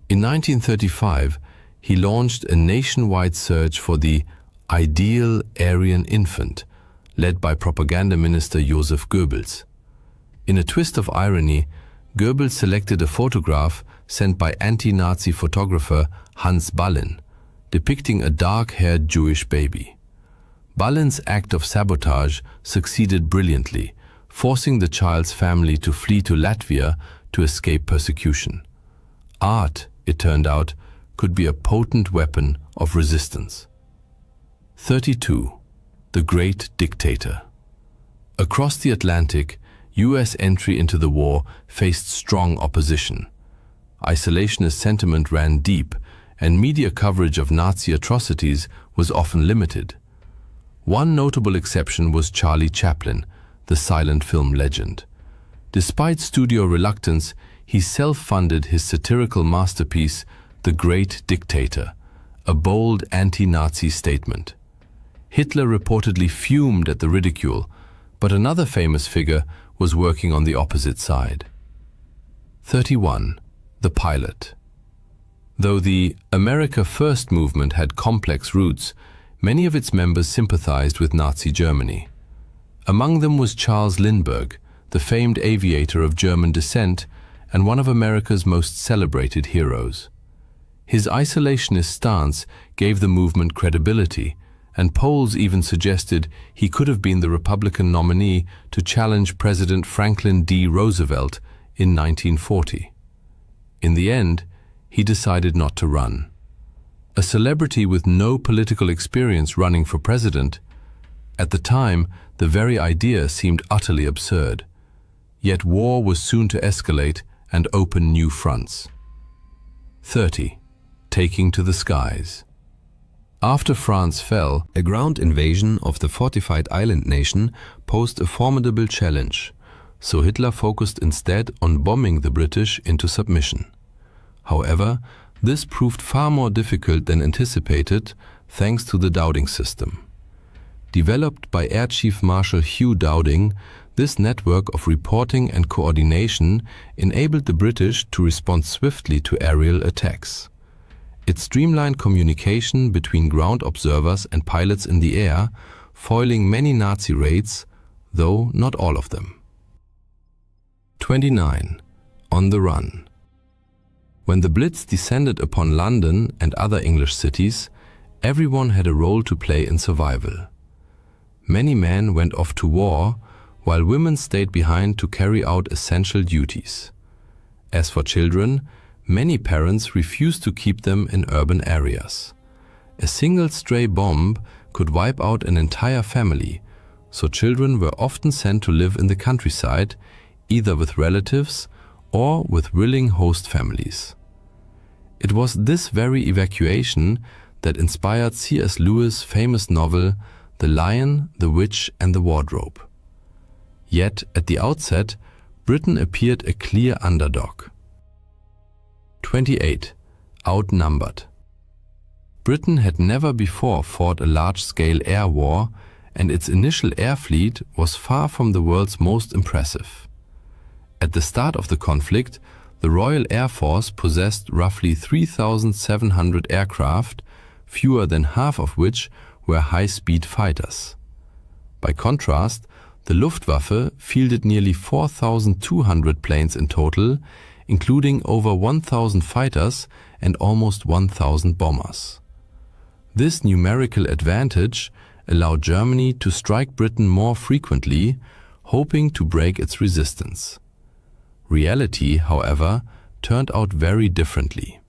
In 1935, he launched a nationwide search for the ideal Aryan infant, led by propaganda minister Joseph Goebbels. In a twist of irony, Goebbels selected a photograph sent by anti-Nazi photographer Hans Ballin, depicting a dark-haired Jewish baby. Ballin's act of sabotage succeeded brilliantly, forcing the child's family to flee to Latvia to escape persecution. Art, it turned out, could be a potent weapon of resistance. 32. The Great Dictator. Across the Atlantic, US entry into the war faced strong opposition. Isolationist sentiment ran deep, and media coverage of Nazi atrocities was often limited. One notable exception was Charlie Chaplin, the silent film legend. Despite studio reluctance, he self-funded his satirical masterpiece, The Great Dictator, a bold anti-Nazi statement. Hitler reportedly fumed at the ridicule, but another famous figure was working on the opposite side. 31. The Pilot. Though the America First movement had complex roots, many of its members sympathized with Nazi Germany. Among them was Charles Lindbergh, the famed aviator of German descent and one of America's most celebrated heroes. His isolationist stance gave the movement credibility, and polls even suggested he could have been the Republican nominee to challenge President Franklin D. Roosevelt in 1940. In the end, he decided not to run. A celebrity with no political experience running for president, at the time, the very idea seemed utterly absurd. Yet war was soon to escalate and open new fronts. 30. Taking to the skies. After France fell, a ground invasion of the fortified island nation posed a formidable challenge. so Hitler focused instead on bombing the British into submission. However, this proved far more difficult than anticipated thanks to the Dowding system. Developed by Air Chief Marshal Hugh Dowding, this network of reporting and coordination enabled the British to respond swiftly to aerial attacks. It streamlined communication between ground observers and pilots in the air, foiling many Nazi raids, though not all of them. 29. On the run. When the Blitz descended upon London and other English cities, everyone had a role to play in survival. Many men went off to war, while women stayed behind to carry out essential duties. As for children, many parents refused to keep them in urban areas. A single stray bomb could wipe out an entire family, so children were often sent to live in the countryside, either with relatives or with willing host families. It was this very evacuation that inspired C.S. Lewis' famous novel The Lion, the Witch and the Wardrobe. Yet, at the outset, Britain appeared a clear underdog. 28. Outnumbered. Britain had never before fought a large-scale air war, and its initial air fleet was far from the world's most impressive. At the start of the conflict, the Royal Air Force possessed roughly 3,700 aircraft, fewer than half of which were high-speed fighters. By contrast, the Luftwaffe fielded nearly 4,200 planes in total, including over 1,000 fighters and almost 1,000 bombers. This numerical advantage allowed Germany to strike Britain more frequently, hoping to break its resistance. Reality, however, turned out very differently.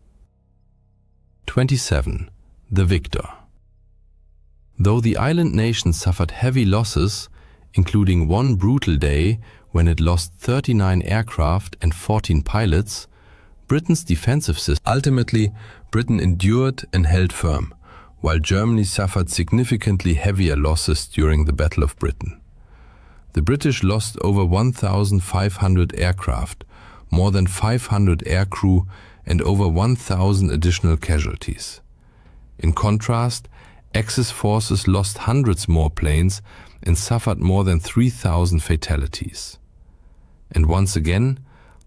27. The victor. Though the island nation suffered heavy losses, including one brutal day when it lost 39 aircraft and 14 pilots, Britain's defensive system. Ultimately, Britain endured and held firm, while Germany suffered significantly heavier losses during the Battle of Britain. The British lost over 1,500 aircraft, more than 500 aircrew, and over 1,000 additional casualties. In contrast, Axis forces lost hundreds more planes and suffered more than 3,000 fatalities. And once again,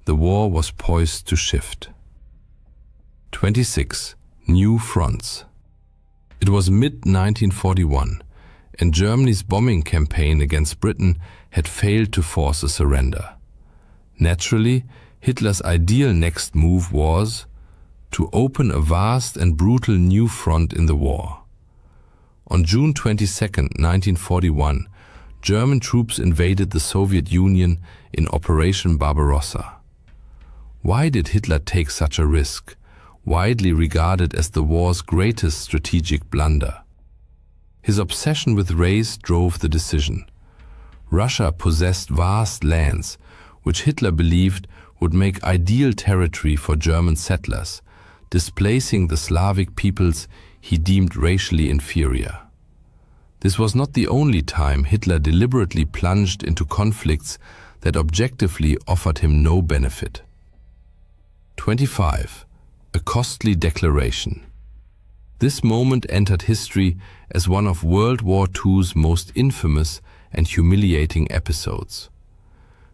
the war was poised to shift. 26. New fronts. It was mid-1941, and Germany's bombing campaign against Britain had failed to force a surrender. Naturally, Hitler's ideal next move was to open a vast and brutal new front in the war. On June 22, 1941, German troops invaded the Soviet Union in Operation Barbarossa. Why did Hitler take such a risk, widely regarded as the war's greatest strategic blunder? His obsession with race drove the decision. Russia possessed vast lands, which Hitler believed would make ideal territory for German settlers, displacing the Slavic peoples he deemed racially inferior. This was not the only time Hitler deliberately plunged into conflicts that objectively offered him no benefit. 25. A costly declaration. This moment entered history as one of World War II's most infamous and humiliating episodes.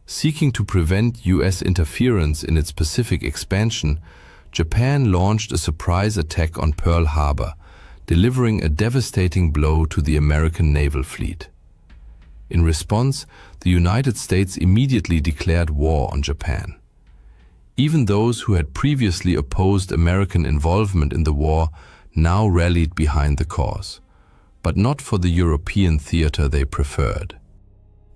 Seeking to prevent US interference in its Pacific expansion, Japan launched a surprise attack on Pearl Harbor, delivering a devastating blow to the American naval fleet. In response, the United States immediately declared war on Japan. Even those who had previously opposed American involvement in the war now rallied behind the cause, but not for the European theater they preferred.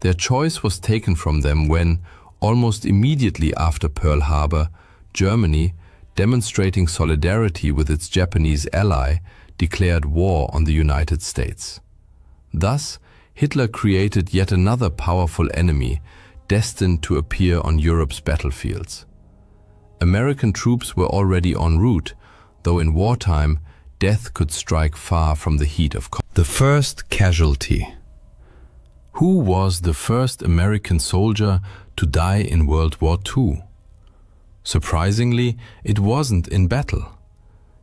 Their choice was taken from them when, almost immediately after Pearl Harbor, Germany, demonstrating solidarity with its Japanese ally, declared war on the United States. Thus, Hitler created yet another powerful enemy destined to appear on Europe's battlefields. American troops were already en route, though in wartime, death could strike far from the heat of conflict. The first casualty. Who was the first American soldier to die in World War II? Surprisingly, it wasn't in battle.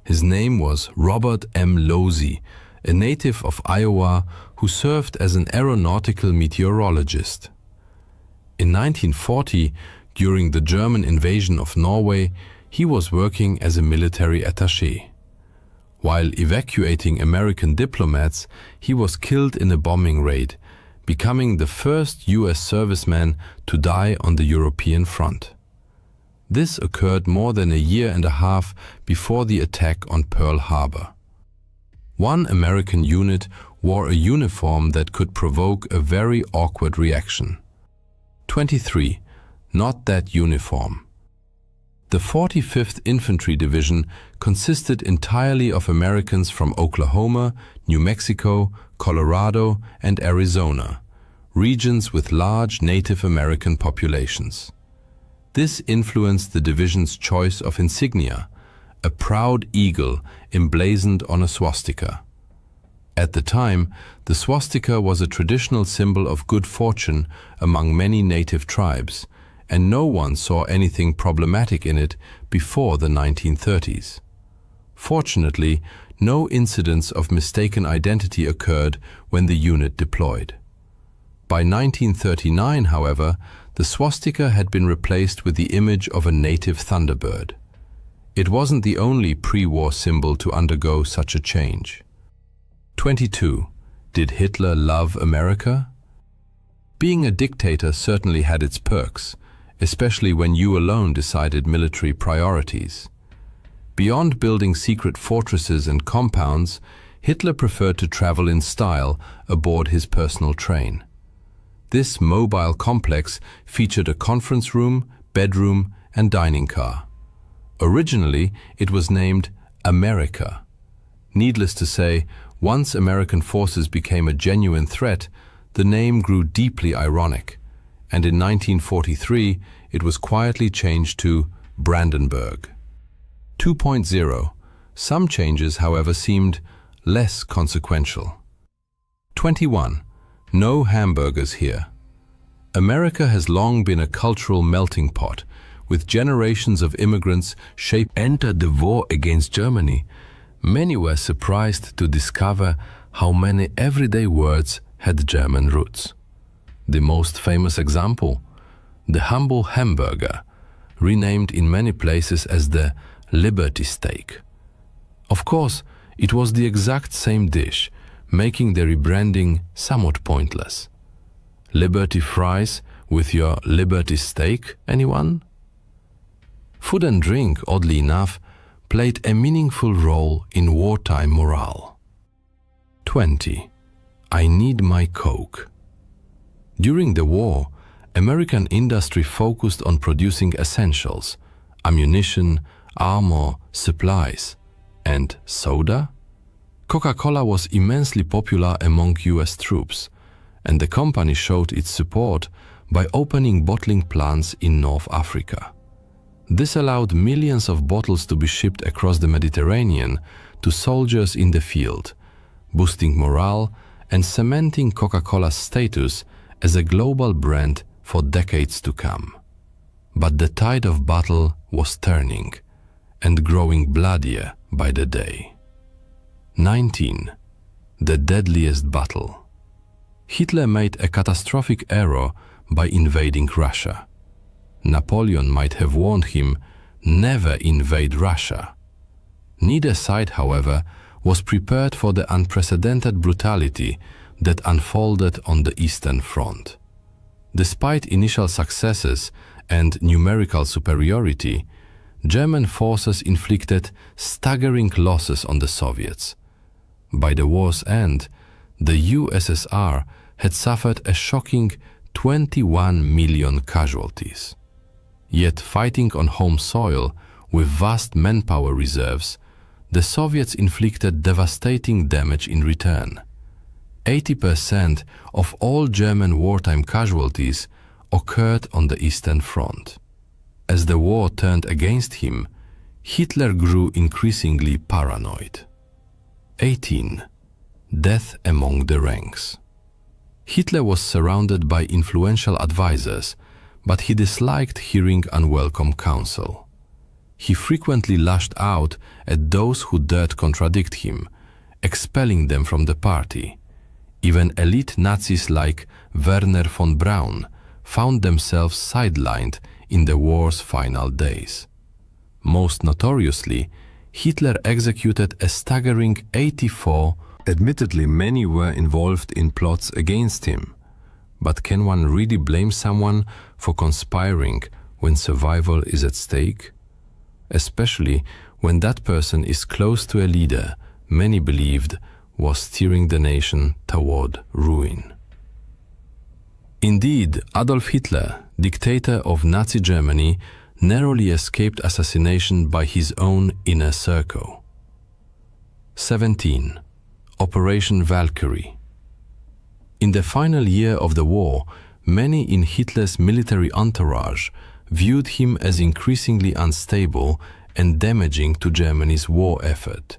His name was Robert M. Losey, a native of Iowa who served as an aeronautical meteorologist. In 1940, during the German invasion of Norway, he was working as a military attaché. While evacuating American diplomats, he was killed in a bombing raid, becoming the first US serviceman to die on the European front. This occurred more than a year and a half before the attack on Pearl Harbor. One American unit wore a uniform that could provoke a very awkward reaction. 23. Not that uniform. The 45th Infantry Division consisted entirely of Americans from Oklahoma, New Mexico, Colorado, and Arizona, regions with large Native American populations. This influenced the division's choice of insignia, a proud eagle emblazoned on a swastika. At the time, the swastika was a traditional symbol of good fortune among many native tribes, and no one saw anything problematic in it before the 1930s. Fortunately, no incidents of mistaken identity occurred when the unit deployed. By 1939, however, the swastika had been replaced with the image of a native thunderbird. It wasn't the only pre-war symbol to undergo such a change. 22. Did Hitler love America? Being a dictator certainly had its perks, especially when you alone decided military priorities. Beyond building secret fortresses and compounds, Hitler preferred to travel in style aboard his personal train. This mobile complex featured a conference room, bedroom, and dining car. Originally, it was named America. Needless to say, once American forces became a genuine threat, the name grew deeply ironic, and in 1943 it was quietly changed to Brandenburg. 2.0. Some changes, however, seemed less consequential. 21. No hamburgers here. America has long been a cultural melting pot, with generations of immigrants entered the war against Germany. Many were surprised to discover how many everyday words had German roots. The most famous example, the humble hamburger, renamed in many places as the Liberty Steak. Of course, it was the exact same dish, making the rebranding somewhat pointless. Liberty fries with your Liberty Steak, anyone? Food and drink, oddly enough, played a meaningful role in wartime morale. 20. I need my Coke. During the war, American industry focused on producing essentials, ammunition, armor, supplies, and soda? Coca-Cola was immensely popular among US troops, and the company showed its support by opening bottling plants in North Africa. This allowed millions of bottles to be shipped across the Mediterranean to soldiers in the field, boosting morale and cementing Coca-Cola's status as a global brand for decades to come. But the tide of battle was turning and growing bloodier by the day. 19. The deadliest battle. Hitler made a catastrophic error by invading Russia. Napoleon might have warned him, never invade Russia. Neither side, however, was prepared for the unprecedented brutality that unfolded on the Eastern Front. Despite initial successes and numerical superiority, German forces inflicted staggering losses on the Soviets. By the war's end, the USSR had suffered a shocking 21 million casualties. Yet fighting on home soil with vast manpower reserves, the Soviets inflicted devastating damage in return. 80% of all German wartime casualties occurred on the Eastern Front. As the war turned against him, Hitler grew increasingly paranoid. 18. Death among the ranks. Hitler was surrounded by influential advisors, but he disliked hearing unwelcome counsel. He frequently lashed out at those who dared contradict him, expelling them from the party. Even elite Nazis like Werner von Braun found themselves sidelined in the war's final days. Most notoriously, Hitler executed a staggering 84. Admittedly, many were involved in plots against him. But can one really blame someone for conspiring when survival is at stake? Especially when that person is close to a leader many believed was steering the nation toward ruin. Indeed, Adolf Hitler, dictator of Nazi Germany, narrowly escaped assassination by his own inner circle. 17. Operation Valkyrie. In the final year of the war, many in Hitler's military entourage viewed him as increasingly unstable and damaging to Germany's war effort.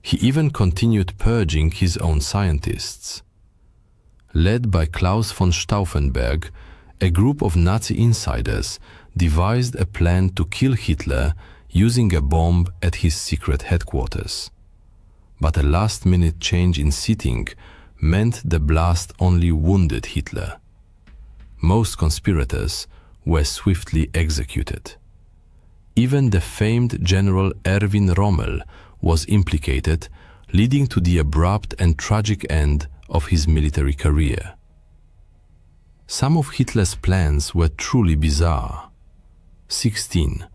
He even continued purging his own scientists. Led by Klaus von Stauffenberg, a group of Nazi insiders devised a plan to kill Hitler using a bomb at his secret headquarters. But a last-minute change in seating meant the blast only wounded Hitler. Most conspirators were swiftly executed. Even the famed General Erwin Rommel was implicated, leading to the abrupt and tragic end of his military career. Some of Hitler's plans were truly bizarre. 16.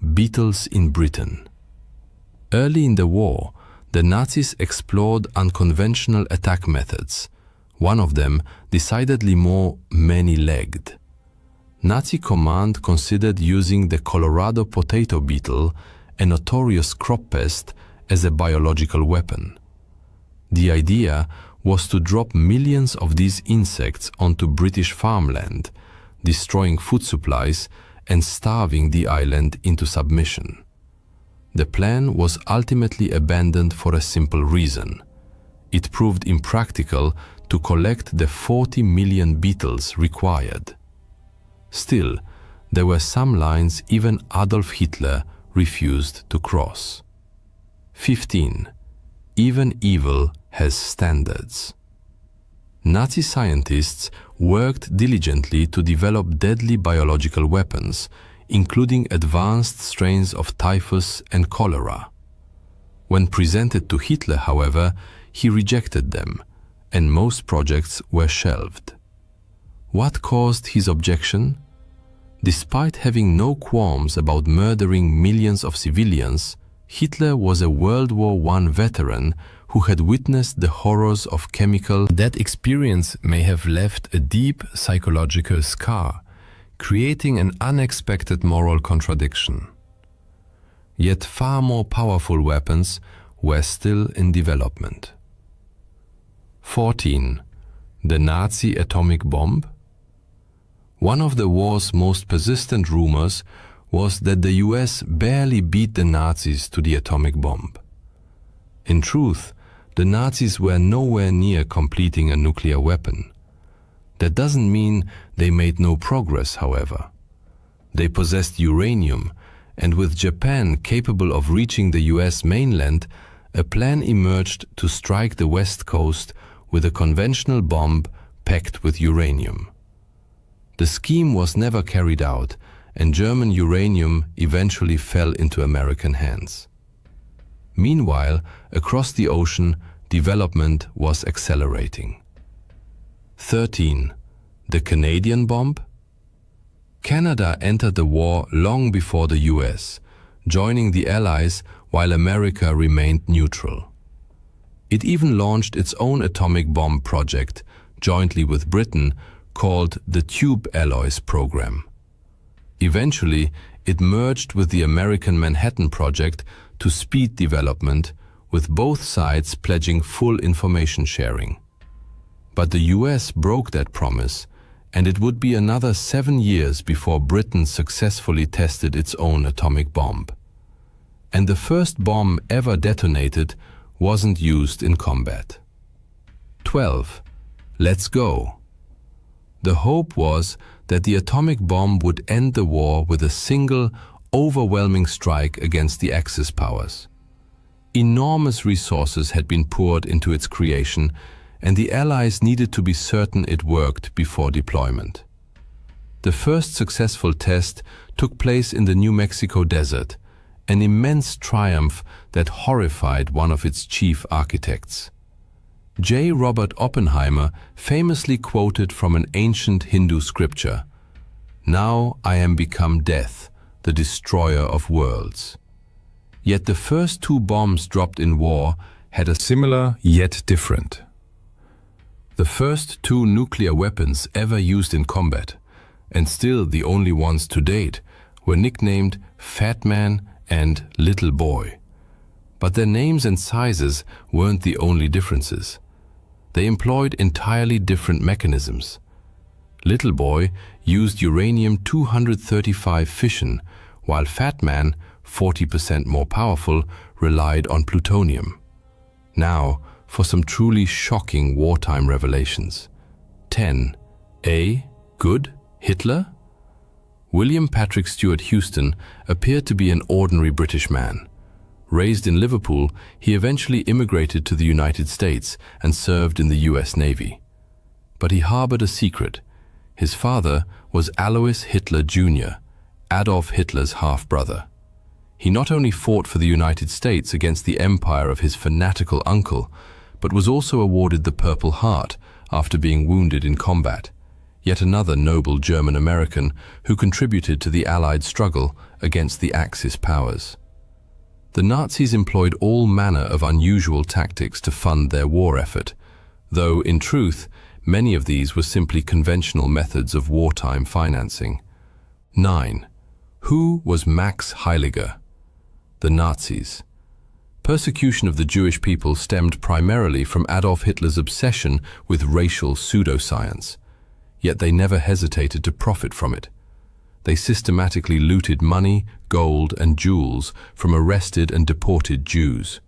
Beatles in Britain. Early in the war, the Nazis explored unconventional attack methods, one of them decidedly more many-legged. Nazi command considered using the Colorado potato beetle, a notorious crop pest, as a biological weapon. The idea was to drop millions of these insects onto British farmland, destroying food supplies and starving the island into submission. The plan was ultimately abandoned for a simple reason. It proved impractical to collect the 40 million beetles required. Still, there were some lines even Adolf Hitler refused to cross. 15. Even evil has standards. Nazi scientists worked diligently to develop deadly biological weapons, including advanced strains of typhus and cholera. When presented to Hitler, however, he rejected them, and most projects were shelved. What caused his objection? Despite having no qualms about murdering millions of civilians, Hitler was a World War I veteran who had witnessed the horrors of chemical. That experience may have left a deep psychological scar, creating an unexpected moral contradiction. Yet far more powerful weapons were still in development. 14. The Nazi atomic bomb. One of the war's most persistent rumors was that the US barely beat the Nazis to the atomic bomb. In truth, the Nazis were nowhere near completing a nuclear weapon. That doesn't mean they made no progress, however. They possessed uranium, and with Japan capable of reaching the US mainland, a plan emerged to strike the West Coast with a conventional bomb packed with uranium. The scheme was never carried out, and German uranium eventually fell into American hands. Meanwhile, across the ocean, development was accelerating. 13. The Canadian bomb. Canada entered the war long before the US, joining the Allies while America remained neutral. It even launched its own atomic bomb project, jointly with Britain, called the Tube Alloys Program. Eventually, it merged with the American Manhattan Project to speed development, with both sides pledging full information sharing. But the US broke that promise, and it would be another 7 years before Britain successfully tested its own atomic bomb. And the first bomb ever detonated wasn't used in combat. 12. Let's go. The hope was that the atomic bomb would end the war with a single, overwhelming strike against the Axis powers. Enormous resources had been poured into its creation, and the Allies needed to be certain it worked before deployment. The first successful test took place in the New Mexico desert, an immense triumph that horrified one of its chief architects. J. Robert Oppenheimer famously quoted from an ancient Hindu scripture, "Now I am become death, the destroyer of worlds." Yet the first two bombs dropped in war had a similar yet different. The first two nuclear weapons ever used in combat, and still the only ones to date, were nicknamed Fat Man and Little Boy. But their names and sizes weren't the only differences. They employed entirely different mechanisms. Little Boy used uranium-235 fission, while Fat Man, 40% more powerful, relied on plutonium. Now, for some truly shocking wartime revelations. 10. A. Good? Hitler? William Patrick Stewart Houston appeared to be an ordinary British man. Raised in Liverpool, he eventually immigrated to the United States and served in the US Navy. But he harbored a secret. His father was Alois Hitler Jr., Adolf Hitler's half-brother. He not only fought for the United States against the empire of his fanatical uncle, but was also awarded the Purple Heart after being wounded in combat. Yet another noble German-American who contributed to the Allied struggle against the Axis powers. The Nazis employed all manner of unusual tactics to fund their war effort, though, in truth, many of these were simply conventional methods of wartime financing. 9. Who was Max Heiliger? The Nazis. Persecution of the Jewish people stemmed primarily from Adolf Hitler's obsession with racial pseudoscience, yet they never hesitated to profit from it. They systematically looted money, gold, and jewels from arrested and deported Jews.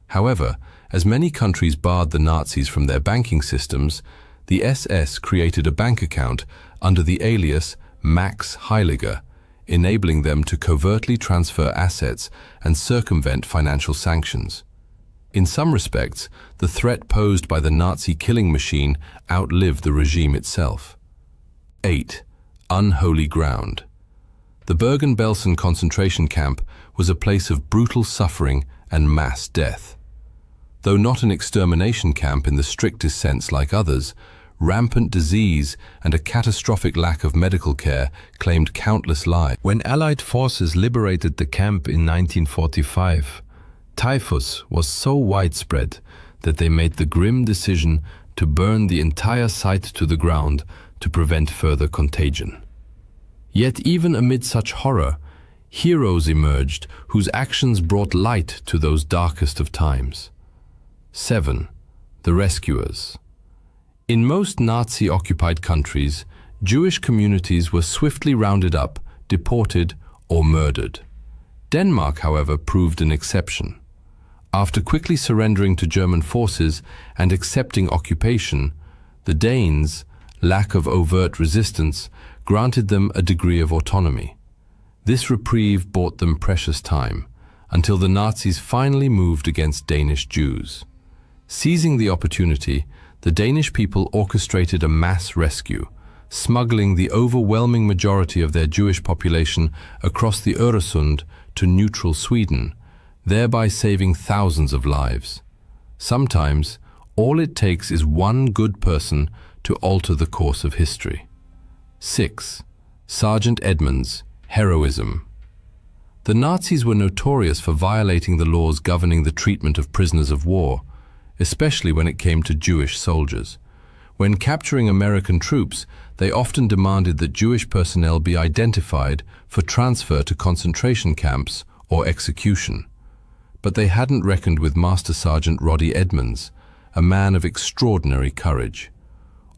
However, as many countries barred the Nazis from their banking systems, the SS created a bank account under the alias Max Heiliger, enabling them to covertly transfer assets and circumvent financial sanctions. In some respects, the threat posed by the Nazi killing machine outlived the regime itself. 8. Unholy ground. The Bergen-Belsen concentration camp was a place of brutal suffering and mass death. Though not an extermination camp in the strictest sense like others, rampant disease and a catastrophic lack of medical care claimed countless lives. When Allied forces liberated the camp in 1945, typhus was so widespread that they made the grim decision to burn the entire site to the ground to prevent further contagion. Yet even amid such horror, heroes emerged whose actions brought light to those darkest of times. 7. The rescuers. In most Nazi-occupied countries, Jewish communities were swiftly rounded up, deported, or murdered. Denmark, however, proved an exception. After quickly surrendering to German forces and accepting occupation, the Danes, lack of overt resistance, granted them a degree of autonomy. This reprieve bought them precious time, until the Nazis finally moved against Danish Jews. Seizing the opportunity, the Danish people orchestrated a mass rescue, smuggling the overwhelming majority of their Jewish population across the Öresund to neutral Sweden, thereby saving thousands of lives. Sometimes, all it takes is one good person to alter the course of history. 6. Sergeant Edmunds, heroism. The Nazis were notorious for violating the laws governing the treatment of prisoners of war, especially when it came to Jewish soldiers. When capturing American troops, they often demanded that Jewish personnel be identified for transfer to concentration camps or execution. But they hadn't reckoned with Master Sergeant Roddy Edmunds, a man of extraordinary courage.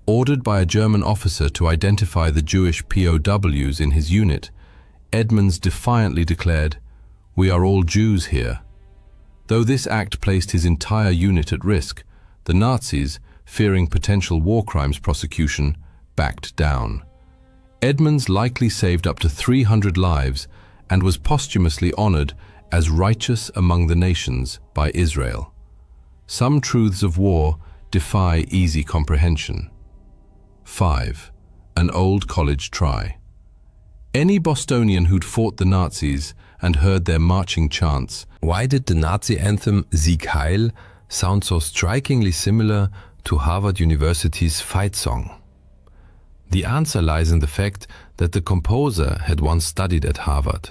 Ordered by a German officer to identify the Jewish POWs in his unit, Edmunds defiantly declared, "We are all Jews here." Though this act placed his entire unit at risk, the Nazis, fearing potential war crimes prosecution, backed down. Edmunds likely saved up to 300 lives and was posthumously honored as righteous among the nations by Israel. Some truths of war defy easy comprehension. 5. An old college try. Any Bostonian who'd fought the Nazis and heard their marching chants, Why did the Nazi anthem Sieg Heil sound so strikingly similar to Harvard University's fight song? The answer lies in the fact that the composer had once studied at Harvard.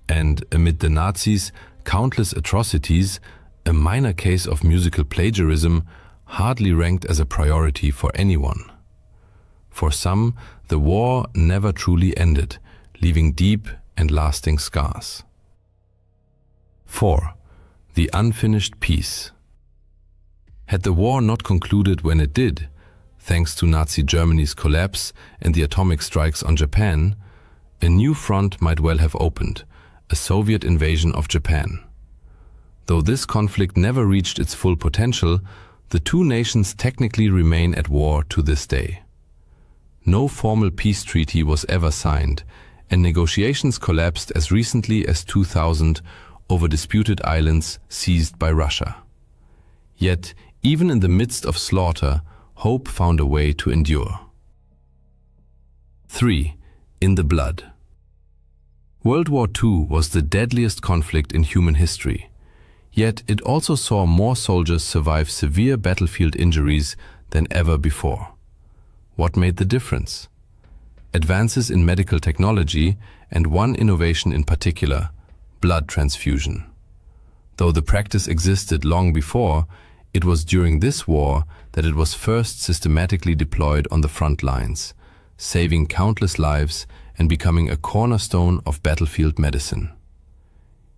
And amid the Nazis' countless atrocities, a minor case of musical plagiarism hardly ranked as a priority for anyone. For some, the war never truly ended, leaving deep and lasting scars. 4. The unfinished peace. Had the war not concluded when it did, thanks to Nazi Germany's collapse and the atomic strikes on Japan, a new front might well have opened, a Soviet invasion of Japan. Though this conflict never reached its full potential, the two nations technically remain at war to this day. No formal peace treaty was ever signed, and negotiations collapsed as recently as 2000 over disputed islands seized by Russia. Yet, even in the midst of slaughter, hope found a way to endure. 3. In the blood. World War II was the deadliest conflict in human history, yet it also saw more soldiers survive severe battlefield injuries than ever before. What made the difference? Advances in medical technology and one innovation in particular, blood transfusion. Though the practice existed long before, it was during this war that it was first systematically deployed on the front lines, saving countless lives and becoming a cornerstone of battlefield medicine.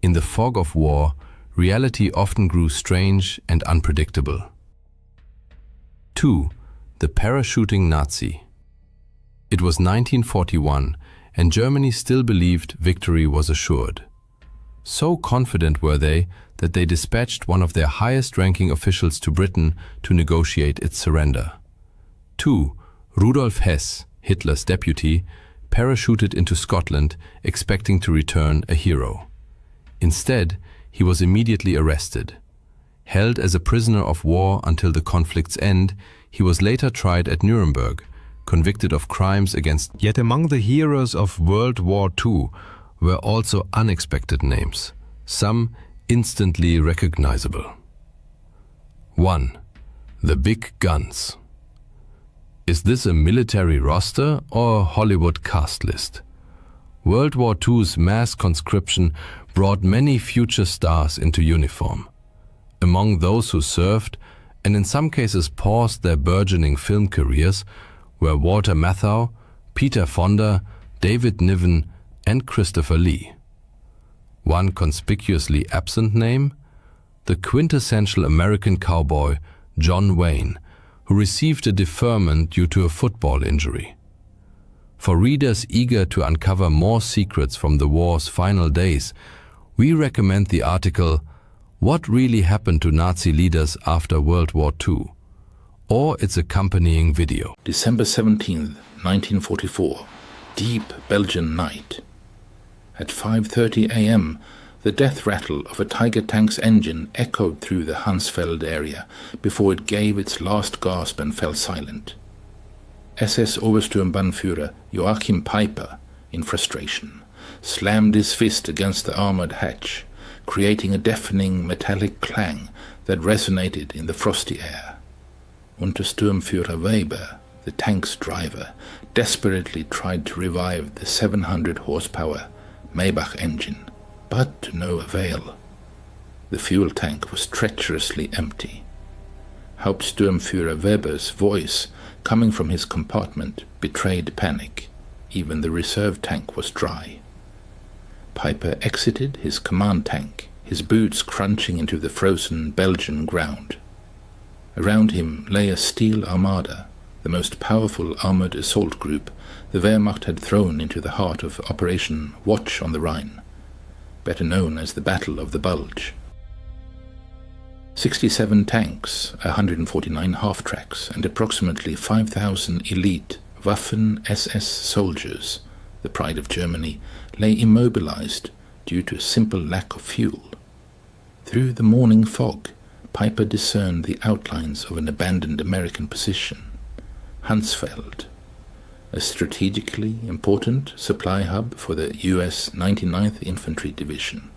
In the fog of war, reality often grew strange and unpredictable. 2. The parachuting Nazi. It was 1941, and Germany still believed victory was assured. So confident were they that they dispatched one of their highest-ranking officials to Britain to negotiate its surrender. 2. Rudolf Hess, Hitler's deputy, parachuted into Scotland expecting to return a hero. Instead, he was immediately arrested. Held as a prisoner of war until the conflict's end, he was later tried at Nuremberg, convicted of crimes against. Yet among the heroes of World War II were also unexpected names, some instantly recognizable. 1. The Big Guns. Is this a military roster or a Hollywood cast list? World War II's mass conscription brought many future stars into uniform. Among those who served, and in some cases paused their burgeoning film careers, were Walter Matthau, Peter Fonda, David Niven, and Christopher Lee. One conspicuously absent name? The quintessential American cowboy, John Wayne, who received a deferment due to a football injury. For readers eager to uncover more secrets from the war's final days, we recommend the article What Really Happened to Nazi Leaders After World War II, or its accompanying video. December 17th, 1944, deep Belgian night. At 5:30 a.m., the death rattle of a Tiger tank's engine echoed through the Hansfeld area before it gave its last gasp and fell silent. SS Obersturmbannführer Joachim Peiper, in frustration, slammed his fist against the armored hatch, creating a deafening metallic clang that resonated in the frosty air. Untersturmführer Weber, the tank's driver, desperately tried to revive the 700 horsepower Maybach engine, but to no avail. The fuel tank was treacherously empty. Hauptsturmführer Weber's voice, coming from his compartment, betrayed panic. Even the reserve tank was dry. Peiper exited his command tank, his boots crunching into the frozen Belgian ground. Around him lay a steel armada, the most powerful armored assault group the Wehrmacht had thrown into the heart of Operation Watch on the Rhine, better known as the Battle of the Bulge. 67 tanks, 149 half-tracks, and approximately 5,000 elite Waffen-SS soldiers, the pride of Germany, lay immobilized due to a simple lack of fuel. Through the morning fog, Piper discerned the outlines of an abandoned American position, Hansfeld, a strategically important supply hub for the U.S. 99th Infantry Division.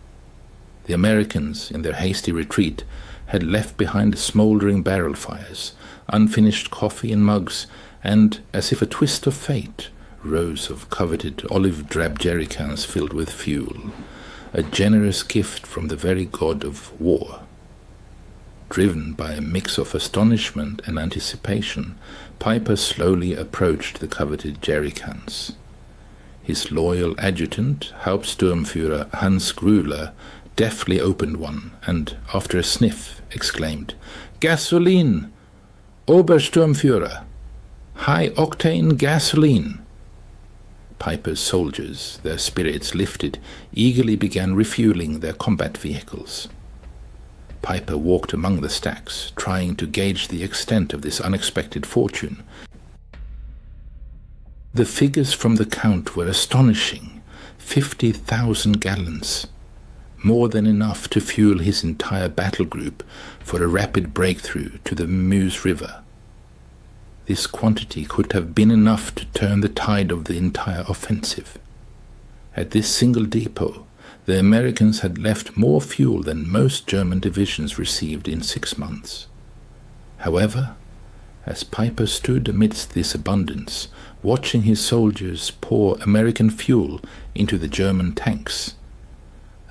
The Americans, in their hasty retreat, had left behind smoldering barrel fires, unfinished coffee in mugs, and, as if a twist of fate, rows of coveted olive-drab jerrycans filled with fuel, a generous gift from the very god of war. Driven by a mix of astonishment and anticipation, Piper slowly approached the coveted jerrycans. His loyal adjutant, Hauptsturmführer Hans Grüler, deftly opened one and, after a sniff, exclaimed, "Gasoline! Obersturmführer! High-octane gasoline!" Piper's soldiers, their spirits lifted, eagerly began refueling their combat vehicles. Piper walked among the stacks, trying to gauge the extent of this unexpected fortune. The figures from the count were astonishing. 50,000 gallons. More than enough to fuel his entire battle group for a rapid breakthrough to the Meuse River. This quantity could have been enough to turn the tide of the entire offensive. At this single depot, the Americans had left more fuel than most German divisions received in 6 months. However, as Piper stood amidst this abundance, watching his soldiers pour American fuel into the German tanks,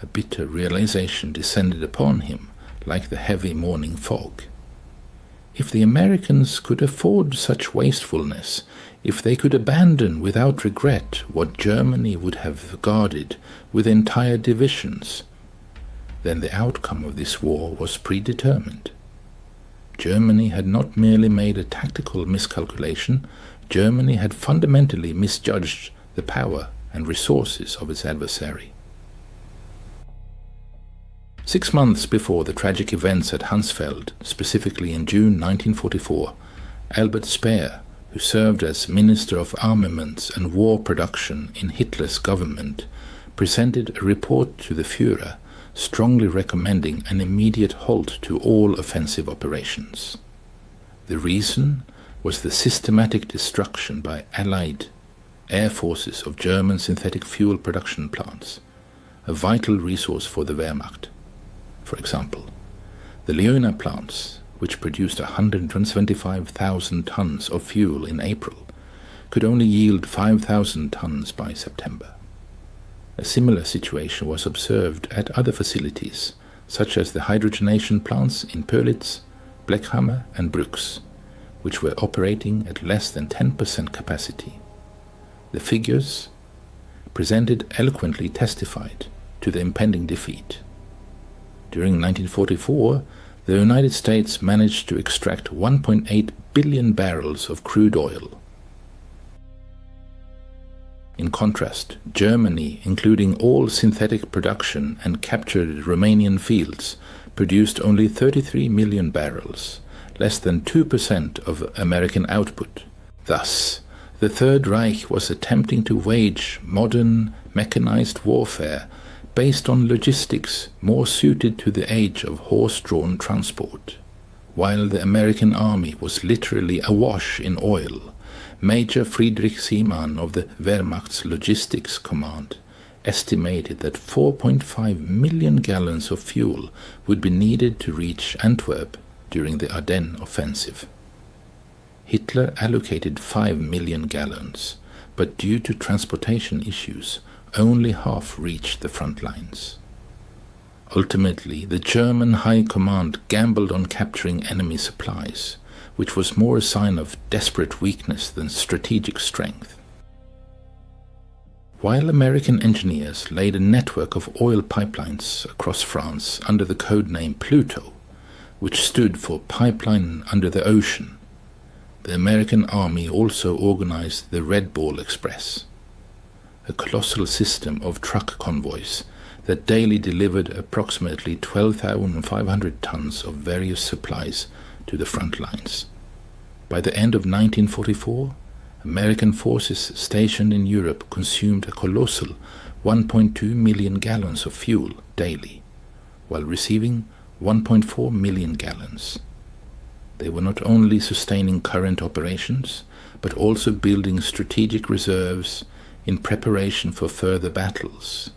a bitter realization descended upon him like the heavy morning fog. If the Americans could afford such wastefulness, if they could abandon without regret what Germany would have guarded with entire divisions, then the outcome of this war was predetermined. Germany had not merely made a tactical miscalculation, Germany had fundamentally misjudged the power and resources of its adversary. 6 months before the tragic events at Hansfeld, specifically in June 1944, Albert Speer, who served as Minister of Armaments and War Production in Hitler's government, presented a report to the Führer strongly recommending an immediate halt to all offensive operations. The reason was the systematic destruction by Allied air forces of German synthetic fuel production plants, a vital resource for the Wehrmacht. For example, the Leuna plants, which produced 125,000 tons of fuel in April, could only yield 5,000 tons by September. A similar situation was observed at other facilities, such as the hydrogenation plants in Pörlitz, Blechhammer and Brux, which were operating at less than 10% capacity. The figures presented eloquently testified to the impending defeat. During 1944, the United States managed to extract 1.8 billion barrels of crude oil. In contrast, Germany, including all synthetic production and captured Romanian fields, produced only 33 million barrels, less than 2% of American output. Thus, the Third Reich was attempting to wage modern, mechanized warfare based on logistics more suited to the age of horse-drawn transport. While the American army was literally awash in oil, Major Friedrich Seemann of the Wehrmacht's Logistics Command estimated that 4.5 million gallons of fuel would be needed to reach Antwerp during the Ardennes offensive. Hitler allocated 5 million gallons, but due to transportation issues, only half reached the front lines. Ultimately, the German High Command gambled on capturing enemy supplies, which was more a sign of desperate weakness than strategic strength. While American engineers laid a network of oil pipelines across France under the code name Pluto, which stood for Pipeline Under the Ocean, the American Army also organized the Red Ball Express, a colossal system of truck convoys that daily delivered approximately 12,500 tons of various supplies to the front lines. By the end of 1944, American forces stationed in Europe consumed a colossal 1.2 million gallons of fuel daily, while receiving 1.4 million gallons. They were not only sustaining current operations, but also building strategic reserves in preparation for further battles.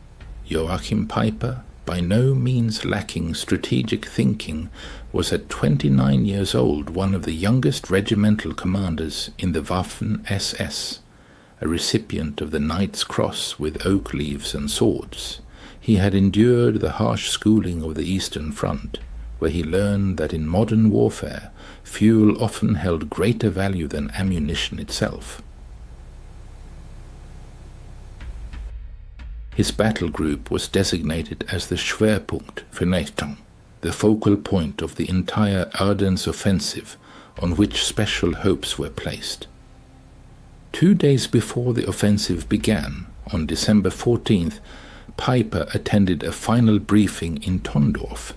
Joachim Peiper, by no means lacking strategic thinking, was at 29 years old one of the youngest regimental commanders in the Waffen-SS, a recipient of the Knight's Cross with oak leaves and swords. He had endured the harsh schooling of the Eastern Front, where he learned that in modern warfare, fuel often held greater value than ammunition itself. His battle group was designated as the Schwerpunkt Vernichtung, the focal point of the entire Ardennes offensive, on which special hopes were placed. 2 days before the offensive began, on December 14th, Peiper attended a final briefing in Tondorf.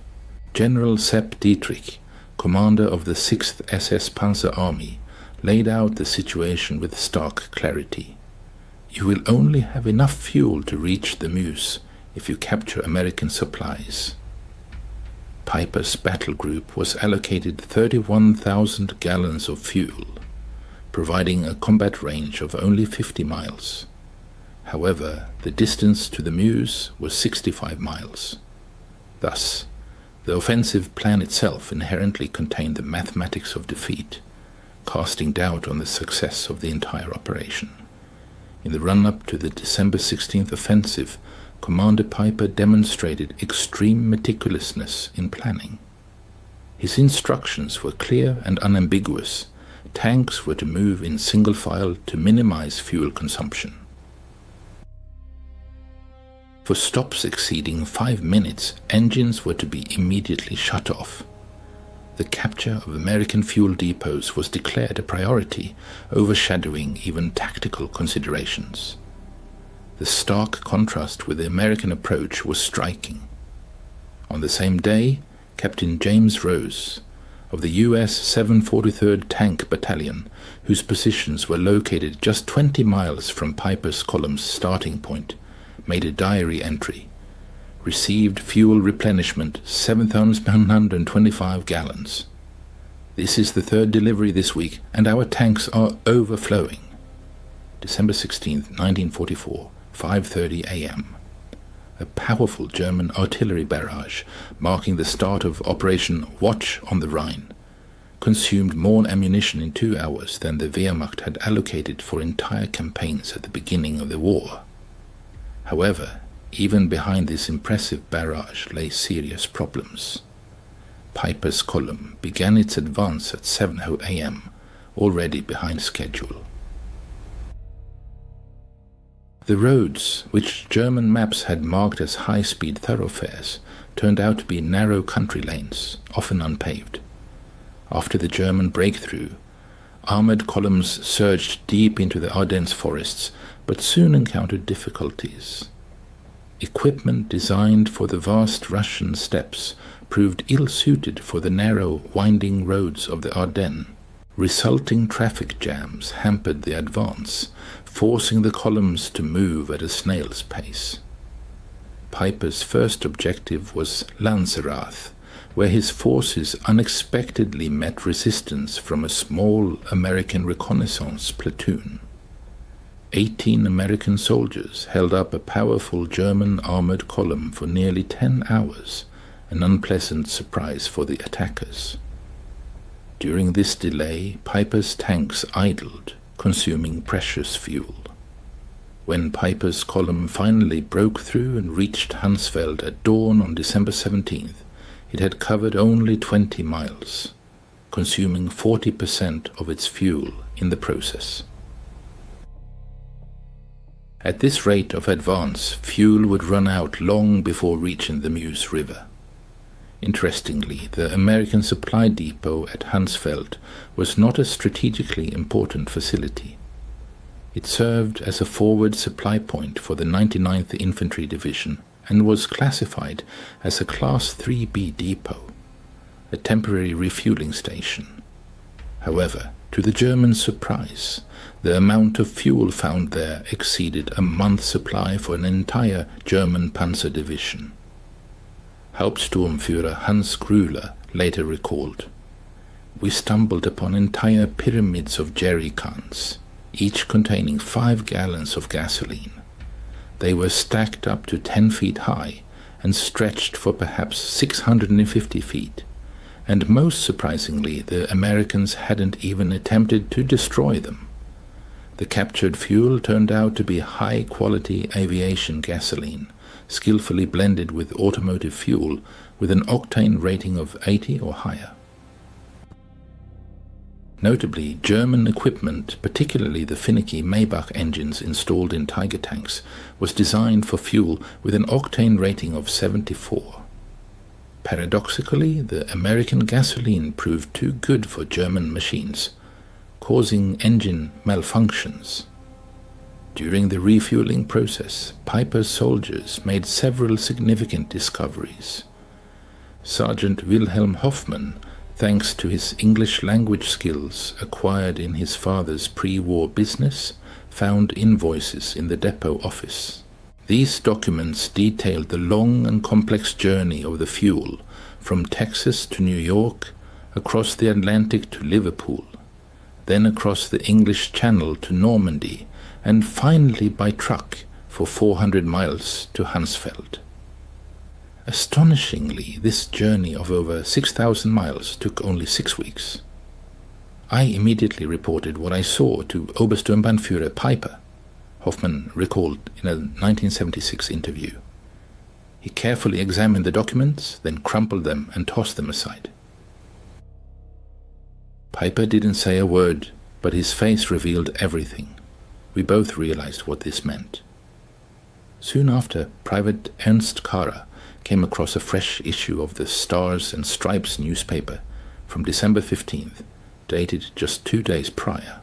General Sepp Dietrich, commander of the 6th SS Panzer Army, laid out the situation with stark clarity. You will only have enough fuel to reach the Meuse if you capture American supplies. Peiper's battle group was allocated 31,000 gallons of fuel, providing a combat range of only 50 miles. However, the distance to the Meuse was 65 miles. Thus, the offensive plan itself inherently contained the mathematics of defeat, casting doubt on the success of the entire operation. In the run-up to the December 16th offensive, Commander Peiper demonstrated extreme meticulousness in planning. His instructions were clear and unambiguous. Tanks were to move in single file to minimize fuel consumption. For stops exceeding 5 minutes, engines were to be immediately shut off. The capture of American fuel depots was declared a priority, overshadowing even tactical considerations. The stark contrast with the American approach was striking. On the same day, Captain James Rose, of the U.S. 743rd Tank Battalion, whose positions were located just 20 miles from Peiper's column's starting point, made a diary entry. Received fuel replenishment 7,125 gallons. This is the third delivery this week, and our tanks are overflowing. December 16th, 1944, 5:30 a.m. A powerful German artillery barrage, marking the start of Operation Watch on the Rhine, consumed more ammunition in 2 hours than the Wehrmacht had allocated for entire campaigns at the beginning of the war. However, even behind this impressive barrage lay serious problems. Peiper's column began its advance at 7:00 a.m., already behind schedule. The roads, which German maps had marked as high-speed thoroughfares, turned out to be narrow country lanes, often unpaved. After the German breakthrough, armored columns surged deep into the Ardennes forests, but soon encountered difficulties. Equipment designed for the vast Russian steppes proved ill-suited for the narrow, winding roads of the Ardennes. Resulting traffic jams hampered the advance, forcing the columns to move at a snail's pace. Peiper's first objective was Lanzerath, where his forces unexpectedly met resistance from a small American reconnaissance platoon. 18 American soldiers held up a powerful German armored column for nearly 10 hours, an unpleasant surprise for the attackers. During this delay, Peiper's tanks idled, consuming precious fuel. When Peiper's column finally broke through and reached Hansfeld at dawn on December 17th, it had covered only 20 miles, consuming 40% of its fuel in the process. At this rate of advance, fuel would run out long before reaching the Meuse River. Interestingly, the American supply depot at Hansfeld was not a strategically important facility. It served as a forward supply point for the 99th Infantry Division, and was classified as a Class 3B depot, a temporary refueling station. However, to the Germans' surprise, the amount of fuel found there exceeded a month's supply for an entire German panzer division. Hauptsturmführer Hans Grüller later recalled, "We stumbled upon entire pyramids of jerry cans, each containing 5 gallons of gasoline. They were stacked up to 10 feet high and stretched for perhaps 650 feet, and most surprisingly, the Americans hadn't even attempted to destroy them. The captured fuel turned out to be high-quality aviation gasoline, skillfully blended with automotive fuel with an octane rating of 80 or higher." Notably, German equipment, particularly the finicky Maybach engines installed in Tiger tanks, was designed for fuel with an octane rating of 74. Paradoxically, the American gasoline proved too good for German machines, causing engine malfunctions. During the refueling process, Piper's soldiers made several significant discoveries. Sergeant Wilhelm Hoffmann, thanks to his English language skills acquired in his father's pre-war business, found invoices in the depot office. These documents detailed the long and complex journey of the fuel from Texas to New York, across the Atlantic to Liverpool, then across the English Channel to Normandy, and finally by truck for 400 miles to Hansfeld. Astonishingly, this journey of over 6,000 miles took only 6 weeks. I immediately reported what I saw to Obersturmbannführer Piper, Hoffmann recalled in a 1976 interview. He carefully examined the documents, then crumpled them and tossed them aside. Piper didn't say a word, but his face revealed everything. We both realized what this meant. Soon after, Private Ernst Kara came across a fresh issue of the Stars and Stripes newspaper from December 15th, dated just 2 days prior.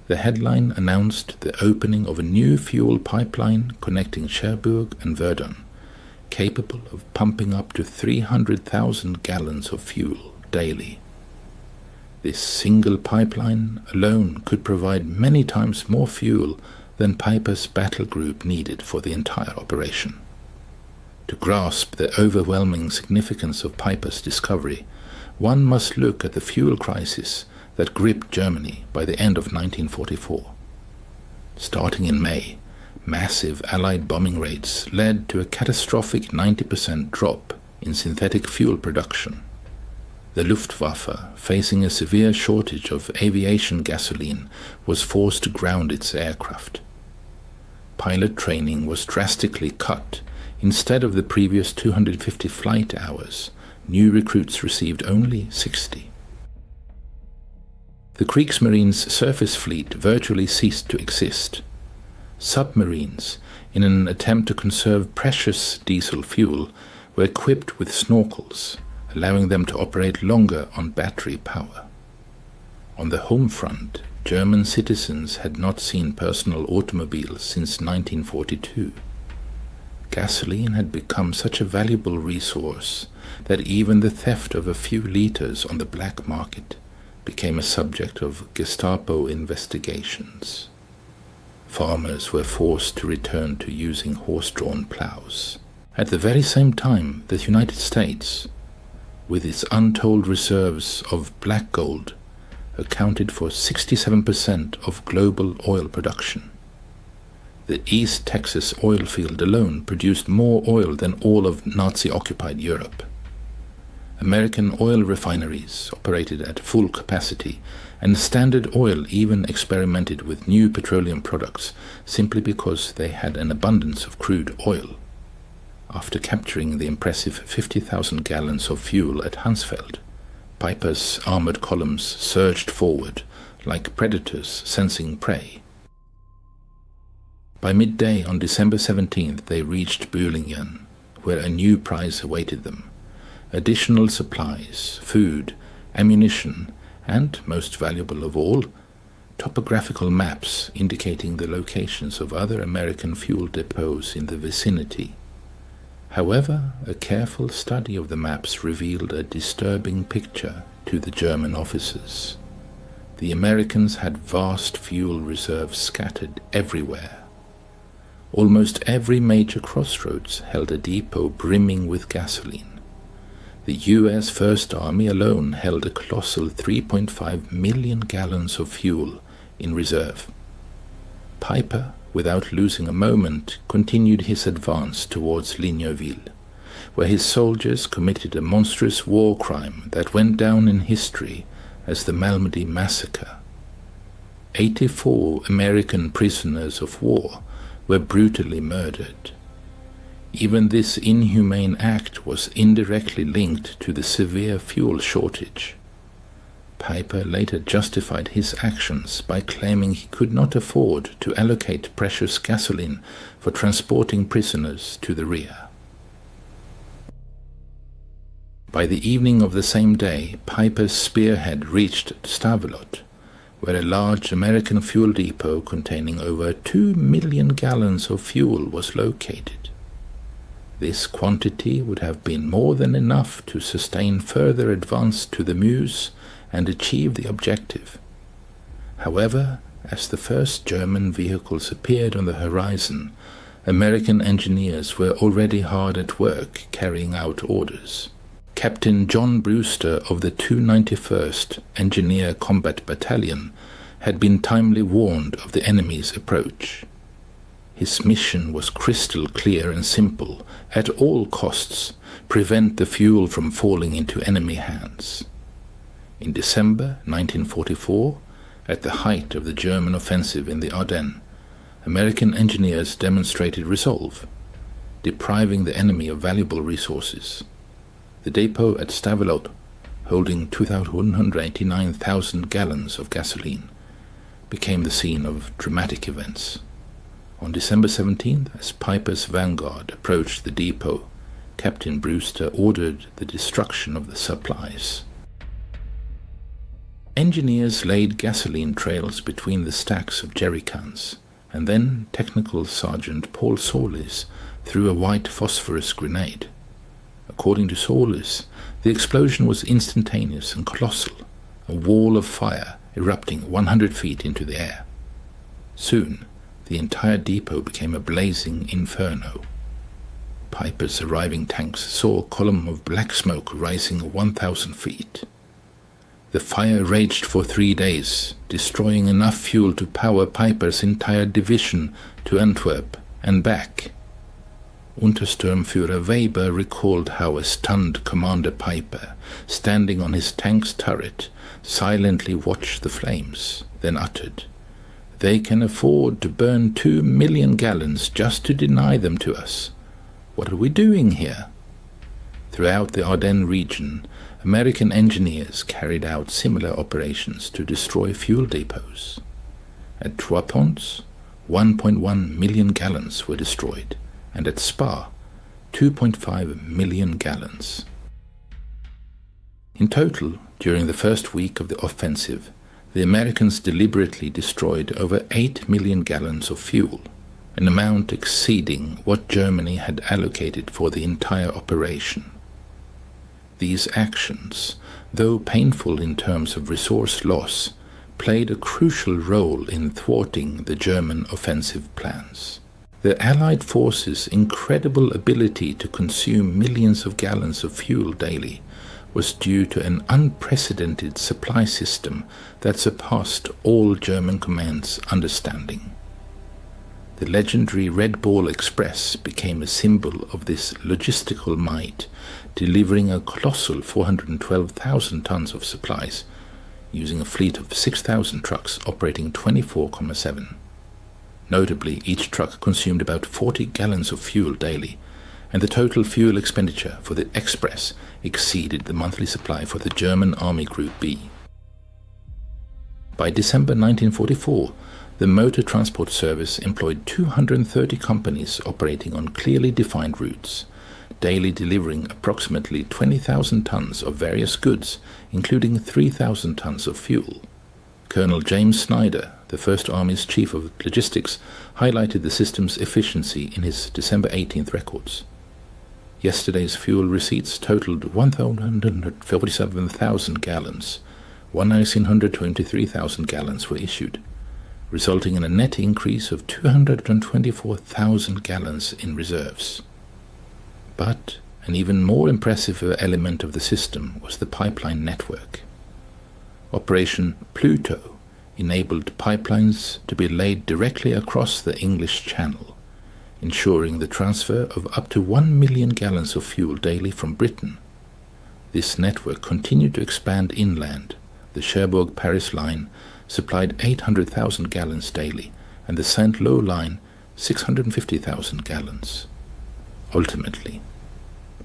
The headline announced the opening of a new fuel pipeline connecting Cherbourg and Verdun, capable of pumping up to 300,000 gallons of fuel daily. This single pipeline alone could provide many times more fuel than Piper's battle group needed for the entire operation. To grasp the overwhelming significance of Piper's discovery, one must look at the fuel crisis that gripped Germany by the end of 1944. Starting in May, massive Allied bombing raids led to a catastrophic 90% drop in synthetic fuel production. The Luftwaffe, facing a severe shortage of aviation gasoline, was forced to ground its aircraft. Pilot training was drastically cut. Instead of the previous 250 flight hours, new recruits received only 60. The Kriegsmarine's surface fleet virtually ceased to exist. Submarines, in an attempt to conserve precious diesel fuel, were equipped with snorkels, allowing them to operate longer on battery power. On the home front, German citizens had not seen personal automobiles since 1942. Gasoline had become such a valuable resource that even the theft of a few liters on the black market became a subject of Gestapo investigations. Farmers were forced to return to using horse-drawn plows. At the very same time, the United States, with its untold reserves of black gold, accounted for 67% of global oil production. The East Texas oil field alone produced more oil than all of Nazi-occupied Europe. American oil refineries operated at full capacity, and Standard Oil even experimented with new petroleum products simply because they had an abundance of crude oil. After capturing the impressive 50,000 gallons of fuel at Hansfeld, Piper's armored columns surged forward like predators sensing prey. By midday on December 17th, they reached Bühlingen, where a new prize awaited them. Additional supplies, food, ammunition, and, most valuable of all, topographical maps indicating the locations of other American fuel depots in the vicinity. However, a careful study of the maps revealed a disturbing picture to the German officers. The Americans had vast fuel reserves scattered everywhere. Almost every major crossroads held a depot brimming with gasoline. The US First Army alone held a colossal 3.5 million gallons of fuel in reserve. Piper, without losing a moment, continued his advance towards Ligneville, where his soldiers committed a monstrous war crime that went down in history as the Malmedy massacre. 84 American prisoners of war were brutally murdered. Even this inhumane act was indirectly linked to the severe fuel shortage. Piper later justified his actions by claiming he could not afford to allocate precious gasoline for transporting prisoners to the rear. By the evening of the same day, Piper's spearhead reached Stavelot, where a large American fuel depot containing over 2 million gallons of fuel was located. This quantity would have been more than enough to sustain further advance to the Meuse and achieve the objective. However, as the first German vehicles appeared on the horizon, American engineers were already hard at work carrying out orders. Captain John Brewster of the 291st Engineer Combat Battalion had been timely warned of the enemy's approach. His mission was crystal clear and simple: at all costs, prevent the fuel from falling into enemy hands. In December 1944, at the height of the German offensive in the Ardennes, American engineers demonstrated resolve, depriving the enemy of valuable resources. The depot at Stavelot, holding 189,000 gallons of gasoline, became the scene of dramatic events. On December 17th, as Piper's vanguard approached the depot, Captain Brewster ordered the destruction of the supplies. Engineers laid gasoline trails between the stacks of jerrycans, and then Technical Sergeant Paul Solis threw a white phosphorus grenade. According to Solis, the explosion was instantaneous and colossal, a wall of fire erupting 100 feet into the air. Soon, the entire depot became a blazing inferno. Piper's arriving tanks saw a column of black smoke rising 1,000 feet. The fire raged for 3 days, destroying enough fuel to power Piper's entire division to Antwerp and back. Untersturmführer Weber recalled how a stunned Commander Piper, standing on his tank's turret, silently watched the flames, then uttered, "They can afford to burn 2 million gallons just to deny them to us. What are we doing here?" Throughout the Ardennes region, American engineers carried out similar operations to destroy fuel depots. At Trois Ponts, 1.1 million gallons were destroyed, and at Spa, 2.5 million gallons. In total, during the first week of the offensive, the Americans deliberately destroyed over 8 million gallons of fuel, an amount exceeding what Germany had allocated for the entire operation. These actions, though painful in terms of resource loss, played a crucial role in thwarting the German offensive plans. The Allied forces' incredible ability to consume millions of gallons of fuel daily was due to an unprecedented supply system that surpassed all German command's understanding. The legendary Red Ball Express became a symbol of this logistical might, delivering a colossal 412,000 tons of supplies, using a fleet of 6,000 trucks operating 24/7. Notably, each truck consumed about 40 gallons of fuel daily, and the total fuel expenditure for the Express exceeded the monthly supply for the German Army Group B. By December 1944, the motor transport service employed 230 companies operating on clearly defined routes, daily delivering approximately 20,000 tons of various goods, including 3,000 tons of fuel. Colonel James Snyder, the First Army's Chief of Logistics, highlighted the system's efficiency in his December 18th records. Yesterday's fuel receipts totaled 147,000 gallons. 1,923,000 gallons were issued, resulting in a net increase of 224,000 gallons in reserves. But an even more impressive element of the system was the pipeline network. Operation Pluto enabled pipelines to be laid directly across the English Channel, ensuring the transfer of up to 1 million gallons of fuel daily from Britain. This network continued to expand inland. The Cherbourg-Paris line supplied 800,000 gallons daily, and the Saint-Lô line 650,000 gallons. Ultimately,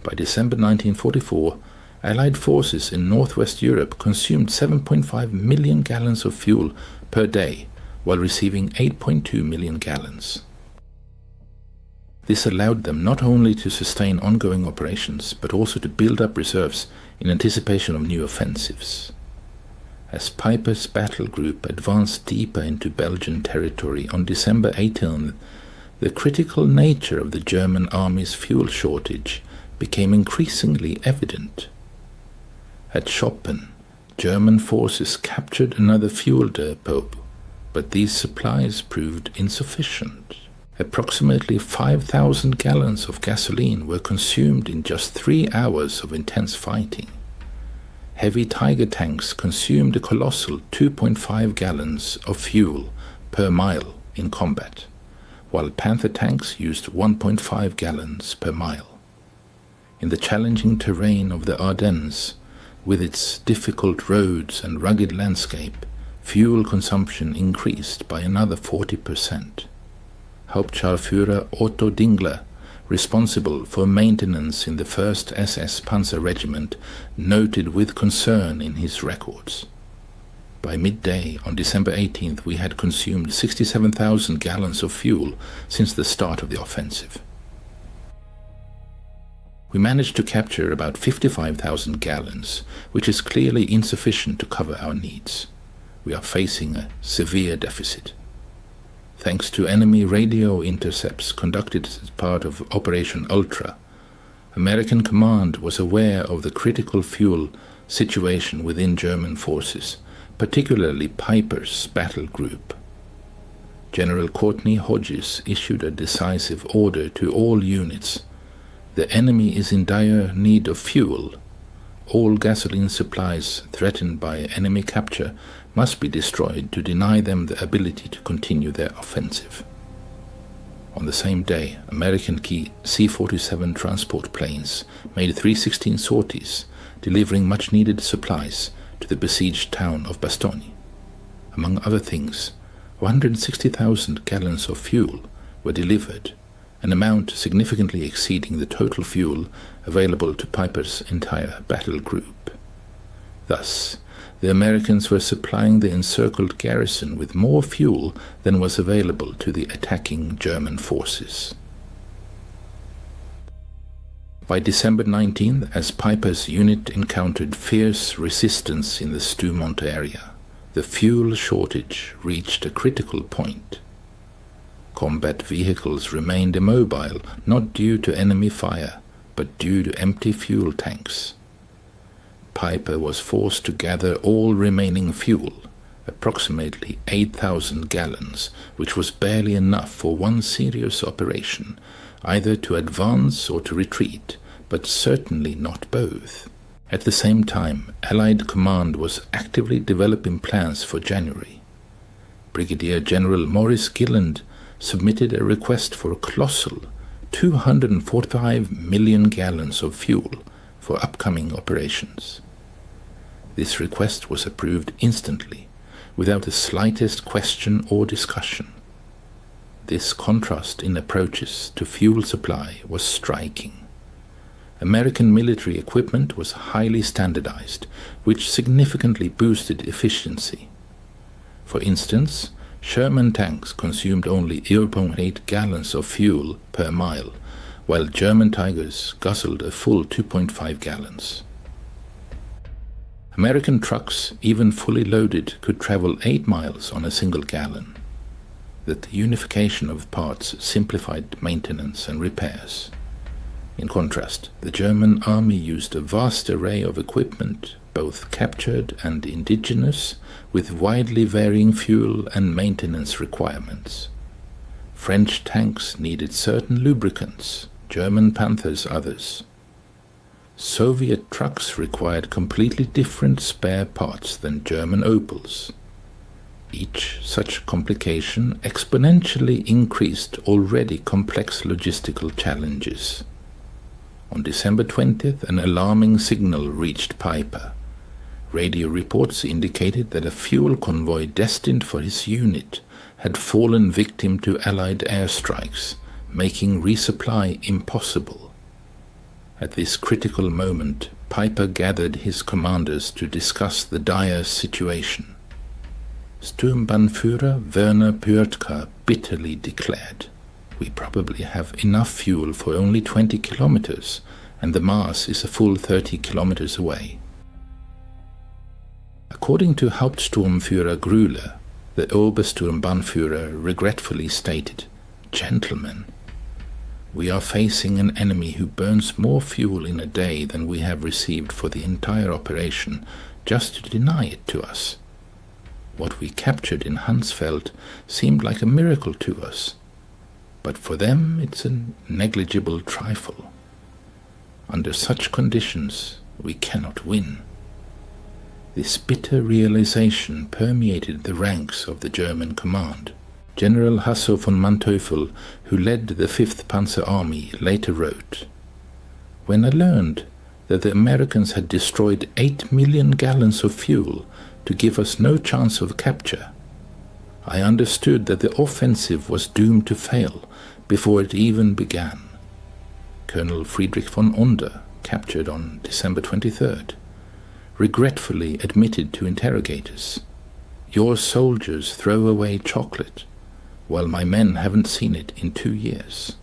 by December 1944, Allied forces in northwest Europe consumed 7.5 million gallons of fuel per day, while receiving 8.2 million gallons. This allowed them not only to sustain ongoing operations, but also to build up reserves in anticipation of new offensives. As Piper's battle group advanced deeper into Belgian territory on December 18th, the critical nature of the German army's fuel shortage became increasingly evident. At Schoppen, German forces captured another fuel depot, but these supplies proved insufficient. Approximately 5,000 gallons of gasoline were consumed in just 3 hours of intense fighting. Heavy Tiger tanks consumed a colossal 2.5 gallons of fuel per mile in combat, while Panther tanks used 1.5 gallons per mile. In the challenging terrain of the Ardennes, with its difficult roads and rugged landscape, fuel consumption increased by another 40%. Hauptscharführer Otto Dingler, responsible for maintenance in the 1st SS Panzer Regiment, noted with concern in his records. By midday on December 18th, we had consumed 67,000 gallons of fuel since the start of the offensive. We managed to capture about 55,000 gallons, which is clearly insufficient to cover our needs. We are facing a severe deficit. Thanks to enemy radio intercepts conducted as part of Operation Ultra, American command was aware of the critical fuel situation within German forces, particularly Piper's battle group. General Courtney Hodges issued a decisive order to all units: the enemy is in dire need of fuel. All gasoline supplies threatened by enemy capture must be destroyed to deny them the ability to continue their offensive. On the same day, American key C-47 transport planes made 316 sorties, delivering much-needed supplies to the besieged town of Bastogne. Among other things, 160,000 gallons of fuel were delivered, an amount significantly exceeding the total fuel available to Piper's entire battle group. Thus, the Americans were supplying the encircled garrison with more fuel than was available to the attacking German forces. By December 19th, as Piper's unit encountered fierce resistance in the Stoumont area, the fuel shortage reached a critical point. Combat vehicles remained immobile, not due to enemy fire, but due to empty fuel tanks. Piper was forced to gather all remaining fuel, approximately 8,000 gallons, which was barely enough for one serious operation, either to advance or to retreat, but certainly not both. At the same time, Allied command was actively developing plans for January. Brigadier General Maurice Gilland submitted a request for a colossal 245 million gallons of fuel for upcoming operations. This request was approved instantly, without the slightest question or discussion. This contrast in approaches to fuel supply was striking. American military equipment was highly standardized, which significantly boosted efficiency. For instance, Sherman tanks consumed only 0.8 gallons of fuel per mile, while German Tigers guzzled a full 2.5 gallons. American trucks, even fully loaded, could travel 8 miles on a single gallon. The unification of parts simplified maintenance and repairs. In contrast, the German army used a vast array of equipment, both captured and indigenous, with widely varying fuel and maintenance requirements. French tanks needed certain lubricants, German Panthers others. Soviet trucks required completely different spare parts than German Opels. Each such complication exponentially increased already complex logistical challenges. On December 20th, an alarming signal reached Piper. Radio reports indicated that a fuel convoy destined for his unit had fallen victim to Allied airstrikes, making resupply impossible. At this critical moment, Piper gathered his commanders to discuss the dire situation. Sturmbannführer Werner Pürtka bitterly declared, "We probably have enough fuel for only 20 kilometers, and the Mars is a full 30 kilometers away." According to Hauptsturmführer Grüller, the Obersturmbannführer regretfully stated, "Gentlemen, we are facing an enemy who burns more fuel in a day than we have received for the entire operation just to deny it to us. What we captured in Hansfeld seemed like a miracle to us, but for them it's a negligible trifle. Under such conditions we cannot win." This bitter realization permeated the ranks of the German command. General Hasso von Manteuffel, who led the 5th Panzer Army, later wrote, "When I learned that the Americans had destroyed 8 million gallons of fuel to give us no chance of capture, I understood that the offensive was doomed to fail before it even began." Colonel Friedrich von Onder, captured on December 23rd, regretfully admitted to interrogators, "Your soldiers throw away chocolate, while my men haven't seen it in 2 years.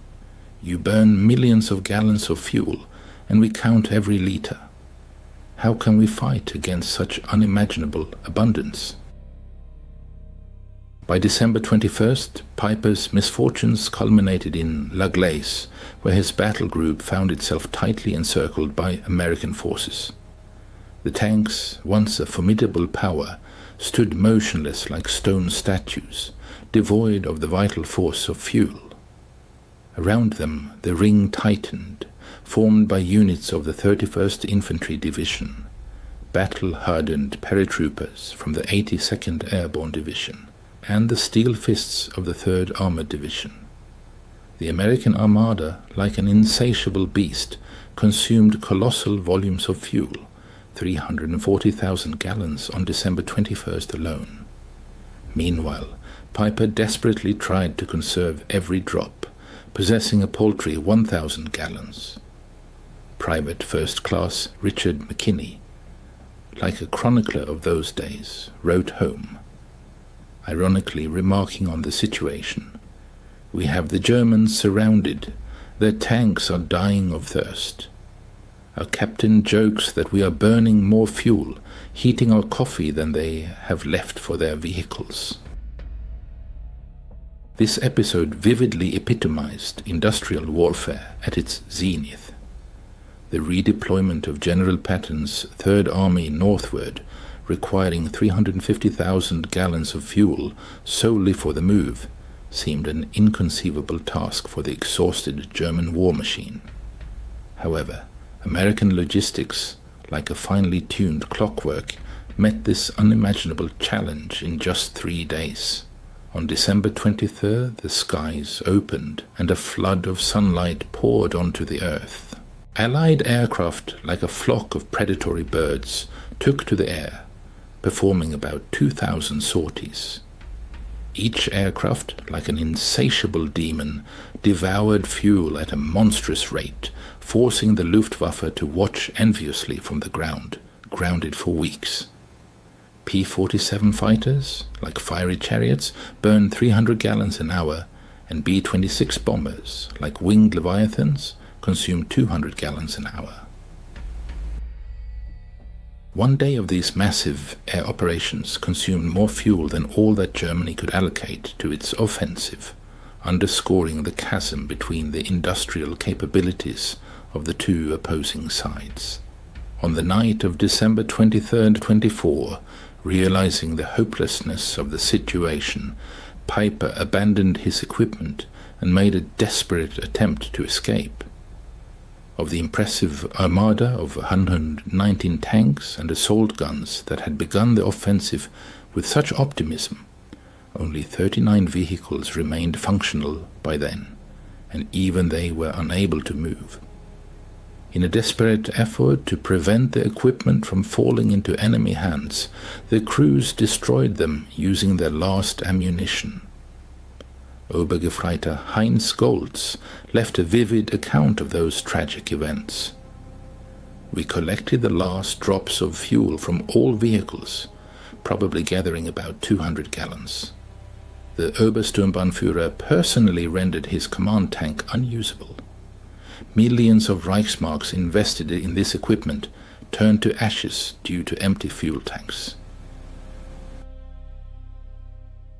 You burn millions of gallons of fuel, and we count every liter. How can we fight against such unimaginable abundance?" By December 21st, Piper's misfortunes culminated in La Glace, where his battle group found itself tightly encircled by American forces. The tanks, once a formidable power, stood motionless like stone statues, devoid of the vital force of fuel. Around them the ring tightened, formed by units of the 31st Infantry Division, battle-hardened paratroopers from the 82nd Airborne Division, and the steel fists of the 3rd Armored Division. The American Armada, like an insatiable beast, consumed colossal volumes of fuel, 340,000 gallons on December 21st alone. Meanwhile, Piper desperately tried to conserve every drop, possessing a paltry 1,000 gallons. Private First Class Richard McKinney, like a chronicler of those days, wrote home, ironically remarking on the situation, "We have the Germans surrounded. Their tanks are dying of thirst. Our captain jokes that we are burning more fuel, heating our coffee than they have left for their vehicles." This episode vividly epitomized industrial warfare at its zenith. The redeployment of General Patton's Third Army northward, requiring 350,000 gallons of fuel solely for the move, seemed an inconceivable task for the exhausted German war machine. However, American logistics, like a finely tuned clockwork, met this unimaginable challenge in just 3 days. On December 23rd, the skies opened and a flood of sunlight poured onto the earth. Allied aircraft, like a flock of predatory birds, took to the air, performing about 2,000 sorties. Each aircraft, like an insatiable demon, devoured fuel at a monstrous rate, forcing the Luftwaffe to watch enviously from the ground, grounded for weeks. P-47 fighters, like fiery chariots, burned 300 gallons an hour, and B-26 bombers, like winged leviathans, consumed 200 gallons an hour. One day of these massive air operations consumed more fuel than all that Germany could allocate to its offensive, underscoring the chasm between the industrial capabilities of the two opposing sides. On the night of December 23rd, 24, realizing the hopelessness of the situation, Piper abandoned his equipment and made a desperate attempt to escape. Of the impressive armada of 119 tanks and assault guns that had begun the offensive with such optimism, only 39 vehicles remained functional by then, and even they were unable to move. In a desperate effort to prevent the equipment from falling into enemy hands, the crews destroyed them using their last ammunition. Obergefreiter Heinz Goltz left a vivid account of those tragic events. We collected the last drops of fuel from all vehicles, probably gathering about 200 gallons. The Obersturmbannführer personally rendered his command tank unusable. Millions of Reichsmarks invested in this equipment turned to ashes due to empty fuel tanks.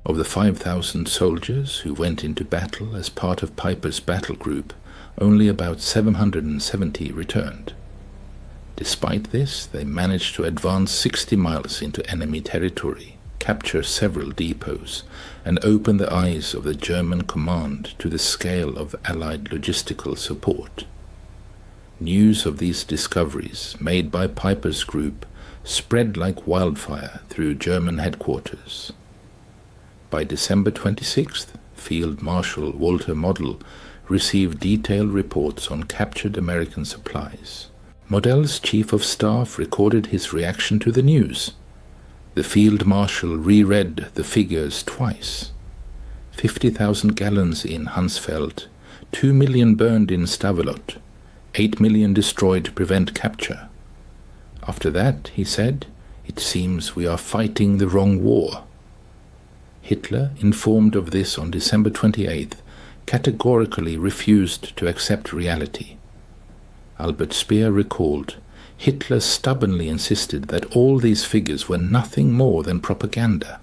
Of the 5,000 soldiers who went into battle as part of Piper's battle group, only about 770 returned. Despite this, they managed to advance 60 miles into enemy territory, capture several depots, and open the eyes of the German command to the scale of Allied logistical support. News of these discoveries made by Piper's group spread like wildfire through German headquarters. By December 26th, Field Marshal Walter Model received detailed reports on captured American supplies. Model's chief of staff recorded his reaction to the news. The Field Marshal reread the figures twice. 50,000 gallons in Hansfeld, 2 million burned in Stavelot, 8 million destroyed to prevent capture. After that, he said, "It seems we are fighting the wrong war." Hitler, informed of this on December 28th, categorically refused to accept reality. Albert Speer recalled, Hitler stubbornly insisted that all these figures were nothing more than propaganda.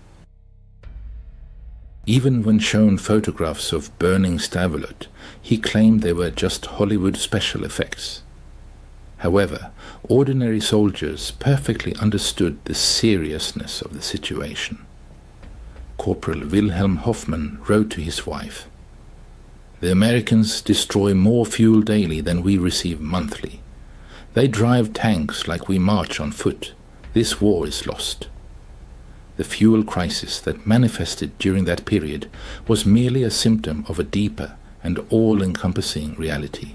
Even when shown photographs of burning Stavelot, he claimed they were just Hollywood special effects. However, ordinary soldiers perfectly understood the seriousness of the situation. Corporal Wilhelm Hoffmann wrote to his wife, "The Americans destroy more fuel daily than we receive monthly. They drive tanks like we march on foot. This war is lost." The fuel crisis that manifested during that period was merely a symptom of a deeper and all-encompassing reality.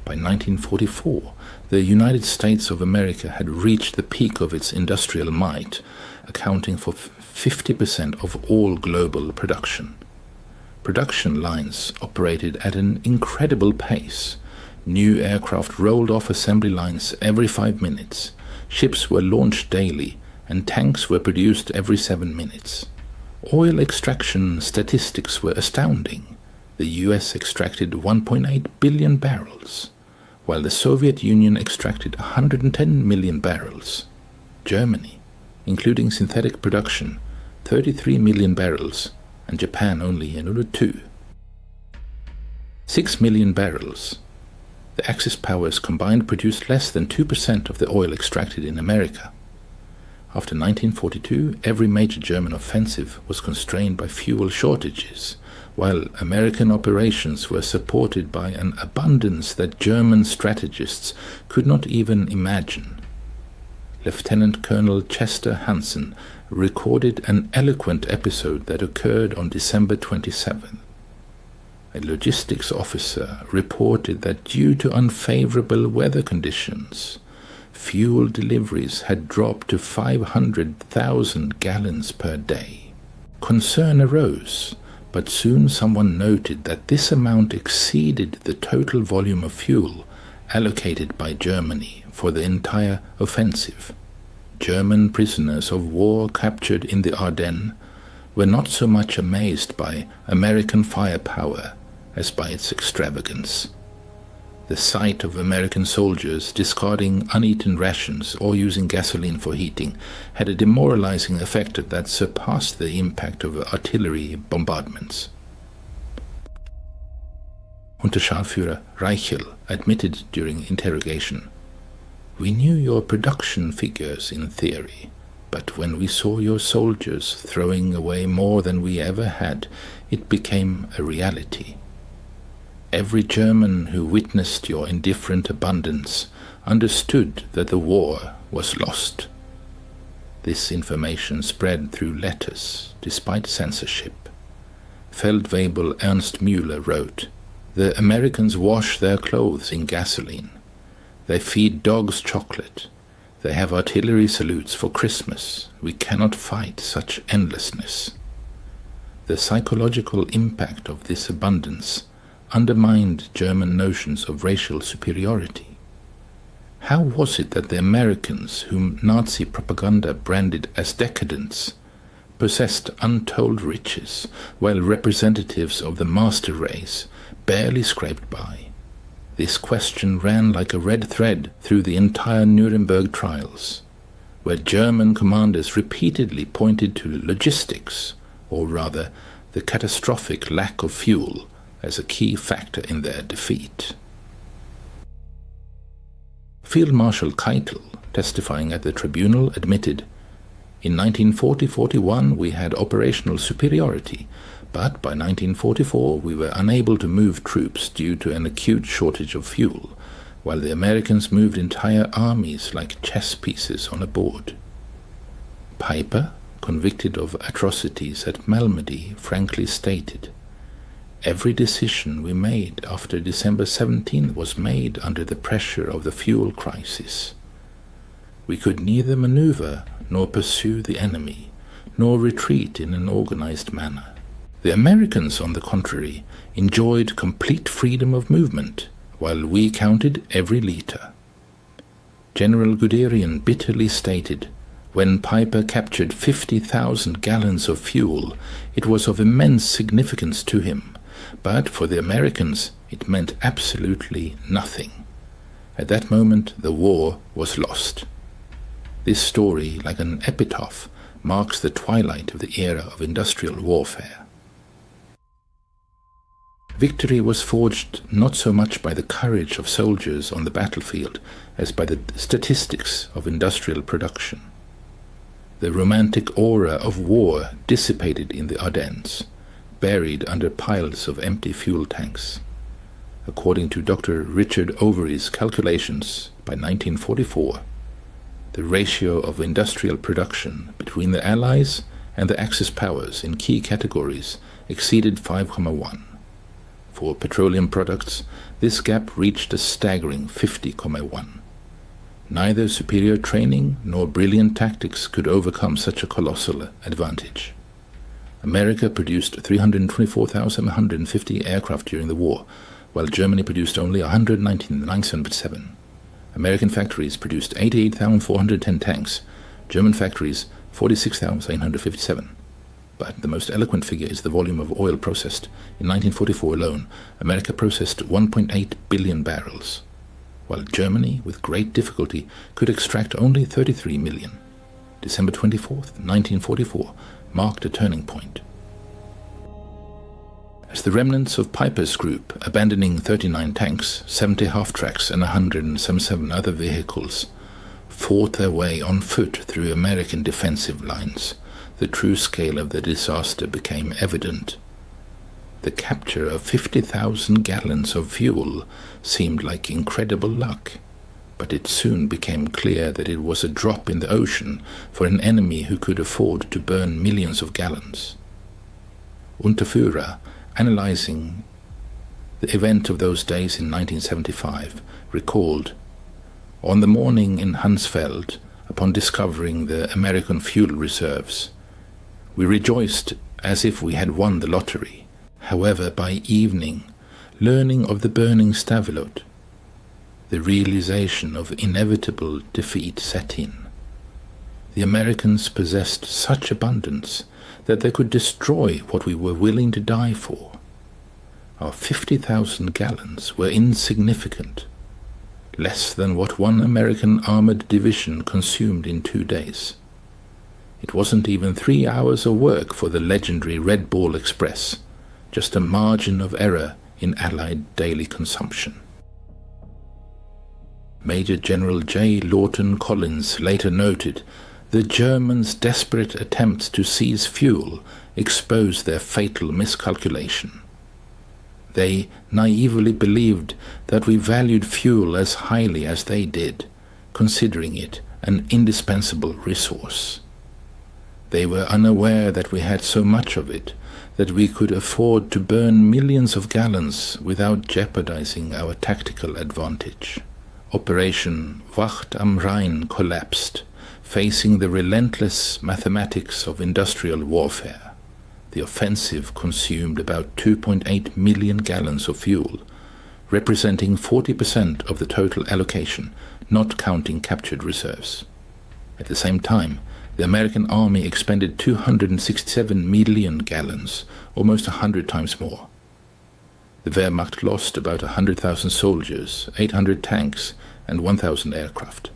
By 1944, the United States of America had reached the peak of its industrial might, accounting for 50% of all global production. Production lines operated at an incredible pace. New aircraft rolled off assembly lines every 5 minutes. Ships were launched daily, and tanks were produced every 7 minutes. Oil extraction statistics were astounding. The US extracted 1.8 billion barrels, while the Soviet Union extracted 110 million barrels. Germany, including synthetic production, 33 million barrels, and Japan only another 2. 6 million barrels. The Axis powers combined produced less than 2% of the oil extracted in America. After 1942, every major German offensive was constrained by fuel shortages, while American operations were supported by an abundance that German strategists could not even imagine. Lieutenant Colonel Chester Hansen recorded an eloquent episode that occurred on December 27th. A logistics officer reported that due to unfavorable weather conditions, fuel deliveries had dropped to 500,000 gallons per day. Concern arose, but soon someone noted that this amount exceeded the total volume of fuel allocated by Germany for the entire offensive. German prisoners of war captured in the Ardennes were not so much amazed by American firepower as by its extravagance. The sight of American soldiers discarding uneaten rations or using gasoline for heating had a demoralizing effect that surpassed the impact of artillery bombardments. Unterscharführer Reichel admitted during interrogation, "We knew your production figures in theory, but when we saw your soldiers throwing away more than we ever had, it became a reality. Every German who witnessed your indifferent abundance understood that the war was lost." This information spread through letters, despite censorship. Feldwebel Ernst Müller wrote, "The Americans wash their clothes in gasoline. They feed dogs chocolate. They have artillery salutes for Christmas. We cannot fight such endlessness." The psychological impact of this abundance undermined German notions of racial superiority. How was it that the Americans, whom Nazi propaganda branded as decadents, possessed untold riches, while representatives of the master race barely scraped by? This question ran like a red thread through the entire Nuremberg trials, where German commanders repeatedly pointed to logistics, or rather the catastrophic lack of fuel, as a key factor in their defeat. Field Marshal Keitel, testifying at the tribunal, admitted, "In 1940-41 we had operational superiority, but by 1944 we were unable to move troops due to an acute shortage of fuel, while the Americans moved entire armies like chess pieces on a board." Piper, convicted of atrocities at Malmedy, frankly stated, "Every decision we made after December 17 was made under the pressure of the fuel crisis. We could neither maneuver nor pursue the enemy, nor retreat in an organized manner. The Americans, on the contrary, enjoyed complete freedom of movement, while we counted every liter." General Guderian bitterly stated, "When Piper captured 50,000 gallons of fuel, it was of immense significance to him, but for the Americans it meant absolutely nothing. At that moment the war was lost." This story, like an epitaph, marks the twilight of the era of industrial warfare. Victory was forged not so much by the courage of soldiers on the battlefield as by the statistics of industrial production. The romantic aura of war dissipated in the Ardennes, buried under piles of empty fuel tanks. According to Dr. Richard Overy's calculations, by 1944, the ratio of industrial production between the Allies and the Axis powers in key categories exceeded 5,1. For petroleum products, this gap reached a staggering 50,1. Neither superior training nor brilliant tactics could overcome such a colossal advantage. America produced 324,150 aircraft during the war, while Germany produced only 119,907. American factories produced 88,410 tanks, German factories 46,857. But the most eloquent figure is the volume of oil processed. In 1944 alone, America processed 1.8 billion barrels, while Germany, with great difficulty, could extract only 33 million. December 24th, 1944, marked a turning point. As the remnants of Piper's group, abandoning 39 tanks, 70 half-tracks and 177 other vehicles, fought their way on foot through American defensive lines, the true scale of the disaster became evident. The capture of 50,000 gallons of fuel seemed like incredible luck, but it soon became clear that it was a drop in the ocean for an enemy who could afford to burn millions of gallons. Unterführer, analyzing the event of those days in 1975, recalled, "On the morning in Hansfeld, upon discovering the American fuel reserves, we rejoiced as if we had won the lottery. However, by evening, learning of the burning Stavelot, the realization of inevitable defeat set in. The Americans possessed such abundance that they could destroy what we were willing to die for. Our 50,000 gallons were insignificant, less than what one American armored division consumed in 2 days. It wasn't even 3 hours of work for the legendary Red Ball Express, just a margin of error in Allied daily consumption. Major General J. Lawton Collins later noted, "The Germans' desperate attempts to seize fuel exposed their fatal miscalculation. They naively believed that we valued fuel as highly as they did, considering it an indispensable resource. They were unaware that we had so much of it that we could afford to burn millions of gallons without jeopardizing our tactical advantage." Operation Wacht am Rhein collapsed, facing the relentless mathematics of industrial warfare. The offensive consumed about 2.8 million gallons of fuel, representing 40% of the total allocation, not counting captured reserves. At the same time, the American Army expended 267 million gallons, almost 100 times more. The Wehrmacht lost about 100,000 soldiers, 800 tanks, and 1,000 aircraft.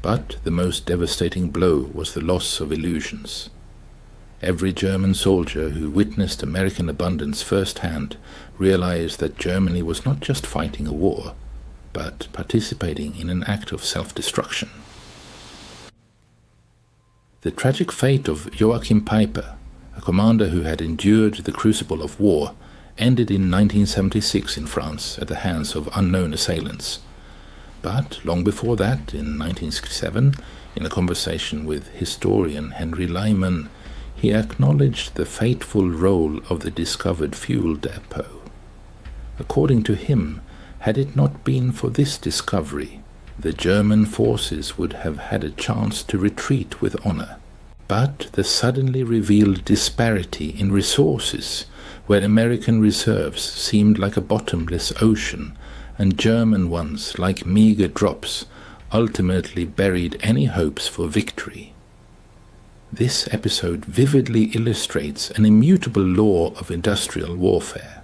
But the most devastating blow was the loss of illusions. Every German soldier who witnessed American abundance firsthand realized that Germany was not just fighting a war, but participating in an act of self-destruction. The tragic fate of Joachim Peiper, a commander who had endured the crucible of war, ended in 1976 in France at the hands of unknown assailants. But long before that, in 1967, in a conversation with historian Henry Lyman, he acknowledged the fateful role of the discovered fuel depot. According to him, had it not been for this discovery, the German forces would have had a chance to retreat with honor. But the suddenly revealed disparity in resources, where American reserves seemed like a bottomless ocean, and German ones like meager drops, ultimately buried any hopes for victory. This episode vividly illustrates an immutable law of industrial warfare,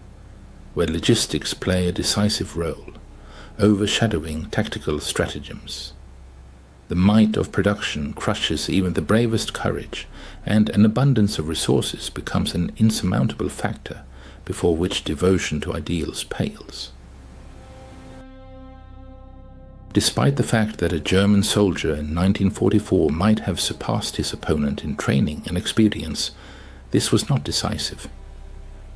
where logistics play a decisive role, overshadowing tactical stratagems. The might of production crushes even the bravest courage, and an abundance of resources becomes an insurmountable factor before which devotion to ideals pales. Despite the fact that a German soldier in 1944 might have surpassed his opponent in training and experience, this was not decisive.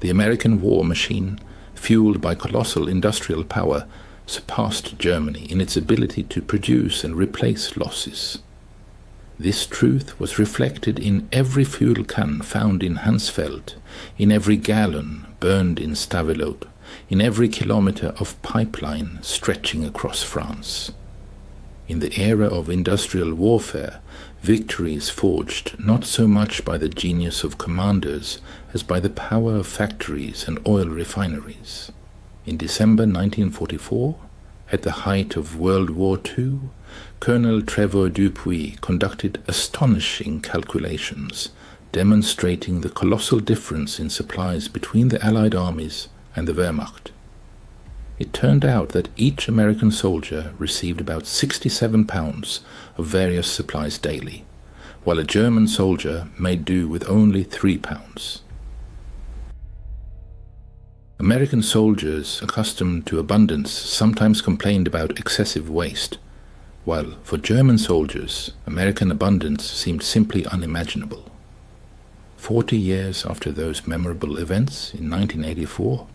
The American war machine, fueled by colossal industrial power, surpassed Germany in its ability to produce and replace losses. This truth was reflected in every fuel can found in Hansfeld, in every gallon burned in Stavelot, in every kilometer of pipeline stretching across France. In the era of industrial warfare, victory is forged not so much by the genius of commanders as by the power of factories and oil refineries. In December 1944, at the height of World War II, Colonel Trevor Dupuy conducted astonishing calculations, demonstrating the colossal difference in supplies between the Allied armies and the Wehrmacht. It turned out that each American soldier received about 67 pounds of various supplies daily, while a German soldier made do with only 3 pounds. American soldiers accustomed to abundance sometimes complained about excessive waste, while for German soldiers, American abundance seemed simply unimaginable. 40 years after those memorable events in 1984,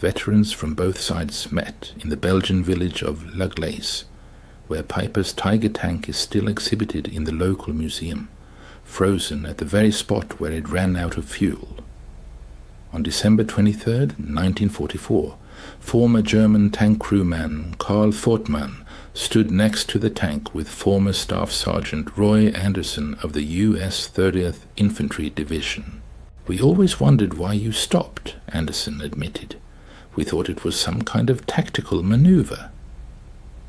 veterans from both sides met in the Belgian village of La Glace, where Peiper's Tiger tank is still exhibited in the local museum, frozen at the very spot where it ran out of fuel. On December 23, 1944, former German tank crewman Karl Fortmann stood next to the tank with former Staff Sergeant Roy Anderson of the U.S. 30th Infantry Division. "We always wondered why you stopped," Anderson admitted. "We thought it was some kind of tactical maneuver."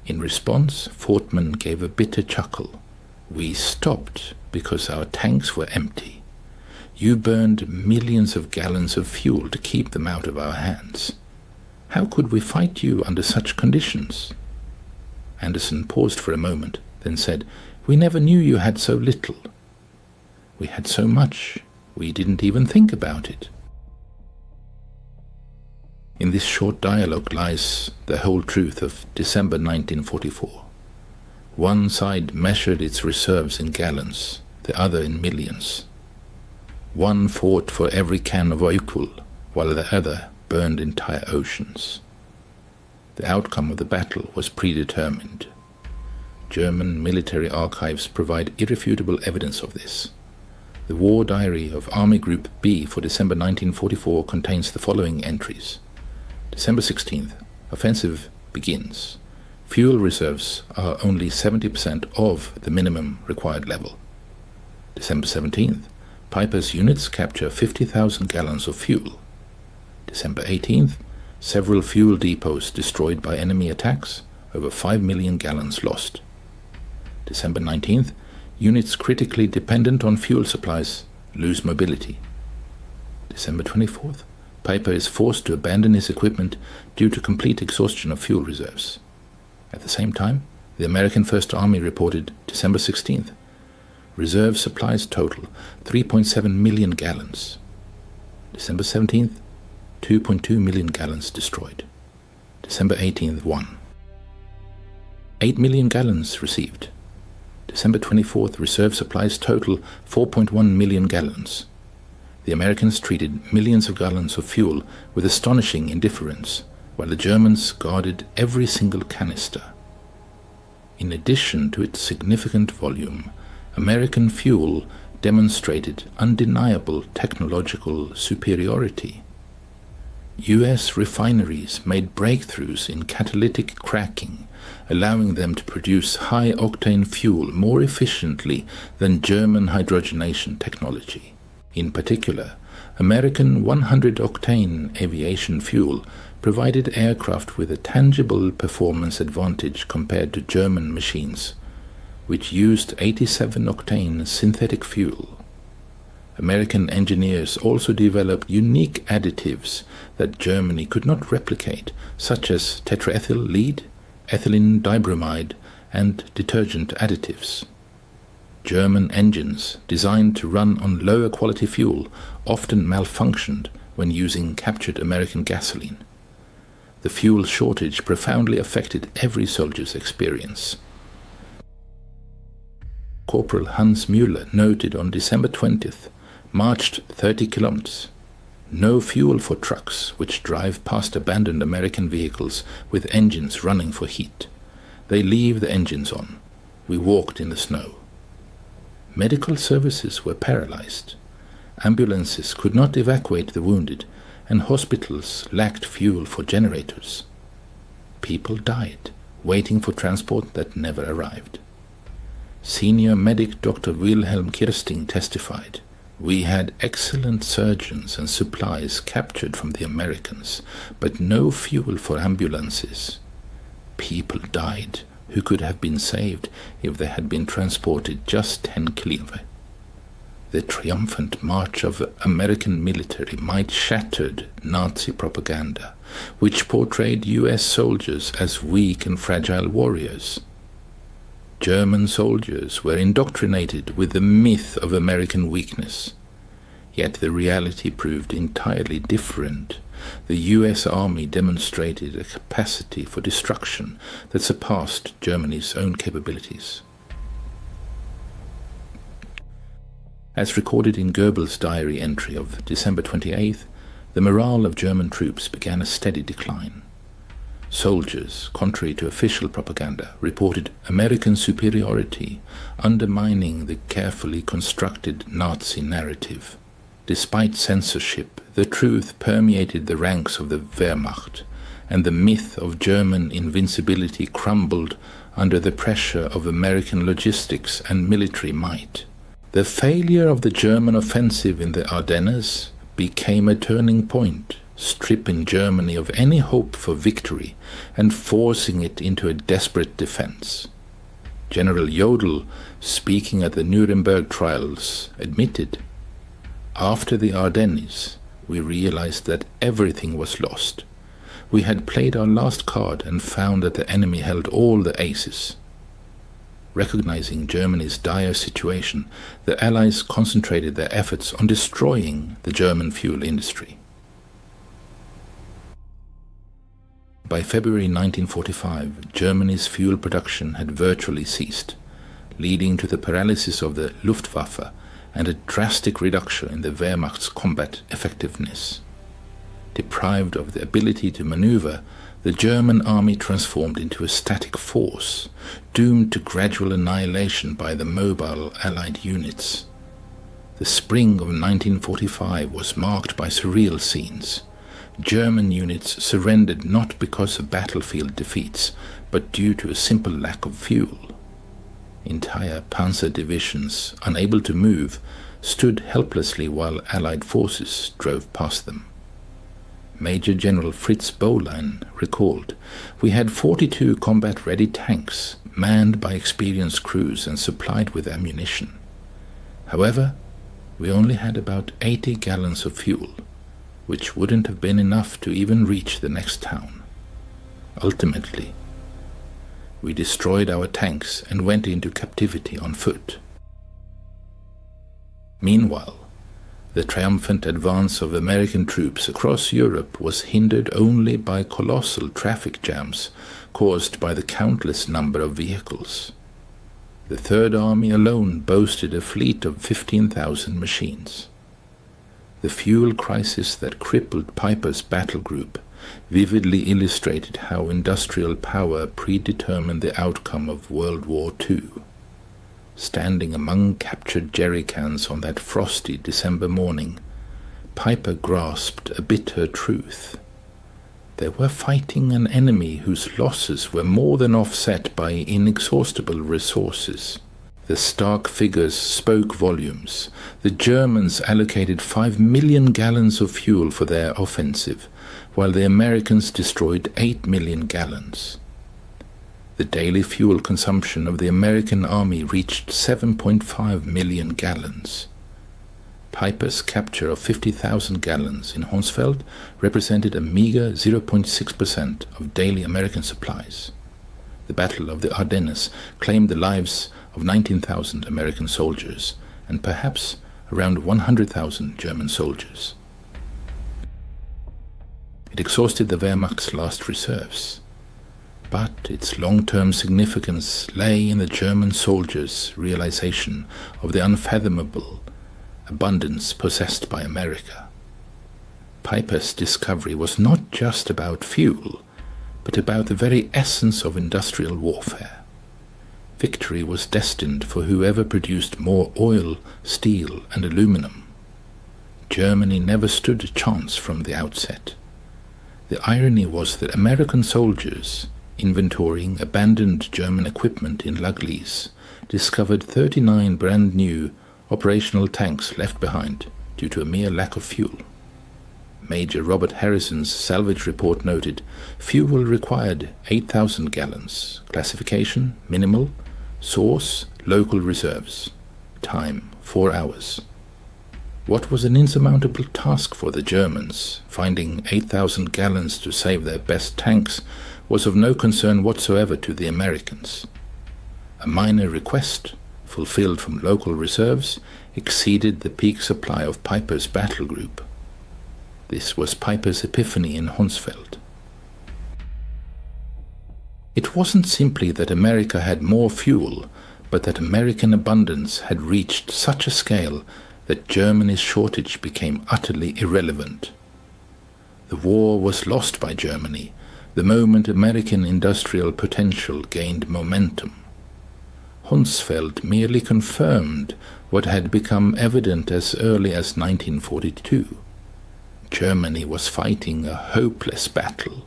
In response, Fortmann gave a bitter chuckle. "We stopped because our tanks were empty. You burned millions of gallons of fuel to keep them out of our hands. How could we fight you under such conditions?" Anderson paused for a moment, then said, "We never knew you had so little. We had so much, we didn't even think about it." In this short dialogue lies the whole truth of December 1944. One side measured its reserves in gallons, the other in millions. One fought for every can of oil, while the other burned entire oceans. The outcome of the battle was predetermined. German military archives provide irrefutable evidence of this. The War Diary of Army Group B for December 1944 contains the following entries. December 16th, offensive begins. Fuel reserves are only 70% of the minimum required level. December 17th, Piper's units capture 50,000 gallons of fuel. December 18th, several fuel depots destroyed by enemy attacks, over 5 million gallons lost. December 19th, units critically dependent on fuel supplies lose mobility. December 24th, Piper is forced to abandon his equipment due to complete exhaustion of fuel reserves. At the same time, the American First Army reported December 16th, reserve supplies total 3.7 million gallons. December 17th, 2.2 million gallons destroyed. December 18th, 1. 8 million gallons received. December 24th, reserve supplies total 4.1 million gallons. The Americans treated millions of gallons of fuel with astonishing indifference, while the Germans guarded every single canister. In addition to its significant volume, American fuel demonstrated undeniable technological superiority. U.S. refineries made breakthroughs in catalytic cracking, allowing them to produce high-octane fuel more efficiently than German hydrogenation technology. In particular, American 100-octane aviation fuel provided aircraft with a tangible performance advantage compared to German machines, which used 87-octane synthetic fuel. American engineers also developed unique additives that Germany could not replicate, such as tetraethyl lead, ethylene dibromide, and detergent additives. German engines, designed to run on lower quality fuel, often malfunctioned when using captured American gasoline. The fuel shortage profoundly affected every soldier's experience. Corporal Hans Müller noted on December 20th, marched 30 kilometers. No fuel for trucks which drive past abandoned American vehicles with engines running for heat. They leave the engines on. We walked in the snow. Medical services were paralyzed. Ambulances could not evacuate the wounded, and hospitals lacked fuel for generators. People died, waiting for transport that never arrived. Senior medic Dr. Wilhelm Kirsting testified, "We had excellent surgeons and supplies captured from the Americans, but no fuel for ambulances. People died who could have been saved if they had been transported just 10 kilometers. The triumphant march of American military might shattered Nazi propaganda, which portrayed U.S. soldiers as weak and fragile warriors. German soldiers were indoctrinated with the myth of American weakness. Yet the reality proved entirely different. The U.S. Army demonstrated a capacity for destruction that surpassed Germany's own capabilities. As recorded in Goebbels' diary entry of December 28th, the morale of German troops began a steady decline. Soldiers, contrary to official propaganda, reported American superiority, undermining the carefully constructed Nazi narrative. Despite censorship, the truth permeated the ranks of the Wehrmacht, and the myth of German invincibility crumbled under the pressure of American logistics and military might. The failure of the German offensive in the Ardennes became a turning point, stripping Germany of any hope for victory and forcing it into a desperate defense. General Jodl, speaking at the Nuremberg trials, admitted, "After the Ardennes, we realized that everything was lost. We had played our last card and found that the enemy held all the aces." Recognizing Germany's dire situation, the Allies concentrated their efforts on destroying the German fuel industry. by February 1945, Germany's fuel production had virtually ceased, leading to the paralysis of the Luftwaffe and a drastic reduction in the Wehrmacht's combat effectiveness. Deprived of the ability to maneuver, the German army transformed into a static force, doomed to gradual annihilation by the mobile Allied units. The spring of 1945 was marked by surreal scenes. German units surrendered not because of battlefield defeats, but due to a simple lack of fuel. Entire panzer divisions, unable to move, stood helplessly while Allied forces drove past them. Major General Fritz Bohlein recalled, "We had 42 combat-ready tanks, manned by experienced crews and supplied with ammunition. However, we only had about 80 gallons of fuel, which wouldn't have been enough to even reach the next town. Ultimately, we destroyed our tanks and went into captivity on foot." Meanwhile, the triumphant advance of American troops across Europe was hindered only by colossal traffic jams caused by the countless number of vehicles. The Third Army alone boasted a fleet of 15,000 machines. The fuel crisis that crippled Piper's battle group vividly illustrated how industrial power predetermined the outcome of World War II. Standing among captured jerrycans on that frosty December morning, Piper grasped a bitter truth. They were fighting an enemy whose losses were more than offset by inexhaustible resources. The stark figures spoke volumes. The Germans allocated 5 million gallons of fuel for their offensive, while the Americans destroyed 8 million gallons. The daily fuel consumption of the American army reached 7.5 million gallons. Piper's capture of 50,000 gallons in Honsfeld represented a meager 0.6% of daily American supplies. The Battle of the Ardennes claimed the lives of 19,000 American soldiers and perhaps around 100,000 German soldiers. It exhausted the Wehrmacht's last reserves, but its long-term significance lay in the German soldiers' realization of the unfathomable abundance possessed by America. Piper's discovery was not just about fuel, but about the very essence of industrial warfare. Victory was destined for whoever produced more oil, steel, and aluminum. Germany never stood a chance from the outset. The irony was that American soldiers, inventorying abandoned German equipment in Laglis, discovered 39 brand-new operational tanks left behind due to a mere lack of fuel. Major Robert Harrison's salvage report noted, fuel required 8,000 gallons, classification minimal, source local reserves, time 4 hours. What was an insurmountable task for the Germans, finding 8,000 gallons to save their best tanks, was of no concern whatsoever to the Americans. A minor request, fulfilled from local reserves, exceeded the peak supply of Piper's battle group. This was Piper's epiphany in Honsfeld. It wasn't simply that America had more fuel, but that American abundance had reached such a scale that Germany's shortage became utterly irrelevant. The war was lost by Germany the moment American industrial potential gained momentum. Honsfeld merely confirmed what had become evident as early as 1942. Germany was fighting a hopeless battle,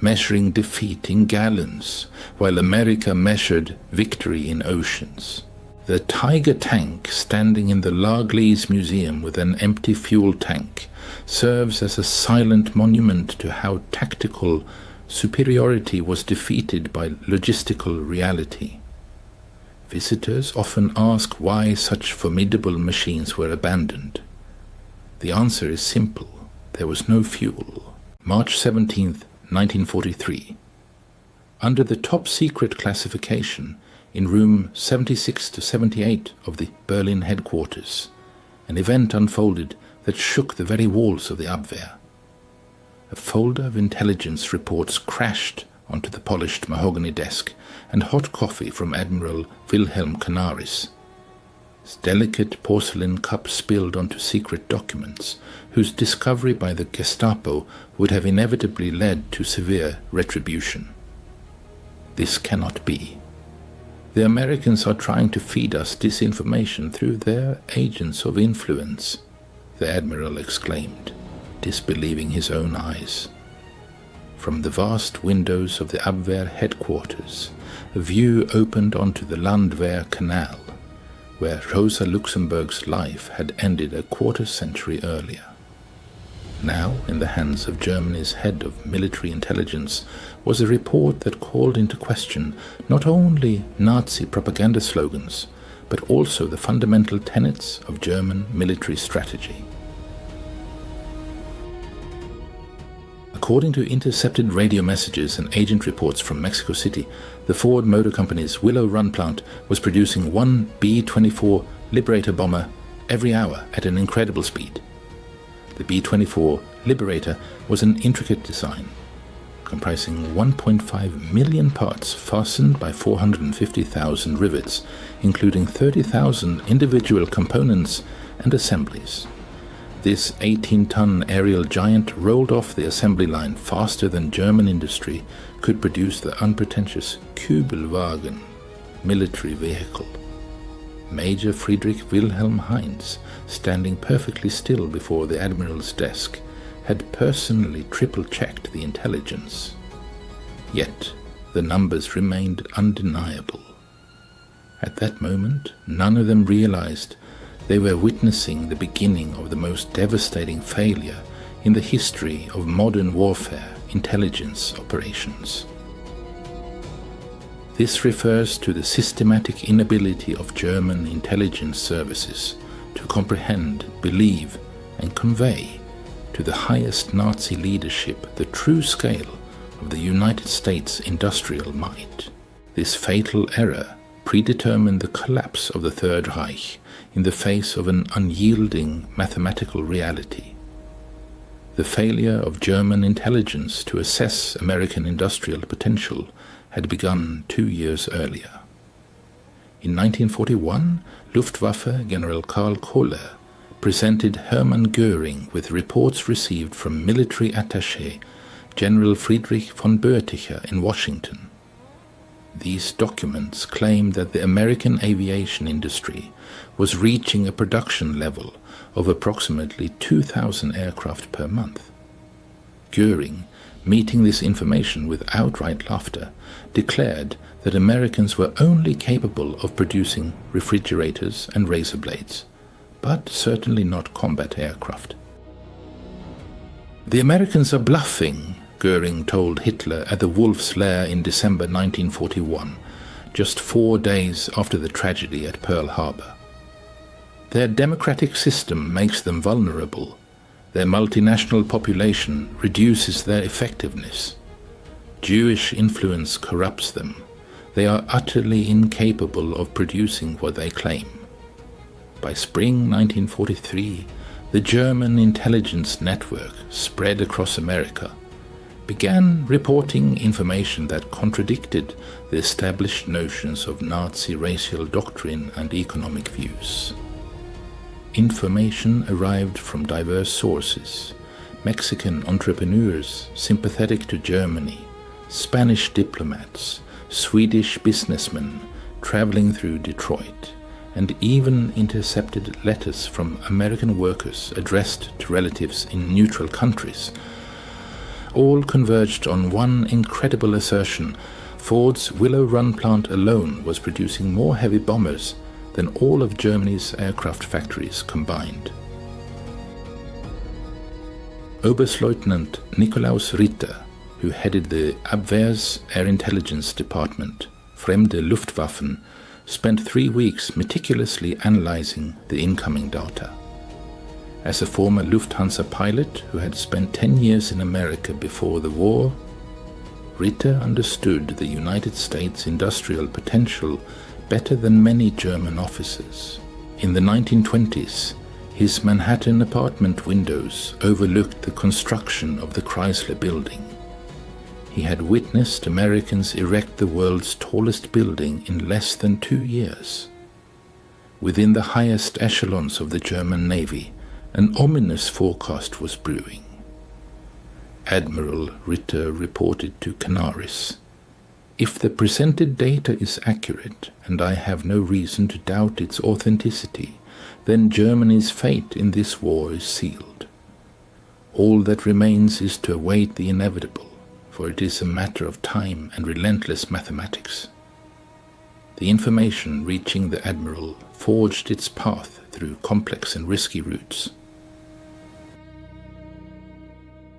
measuring defeat in gallons, while America measured victory in oceans. The Tiger tank standing in the Laglis Museum with an empty fuel tank serves as a silent monument to how tactical superiority was defeated by logistical reality. Visitors often ask why such formidable machines were abandoned. The answer is simple. There was no fuel. March 17, 1943. Under the top-secret classification, in room 76 to 78 of the Berlin headquarters, an event unfolded that shook the very walls of the Abwehr. a folder of intelligence reports crashed onto the polished mahogany desk, and hot coffee from Admiral Wilhelm Canaris. His delicate porcelain cup spilled onto secret documents, whose discovery by the Gestapo would have inevitably led to severe retribution. This cannot be. The Americans are trying to feed us disinformation through their agents of influence, the Admiral exclaimed, disbelieving his own eyes. From the vast windows of the Abwehr headquarters, a view opened onto the Landwehr Canal, where Rosa Luxemburg's life had ended a quarter-century earlier. Now, in the hands of Germany's head of military intelligence, was a report that called into question not only Nazi propaganda slogans, but also the fundamental tenets of German military strategy. According to intercepted radio messages and agent reports from Mexico City, the Ford Motor Company's Willow Run plant was producing one B-24 Liberator bomber every hour at an incredible speed. The B-24 Liberator was an intricate design, comprising 1.5 million parts fastened by 450,000 rivets, including 30,000 individual components and assemblies. This 18-ton aerial giant rolled off the assembly line faster than German industry could produce the unpretentious Kübelwagen military vehicle. Major Friedrich Wilhelm Heinz, standing perfectly still before the Admiral's desk, had personally triple-checked the intelligence. Yet the numbers remained undeniable. At that moment, none of them realized they were witnessing the beginning of the most devastating failure in the history of modern warfare intelligence operations. This refers to the systematic inability of German intelligence services to comprehend, believe, and convey to the highest Nazi leadership the true scale of the United States industrial might. This fatal error predetermined the collapse of the Third Reich in the face of an unyielding mathematical reality. The failure of German intelligence to assess American industrial potential had begun 2 years earlier. In 1941, Luftwaffe General Karl Kohler presented Hermann Göring with reports received from military attaché General Friedrich von Boerticher in Washington. These documents claim that the American aviation industry was reaching a production level of approximately 2,000 aircraft per month. Göring, meeting this information with outright laughter, declared that Americans were only capable of producing refrigerators and razor blades, but certainly not combat aircraft. "The Americans are bluffing," Göring told Hitler at the Wolf's Lair in December 1941, just 4 days after the tragedy at Pearl Harbor. "Their democratic system makes them vulnerable. Their multinational population reduces their effectiveness. Jewish influence corrupts them. They are utterly incapable of producing what they claim." By spring 1943, the German intelligence network, spread across America, began reporting information that contradicted the established notions of Nazi racial doctrine and economic views. Information arrived from diverse sources: Mexican entrepreneurs sympathetic to Germany, Spanish diplomats, Swedish businessmen traveling through Detroit, and even intercepted letters from American workers addressed to relatives in neutral countries. All converged on one incredible assertion: Ford's Willow Run plant alone was producing more heavy bombers than all of Germany's aircraft factories combined. Oberstleutnant Nikolaus Ritter, who headed the Abwehr's Air Intelligence Department, Fremde Luftwaffen, spent 3 weeks meticulously analyzing the incoming data. As a former Lufthansa pilot who had spent 10 years in America before the war, Ritter understood the United States industrial potential better than many German officers. In the 1920s, His Manhattan apartment windows overlooked the construction of the Chrysler Building. He had witnessed Americans erect the world's tallest building in less than 2 years. Within the highest echelons of the German Navy, an ominous forecast was brewing. Admiral Ritter reported to Canaris, "If the presented data is accurate, and I have no reason to doubt its authenticity, then Germany's fate in this war is sealed. All that remains is to await the inevitable, for it is a matter of time and relentless mathematics." The information reaching the Admiral forged its path through complex and risky routes.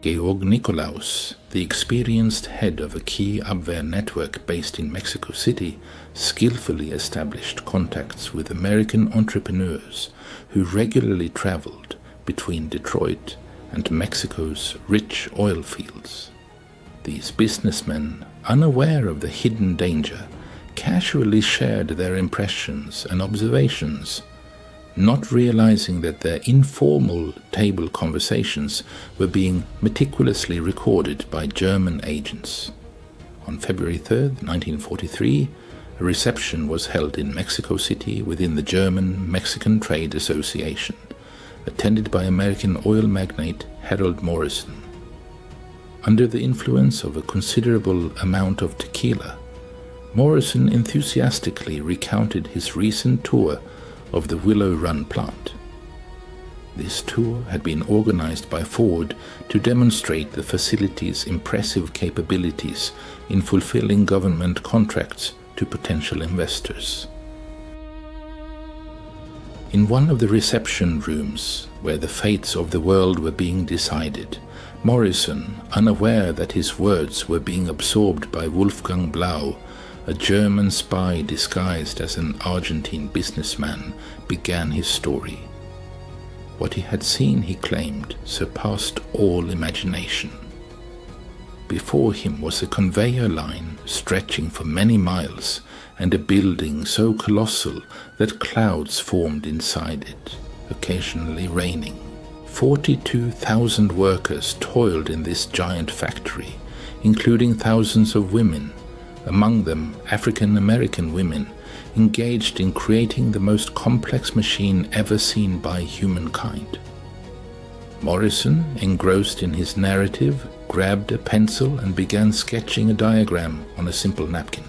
Georg Nikolaus, the experienced head of a key Abwehr network based in Mexico City, skillfully established contacts with American entrepreneurs who regularly traveled between Detroit and Mexico's rich oil fields. These businessmen, unaware of the hidden danger, casually shared their impressions and observations, not realizing that their informal table conversations were being meticulously recorded by German agents. On February 3, 1943, a reception was held in Mexico City within the German-Mexican Trade Association, attended by American oil magnate Harold Morrison. Under the influence of a considerable amount of tequila, Morrison enthusiastically recounted his recent tour of the Willow Run plant. This tour had been organized by Ford to demonstrate the facility's impressive capabilities in fulfilling government contracts to potential investors. In one of the reception rooms, where the fates of the world were being decided, Morrison, unaware that his words were being absorbed by Wolfgang Blau, a German spy disguised as an Argentine businessman, began his story. What he had seen, he claimed, surpassed all imagination. Before him was a conveyor line stretching for many miles, and a building so colossal that clouds formed inside it, occasionally raining. 42,000 workers toiled in this giant factory, including thousands of women, among them African-American women, engaged in creating the most complex machine ever seen by humankind. Morrison, engrossed in his narrative, grabbed a pencil and began sketching a diagram on a simple napkin.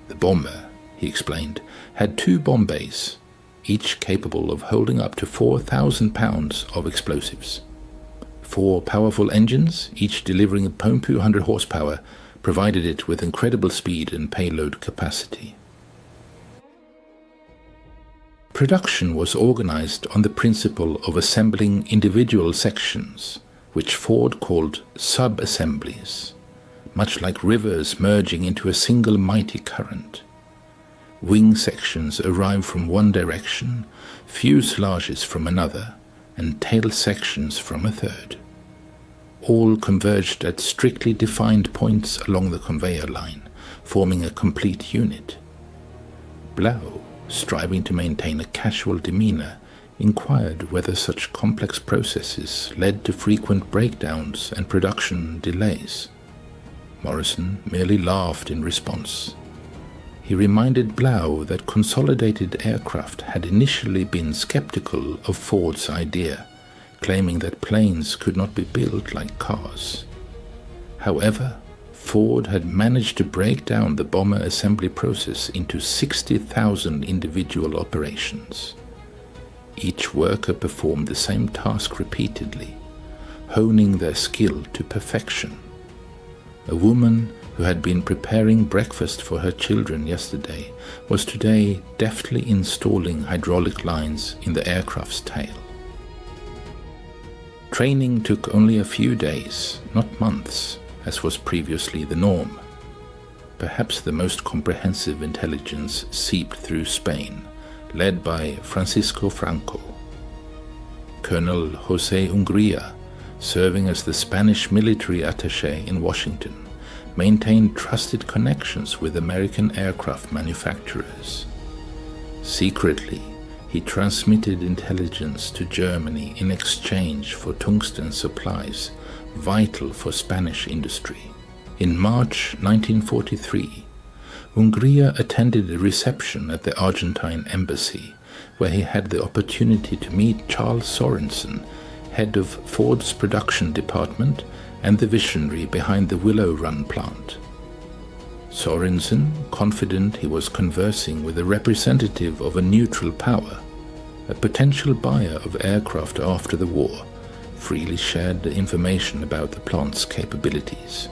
The bomber, he explained, had 2 bomb bays, each capable of holding up to 4,000 pounds of explosives. 4 powerful engines, each delivering a 200 horsepower, provided it with incredible speed and payload capacity. Production was organized on the principle of assembling individual sections, which Ford called sub-assemblies, much like rivers merging into a single mighty current. Wing sections arrive from one direction, fuselages from another, and tail sections from a third. All converged at strictly defined points along the conveyor line, forming a complete unit. Blau, striving to maintain a casual demeanor, inquired whether such complex processes led to frequent breakdowns and production delays. Morrison merely laughed in response. He reminded Blau that Consolidated Aircraft had initially been skeptical of Ford's idea, claiming that planes could not be built like cars. However, Ford had managed to break down the bomber assembly process into 60,000 individual operations. Each worker performed the same task repeatedly, honing their skill to perfection. A woman who had been preparing breakfast for her children yesterday was today deftly installing hydraulic lines in the aircraft's tail. Training took only a few days, not months, as was previously the norm. Perhaps the most comprehensive intelligence seeped through Spain, led by Francisco Franco. Colonel José Ungría, serving as the Spanish military attaché in Washington, maintained trusted connections with American aircraft manufacturers. Secretly, he transmitted intelligence to Germany in exchange for tungsten supplies vital for Spanish industry. In March 1943, Ungria attended a reception at the Argentine embassy, where he had the opportunity to meet Charles Sorensen, head of Ford's production department and the visionary behind the Willow Run plant. Sorensen, confident he was conversing with a representative of a neutral power, a potential buyer of aircraft after the war, freely shared the information about the plant's capabilities.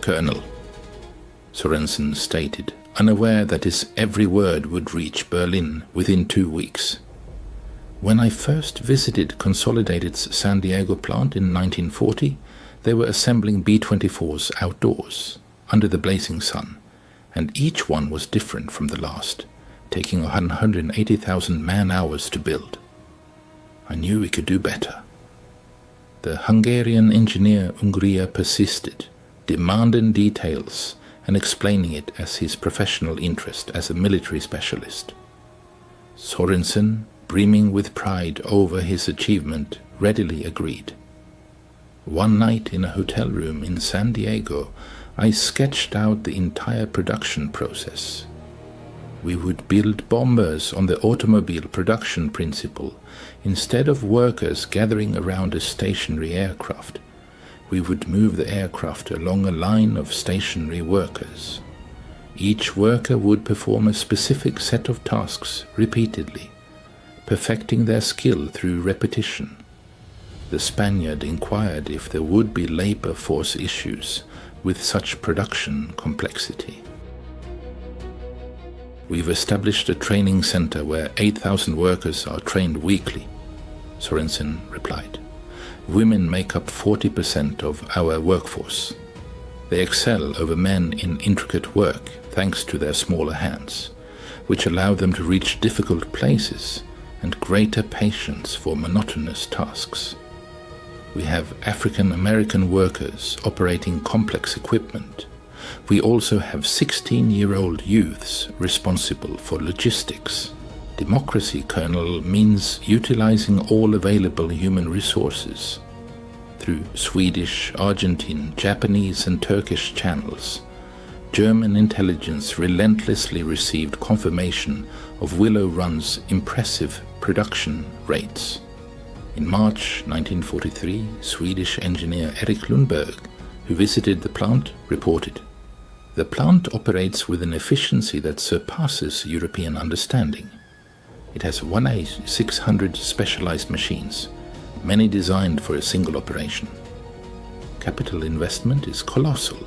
"Colonel," Sorensen stated, unaware that his every word would reach Berlin within 2 weeks. "When I first visited Consolidated's San Diego plant in 1940, they were assembling B-24s outdoors, under the blazing sun, and each one was different from the last, taking 180,000 man-hours to build. I knew we could do better." The Hungarian engineer Ungria persisted, demanding details and explaining it as his professional interest as a military specialist. Sorensen, brimming with pride over his achievement, readily agreed. One night in a hotel room in San Diego, I sketched out the entire production process. We would build bombers on the automobile production principle. Instead of workers gathering around a stationary aircraft, we would move the aircraft along a line of stationary workers. Each worker would perform a specific set of tasks repeatedly, perfecting their skill through repetition. The Spaniard inquired if there would be labor force issues with such production complexity. "We've established a training center where 8,000 workers are trained weekly," Sorensen replied. "Women make up 40% of our workforce. They excel over men in intricate work thanks to their smaller hands, which allow them to reach difficult places and greater patience for monotonous tasks. We have African American workers operating complex equipment. We also have 16-year-old youths responsible for logistics. Democracy, Colonel, means utilizing all available human resources. Through Swedish, Argentine, Japanese and Turkish channels, German intelligence relentlessly received confirmation of Willow Run's impressive production rates. In March 1943, Swedish engineer Erik Lundberg, who visited the plant, reported, "The plant operates with an efficiency that surpasses European understanding. It has 1,600 specialized machines, many designed for a single operation. Capital investment is colossal,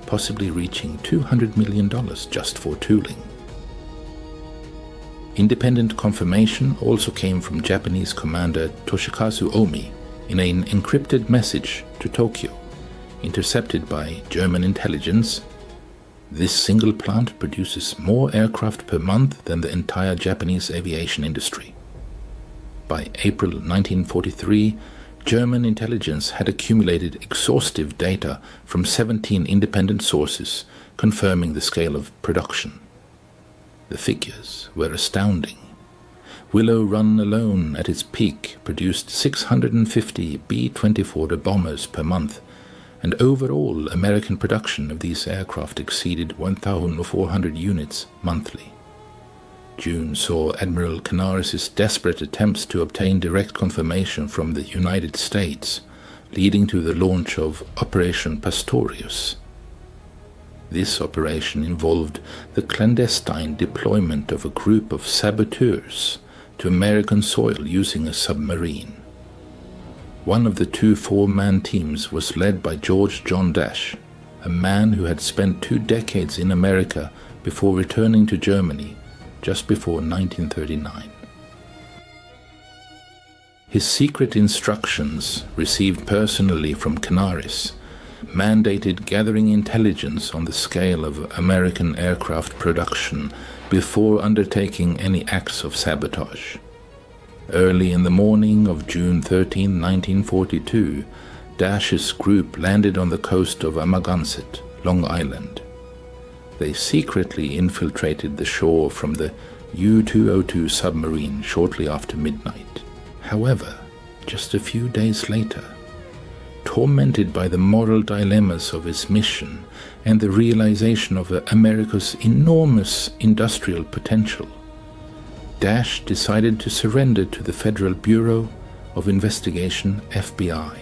possibly reaching $200 million just for tooling." Independent confirmation also came from Japanese commander Toshikazu Omi in an encrypted message to Tokyo, intercepted by German intelligence. "This single plant produces more aircraft per month than the entire Japanese aviation industry." By April 1943, German intelligence had accumulated exhaustive data from 17 independent sources confirming the scale of production. The figures were astounding. Willow Run alone at its peak produced 650 B-24 bombers per month, and overall American production of these aircraft exceeded 1,400 units monthly. June saw Admiral Canaris's desperate attempts to obtain direct confirmation from the United States, leading to the launch of Operation Pastorius. This operation involved the clandestine deployment of a group of saboteurs to American soil using a submarine. One of the two four-man teams was led by George John Dash, a man who had spent 2 decades in America before returning to Germany just before 1939. His secret instructions, received personally from Canaris, mandated gathering intelligence on the scale of American aircraft production before undertaking any acts of sabotage. Early in the morning of June 13, 1942, Dash's group landed on the coast of Amagansett, Long Island. They secretly infiltrated the shore from the U-202 submarine shortly after midnight. However, just a few days later, tormented by the moral dilemmas of his mission and the realization of America's enormous industrial potential, Dash decided to surrender to the Federal Bureau of Investigation, FBI.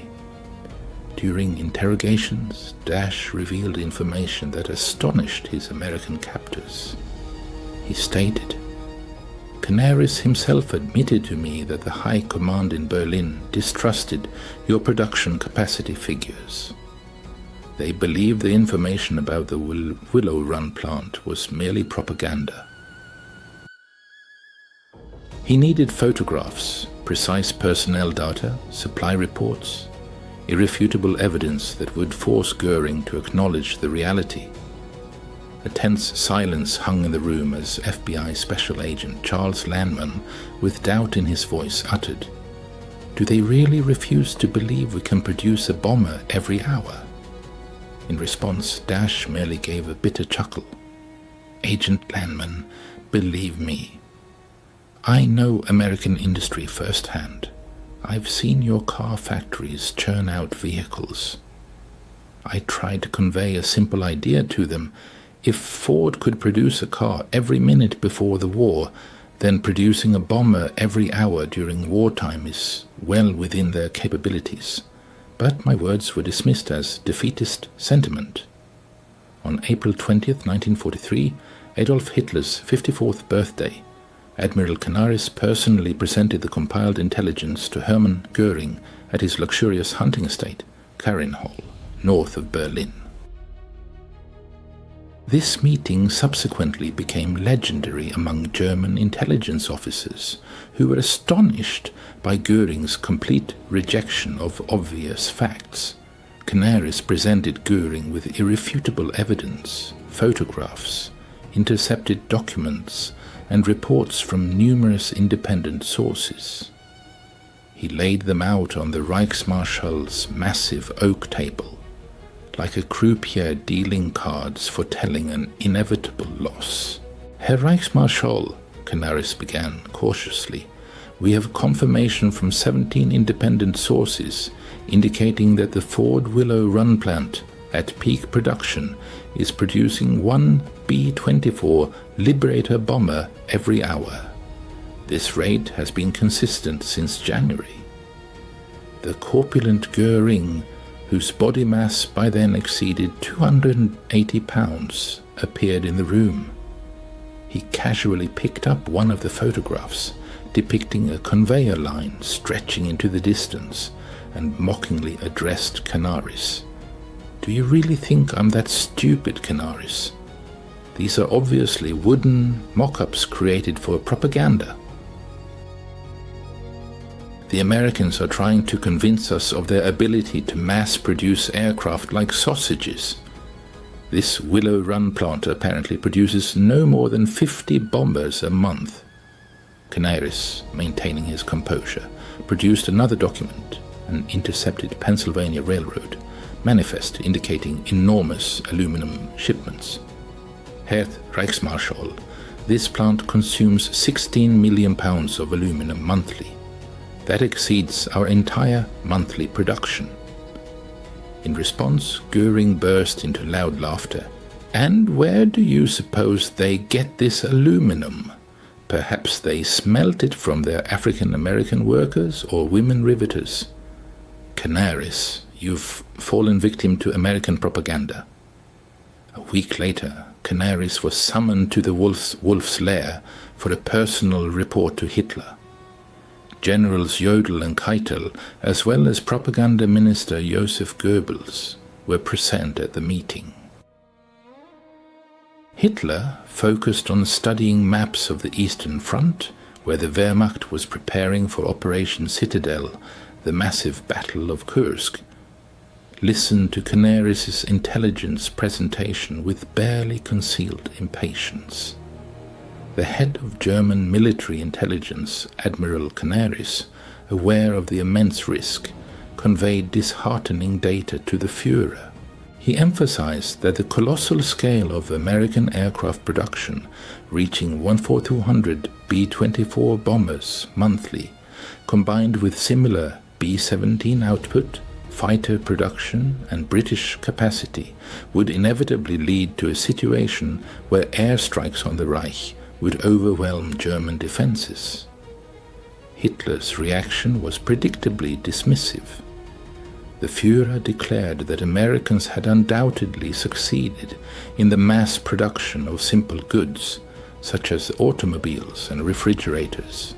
During interrogations, Dash revealed information that astonished his American captors. He stated, "Canaris himself admitted to me that the High Command in Berlin distrusted your production capacity figures. They believed the information about the Willow Run plant was merely propaganda. He needed photographs, precise personnel data, supply reports, irrefutable evidence that would force Goering to acknowledge the reality." A tense silence hung in the room as FBI Special Agent Charles Landman, with doubt in his voice, uttered, "Do they really refuse to believe we can produce a bomber every hour?" In response, Dash merely gave a bitter chuckle. "Agent Landman, believe me, I know American industry firsthand. I've seen your car factories churn out vehicles. I tried to convey a simple idea to them. If Ford could produce a car every minute before the war, then producing a bomber every hour during wartime is well within their capabilities." But my words were dismissed as defeatist sentiment. On April 20th, 1943, Adolf Hitler's 54th birthday, Admiral Canaris personally presented the compiled intelligence to Hermann Goering at his luxurious hunting estate, Karinhall, north of Berlin. This meeting subsequently became legendary among German intelligence officers, who were astonished by Goering's complete rejection of obvious facts. Canaris presented Goering with irrefutable evidence, photographs, intercepted documents, and reports from numerous independent sources. He laid them out on the Reichsmarschall's massive oak table, like a croupier dealing cards foretelling an inevitable loss. "Herr Reichsmarschall," Canaris began cautiously, "we have confirmation from 17 independent sources indicating that the Ford Willow Run plant at peak production is producing one B-24 Liberator bomber every hour. This rate has been consistent since January." The corpulent Goering, whose body mass by then exceeded 280 pounds, appeared in the room. He casually picked up one of the photographs, depicting a conveyor line stretching into the distance, and mockingly addressed Canaris. "Do you really think I'm that stupid, Canaris? These are obviously wooden mock-ups created for propaganda. The Americans are trying to convince us of their ability to mass-produce aircraft like sausages. This Willow Run plant apparently produces no more than 50 bombers a month." Canaris, maintaining his composure, produced another document, an intercepted Pennsylvania Railroad manifest indicating enormous aluminum shipments. "Herr Reichsmarschall, this plant consumes 16 million pounds of aluminum monthly. That exceeds our entire monthly production." In response, Goering burst into loud laughter. "And where do you suppose they get this aluminum? Perhaps they smelt it from their African-American workers or women riveters. Canaris, you've fallen victim to American propaganda." A week later, Canaris was summoned to the Wolf's Lair for a personal report to Hitler. Generals Jodl and Keitel, as well as propaganda minister Joseph Goebbels, were present at the meeting. Hitler focused on studying maps of the Eastern Front, where the Wehrmacht was preparing for Operation Citadel, the massive Battle of Kursk. Listened to Canaris' intelligence presentation with barely concealed impatience. The head of German military intelligence, Admiral Canaris, aware of the immense risk, conveyed disheartening data to the Führer. He emphasized that the colossal scale of American aircraft production, reaching 1,400 B-24 bombers monthly, combined with similar B-17 output, fighter production and British capacity, would inevitably lead to a situation where airstrikes on the Reich would overwhelm German defenses. Hitler's reaction was predictably dismissive. The Führer declared that Americans had undoubtedly succeeded in the mass production of simple goods, such as automobiles and refrigerators.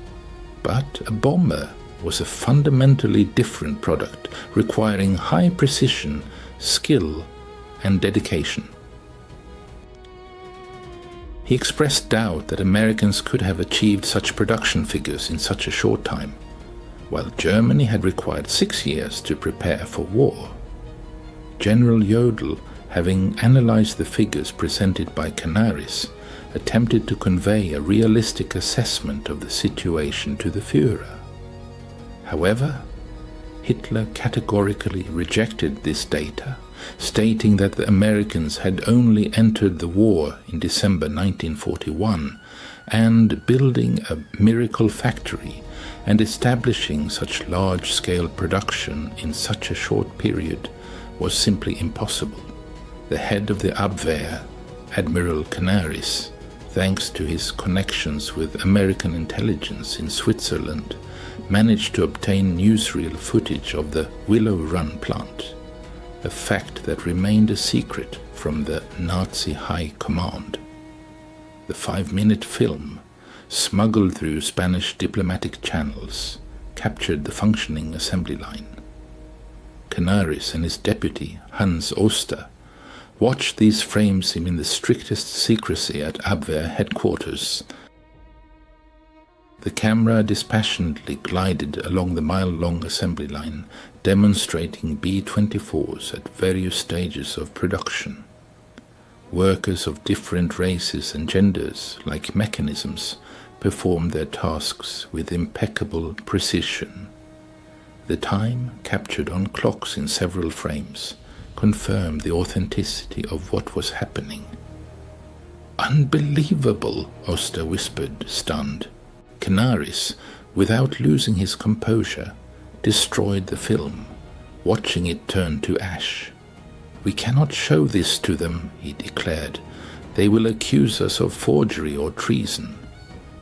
But a bomber was a fundamentally different product, requiring high precision, skill, and dedication. He expressed doubt that Americans could have achieved such production figures in such a short time, while Germany had required 6 years to prepare for war. General Jodl, having analyzed the figures presented by Canaris, attempted to convey a realistic assessment of the situation to the Führer. However, Hitler categorically rejected this data, stating that the Americans had only entered the war in December 1941, and building a miracle factory and establishing such large-scale production in such a short period was simply impossible. The head of the Abwehr, Admiral Canaris, thanks to his connections with American intelligence in Switzerland, managed to obtain newsreel footage of the Willow Run plant, a fact that remained a secret from the Nazi High Command. The 5-minute film, smuggled through Spanish diplomatic channels, captured the functioning assembly line. Canaris and his deputy, Hans Oster, watched these frames in the strictest secrecy at Abwehr headquarters. The camera dispassionately glided along the mile-long assembly line, demonstrating B-24s at various stages of production. Workers of different races and genders, like mechanisms, performed their tasks with impeccable precision. The time, captured on clocks in several frames, confirmed the authenticity of what was happening. "Unbelievable," Oster whispered, stunned. Canaris, without losing his composure, destroyed the film, watching it turn to ash. "We cannot show this to them," he declared. "They will accuse us of forgery or treason."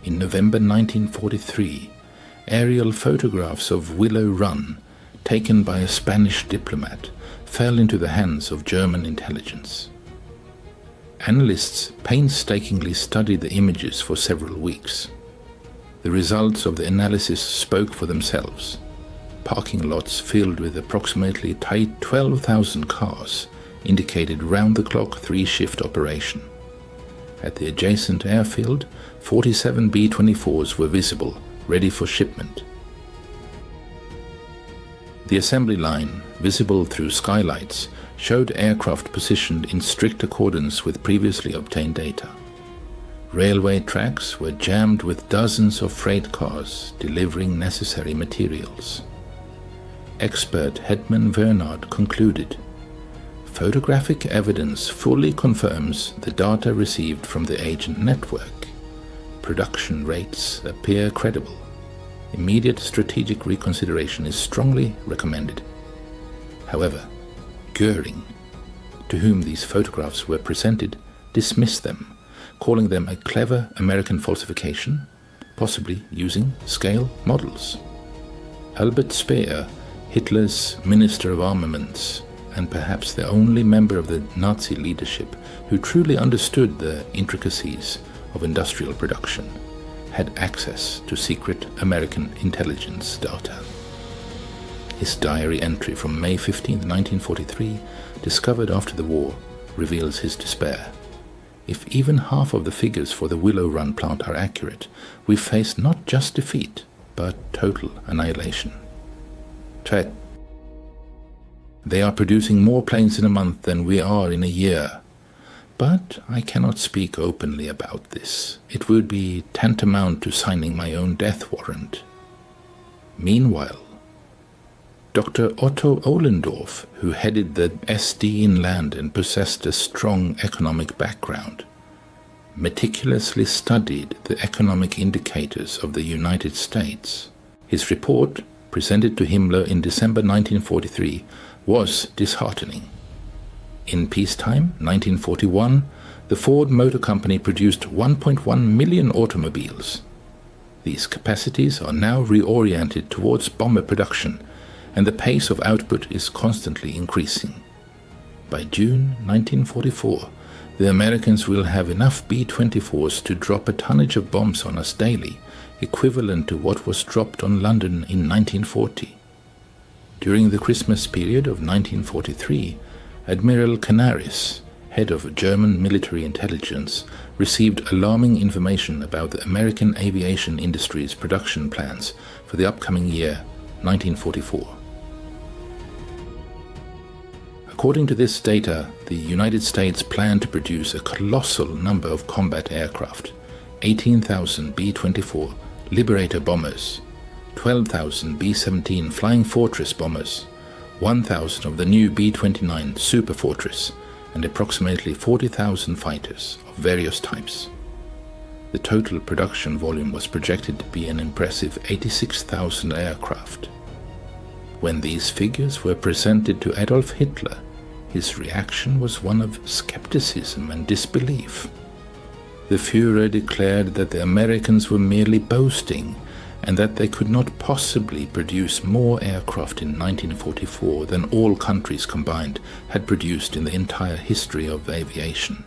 In November 1943, aerial photographs of Willow Run, taken by a Spanish diplomat, fell into the hands of German intelligence. Analysts painstakingly studied the images for several weeks. The results of the analysis spoke for themselves. Parking lots filled with approximately 12,000 cars indicated round-the-clock 3-shift operation. At the adjacent airfield, 47 B-24s were visible, ready for shipment. The assembly line, visible through skylights, showed aircraft positioned in strict accordance with previously obtained data. Railway tracks were jammed with dozens of freight cars delivering necessary materials. Expert Hedman Vernard concluded, "Photographic evidence fully confirms the data received from the agent network. Production rates appear credible. Immediate strategic reconsideration is strongly recommended." However, Göring, to whom these photographs were presented, dismissed them, calling them a clever American falsification, possibly using scale models. Albert Speer, Hitler's Minister of Armaments, and perhaps the only member of the Nazi leadership who truly understood the intricacies of industrial production, had access to secret American intelligence data. His diary entry from May 15, 1943, discovered after the war, reveals his despair. If even half of the figures for the Willow Run plant are accurate, we face not just defeat, but total annihilation. They are producing more planes in a month than we are in a year. But I cannot speak openly about this. It would be tantamount to signing my own death warrant. Meanwhile, Dr. Otto Ohlendorf, who headed the SD in land and possessed a strong economic background, meticulously studied the economic indicators of the United States. His report, presented to Himmler in December 1943, was disheartening. In peacetime, 1941, the Ford Motor Company produced 1.1 million automobiles. These capacities are now reoriented towards bomber production, and the pace of output is constantly increasing. By June 1944, the Americans will have enough B-24s to drop a tonnage of bombs on us daily, equivalent to what was dropped on London in 1940. During the Christmas period of 1943, Admiral Canaris, head of German military intelligence, received alarming information about the American aviation industry's production plans for the upcoming year, 1944. According to this data, the United States planned to produce a colossal number of combat aircraft: 18,000 B-24 Liberator bombers, 12,000 B-17 Flying Fortress bombers, 1,000 of the new B-29 Super Fortress, and approximately 40,000 fighters of various types. The total production volume was projected to be an impressive 86,000 aircraft. When these figures were presented to Adolf Hitler, his reaction was one of skepticism and disbelief. The Führer declared that the Americans were merely boasting and that they could not possibly produce more aircraft in 1944 than all countries combined had produced in the entire history of aviation.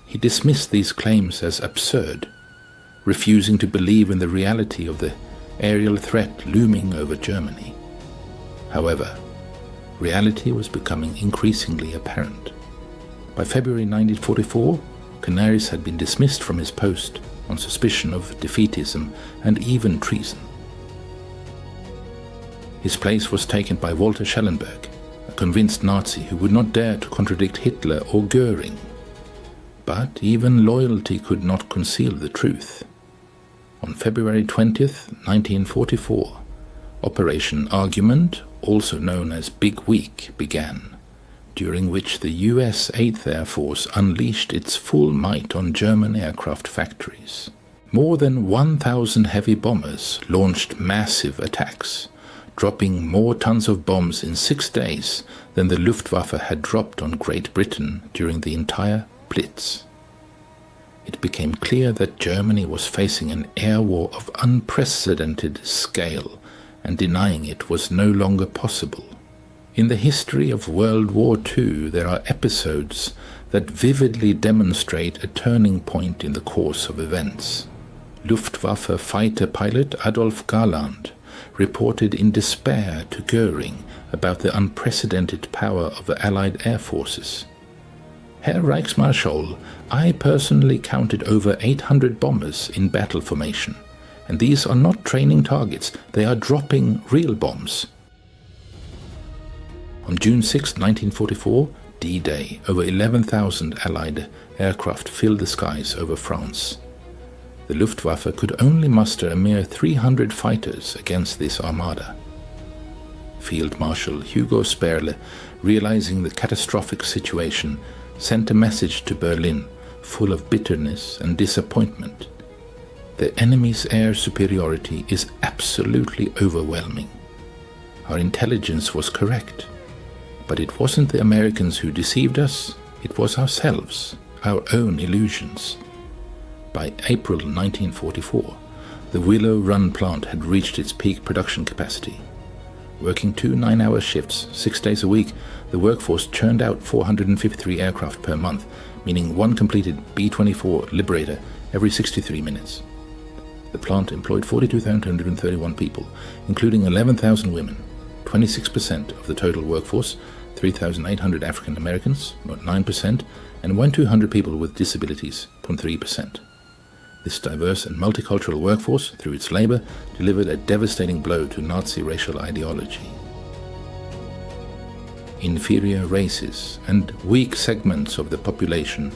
He dismissed these claims as absurd, refusing to believe in the reality of the aerial threat looming over Germany. However, reality was becoming increasingly apparent. By February 1944, Canaris had been dismissed from his post on suspicion of defeatism and even treason. His place was taken by Walter Schellenberg, a convinced Nazi who would not dare to contradict Hitler or Göring. But even loyalty could not conceal the truth. On February 20th, 1944, Operation Argument, also known as Big Week, began, during which the US 8th Air Force unleashed its full might on German aircraft factories. More than 1,000 heavy bombers launched massive attacks, dropping more tons of bombs in 6 days than the Luftwaffe had dropped on Great Britain during the entire Blitz. It became clear that Germany was facing an air war of unprecedented scale, and denying it was no longer possible. In the history of World War II, there are episodes that vividly demonstrate a turning point in the course of events. Luftwaffe fighter pilot Adolf Galland reported in despair to Göring about the unprecedented power of the Allied air forces. Herr Reichsmarschall, I personally counted over 800 bombers in battle formation, and these are not training targets, they are dropping real bombs. On June 6, 1944, D-Day, over 11,000 Allied aircraft filled the skies over France. The Luftwaffe could only muster a mere 300 fighters against this armada. Field Marshal Hugo Sperle, realizing the catastrophic situation, sent a message to Berlin full of bitterness and disappointment. The enemy's air superiority is absolutely overwhelming. Our intelligence was correct, but it wasn't the Americans who deceived us, it was ourselves, our own illusions. By April 1944, the Willow Run plant had reached its peak production capacity. Working 2 9-hour shifts, 6 days a week, the workforce churned out 453 aircraft per month, meaning one completed B-24 Liberator every 63 minutes. The plant employed 42,231 people, including 11,000 women, 26% of the total workforce, 3,800 African Americans, about 9%, and 1,200 people with disabilities, 0.3%. This diverse and multicultural workforce, through its labor, delivered a devastating blow to Nazi racial ideology. Inferior races and weak segments of the population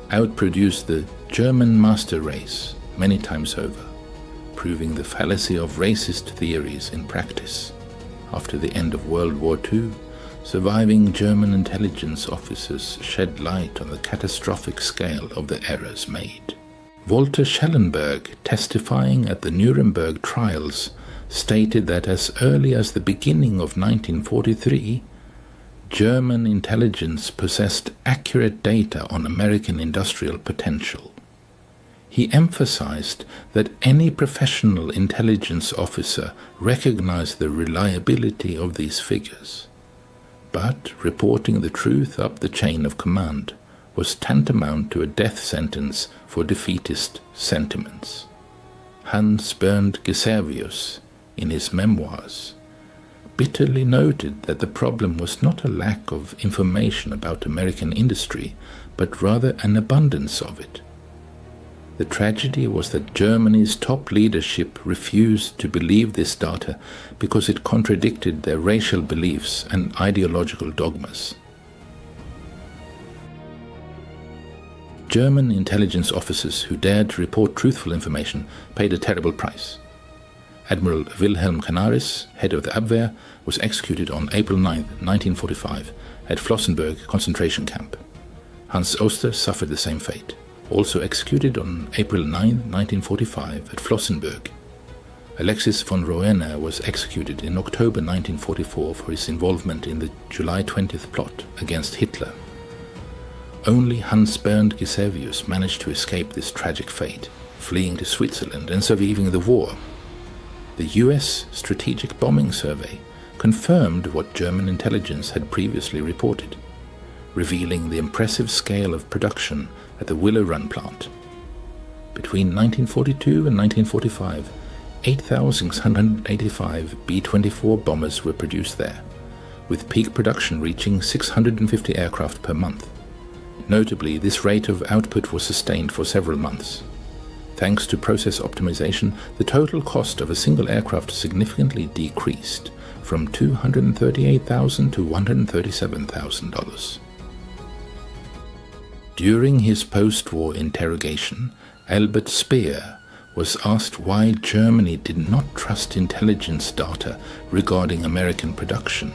outproduced the German master race many times over, proving the fallacy of racist theories in practice. After the end of World War II, surviving German intelligence officers shed light on the catastrophic scale of the errors made. Walter Schellenberg, testifying at the Nuremberg trials, stated that as early as the beginning of 1943, German intelligence possessed accurate data on American industrial potential. He emphasized that any professional intelligence officer recognized the reliability of these figures, but reporting the truth up the chain of command was tantamount to a death sentence for defeatist sentiments. Hans Bernd Gisevius, in his memoirs, bitterly noted that the problem was not a lack of information about American industry, but rather an abundance of it. The tragedy was that Germany's top leadership refused to believe this data because it contradicted their racial beliefs and ideological dogmas. German intelligence officers who dared to report truthful information paid a terrible price. Admiral Wilhelm Canaris, head of the Abwehr, was executed on April 9, 1945, at Flossenbürg concentration camp. Hans Oster suffered the same fate, also executed on April 9, 1945, at Flossenbürg. Alexis von Roener was executed in October 1944 for his involvement in the July 20th plot against Hitler. Only Hans Bernd Gisevius managed to escape this tragic fate, fleeing to Switzerland and surviving the war. The US Strategic Bombing Survey confirmed what German intelligence had previously reported, revealing the impressive scale of production at the Willow Run plant. Between 1942 and 1945, 8,685 B-24 bombers were produced there, with peak production reaching 650 aircraft per month. Notably, this rate of output was sustained for several months. Thanks to process optimization, the total cost of a single aircraft significantly decreased from $238,000 to $137,000. During his post-war interrogation, Albert Speer was asked why Germany did not trust intelligence data regarding American production.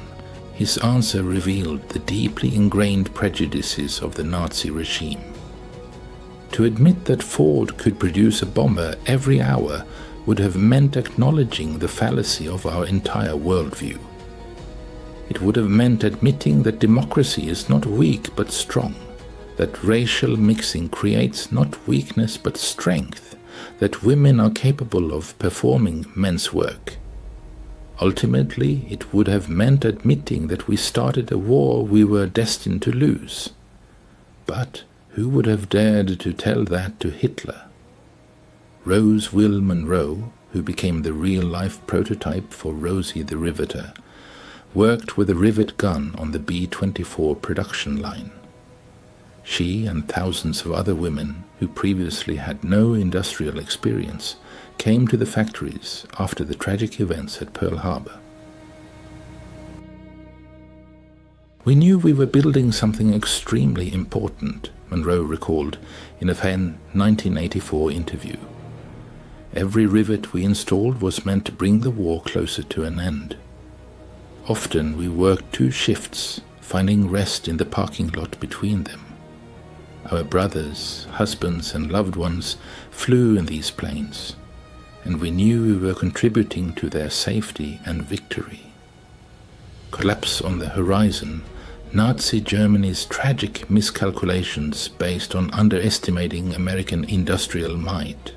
His answer revealed the deeply ingrained prejudices of the Nazi regime. To admit that Ford could produce a bomber every hour would have meant acknowledging the fallacy of our entire worldview. It would have meant admitting that democracy is not weak but strong, that racial mixing creates not weakness but strength, that women are capable of performing men's work. Ultimately, it would have meant admitting that we started a war we were destined to lose. But who would have dared to tell that to Hitler? Rose Will Monroe, who became the real-life prototype for Rosie the Riveter, worked with a rivet gun on the B-24 production line. She and thousands of other women who previously had no industrial experience came to the factories after the tragic events at Pearl Harbor. We knew we were building something extremely important, Monroe recalled in a fan 1984 interview. Every rivet we installed was meant to bring the war closer to an end. Often we worked 2 shifts, finding rest in the parking lot between them. Our brothers, husbands and loved ones flew in these planes, and we knew we were contributing to their safety and victory. Collapse on the horizon, Nazi Germany's tragic miscalculations based on underestimating American industrial might.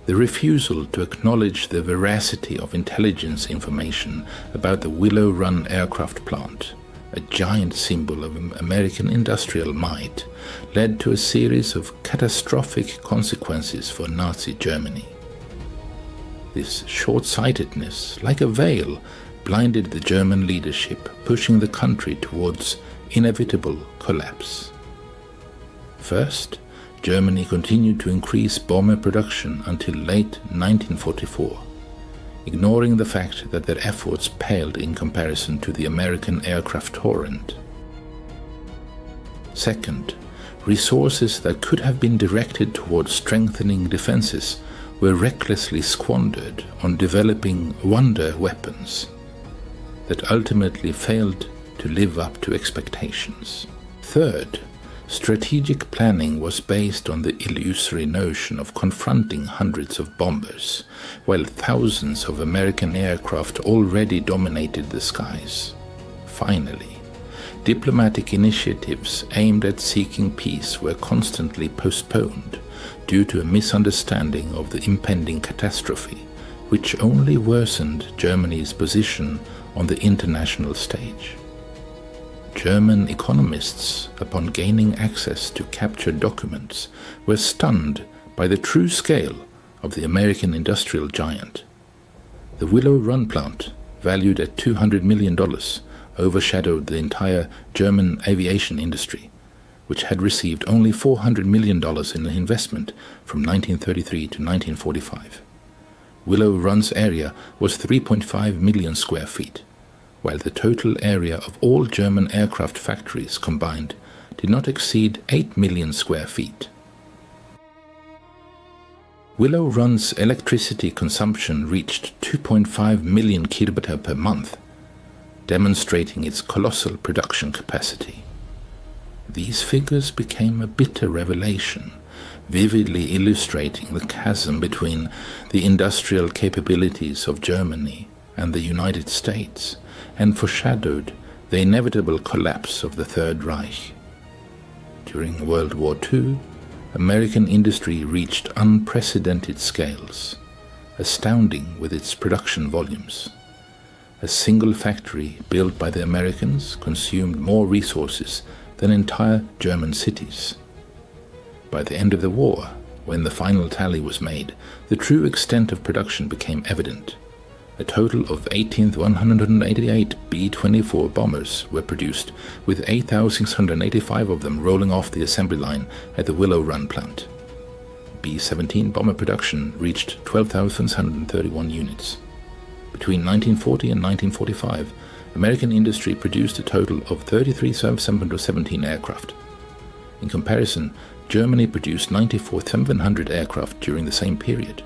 The refusal to acknowledge the veracity of intelligence information about the Willow Run aircraft plant, a giant symbol of American industrial might, led to a series of catastrophic consequences for Nazi Germany. This short-sightedness, like a veil, blinded the German leadership, pushing the country towards inevitable collapse. First, Germany continued to increase bomber production until late 1944, ignoring the fact that their efforts paled in comparison to the American aircraft torrent. Second, resources that could have been directed towards strengthening defenses were recklessly squandered on developing wonder weapons. that ultimately failed to live up to expectations. Third, strategic planning was based on the illusory notion of confronting hundreds of bombers, while thousands of American aircraft already dominated the skies. Finally, diplomatic initiatives aimed at seeking peace were constantly postponed due to a misunderstanding of the impending catastrophe, which only worsened Germany's position on the international stage. German economists, upon gaining access to captured documents, were stunned by the true scale of the American industrial giant. The Willow Run plant, valued at $200 million, overshadowed the entire German aviation industry, which had received only $400 million in investment from 1933 to 1945. Willow Run's area was 3.5 million square feet, while the total area of all German aircraft factories combined did not exceed 8 million square feet. Willow Run's electricity consumption reached 2.5 million kWh per month, demonstrating its colossal production capacity. These figures became a bitter revelation, vividly illustrating the chasm between the industrial capabilities of Germany and the United States, and foreshadowed the inevitable collapse of the Third Reich. During World War II, American industry reached unprecedented scales, astounding with its production volumes. A single factory built by the Americans consumed more resources than entire German cities. By the end of the war, when the final tally was made, the true extent of production became evident. A total of 1,888 B-24 bombers were produced, with 8,685 of them rolling off the assembly line at the Willow Run plant. B-17 bomber production reached 12,631 units. Between 1940 and 1945, American industry produced a total of 33,717 aircraft. In comparison, Germany produced 94,700 aircraft during the same period.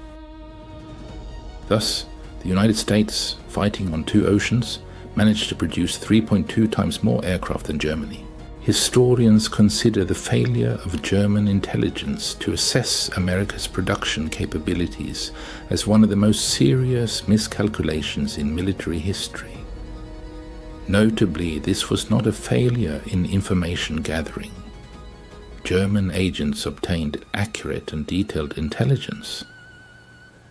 Thus, the United States, fighting on two oceans, managed to produce 3.2 times more aircraft than Germany. Historians consider the failure of German intelligence to assess America's production capabilities as one of the most serious miscalculations in military history. Notably, this was not a failure in information gathering. German agents obtained accurate and detailed intelligence.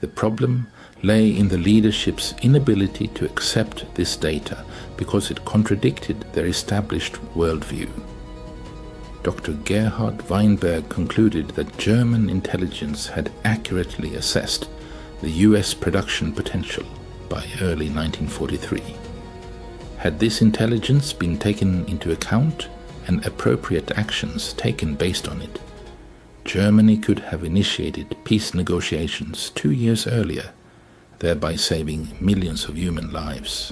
The problem lay in the leadership's inability to accept this data because it contradicted their established worldview. Dr. Gerhard Weinberg concluded that German intelligence had accurately assessed the US production potential by early 1943. Had this intelligence been taken into account and appropriate actions taken based on it, Germany could have initiated peace negotiations 2 years earlier, thereby saving millions of human lives.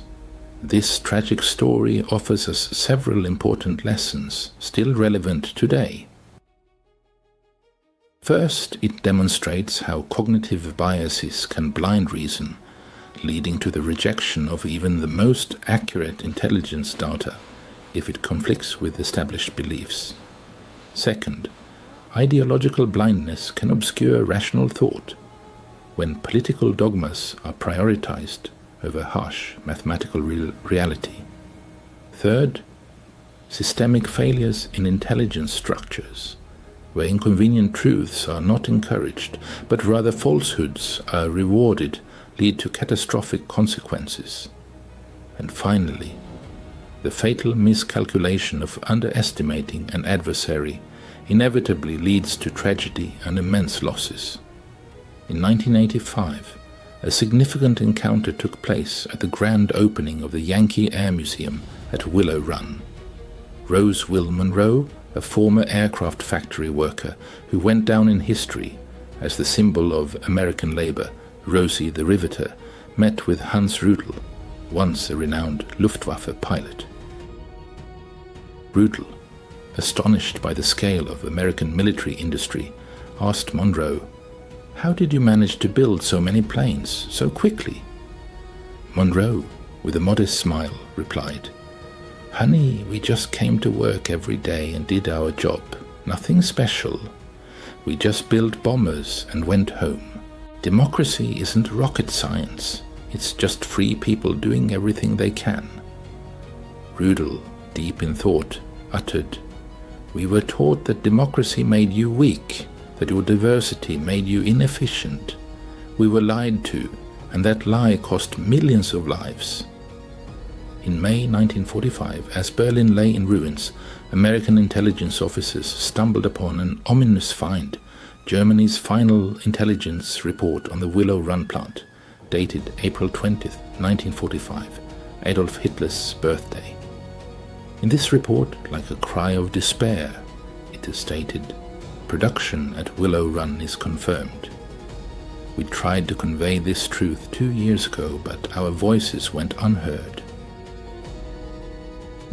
This tragic story offers us several important lessons, still relevant today. First, it demonstrates how cognitive biases can blind reason, leading to the rejection of even the most accurate intelligence data if it conflicts with established beliefs. Second, ideological blindness can obscure rational thought when political dogmas are prioritized over harsh mathematical reality. Third, systemic failures in intelligence structures, where inconvenient truths are not encouraged, but rather falsehoods are rewarded, lead to catastrophic consequences. And finally, the fatal miscalculation of underestimating an adversary inevitably leads to tragedy and immense losses. In 1985, a significant encounter took place at the grand opening of the Yankee Air Museum at Willow Run. Rose Will Monroe, a former aircraft factory worker who went down in history as the symbol of American labor, Rosie the Riveter, met with Hans Rudel, once a renowned Luftwaffe pilot. Rudel, astonished by the scale of American military industry, asked Monroe, "How did you manage to build so many planes so quickly?" Monroe, with a modest smile, replied, "Honey, we just came to work every day and did our job. Nothing special. We just built bombers and went home. Democracy isn't rocket science. It's just free people doing everything they can." Rudel, deep in thought, uttered, "We were taught that democracy made you weak, that your diversity made you inefficient. We were lied to, and that lie cost millions of lives." In May 1945, as Berlin lay in ruins, American intelligence officers stumbled upon an ominous find, Germany's final intelligence report on the Willow Run plant, dated April 20, 1945, Adolf Hitler's birthday. In this report, like a cry of despair, it is stated, "Production at Willow Run is confirmed. We tried to convey this truth 2 years ago, but our voices went unheard."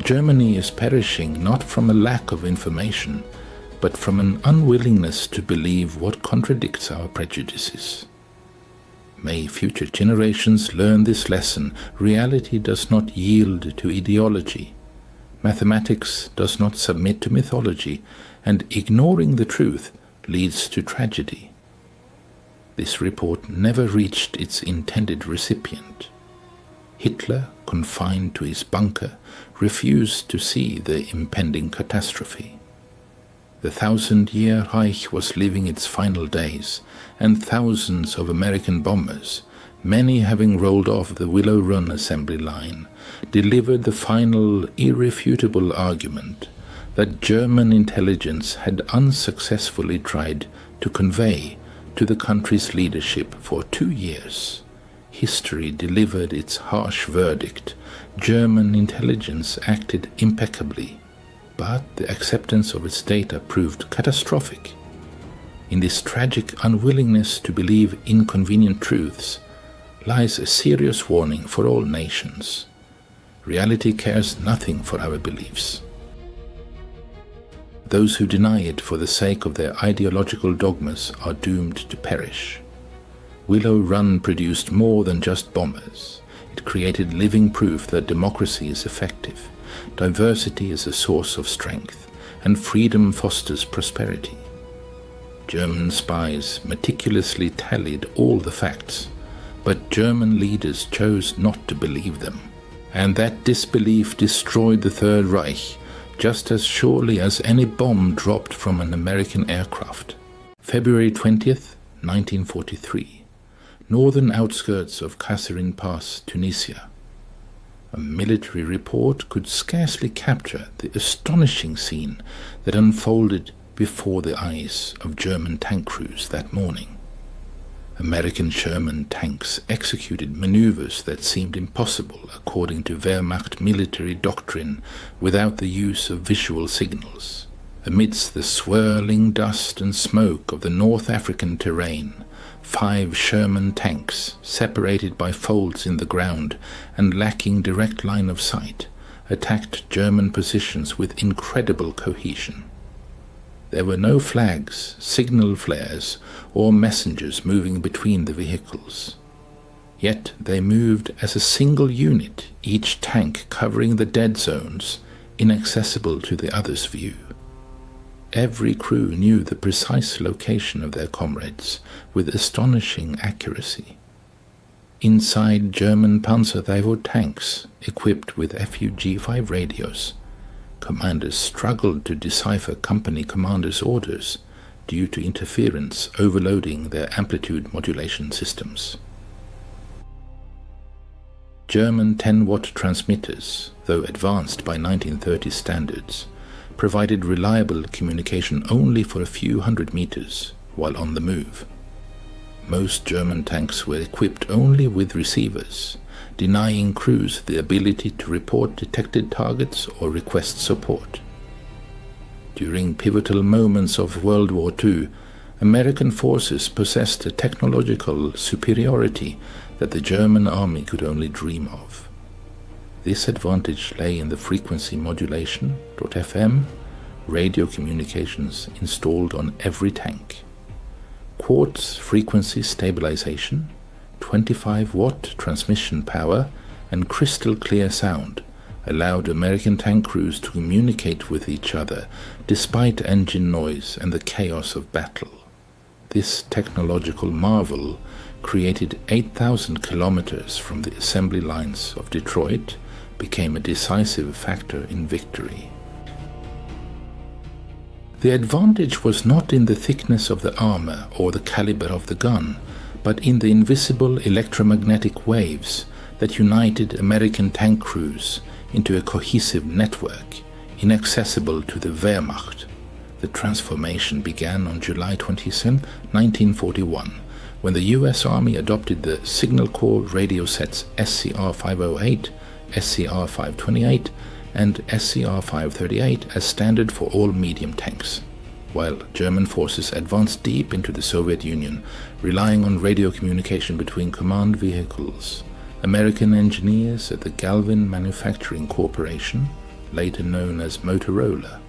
Germany is perishing not from a lack of information, but from an unwillingness to believe what contradicts our prejudices. May future generations learn this lesson. Reality does not yield to ideology. Mathematics does not submit to mythology, and ignoring the truth leads to tragedy. This report never reached its intended recipient. Hitler, confined to his bunker, refused to see the impending catastrophe. The 1,000-year Reich was living its final days, and thousands of American bombers, many having rolled off the Willow Run assembly line, delivered the final irrefutable argument that German intelligence had unsuccessfully tried to convey to the country's leadership for 2 years. History delivered its harsh verdict. German intelligence acted impeccably, but the acceptance of its data proved catastrophic. In this tragic unwillingness to believe inconvenient truths lies a serious warning for all nations. Reality cares nothing for our beliefs. Those who deny it for the sake of their ideological dogmas are doomed to perish. Willow Run produced more than just bombers. It created living proof that democracy is effective, diversity is a source of strength, and freedom fosters prosperity. German spies meticulously tallied all the facts, but German leaders chose not to believe them, and that disbelief destroyed the Third Reich just as surely as any bomb dropped from an American aircraft. February 20th, 1943. Northern outskirts of Kasserine Pass, Tunisia. A military report could scarcely capture the astonishing scene that unfolded before the eyes of German tank crews that morning. American Sherman tanks executed maneuvers that seemed impossible according to Wehrmacht military doctrine without the use of visual signals. Amidst the swirling dust and smoke of the North African terrain, 5 Sherman tanks, separated by folds in the ground and lacking direct line of sight, attacked German positions with incredible cohesion. There were no flags, signal flares, or messengers moving between the vehicles. Yet they moved as a single unit, each tank covering the dead zones, inaccessible to the other's view. Every crew knew the precise location of their comrades with astonishing accuracy. Inside German Panzerdivision tanks, equipped with FUG-5 radios, commanders struggled to decipher company commanders' orders due to interference overloading their amplitude modulation systems. German 10-watt transmitters, though advanced by 1930 standards, provided reliable communication only for a few hundred meters while on the move. Most German tanks were equipped only with receivers, denying crews the ability to report detected targets or request support. During pivotal moments of World War II, American forces possessed a technological superiority that the German army could only dream of. This advantage lay in the frequency modulation, .FM, radio communications installed on every tank. Quartz frequency stabilization, 25-watt transmission power, and crystal clear sound allowed American tank crews to communicate with each other despite engine noise and the chaos of battle. This technological marvel created 8,000 kilometers from the assembly lines of Detroit, became a decisive factor in victory. The advantage was not in the thickness of the armor or the caliber of the gun, but in the invisible electromagnetic waves that united American tank crews into a cohesive network, inaccessible to the Wehrmacht. The transformation began on July 27, 1941, when the U.S. Army adopted the Signal Corps radio sets SCR-508, SCR-528, and SCR-538 as standard for all medium tanks, while German forces advanced deep into the Soviet Union, relying on radio communication between command vehicles. American engineers at the Galvin Manufacturing Corporation, later known as Motorola,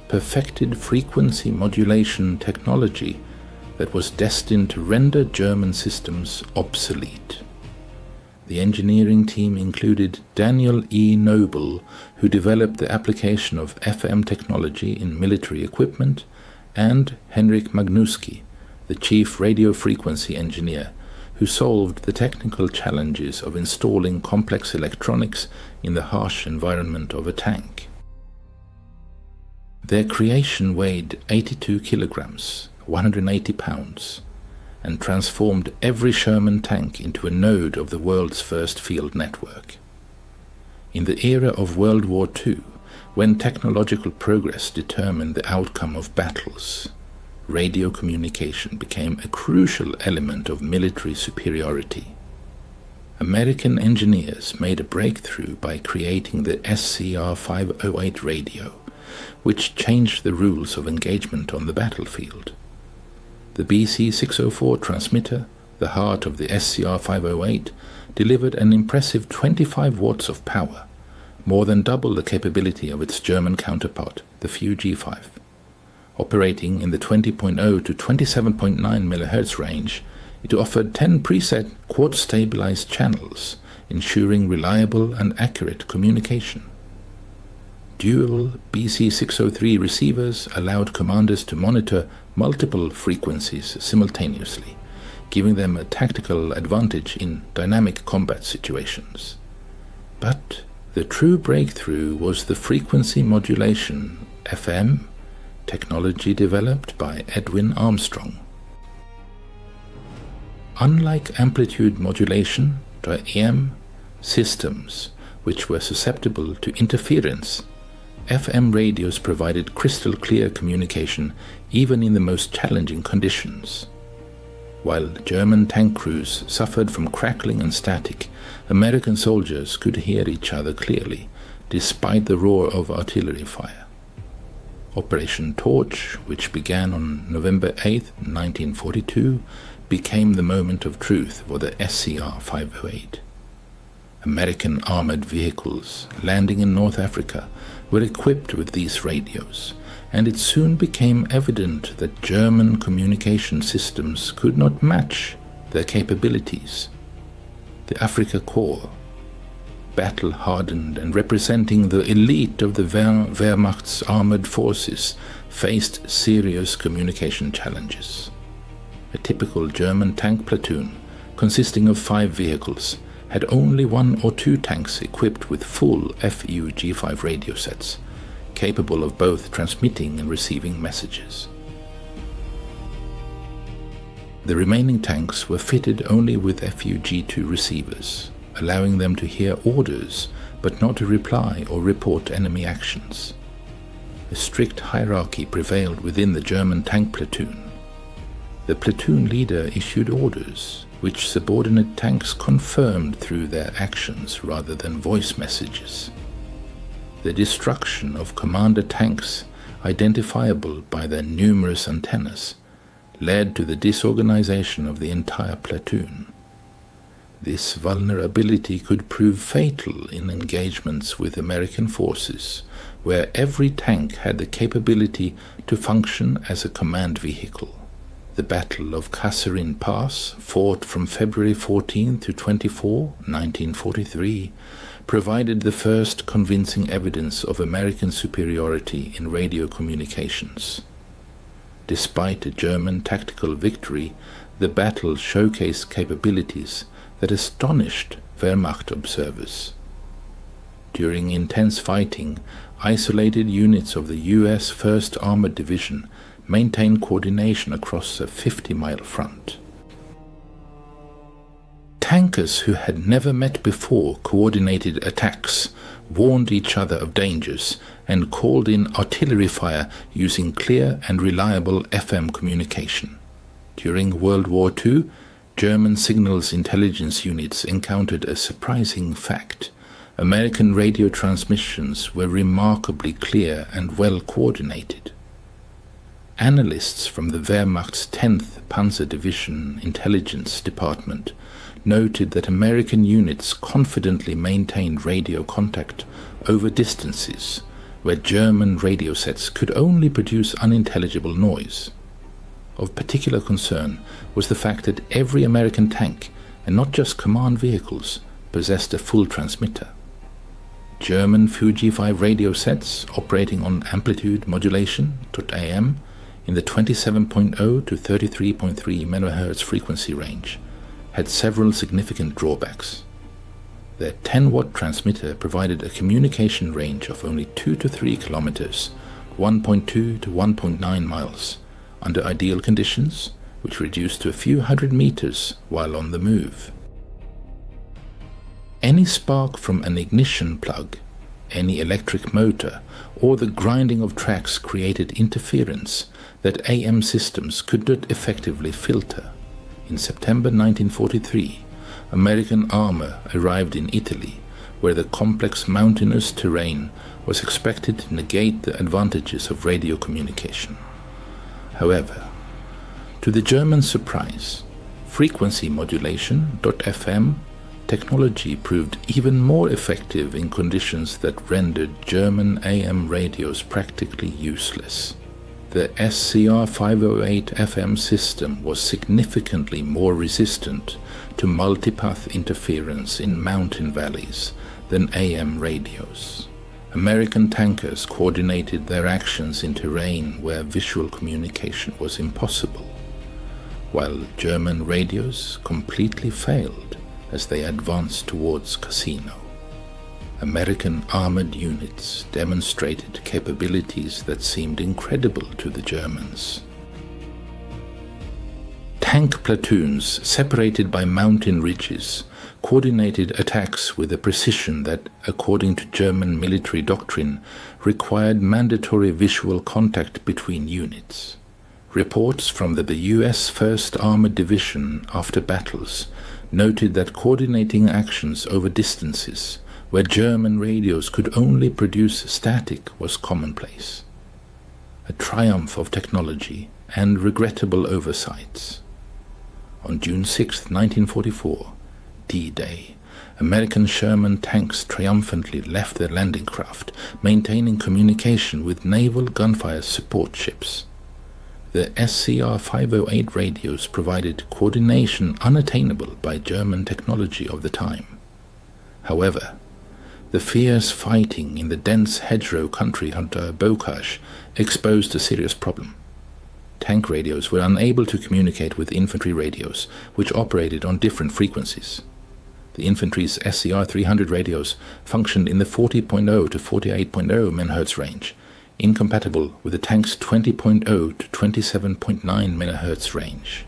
perfected frequency modulation technology that was destined to render German systems obsolete. The engineering team included Daniel E. Noble, who developed the application of FM technology in military equipment, and Henrik Magnuski, the chief radio frequency engineer, who solved the technical challenges of installing complex electronics in the harsh environment of a tank. Their creation weighed 82 kilograms, 180 pounds, and transformed every Sherman tank into a node of the world's first field network. In the era of World War II, when technological progress determined the outcome of battles, radio communication became a crucial element of military superiority. American engineers made a breakthrough by creating the SCR-508 radio, which changed the rules of engagement on the battlefield. The BC-604 transmitter, the heart of the SCR-508, delivered an impressive 25 watts of power, more than double the capability of its German counterpart, the Few G5. Operating in the 20.0 to 27.9 MHz range, it offered 10 preset quad-stabilized channels, ensuring reliable and accurate communication. Dual BC-603 receivers allowed commanders to monitor multiple frequencies simultaneously, giving them a tactical advantage in dynamic combat situations. But the true breakthrough was the frequency modulation, FM, technology developed by Edwin Armstrong. Unlike amplitude modulation, EM systems, which were susceptible to interference, FM radios provided crystal clear communication even in the most challenging conditions. While German tank crews suffered from crackling and static, American soldiers could hear each other clearly, despite the roar of artillery fire. Operation Torch, which began on November 8, 1942, became the moment of truth for the SCR-508. American armored vehicles landing in North Africa were equipped with these radios, and it soon became evident that German communication systems could not match their capabilities. The Afrika Korps, battle-hardened and representing the elite of the Wehrmacht's armored forces, faced serious communication challenges. A typical German tank platoon, consisting of 5 vehicles, had only 1 or 2 tanks equipped with full Few G5 radio sets, capable of both transmitting and receiving messages. The remaining tanks were fitted only with Few G2 receivers, allowing them to hear orders but not to reply or report enemy actions. A strict hierarchy prevailed within the German tank platoon. The platoon leader issued orders, which subordinate tanks confirmed through their actions rather than voice messages. The destruction of commander tanks, identifiable by their numerous antennas, led to the disorganization of the entire platoon. This vulnerability could prove fatal in engagements with American forces, where every tank had the capability to function as a command vehicle. The Battle of Kasserine Pass, fought from February 14 to 24, 1943, provided the first convincing evidence of American superiority in radio communications. Despite a German tactical victory, the battle showcased capabilities that astonished Wehrmacht observers. During intense fighting, isolated units of the U.S. 1st Armored Division maintained coordination across a 50-mile front. Tankers who had never met before coordinated attacks, warned each other of dangers, and called in artillery fire using clear and reliable FM communication. During World War II, German signals intelligence units encountered a surprising fact. American radio transmissions were remarkably clear and well coordinated. Analysts from the Wehrmacht's 10th Panzer Division Intelligence Department noted that American units confidently maintained radio contact over distances where German radio sets could only produce unintelligible noise. Of particular concern was the fact that every American tank, and not just command vehicles, possessed a full transmitter. German Fuji 5 radio sets operating on amplitude modulation (AM) in the 27.0 to 33.3 MHz frequency range had several significant drawbacks. Their 10-watt transmitter provided a communication range of only 2 to 3 kilometers, 1.2 to 1.9 miles, under ideal conditions, which reduced to a few hundred meters while on the move. Any spark from an ignition plug, any electric motor, or the grinding of tracks created interference that AM systems could not effectively filter. In September 1943, American armor arrived in Italy, where the complex mountainous terrain was expected to negate the advantages of radio communication. However, to the German surprise, frequency modulation (FM) technology proved even more effective in conditions that rendered German AM radios practically useless. The SCR 508 FM system was significantly more resistant to multipath interference in mountain valleys than AM radios. American tankers coordinated their actions in terrain where visual communication was impossible, while German radios completely failed as they advanced towards Cassino. American armored units demonstrated capabilities that seemed incredible to the Germans. Tank platoons, separated by mountain ridges, coordinated attacks with a precision that, according to German military doctrine, required mandatory visual contact between units. Reports from the U.S. 1st Armored Division after battles noted that coordinating actions over distances where German radios could only produce static was commonplace. A triumph of technology and regrettable oversights. On June 6, 1944, D-Day, American Sherman tanks triumphantly left their landing craft, maintaining communication with naval gunfire support ships. The SCR 508 radios provided coordination unattainable by German technology of the time. However, the fierce fighting in the dense hedgerow country under Bocage exposed a serious problem. Tank radios were unable to communicate with infantry radios, which operated on different frequencies. The infantry's SCR 300 radios functioned in the 40.0 to 48.0 MHz range, incompatible with the tank's 20.0 to 27.9 MHz range.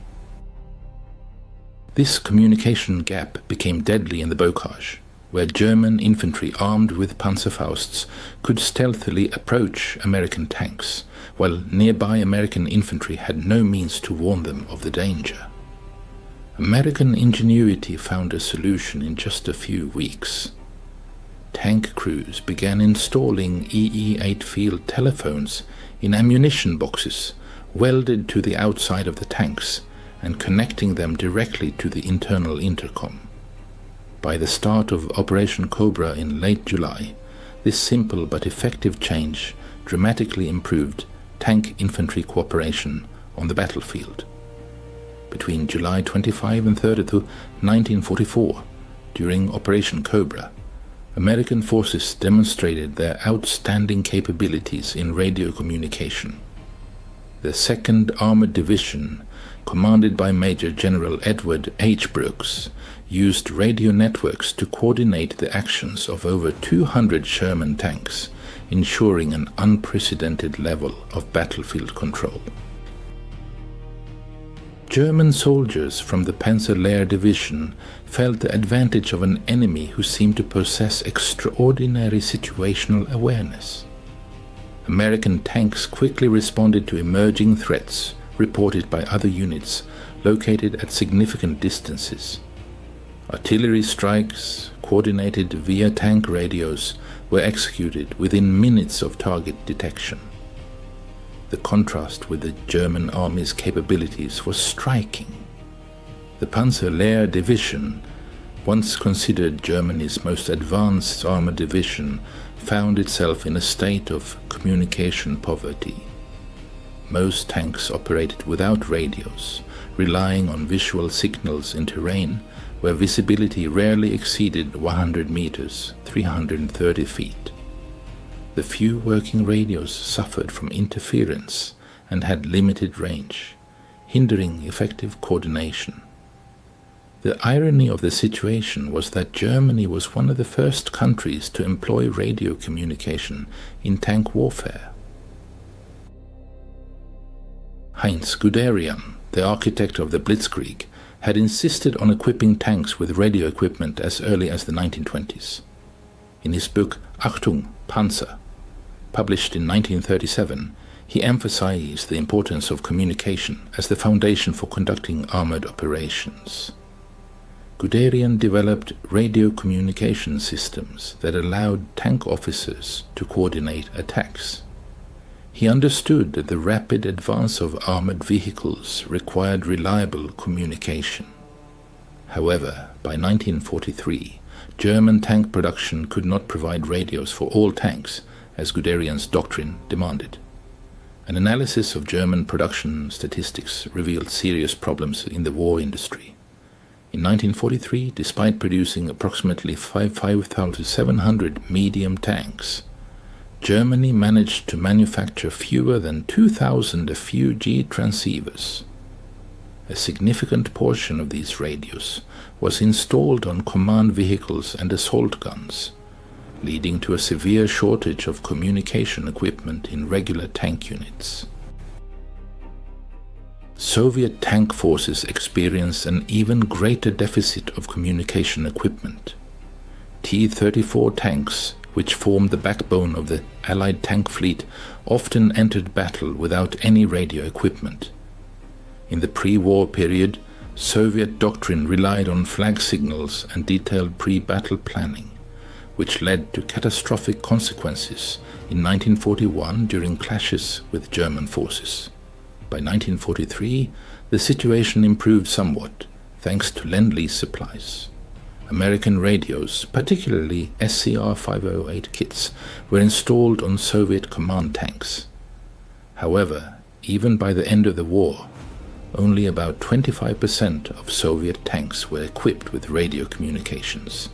This communication gap became deadly in the Bocage, where German infantry armed with Panzerfausts could stealthily approach American tanks, while nearby American infantry had no means to warn them of the danger. American ingenuity found a solution in just a few weeks. Tank crews began installing EE-8 field telephones in ammunition boxes welded to the outside of the tanks and connecting them directly to the internal intercom. By the start of Operation Cobra in late July, this simple but effective change dramatically improved tank infantry cooperation on the battlefield. between July 25 and 30, 1944, during Operation Cobra, American forces demonstrated their outstanding capabilities in radio communication. The 2nd Armored Division, commanded by Major General Edward H. Brooks, used radio networks to coordinate the actions of over 200 Sherman tanks, ensuring an unprecedented level of battlefield control. German soldiers from the Panzer-Lehr Division felt the advantage of an enemy who seemed to possess extraordinary situational awareness. American tanks quickly responded to emerging threats reported by other units located at significant distances. Artillery strikes, coordinated via tank radios, were executed within minutes of target detection. The contrast with the German army's capabilities was striking. The Panzer-Lehr Division, once considered Germany's most advanced armored division, found itself in a state of communication poverty. Most tanks operated without radios, relying on visual signals in terrain where visibility rarely exceeded 100 meters, 330 feet. The few working radios suffered from interference and had limited range, hindering effective coordination. The irony of the situation was that Germany was one of the first countries to employ radio communication in tank warfare. Heinz Guderian, the architect of the Blitzkrieg, had insisted on equipping tanks with radio equipment as early as the 1920s. In his book Achtung, Panzer, published in 1937, he emphasized the importance of communication as the foundation for conducting armored operations. Guderian developed radio communication systems that allowed tank officers to coordinate attacks. He understood that the rapid advance of armored vehicles required reliable communication. However, by 1943, German tank production could not provide radios for all tanks, as Guderian's doctrine demanded. An analysis of German production statistics revealed serious problems in the war industry. In 1943, despite producing approximately 5,700 medium tanks, Germany managed to manufacture fewer than 2,000 FUG transceivers. A significant portion of these radios was installed on command vehicles and assault guns, leading to a severe shortage of communication equipment in regular tank units. Soviet tank forces experienced an even greater deficit of communication equipment. T-34 tanks, which formed the backbone of the Allied tank fleet, often entered battle without any radio equipment. In the pre-war period, Soviet doctrine relied on flag signals and detailed pre-battle planning, which led to catastrophic consequences in 1941 during clashes with German forces. By 1943, the situation improved somewhat, thanks to Lend-Lease supplies. American radios, particularly SCR-508 kits, were installed on Soviet command tanks. However, even by the end of the war, only about 25% of Soviet tanks were equipped with radio communications.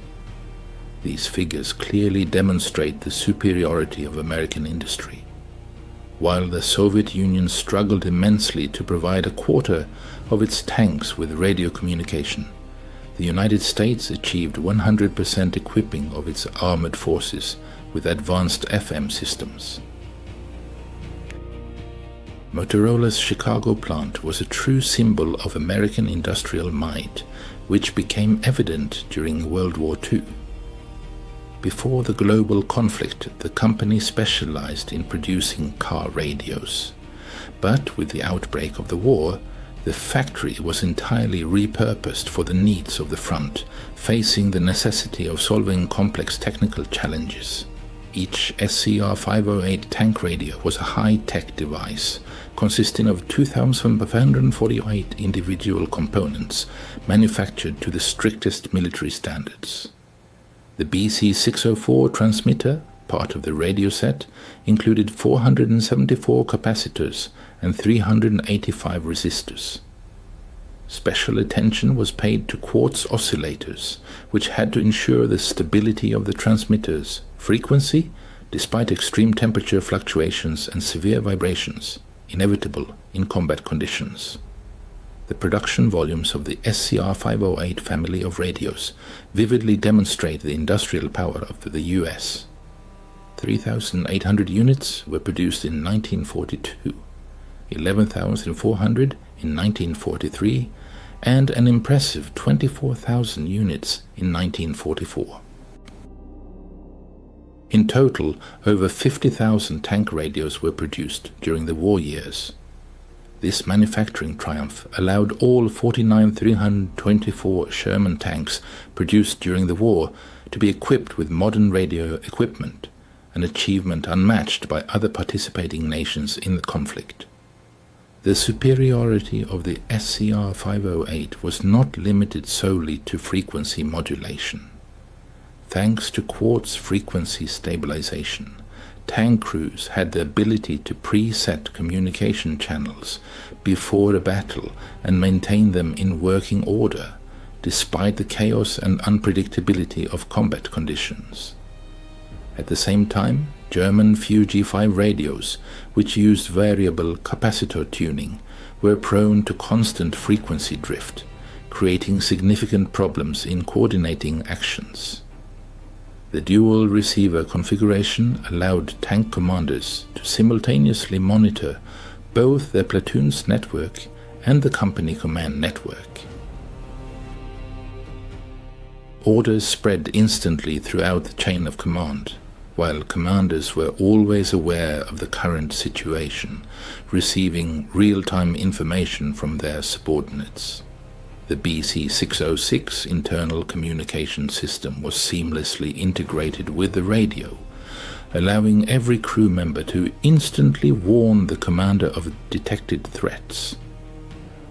These figures clearly demonstrate the superiority of American industry. While the Soviet Union struggled immensely to provide a quarter of its tanks with radio communication, the United States achieved 100% equipping of its armored forces with advanced FM systems. Motorola's Chicago plant was a true symbol of American industrial might, which became evident during World War II. Before the global conflict, the company specialized in producing car radios. But with the outbreak of the war, the factory was entirely repurposed for the needs of the front, facing the necessity of solving complex technical challenges. Each SCR-508 tank radio was a high-tech device, consisting of 2,548 individual components manufactured to the strictest military standards. The BC-604 transmitter, part of the radio set, included 474 capacitors and 385 resistors. Special attention was paid to quartz oscillators, which had to ensure the stability of the transmitter's frequency despite extreme temperature fluctuations and severe vibrations, inevitable in combat conditions. The production volumes of the SCR-508 family of radios vividly demonstrate the industrial power of the US. 3,800 units were produced in 1942, 11,400 in 1943, and an impressive 24,000 units in 1944. In total, over 50,000 tank radios were produced during the war years. This manufacturing triumph allowed all 49,324 Sherman tanks produced during the war to be equipped with modern radio equipment, an achievement unmatched by other participating nations in the conflict. The superiority of the SCR-508 was not limited solely to frequency modulation. Thanks to quartz frequency stabilization, tank crews had the ability to preset communication channels before a battle and maintain them in working order, despite the chaos and unpredictability of combat conditions. At the same time, German Fuji-5 radios, which used variable capacitor tuning, were prone to constant frequency drift, creating significant problems in coordinating actions. The dual receiver configuration allowed tank commanders to simultaneously monitor both their platoon's network and the company command network. Orders spread instantly throughout the chain of command, while commanders were always aware of the current situation, receiving real-time information from their subordinates. The BC-606 internal communication system was seamlessly integrated with the radio, allowing every crew member to instantly warn the commander of detected threats.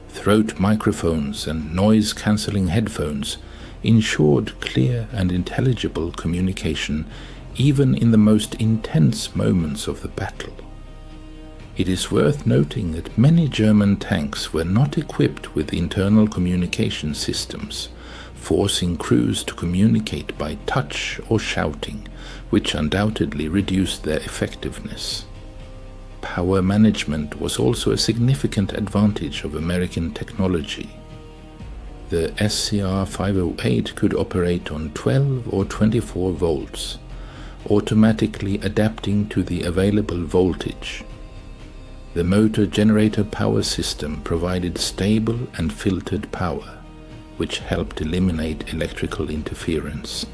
Throat microphones and noise-cancelling headphones ensured clear and intelligible communication even in the most intense moments of the battle. It is worth noting that many German tanks were not equipped with internal communication systems, forcing crews to communicate by touch or shouting, which undoubtedly reduced their effectiveness. Power management was also a significant advantage of American technology. The SCR-508 could operate on 12 or 24 volts, automatically adapting to the available voltage. The motor-generator power system provided stable and filtered power, which helped eliminate electrical interference.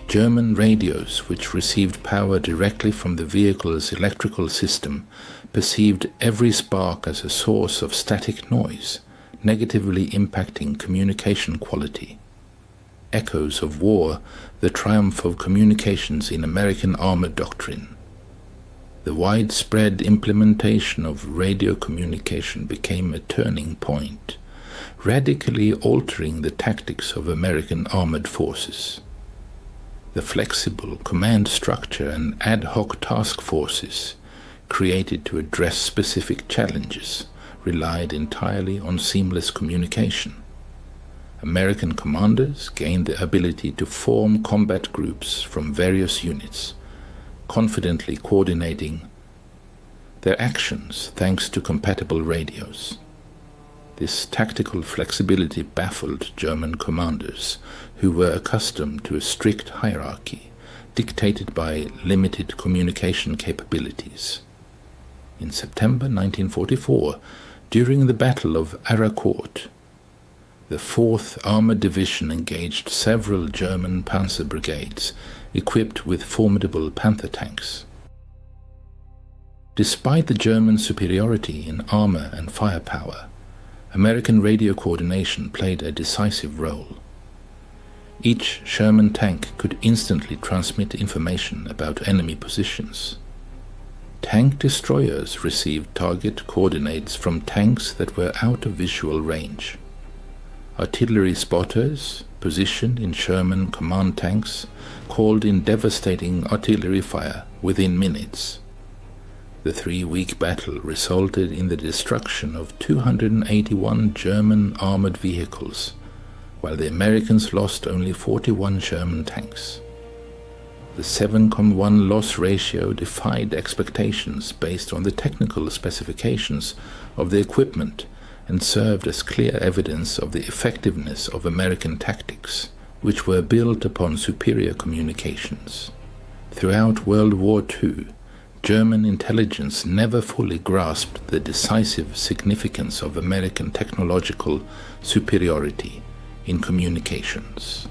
German radios, which received power directly from the vehicle's electrical system, perceived every spark as a source of static noise, negatively impacting communication quality. Echoes of war, the triumph of communications in American armor doctrine. The widespread implementation of radio communication became a turning point, radically altering the tactics of American armored forces. The flexible command structure and ad hoc task forces, created to address specific challenges, relied entirely on seamless communication. American commanders gained the ability to form combat groups from various units, confidently coordinating their actions thanks to compatible radios. This tactical flexibility baffled German commanders, who were accustomed to a strict hierarchy dictated by limited communication capabilities. In September 1944, during the Battle of Arracourt, the 4th Armored Division engaged several German panzer brigades equipped with formidable Panther tanks. Despite the German superiority in armor and firepower, American radio coordination played a decisive role. Each Sherman tank could instantly transmit information about enemy positions. Tank destroyers received target coordinates from tanks that were out of visual range. Artillery spotters, positioned in Sherman command tanks, called in devastating artillery fire within minutes. The 3-week battle resulted in the destruction of 281 German armored vehicles, while the Americans lost only 41 German tanks. The 7:1 loss ratio defied expectations based on the technical specifications of the equipment and served as clear evidence of the effectiveness of American tactics, which were built upon superior communications. Throughout World War II, German intelligence never fully grasped the decisive significance of American technological superiority in communications.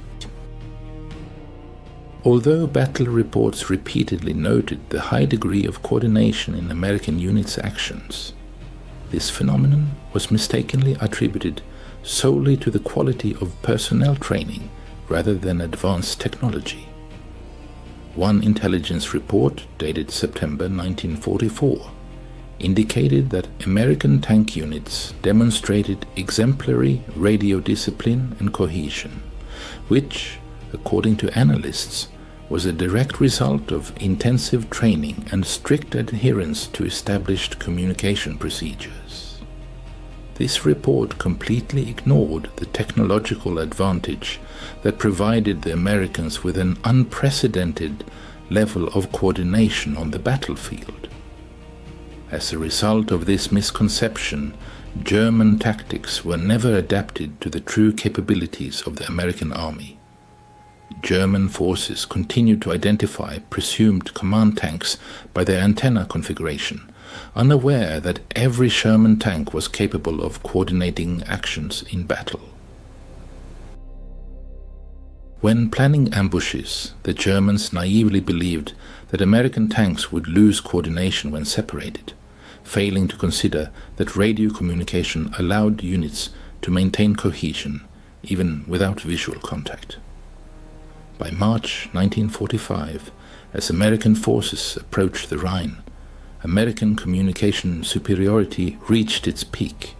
Although battle reports repeatedly noted the high degree of coordination in American units' actions, this phenomenon was mistakenly attributed solely to the quality of personnel training rather than advanced technology. One intelligence report, dated September 1944, indicated that American tank units demonstrated exemplary radio discipline and cohesion, which, according to analysts, was a direct result of intensive training and strict adherence to established communication procedures. This report completely ignored the technological advantage that provided the Americans with an unprecedented level of coordination on the battlefield. As a result of this misconception, German tactics were never adapted to the true capabilities of the American army. German forces continued to identify presumed command tanks by their antenna configuration, unaware that every Sherman tank was capable of coordinating actions in battle. When planning ambushes, the Germans naively believed that American tanks would lose coordination when separated, failing to consider that radio communication allowed units to maintain cohesion even without visual contact. By March 1945, as American forces approached the Rhine, American communication superiority reached its peak.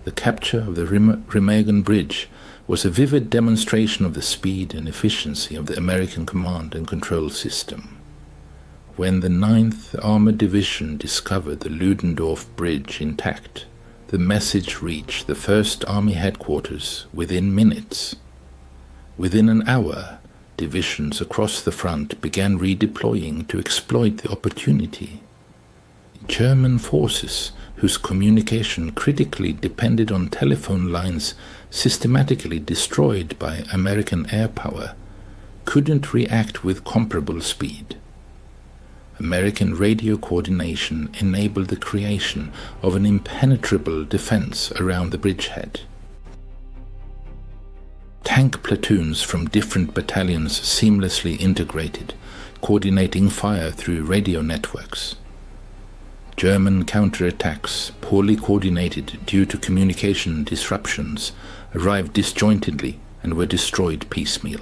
The capture of the Remagen Bridge was a vivid demonstration of the speed and efficiency of the American command and control system. When the 9th Armored Division discovered the Ludendorff Bridge intact, the message reached the 1st Army headquarters within minutes. Within an hour, divisions across the front began redeploying to exploit the opportunity. German forces, whose communication critically depended on telephone lines systematically destroyed by American air power, couldn't react with comparable speed. American radio coordination enabled the creation of an impenetrable defense around the bridgehead. Tank platoons from different battalions seamlessly integrated, coordinating fire through radio networks. German counterattacks, poorly coordinated due to communication disruptions, arrived disjointedly and were destroyed piecemeal.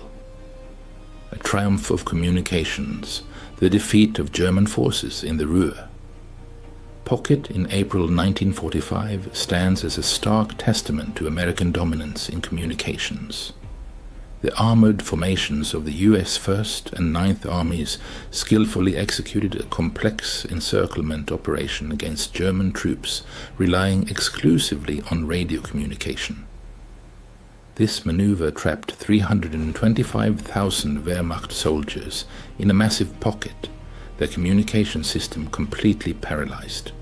A triumph of communications, the defeat of German forces in the Ruhr. Pocket in April 1945 stands as a stark testament to American dominance in communications. The armored formations of the US 1st and 9th Armies skillfully executed a complex encirclement operation against German troops relying exclusively on radio communication. This maneuver trapped 325,000 Wehrmacht soldiers in a massive pocket, their communication system completely paralyzed.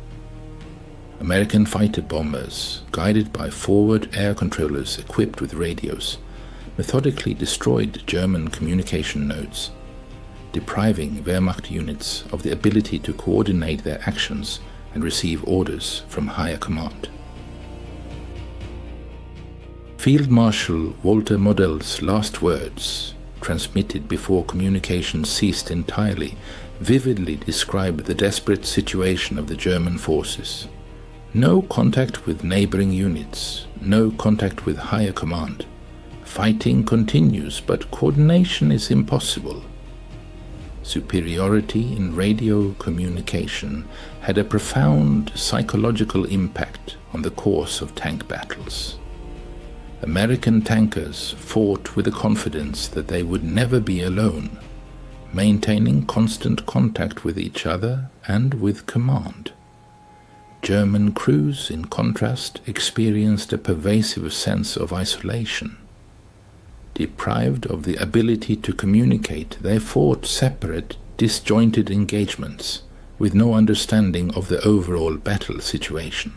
American fighter bombers, guided by forward air controllers equipped with radios, methodically destroyed German communication nodes, depriving Wehrmacht units of the ability to coordinate their actions and receive orders from higher command. Field Marshal Walter Model's last words, transmitted before communication ceased entirely, vividly describe the desperate situation of the German forces. No contact with neighboring units, no contact with higher command. Fighting continues, but coordination is impossible. Superiority in radio communication had a profound psychological impact on the course of tank battles. American tankers fought with the confidence that they would never be alone. maintaining constant contact with each other and with command. German crews, in contrast, experienced a pervasive sense of isolation. Deprived of the ability to communicate, they fought separate, disjointed engagements, with no understanding of the overall battle situation.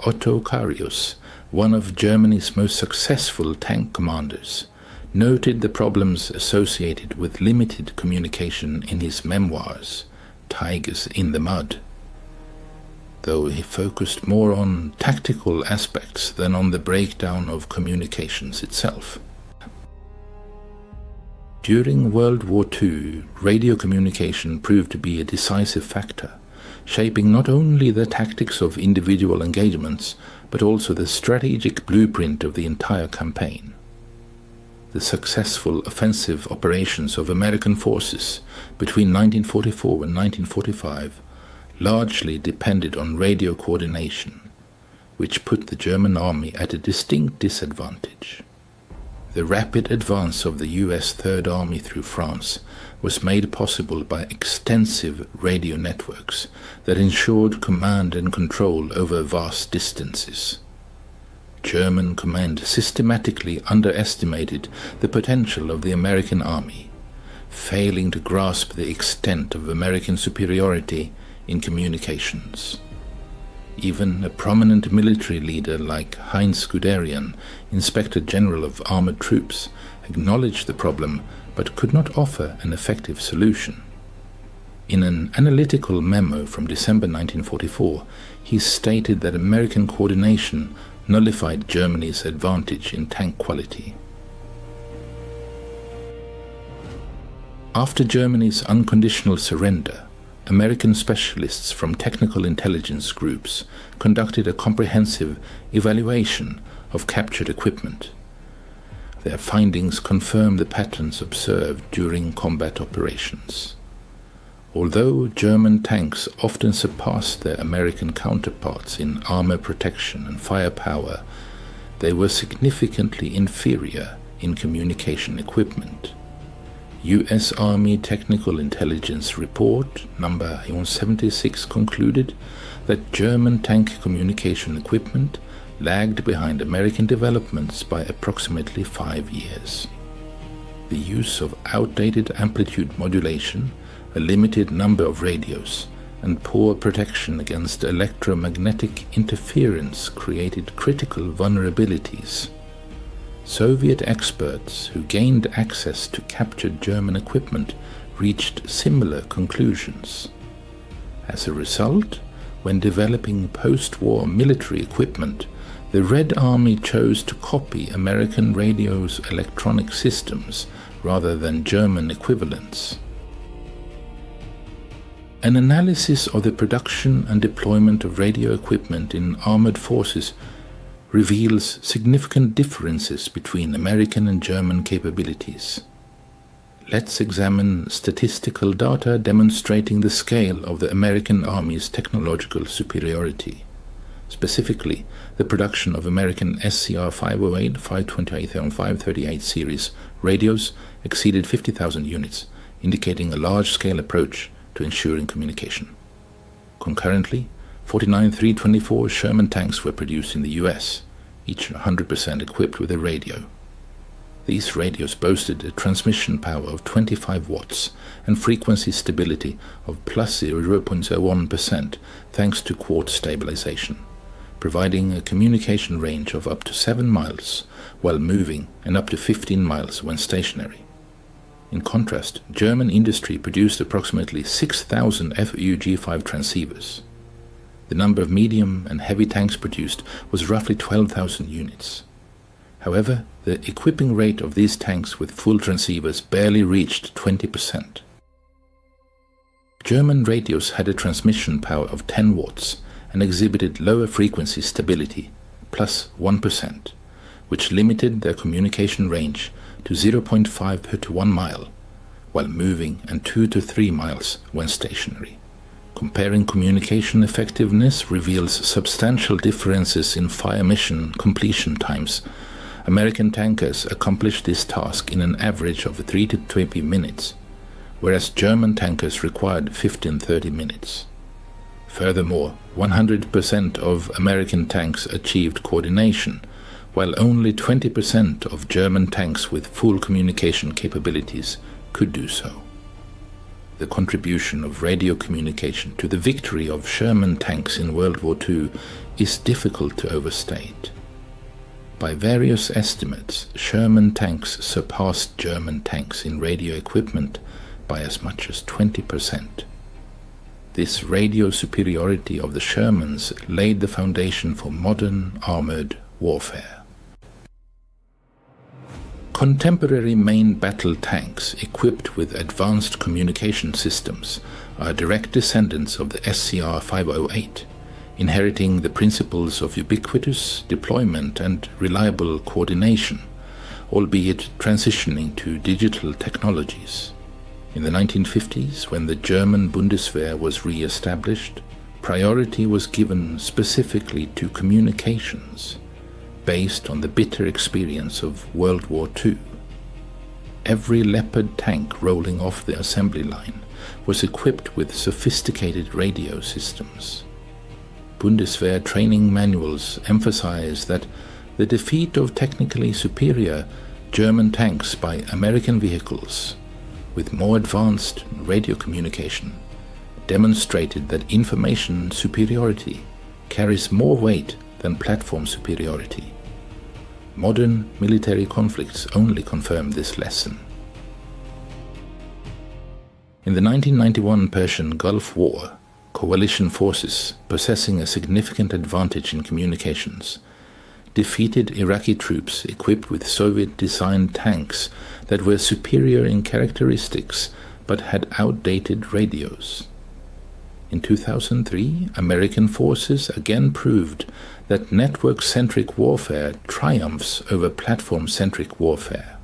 Otto Carius, one of Germany's most successful tank commanders, noted the problems associated with limited communication in his memoirs, Tigers in the Mud, though he focused more on tactical aspects than on the breakdown of communications itself. During World War II, radio communication proved to be a decisive factor, shaping not only the tactics of individual engagements, but also the strategic blueprint of the entire campaign. The successful offensive operations of American forces between 1944 and 1945 largely depended on radio coordination, which put the German army at a distinct disadvantage. The rapid advance of the US Third Army through France was made possible by extensive radio networks that ensured command and control over vast distances. German command systematically underestimated the potential of the American army, failing to grasp the extent of American superiority in communications. Even a prominent military leader like Heinz Guderian, Inspector General of Armored Troops, acknowledged the problem but could not offer an effective solution. In an analytical memo from December 1944, he stated that American coordination nullified Germany's advantage in tank quality. After Germany's unconditional surrender, American specialists from technical intelligence groups conducted a comprehensive evaluation of captured equipment. Their findings confirm the patterns observed during combat operations. Although German tanks often surpassed their American counterparts in armor protection and firepower, they were significantly inferior in communication equipment. U.S. Army Technical Intelligence Report number 76 concluded that German tank communication equipment lagged behind American developments by approximately 5 years. The use of outdated amplitude modulation, a limited number of radios, and poor protection against electromagnetic interference created critical vulnerabilities. Soviet experts who gained access to captured German equipment reached similar conclusions. As a result, when developing post-war military equipment, the Red Army chose to copy American radios' electronic systems rather than German equivalents. An analysis of the production and deployment of radio equipment in armored forces reveals significant differences between American and German capabilities. Let's examine statistical data demonstrating the scale of the American Army's technological superiority. Specifically, the production of American SCR 508, 528, and 538 series radios exceeded 50,000 units, indicating a large-scale approach to ensuring communication. Concurrently, 49 324 Sherman tanks were produced in the US, each 100% equipped with a radio. These radios boasted a transmission power of 25 watts and frequency stability of plus 0.01% thanks to quartz stabilization, providing a communication range of up to 7 miles while moving and up to 15 miles when stationary. In contrast, German industry produced approximately 6,000 FUG-5 transceivers. The number of medium and heavy tanks produced was roughly 12,000 units. However, the equipping rate of these tanks with full transceivers barely reached 20%. German radios had a transmission power of 10 watts and exhibited lower frequency stability, plus 1%, which limited their communication range to 0.5 to 1 mile while moving and 2 to 3 miles when stationary. Comparing communication effectiveness reveals substantial differences in fire mission completion times. American tankers accomplished this task in an average of 3 to 20 minutes, whereas German tankers required 15-30 minutes. Furthermore, 100% of American tanks achieved coordination, while only 20% of German tanks with full communication capabilities could do so. The contribution of radio communication to the victory of Sherman tanks in World War II is difficult to overstate. By various estimates, Sherman tanks surpassed German tanks in radio equipment by as much as 20%. This radio superiority of the Shermans laid the foundation for modern armored warfare. Contemporary main battle tanks equipped with advanced communication systems are direct descendants of the SCR 508, inheriting the principles of ubiquitous deployment and reliable coordination, albeit transitioning to digital technologies. In the 1950s, when the German Bundeswehr was re-established, priority was given specifically to communications, based on the bitter experience of World War II. Every Leopard tank rolling off the assembly line was equipped with sophisticated radio systems. Bundeswehr training manuals emphasize that the defeat of technically superior German tanks by American vehicles with more advanced radio communication demonstrated that information superiority carries more weight than platform superiority. Modern military conflicts only confirm this lesson. In the 1991 Persian Gulf War, coalition forces possessing a significant advantage in communications defeated Iraqi troops equipped with Soviet-designed tanks that were superior in characteristics but had outdated radios. In 2003, American forces again proved that network-centric warfare triumphs over platform-centric warfare.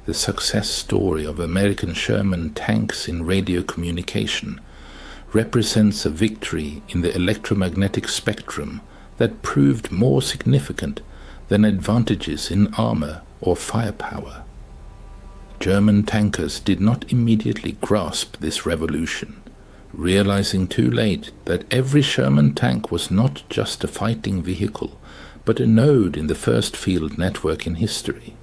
The success story of American Sherman tanks in radio communication represents a victory in the electromagnetic spectrum that proved more significant than advantages in armor or firepower. German tankers did not immediately grasp this revolution, realizing too late that every Sherman tank was not just a fighting vehicle, but a node in the first field network in history.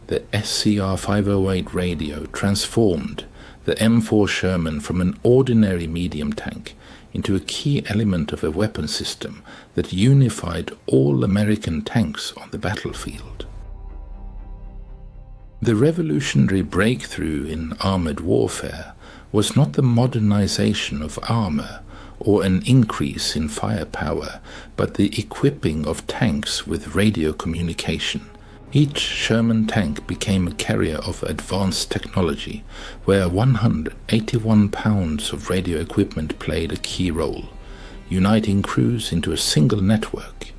The SCR 508 radio transformed the M4 Sherman from an ordinary medium tank into a key element of a weapon system that unified all American tanks on the battlefield. The revolutionary breakthrough in armored warfare was not the modernization of armor or an increase in firepower, but the equipping of tanks with radio communication. Each Sherman tank became a carrier of advanced technology, where 181 pounds of radio equipment played a key role, uniting crews into a single network.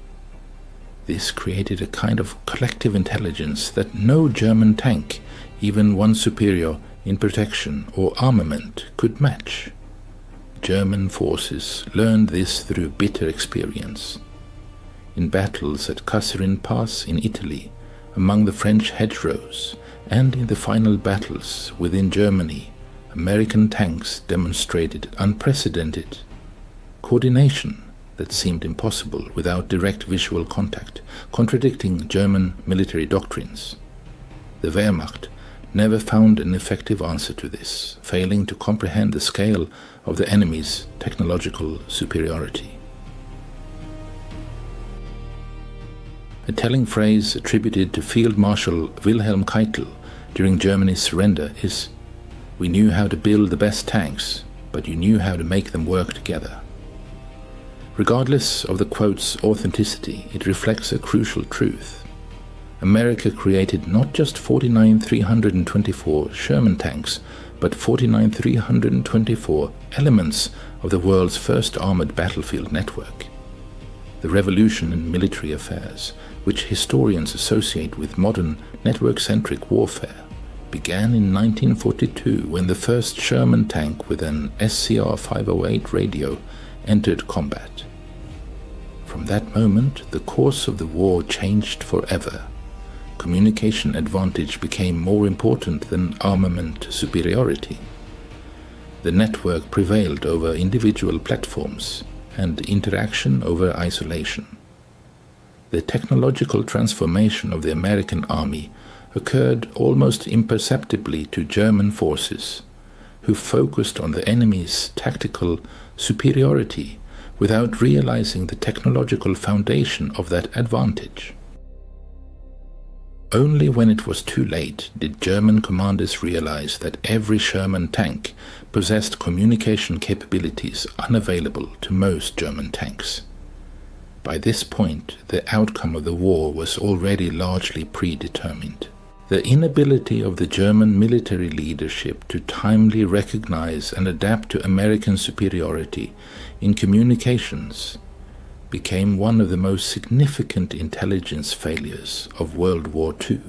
This created a kind of collective intelligence that no German tank, even one superior in protection or armament, could match. German forces learned this through bitter experience. In battles at Kasserine Pass in Italy, among the French hedgerows, and in the final battles within Germany, American tanks demonstrated unprecedented coordination that seemed impossible without direct visual contact, contradicting German military doctrines. The Wehrmacht never found an effective answer to this, failing to comprehend the scale of the enemy's technological superiority. A telling phrase attributed to Field Marshal Wilhelm Keitel during Germany's surrender is, "We knew how to build the best tanks, but you knew how to make them work together." Regardless of the quote's authenticity, it reflects a crucial truth. America created not just 49,324 Sherman tanks, but 49,324 elements of the world's first armored battlefield network. The revolution in military affairs, which historians associate with modern network-centric warfare, began in 1942 when the first Sherman tank with an SCR 508 radio entered combat. From that moment, the course of the war changed forever. communication advantage became more important than armament superiority. The network prevailed over individual platforms and interaction over isolation. The technological transformation of the American army occurred almost imperceptibly to German forces, who focused on the enemy's tactical superiority without realizing the technological foundation of that advantage. Only when it was too late did German commanders realize that every Sherman tank possessed communication capabilities unavailable to most German tanks. By this point, the outcome of the war was already largely predetermined. The inability of the German military leadership to timely recognize and adapt to American superiority in communications became one of the most significant intelligence failures of World War II.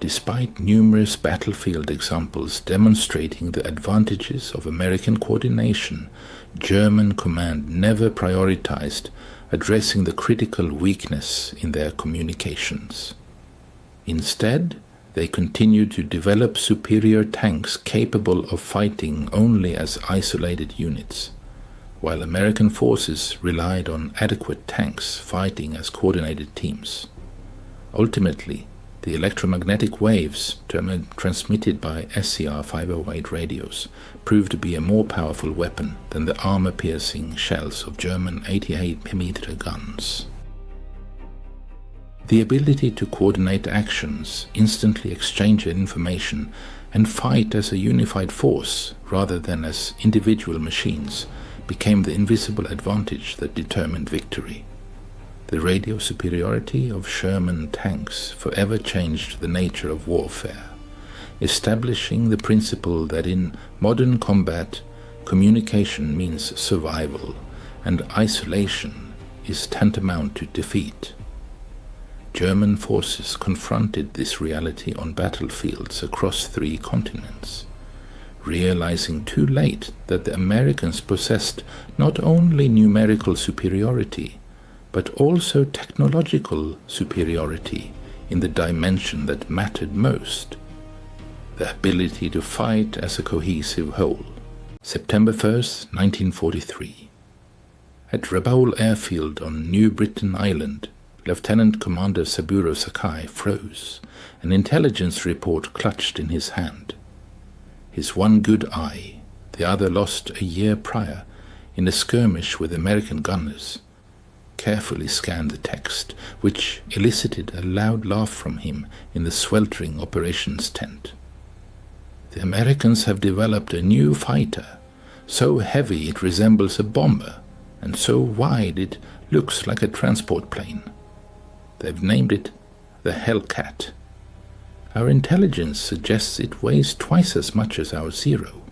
Despite numerous battlefield examples demonstrating the advantages of American coordination, German command never prioritized addressing the critical weakness in their communications. Instead, they continued to develop superior tanks capable of fighting only as isolated units, while American forces relied on adequate tanks fighting as coordinated teams. Ultimately, the electromagnetic waves transmitted by SCR 508 radios proved to be a more powerful weapon than the armor-piercing shells of German 88mm guns. The ability to coordinate actions, instantly exchange information, and fight as a unified force rather than as individual machines became the invisible advantage that determined victory. The radio superiority of Sherman tanks forever changed the nature of warfare, establishing the principle that in modern combat, communication means survival, and isolation is tantamount to defeat. German forces confronted this reality on battlefields across 3 continents, realizing too late that the Americans possessed not only numerical superiority, but also technological superiority in the dimension that mattered most: the ability to fight as a cohesive whole. September 1st, 1943. At Rabaul Airfield on New Britain Island, Lieutenant Commander Saburo Sakai froze, an intelligence report clutched in his hand. His one good eye, the other lost a year prior in a skirmish with American gunners, carefully scanned the text, which elicited a loud laugh from him in the sweltering operations tent. The Americans have developed a new fighter, so heavy it resembles a bomber, and so wide it looks like a transport plane. They've named it the Hellcat. Our intelligence suggests it weighs twice as much as our Zero.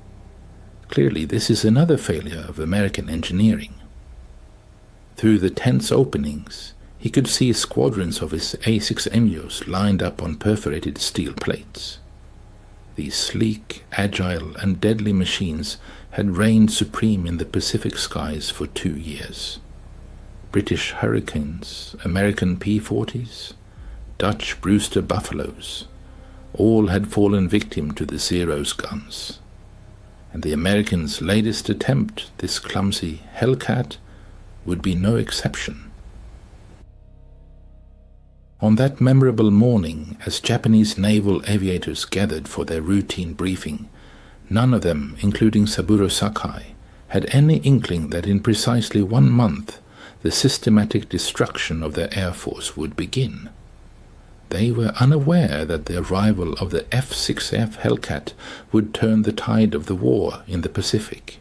Clearly, this is another failure of American engineering. Through the tent's openings, he could see squadrons of his A6MUs lined up on perforated steel plates. These sleek, agile, and deadly machines had reigned supreme in the Pacific skies for 2 years. British Hurricanes, American P-40s, Dutch Brewster Buffaloes, all had fallen victim to the Zero's guns. And the Americans' latest attempt, this clumsy Hellcat, would be no exception. On that memorable morning, as Japanese naval aviators gathered for their routine briefing, none of them, including Saburo Sakai, had any inkling that in precisely 1 month the systematic destruction of their air force would begin. They were unaware that the arrival of the F-6F Hellcat would turn the tide of the war in the Pacific.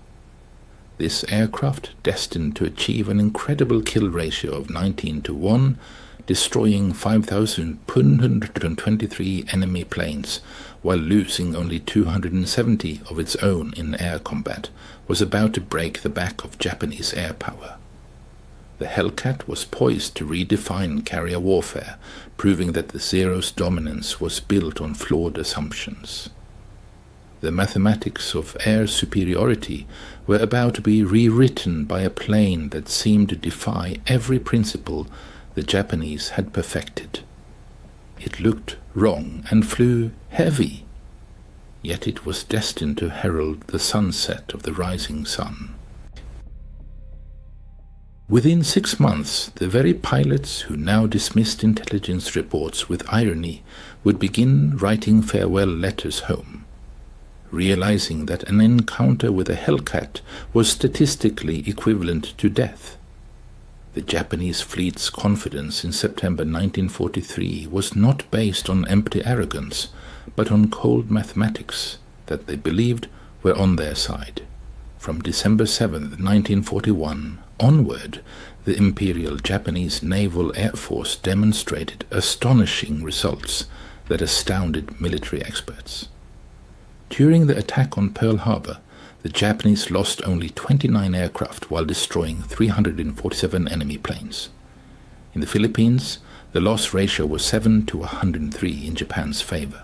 This aircraft, destined to achieve an incredible kill ratio of 19-1, destroying 5,223 enemy planes while losing only 270 of its own in air combat, was about to break the back of Japanese air power. The Hellcat was poised to redefine carrier warfare, proving that the Zero's dominance was built on flawed assumptions. The mathematics of air superiority were about to be rewritten by a plane that seemed to defy every principle the Japanese had perfected. It looked wrong and flew heavy, yet it was destined to herald the sunset of the rising sun. Within 6 months, the very pilots who now dismissed intelligence reports with irony would begin writing farewell letters home, realizing that an encounter with a Hellcat was statistically equivalent to death. The Japanese fleet's confidence in September 1943 was not based on empty arrogance, but on cold mathematics that they believed were on their side. From December 7, 1941 onward, the Imperial Japanese Naval Air Force demonstrated astonishing results that astounded military experts. During the attack on Pearl Harbor, the Japanese lost only 29 aircraft while destroying 347 enemy planes. In the Philippines, the loss ratio was 7 to 103 in Japan's favor.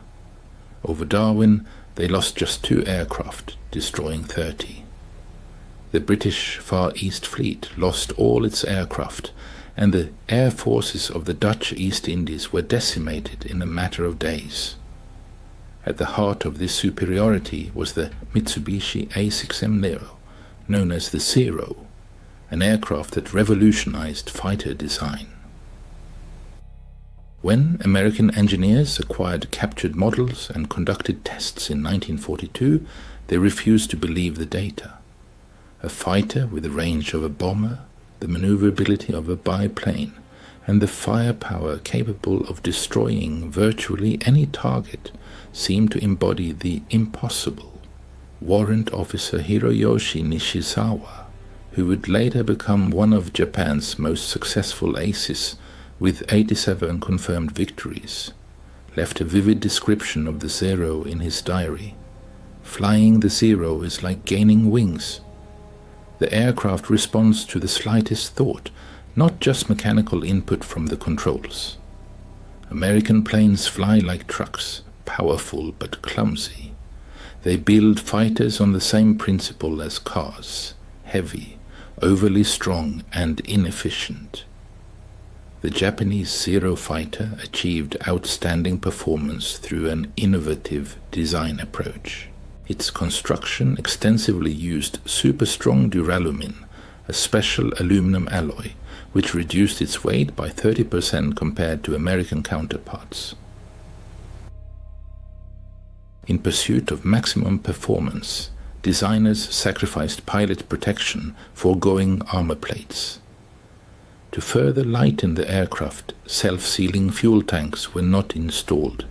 Over Darwin, they lost just 2 aircraft, destroying 30. The British Far East Fleet lost all its aircraft, and the air forces of the Dutch East Indies were decimated in a matter of days. At the heart of this superiority was the Mitsubishi A6M Nero, known as the Zero, an aircraft that revolutionized fighter design. When American engineers acquired captured models and conducted tests in 1942, they refused to believe the data. A fighter with the range of a bomber, the maneuverability of a biplane, and the firepower capable of destroying virtually any target seemed to embody the impossible. Warrant Officer Hiroyoshi Nishizawa, who would later become one of Japan's most successful aces with 87 confirmed victories, left a vivid description of the Zero in his diary. Flying the Zero is like gaining wings. The aircraft responds to the slightest thought, not just mechanical input from the controls. American planes fly like trucks, powerful but clumsy. They build fighters on the same principle as cars, heavy, overly strong and inefficient. The Japanese Zero fighter achieved outstanding performance through an innovative design approach. Its construction extensively used super-strong duralumin, a special aluminum alloy, which reduced its weight by 30% compared to American counterparts. In pursuit of maximum performance, designers sacrificed pilot protection, foregoing armor plates. To further lighten the aircraft, self-sealing fuel tanks were not installed,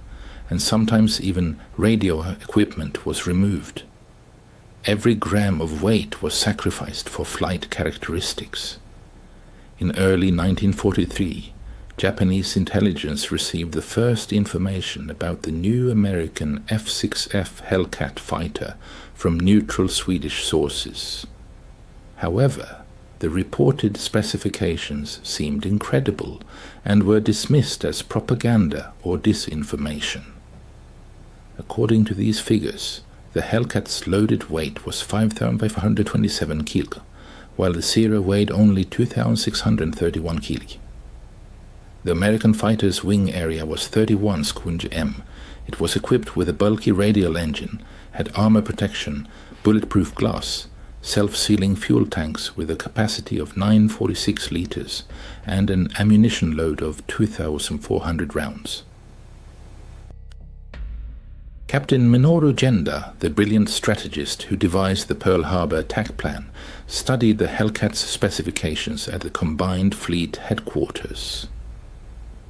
and sometimes even radio equipment was removed. Every gram of weight was sacrificed for flight characteristics. In early 1943, Japanese intelligence received the first information about the new American F-6F Hellcat fighter from neutral Swedish sources. However, the reported specifications seemed incredible and were dismissed as propaganda or disinformation. According to these figures, the Hellcat's loaded weight was 5,527 kg, while the Zero weighed only 2,631 kg. The American fighter's wing area was 31 squnj m. It was equipped with a bulky radial engine, had armor protection, bulletproof glass, self-sealing fuel tanks with a capacity of 946 liters, and an ammunition load of 2,400 rounds. Captain Minoru Genda, the brilliant strategist who devised the Pearl Harbor attack plan, studied the Hellcat's specifications at the Combined Fleet headquarters.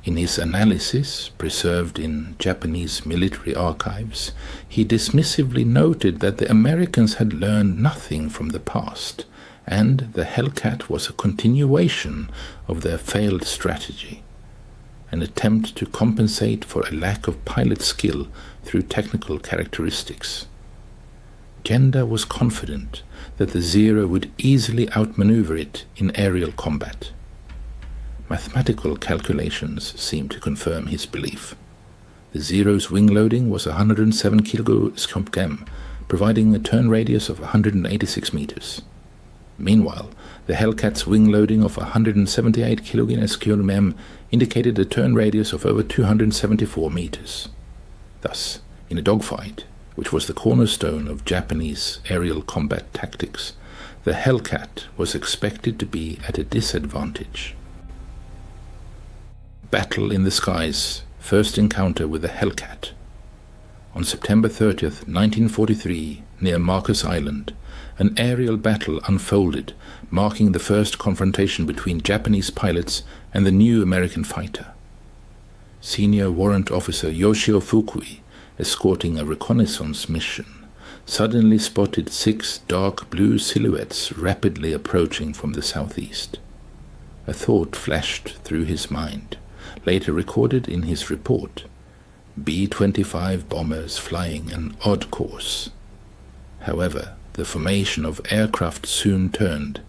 In his analysis, preserved in Japanese military archives, he dismissively noted that the Americans had learned nothing from the past, and the Hellcat was a continuation of their failed strategy, an attempt to compensate for a lack of pilot skill through technical characteristics. Genda was confident that the Zero would easily outmaneuver it in aerial combat. Mathematical calculations seemed to confirm his belief. The Zero's wing loading was 107 kg/m, providing a turn radius of 186 meters. Meanwhile, the Hellcat's wing loading of 178 kg/m indicated a turn radius of over 274 meters. Thus, in a dogfight, which was the cornerstone of Japanese aerial combat tactics, the Hellcat was expected to be at a disadvantage. Battle in the skies. First encounter with the Hellcat. On September 30th, 1943, near Marcus Island, an aerial battle unfolded, marking the first confrontation between Japanese pilots and the new American fighter. Senior Warrant Officer Yoshio Fukui, escorting a reconnaissance mission, suddenly spotted 6 dark blue silhouettes rapidly approaching from the southeast. A thought flashed through his mind, later recorded in his report: B-25 bombers flying an odd course. However, the formation of aircraft soon turned,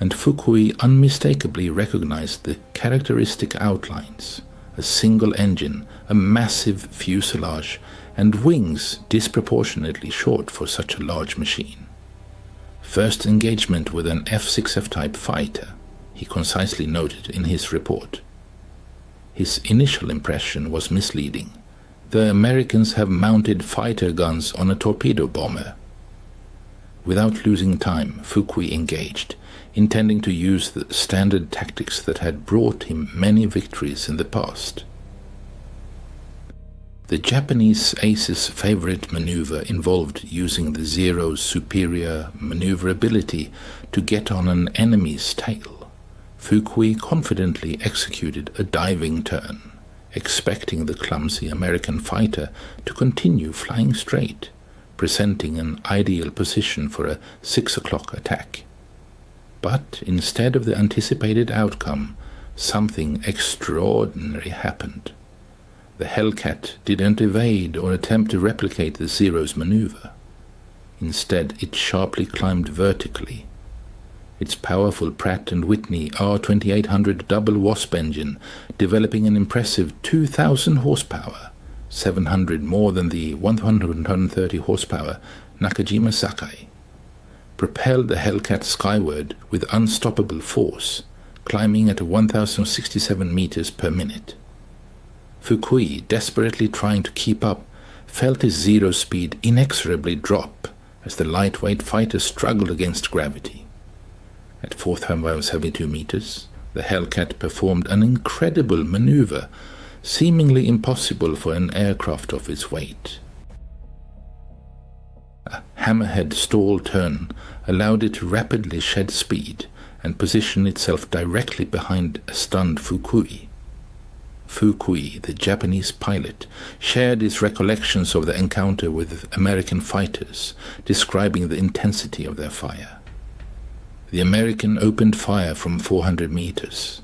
and Fukui unmistakably recognized the characteristic outlines: a single engine, a massive fuselage, and wings disproportionately short for such a large machine. First engagement with an F-6F type fighter, he concisely noted in his report. His initial impression was misleading. The Americans have mounted fighter guns on a torpedo bomber. Without losing time, Fukui engaged, intending to use the standard tactics that had brought him many victories in the past. The Japanese ace's favorite maneuver involved using the Zero's superior maneuverability to get on an enemy's tail. Fukui confidently executed a diving turn, expecting the clumsy American fighter to continue flying straight, presenting an ideal position for a 6 o'clock attack. But instead of the anticipated outcome, something extraordinary happened. The Hellcat didn't evade or attempt to replicate the Zero's maneuver. Instead, it sharply climbed vertically. Its powerful Pratt & Whitney R2800 double Wasp engine, developing an impressive 2,000 horsepower, 700 more than the 130 horsepower Nakajima Sakai, propelled the Hellcat skyward with unstoppable force, climbing at 1,067 meters per minute. Fukui, desperately trying to keep up, felt his Zero speed inexorably drop as the lightweight fighter struggled against gravity. At 4,072 meters, the Hellcat performed an incredible maneuver, seemingly impossible for an aircraft of its weight. A hammerhead stall turn allowed it to rapidly shed speed and position itself directly behind a stunned Fukui. Fukui, the Japanese pilot, shared his recollections of the encounter with American fighters, describing the intensity of their fire. The American opened fire from 400 meters.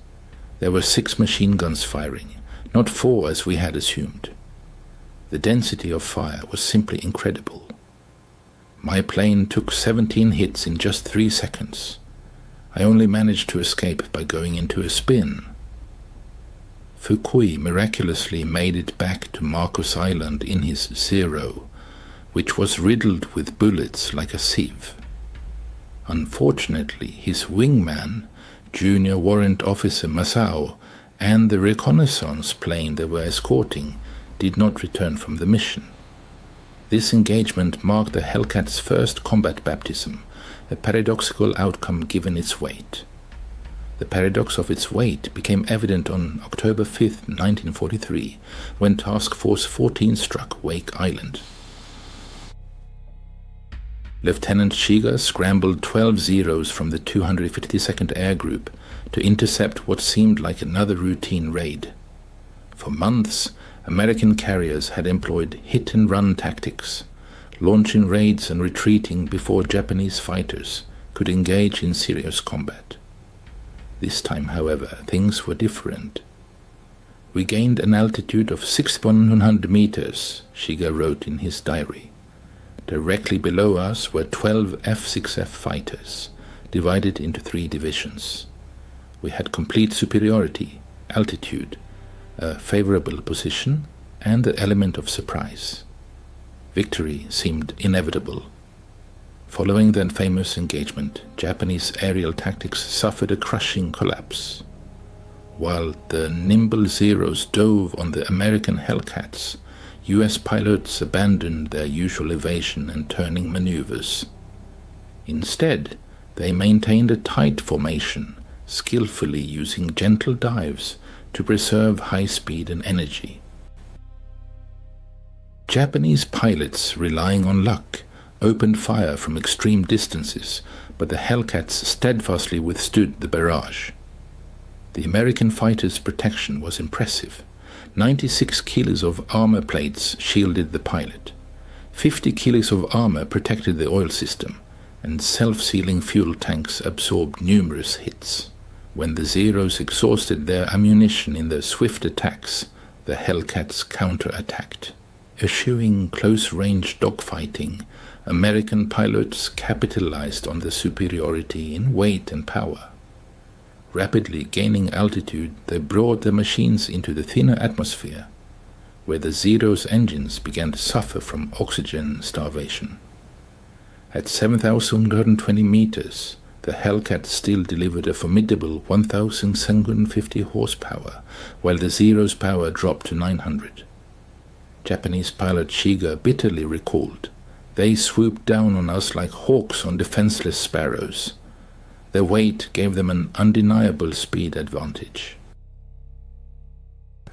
There were 6 machine guns firing, not 4 as we had assumed. The density of fire was simply incredible. My plane took 17 hits in just 3 seconds. I only managed to escape by going into a spin. Fukui miraculously made it back to Marcus Island in his Zero, which was riddled with bullets like a sieve. Unfortunately, his wingman, Junior Warrant Officer Masao, and the reconnaissance plane they were escorting did not return from the mission. This engagement marked the Hellcat's first combat baptism, a paradoxical outcome given its weight. The paradox of its weight became evident on October 5, 1943, when Task Force 14 struck Wake Island. Lieutenant Shiga scrambled 12 Zeros from the 252nd Air Group to intercept what seemed like another routine raid. For months, American carriers had employed hit-and-run tactics, launching raids and retreating before Japanese fighters could engage in serious combat. This time, however, things were different. We gained an altitude of 6,100 meters, Shiga wrote in his diary. Directly below us were 12 F-6F fighters, divided into 3 divisions. We had complete superiority, altitude, a favorable position, and the element of surprise. Victory seemed inevitable. Following that famous engagement, Japanese aerial tactics suffered a crushing collapse. While the nimble Zeros dove on the American Hellcats, US pilots abandoned their usual evasion and turning maneuvers. Instead, they maintained a tight formation, skillfully using gentle dives to preserve high speed and energy. Japanese pilots, relying on luck, opened fire from extreme distances, but the Hellcats steadfastly withstood the barrage. The American fighters' protection was impressive. 96 kilos of armor plates shielded the pilot. 50 kilos of armor protected the oil system, and self-sealing fuel tanks absorbed numerous hits. When the Zeros exhausted their ammunition in their swift attacks, the Hellcats counter-attacked. Eschewing close-range dogfighting, American pilots capitalized on the superiority in weight and power. Rapidly gaining altitude, they brought their machines into the thinner atmosphere, where the Zero's engines began to suffer from oxygen starvation. At 7,120 meters, the Hellcat still delivered a formidable 1,750 horsepower, while the Zero's power dropped to 900. Japanese pilot Shiga bitterly recalled, "They swooped down on us like hawks on defenseless sparrows. Their weight gave them an undeniable speed advantage."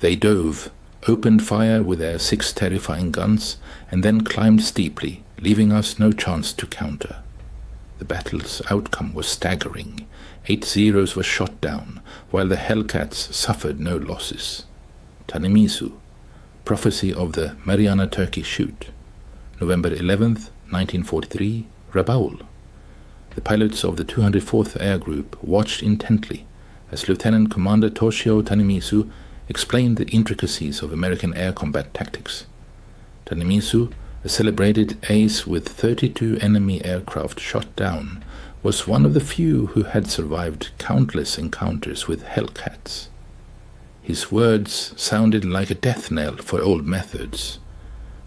They dove, opened fire with their 6 terrifying guns, and then climbed steeply, leaving us no chance to counter. The battle's outcome was staggering. 8 Zeros were shot down, while the Hellcats suffered no losses. Tanemisu, Prophecy of the Mariana Turkey Shoot, November 11th, 1943, Rabaul. The pilots of the 204th Air Group watched intently as Lieutenant Commander Toshio Tanemisu explained the intricacies of American air combat tactics. Tanemisu, a celebrated ace with 32 enemy aircraft shot down, was one of the few who had survived countless encounters with Hellcats. His words sounded like a death knell for old methods.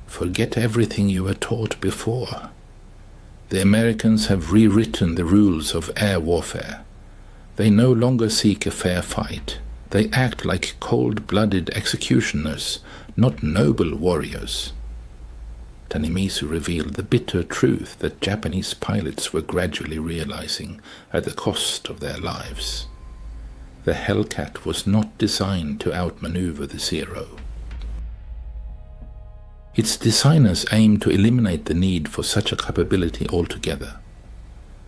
Forget everything you were taught before. The Americans have rewritten the rules of air warfare. They no longer seek a fair fight. They act like cold-blooded executioners, not noble warriors. Tanemisu revealed the bitter truth that Japanese pilots were gradually realizing at the cost of their lives. The Hellcat was not designed to outmaneuver the Zero. Its designers aimed to eliminate the need for such a capability altogether.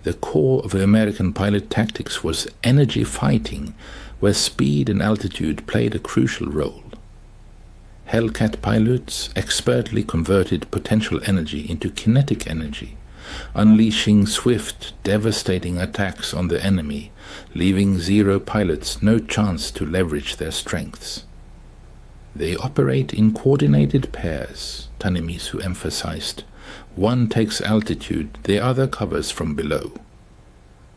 The core of the American pilot tactics was energy fighting, where speed and altitude played a crucial role. Hellcat pilots expertly converted potential energy into kinetic energy, unleashing swift, devastating attacks on the enemy, leaving Zero pilots no chance to leverage their strengths. They operate in coordinated pairs, Tanemisu emphasized. One takes altitude, the other covers from below.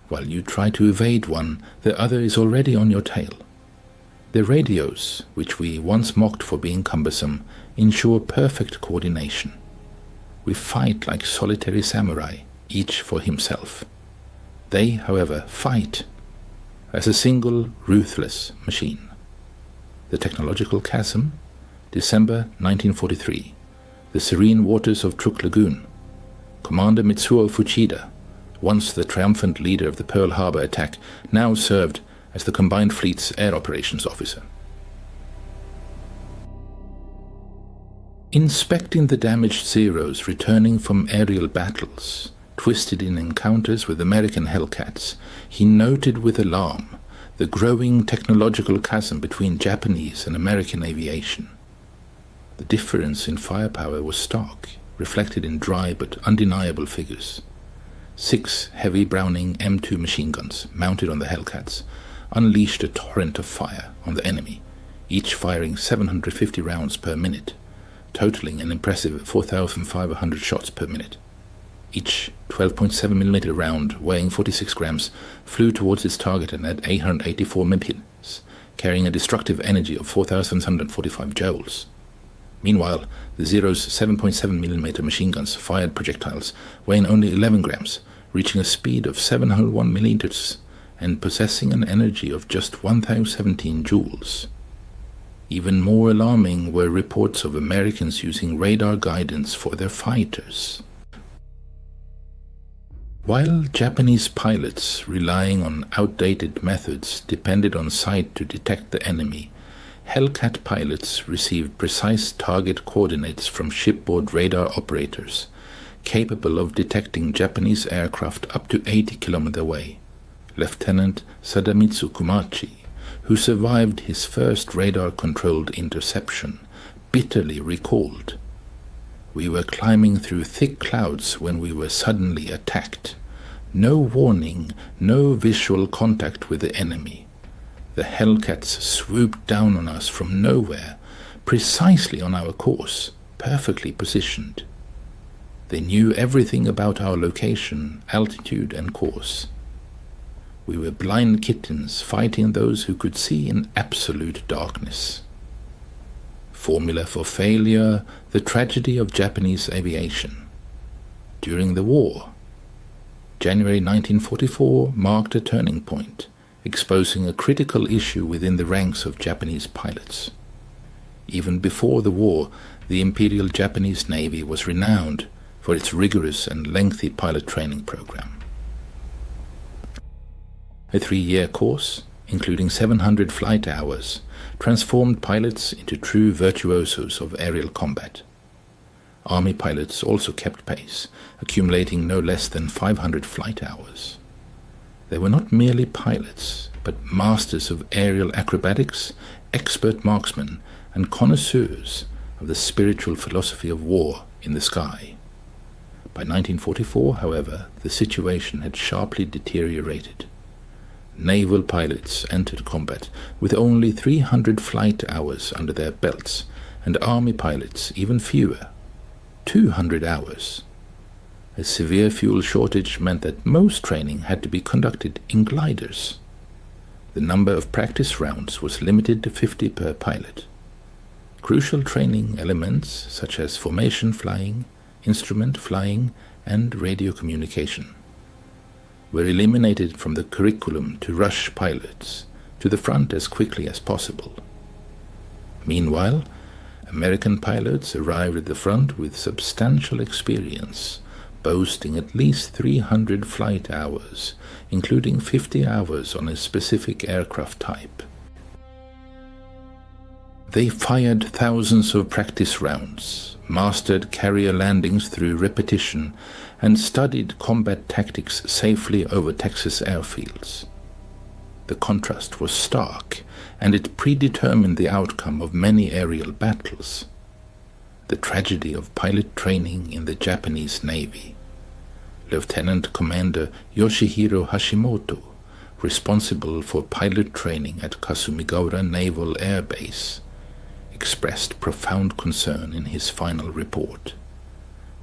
While you try to evade one, the other is already on your tail. The radios, which we once mocked for being cumbersome, ensure perfect coordination. We fight like solitary samurai, each for himself. They, however, fight as a single, ruthless machine. The Technological Chasm, December 1943. The serene waters of Truk Lagoon. Commander Mitsuo Fuchida, once the triumphant leader of the Pearl Harbor attack, now served as the Combined Fleet's Air Operations Officer. Inspecting the damaged Zeros returning from aerial battles, twisted in encounters with American Hellcats, he noted with alarm the growing technological chasm between Japanese and American aviation. The difference in firepower was stark, reflected in dry but undeniable figures. 6 heavy Browning M2 machine guns, mounted on the Hellcats, unleashed a torrent of fire on the enemy, each firing 750 rounds per minute, totaling an impressive 4,500 shots per minute. Each 12.7mm round, weighing 46 grams, flew towards its target and at 884 millimeters, carrying a destructive energy of 4,145 joules. Meanwhile, the Zero's 7.7mm machine guns fired projectiles weighing only 11 grams, reaching a speed of 701 milliliters and possessing an energy of just 1017 joules. Even more alarming were reports of Americans using radar guidance for their fighters. While Japanese pilots, relying on outdated methods, depended on sight to detect the enemy, Hellcat pilots received precise target coordinates from shipboard radar operators, capable of detecting Japanese aircraft up to 80 kilometers away. Lieutenant Sadamitsu Kumachi, who survived his first radar-controlled interception, bitterly recalled, "We were climbing through thick clouds when we were suddenly attacked. No warning, no visual contact with the enemy. The Hellcats swooped down on us from nowhere, precisely on our course, perfectly positioned. They knew everything about our location, altitude, and course. We were blind kittens fighting those who could see in absolute darkness." Formula for failure: the tragedy of Japanese aviation. During the war, January 1944 marked a turning point, exposing a critical issue within the ranks of Japanese pilots. Even before the war, the Imperial Japanese Navy was renowned for its rigorous and lengthy pilot training program. A 3-year course, including 700 flight hours, transformed pilots into true virtuosos of aerial combat. Army pilots also kept pace, accumulating no less than 500 flight hours. They were not merely pilots, but masters of aerial acrobatics, expert marksmen, and connoisseurs of the spiritual philosophy of war in the sky. By 1944, however, the situation had sharply deteriorated. Naval pilots entered combat with only 300 flight hours under their belts, and Army pilots even fewer, 200 hours. A severe fuel shortage meant that most training had to be conducted in gliders. The number of practice rounds was limited to 50 per pilot. Crucial training elements such as formation flying, instrument flying, and radio communication were eliminated from the curriculum to rush pilots to the front as quickly as possible. Meanwhile, American pilots arrived at the front with substantial experience, boasting at least 300 flight hours, including 50 hours on a specific aircraft type. They fired thousands of practice rounds, mastered carrier landings through repetition, and studied combat tactics safely over Texas airfields. The contrast was stark, and it predetermined the outcome of many aerial battles. The tragedy of pilot training in the Japanese Navy. Lieutenant Commander Yoshihiro Hashimoto, responsible for pilot training at Kasumigaura Naval Air Base, expressed profound concern in his final report.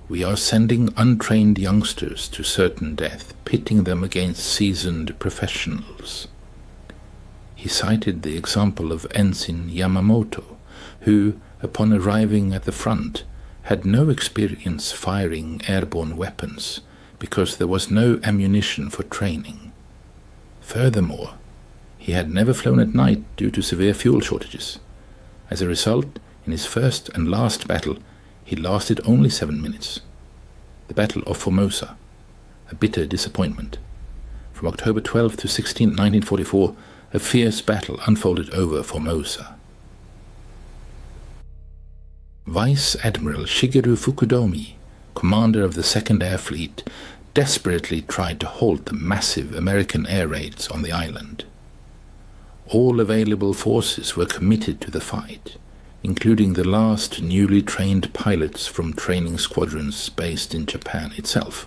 "We are sending untrained youngsters to certain death, pitting them against seasoned professionals." He cited the example of Ensign Yamamoto, who, upon arriving at the front, had no experience firing airborne weapons because there was no ammunition for training. Furthermore, he had never flown at night due to severe fuel shortages. As a result, in his first and last battle, he lasted only 7 minutes. The Battle of Formosa, a bitter disappointment. From October 12 to 16, 1944, a fierce battle unfolded over Formosa. Vice Admiral Shigeru Fukudomi, commander of the 2nd Air Fleet, desperately tried to halt the massive American air raids on the island. All available forces were committed to the fight, including the last newly trained pilots from training squadrons based in Japan itself.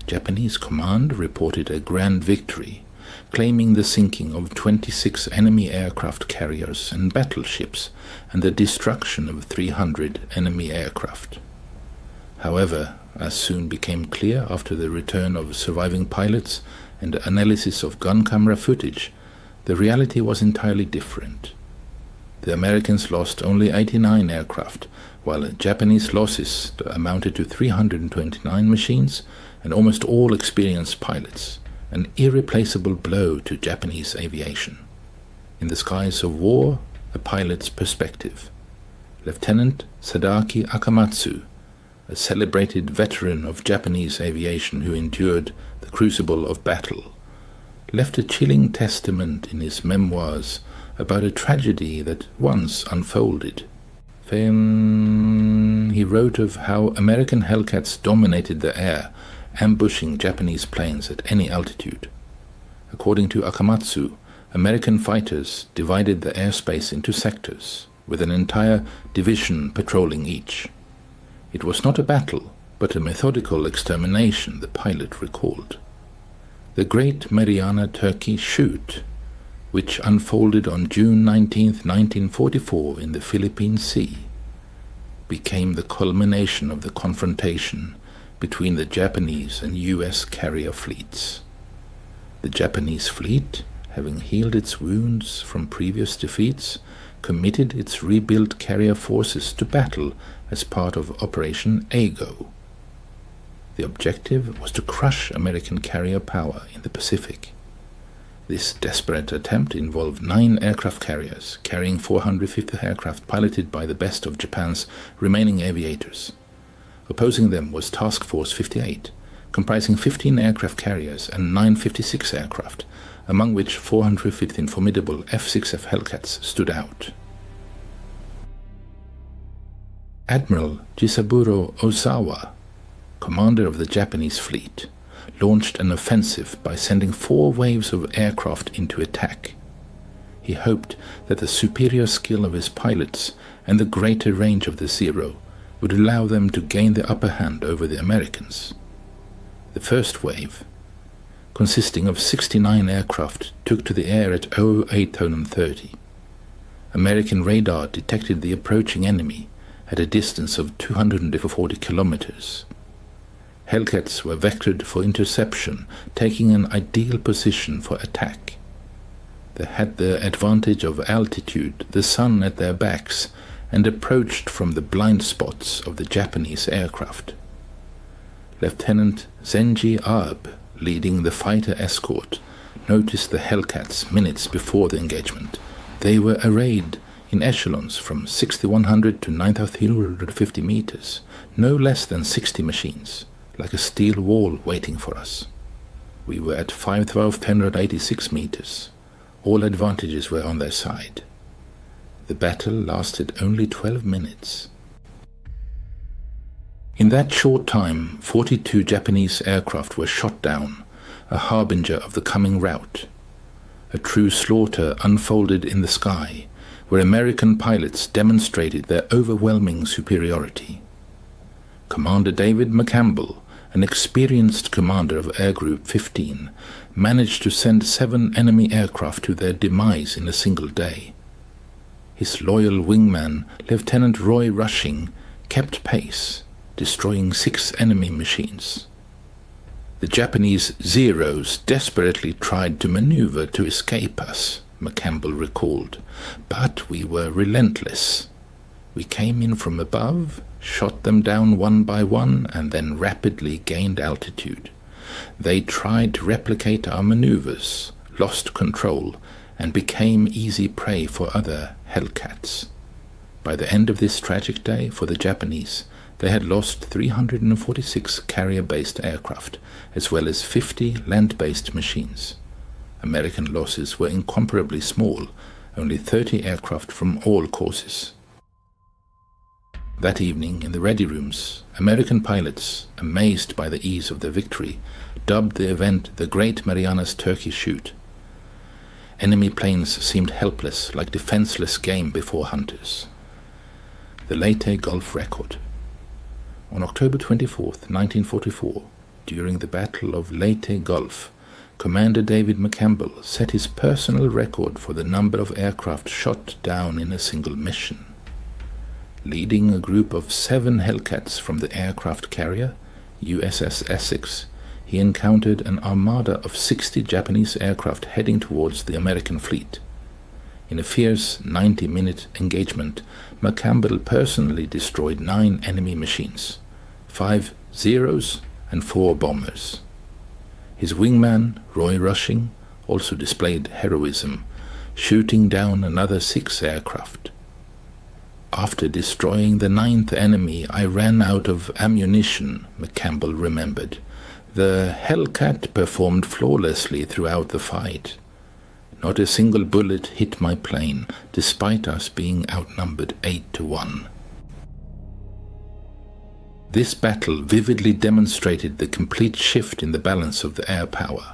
Japanese command reported a grand victory, claiming the sinking of 26 enemy aircraft carriers and battleships and the destruction of 300 enemy aircraft. However, as soon became clear after the return of surviving pilots and analysis of gun camera footage, the reality was entirely different. the Americans lost only 89 aircraft, while Japanese losses amounted to 329 machines and almost all experienced pilots, an irreplaceable blow to Japanese aviation. In the skies of war, a pilot's perspective. Lieutenant Sadaki Akamatsu, a celebrated veteran of Japanese aviation who endured the crucible of battle, left a chilling testament in his memoirs about a tragedy that once unfolded. He wrote of how American Hellcats dominated the air, ambushing Japanese planes at any altitude. According to Akamatsu, American fighters divided the airspace into sectors, with an entire division patrolling each. It was not a battle, but a methodical extermination, the pilot recalled. The Great Mariana Turkey Shoot, which unfolded on June 19, 1944 in the Philippine Sea, became the culmination of the confrontation between the Japanese and US carrier fleets. The Japanese fleet, having healed its wounds from previous defeats, committed its rebuilt carrier forces to battle as part of Operation Ago. The objective was to crush American carrier power in the Pacific. This desperate attempt involved 9 aircraft carriers, carrying 450 aircraft piloted by the best of Japan's remaining aviators. Opposing them was Task Force 58, comprising 15 aircraft carriers and 956 aircraft, among which 415 formidable F-6F Hellcats stood out. Admiral Jisaburo Ozawa, commander of the Japanese fleet, launched an offensive by sending 4 waves of aircraft into attack. He hoped that the superior skill of his pilots and the greater range of the Zero would allow them to gain the upper hand over the Americans. The first wave, consisting of 69 aircraft, took to the air at 08:30. American radar detected the approaching enemy at a distance of 240 kilometers. Hellcats were vectored for interception, taking an ideal position for attack. They had the advantage of altitude, the sun at their backs, and approached from the blind spots of the Japanese aircraft. Lieutenant Zenji Abe, leading the fighter escort, noticed the Hellcats minutes before the engagement. They were arrayed in echelons from 6,100 to 9,350 meters, no less than 60 machines, like a steel wall waiting for us. We were at 5,186 meters. All advantages were on their side. The battle lasted only 12 minutes. In that short time, 42 Japanese aircraft were shot down, a harbinger of the coming rout. A true slaughter unfolded in the sky, where American pilots demonstrated their overwhelming superiority. Commander David McCampbell, an experienced commander of Air Group 15, managed to send 7 enemy aircraft to their demise in a single day. His loyal wingman, Lieutenant Roy Rushing, kept pace, destroying 6 enemy machines. The Japanese Zeros desperately tried to maneuver to escape us, McCampbell recalled, but we were relentless. We came in from above, shot them down one by one, and then rapidly gained altitude. They tried to replicate our maneuvers, lost control, and became easy prey for other Hellcats. By the end of this tragic day for the Japanese, they had lost 346 carrier-based aircraft, as well as 50 land-based machines. American losses were incomparably small, only 30 aircraft from all courses. That evening, in the ready rooms, American pilots, amazed by the ease of their victory, dubbed the event the Great Marianas Turkey Shoot. Enemy planes seemed helpless, like defenseless game before hunters. The Leyte Gulf Record. On October 24, 1944, during the Battle of Leyte Gulf, Commander David McCampbell set his personal record for the number of aircraft shot down in a single mission. Leading a group of 7 Hellcats from the aircraft carrier, USS Essex, he encountered an armada of 60 Japanese aircraft heading towards the American fleet. In a fierce 90-minute engagement, McCampbell personally destroyed 9 enemy machines, 5 Zeros and 4 bombers. His wingman, Roy Rushing, also displayed heroism, shooting down another 6 aircraft. After destroying the 9th enemy, I ran out of ammunition, McCampbell remembered. The Hellcat performed flawlessly throughout the fight. Not a single bullet hit my plane, despite us being outnumbered 8-1. This battle vividly demonstrated the complete shift in the balance of the air power.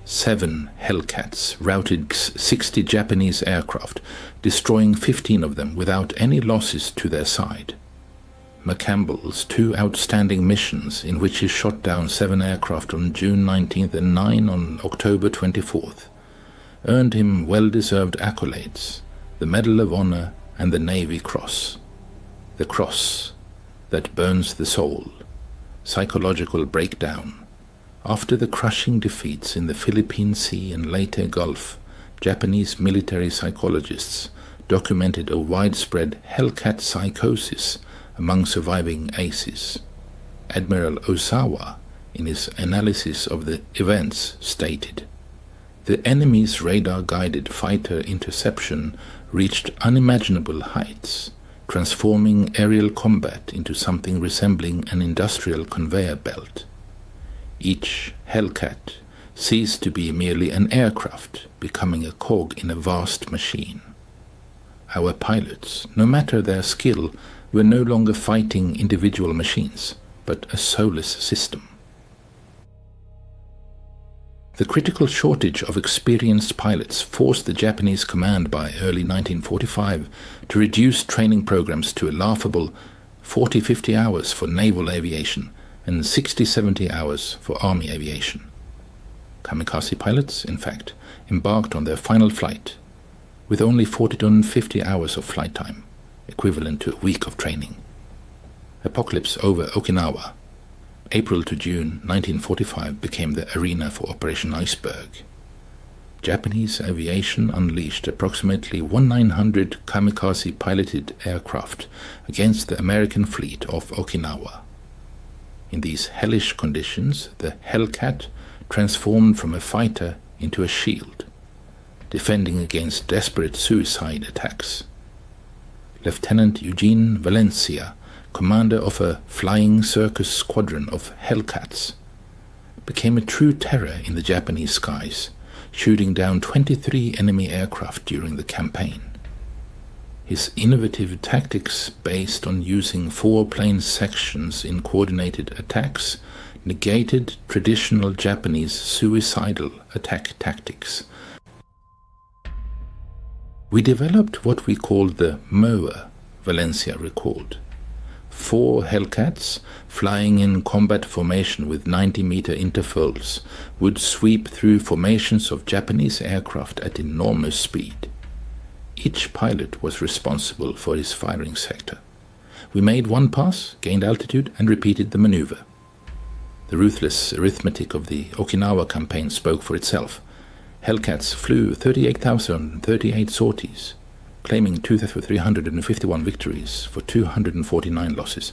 7 Hellcats routed 60 Japanese aircraft, destroying 15 of them without any losses to their side. McCampbell's 2 outstanding missions, in which he shot down 7 aircraft on June 19th and 9 on October 24th, earned him well-deserved accolades, the Medal of Honor and the Navy Cross. The cross that burns the soul. Psychological breakdown. After the crushing defeats in the Philippine Sea and later Gulf, Japanese military psychologists documented a widespread Hellcat psychosis among surviving aces. Admiral Osawa, in his analysis of the events, stated, "The enemy's radar-guided fighter interception reached unimaginable heights, transforming aerial combat into something resembling an industrial conveyor belt. Each Hellcat ceased to be merely an aircraft, becoming a cog in a vast machine. Our pilots, no matter their skill, were no longer fighting individual machines, but a soulless system." The critical shortage of experienced pilots forced the Japanese command by early 1945 to reduce training programs to a laughable 40-50 hours for naval aviation and 60-70 hours for army aviation. Kamikaze pilots, in fact, embarked on their final flight with only 40 to 50 hours of flight time, equivalent to a week of training. Apocalypse over Okinawa. April to June 1945 became the arena for Operation Iceberg. Japanese aviation unleashed approximately 1,900 kamikaze-piloted aircraft against the American fleet off Okinawa. In these hellish conditions, the Hellcat transformed from a fighter into a shield, defending against desperate suicide attacks. Lieutenant Eugene Valencia, commander of a flying circus squadron of Hellcats, became a true terror in the Japanese skies, shooting down 23 enemy aircraft during the campaign. His innovative tactics, based on using 4 plane sections in coordinated attacks, negated traditional Japanese suicidal attack tactics. "We developed what we called the mower," Valencia recalled. 4 Hellcats, flying in combat formation with 90-meter intervals, would sweep through formations of Japanese aircraft at enormous speed. Each pilot was responsible for his firing sector. We made one pass, gained altitude, and repeated the maneuver. The ruthless arithmetic of the Okinawa campaign spoke for itself. Hellcats flew 38,038 sorties, claiming 2,351 victories for 249 losses,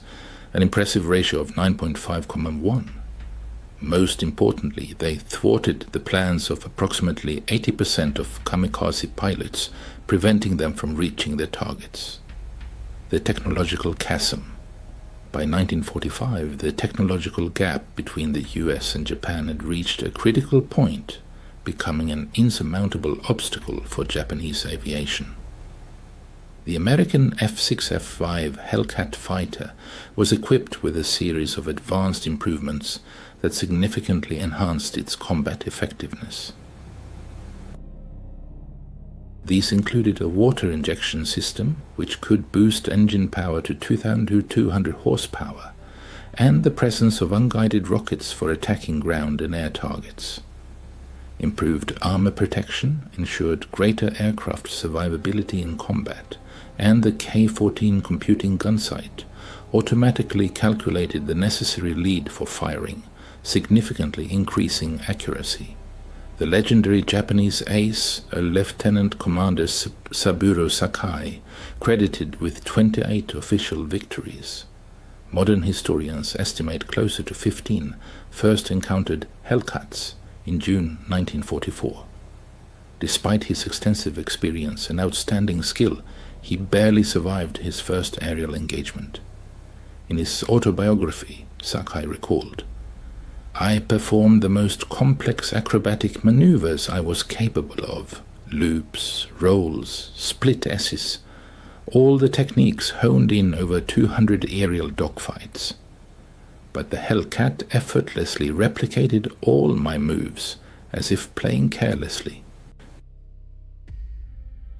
an impressive ratio of 9.5:1. Most importantly, they thwarted the plans of approximately 80% of kamikaze pilots, preventing them from reaching their targets. The technological chasm. By 1945, the technological gap between the US and Japan had reached a critical point, becoming an insurmountable obstacle for Japanese aviation. The American F-6F-5 Hellcat fighter was equipped with a series of advanced improvements that significantly enhanced its combat effectiveness. These included a water injection system, which could boost engine power to 2,200 horsepower, and the presence of unguided rockets for attacking ground and air targets. Improved armor protection ensured greater aircraft survivability in combat, and the K-14 computing gunsight automatically calculated the necessary lead for firing, significantly increasing accuracy. The legendary Japanese ace, a Lieutenant Commander Saburo Sakai, credited with 28 official victories. Modern historians estimate closer to 15 first encountered Hellcats in June 1944. Despite his extensive experience and outstanding skill, he barely survived his first aerial engagement. In his autobiography, Sakai recalled, "I performed the most complex acrobatic maneuvers I was capable of, loops, rolls, split S's, all the techniques honed in over 200 aerial dogfights. But the Hellcat effortlessly replicated all my moves, as if playing carelessly.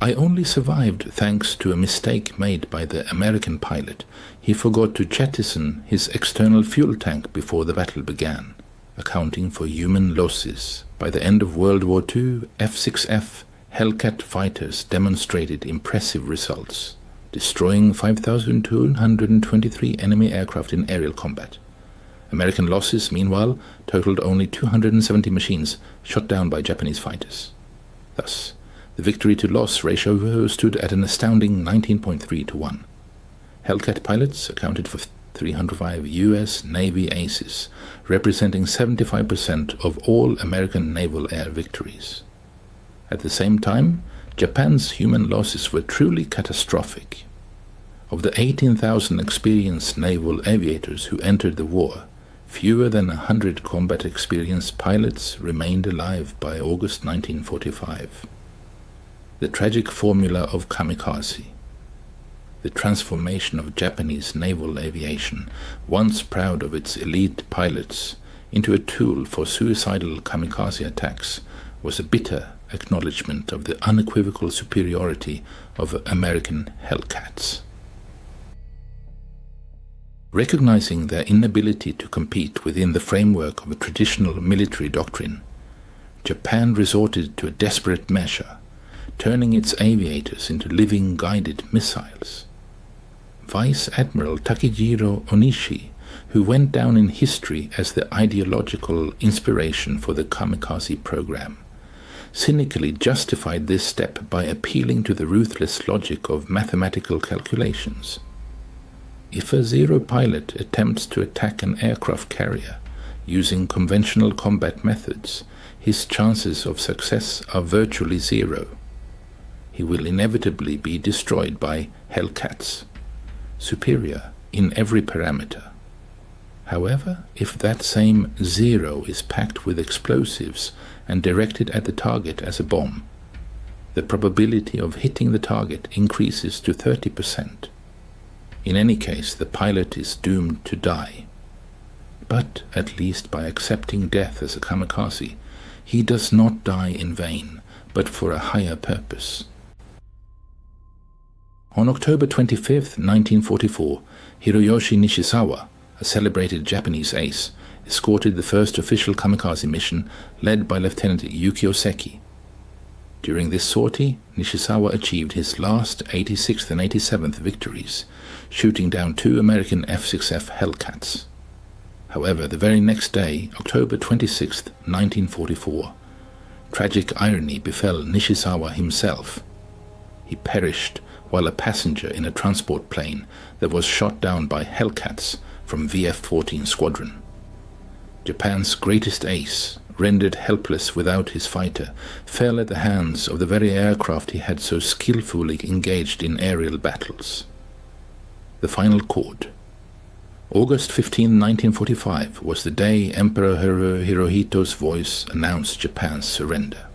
I only survived thanks to a mistake made by the American pilot. He forgot to jettison his external fuel tank before the battle began, accounting for human losses. By the end of World War II, F-6F Hellcat fighters demonstrated impressive results, destroying 5,223 enemy aircraft in aerial combat. American losses, meanwhile, totaled only 270 machines shot down by Japanese fighters. Thus, the victory-to-loss ratio stood at an astounding 19.3 to 1. Hellcat pilots accounted for 305 U.S. Navy aces, representing 75% of all American naval air victories. At the same time, Japan's human losses were truly catastrophic. Of the 18,000 experienced naval aviators who entered the war, fewer than 100 combat-experienced pilots remained alive by August 1945. The tragic formula of kamikaze. The transformation of Japanese naval aviation, once proud of its elite pilots, into a tool for suicidal kamikaze attacks, was a bitter acknowledgement of the unequivocal superiority of American Hellcats. Recognizing their inability to compete within the framework of a traditional military doctrine, Japan resorted to a desperate measure, turning its aviators into living guided missiles. Vice Admiral Takejiro Onishi, who went down in history as the ideological inspiration for the kamikaze program, cynically justified this step by appealing to the ruthless logic of mathematical calculations. If a Zero pilot attempts to attack an aircraft carrier using conventional combat methods, his chances of success are virtually zero. He will inevitably be destroyed by Hellcats, superior in every parameter. However, if that same zero is packed with explosives and directed at the target as a bomb, the probability of hitting the target increases to 30%. In any case, the pilot is doomed to die. But, at least by accepting death as a kamikaze, he does not die in vain, but for a higher purpose. On October 25, 1944, Hiroyoshi Nishizawa, a celebrated Japanese ace, escorted the first official kamikaze mission led by Lieutenant Yukio Seki. During this sortie, Nishizawa achieved his last 86th and 87th victories, shooting down 2 American F-6F Hellcats. However, the very next day, October 26, 1944, tragic irony befell Nishizawa himself. He perished while a passenger in a transport plane that was shot down by Hellcats from VF-14 Squadron. Japan's greatest ace, rendered helpless without his fighter, fell at the hands of the very aircraft he had so skillfully engaged in aerial battles. The final chord. August 15, 1945 was the day Emperor Hirohito's voice announced Japan's surrender.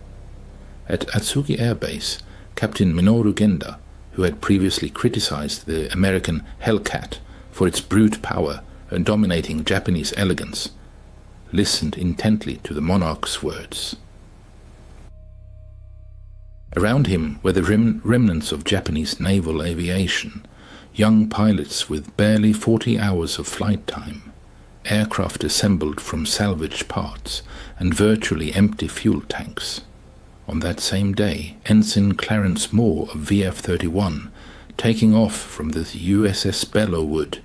At Atsugi Air Base, Captain Minoru Genda, who had previously criticized the American Hellcat for its brute power and dominating Japanese elegance, listened intently to the monarch's words. Around him were the remnants of Japanese naval aviation, young pilots with barely 40 hours of flight time, aircraft assembled from salvaged parts, and virtually empty fuel tanks. On that same day, Ensign Clarence Moore of VF-31, taking off from the USS Belleauwood,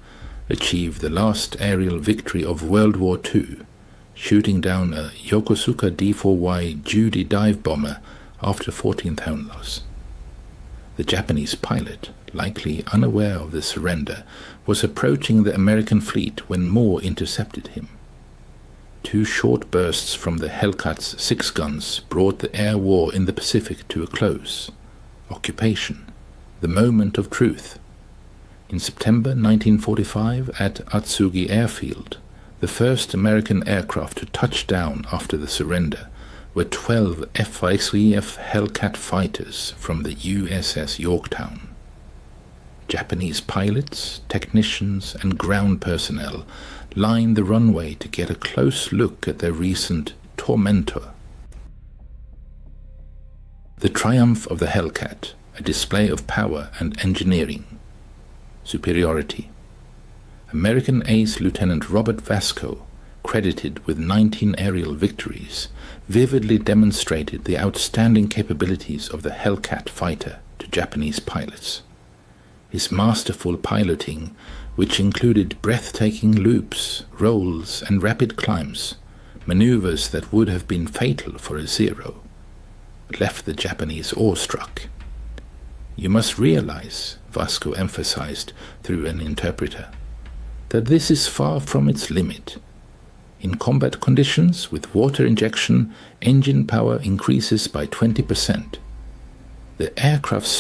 achieved the last aerial victory of World War II, shooting down a Yokosuka D4Y Judy dive bomber after 14 tone loss. The Japanese pilot, likely unaware of the surrender, was approaching the American fleet when Moore intercepted him. 2 short bursts from the Hellcat's 6 guns brought the air war in the Pacific to a close. Occupation, the moment of truth. In September 1945, at Atsugi Airfield, the first American aircraft to touch down after the surrender were 12 F-5CF Hellcat fighters from the USS Yorktown. Japanese pilots, technicians, and ground personnel lined the runway to get a close look at their recent tormentor. The triumph of the Hellcat, a display of power and engineering. Superiority. American ace Lieutenant Robert Vasco, credited with 19 aerial victories, vividly demonstrated the outstanding capabilities of the Hellcat fighter to Japanese pilots. His masterful piloting, which included breathtaking loops, rolls, and rapid climbs, maneuvers that would have been fatal for a Zero, left the Japanese awestruck. "You must realize," Vasco emphasized through an interpreter, "that this is far from its limit. In combat conditions with water injection, engine power increases by 20%. The aircraft's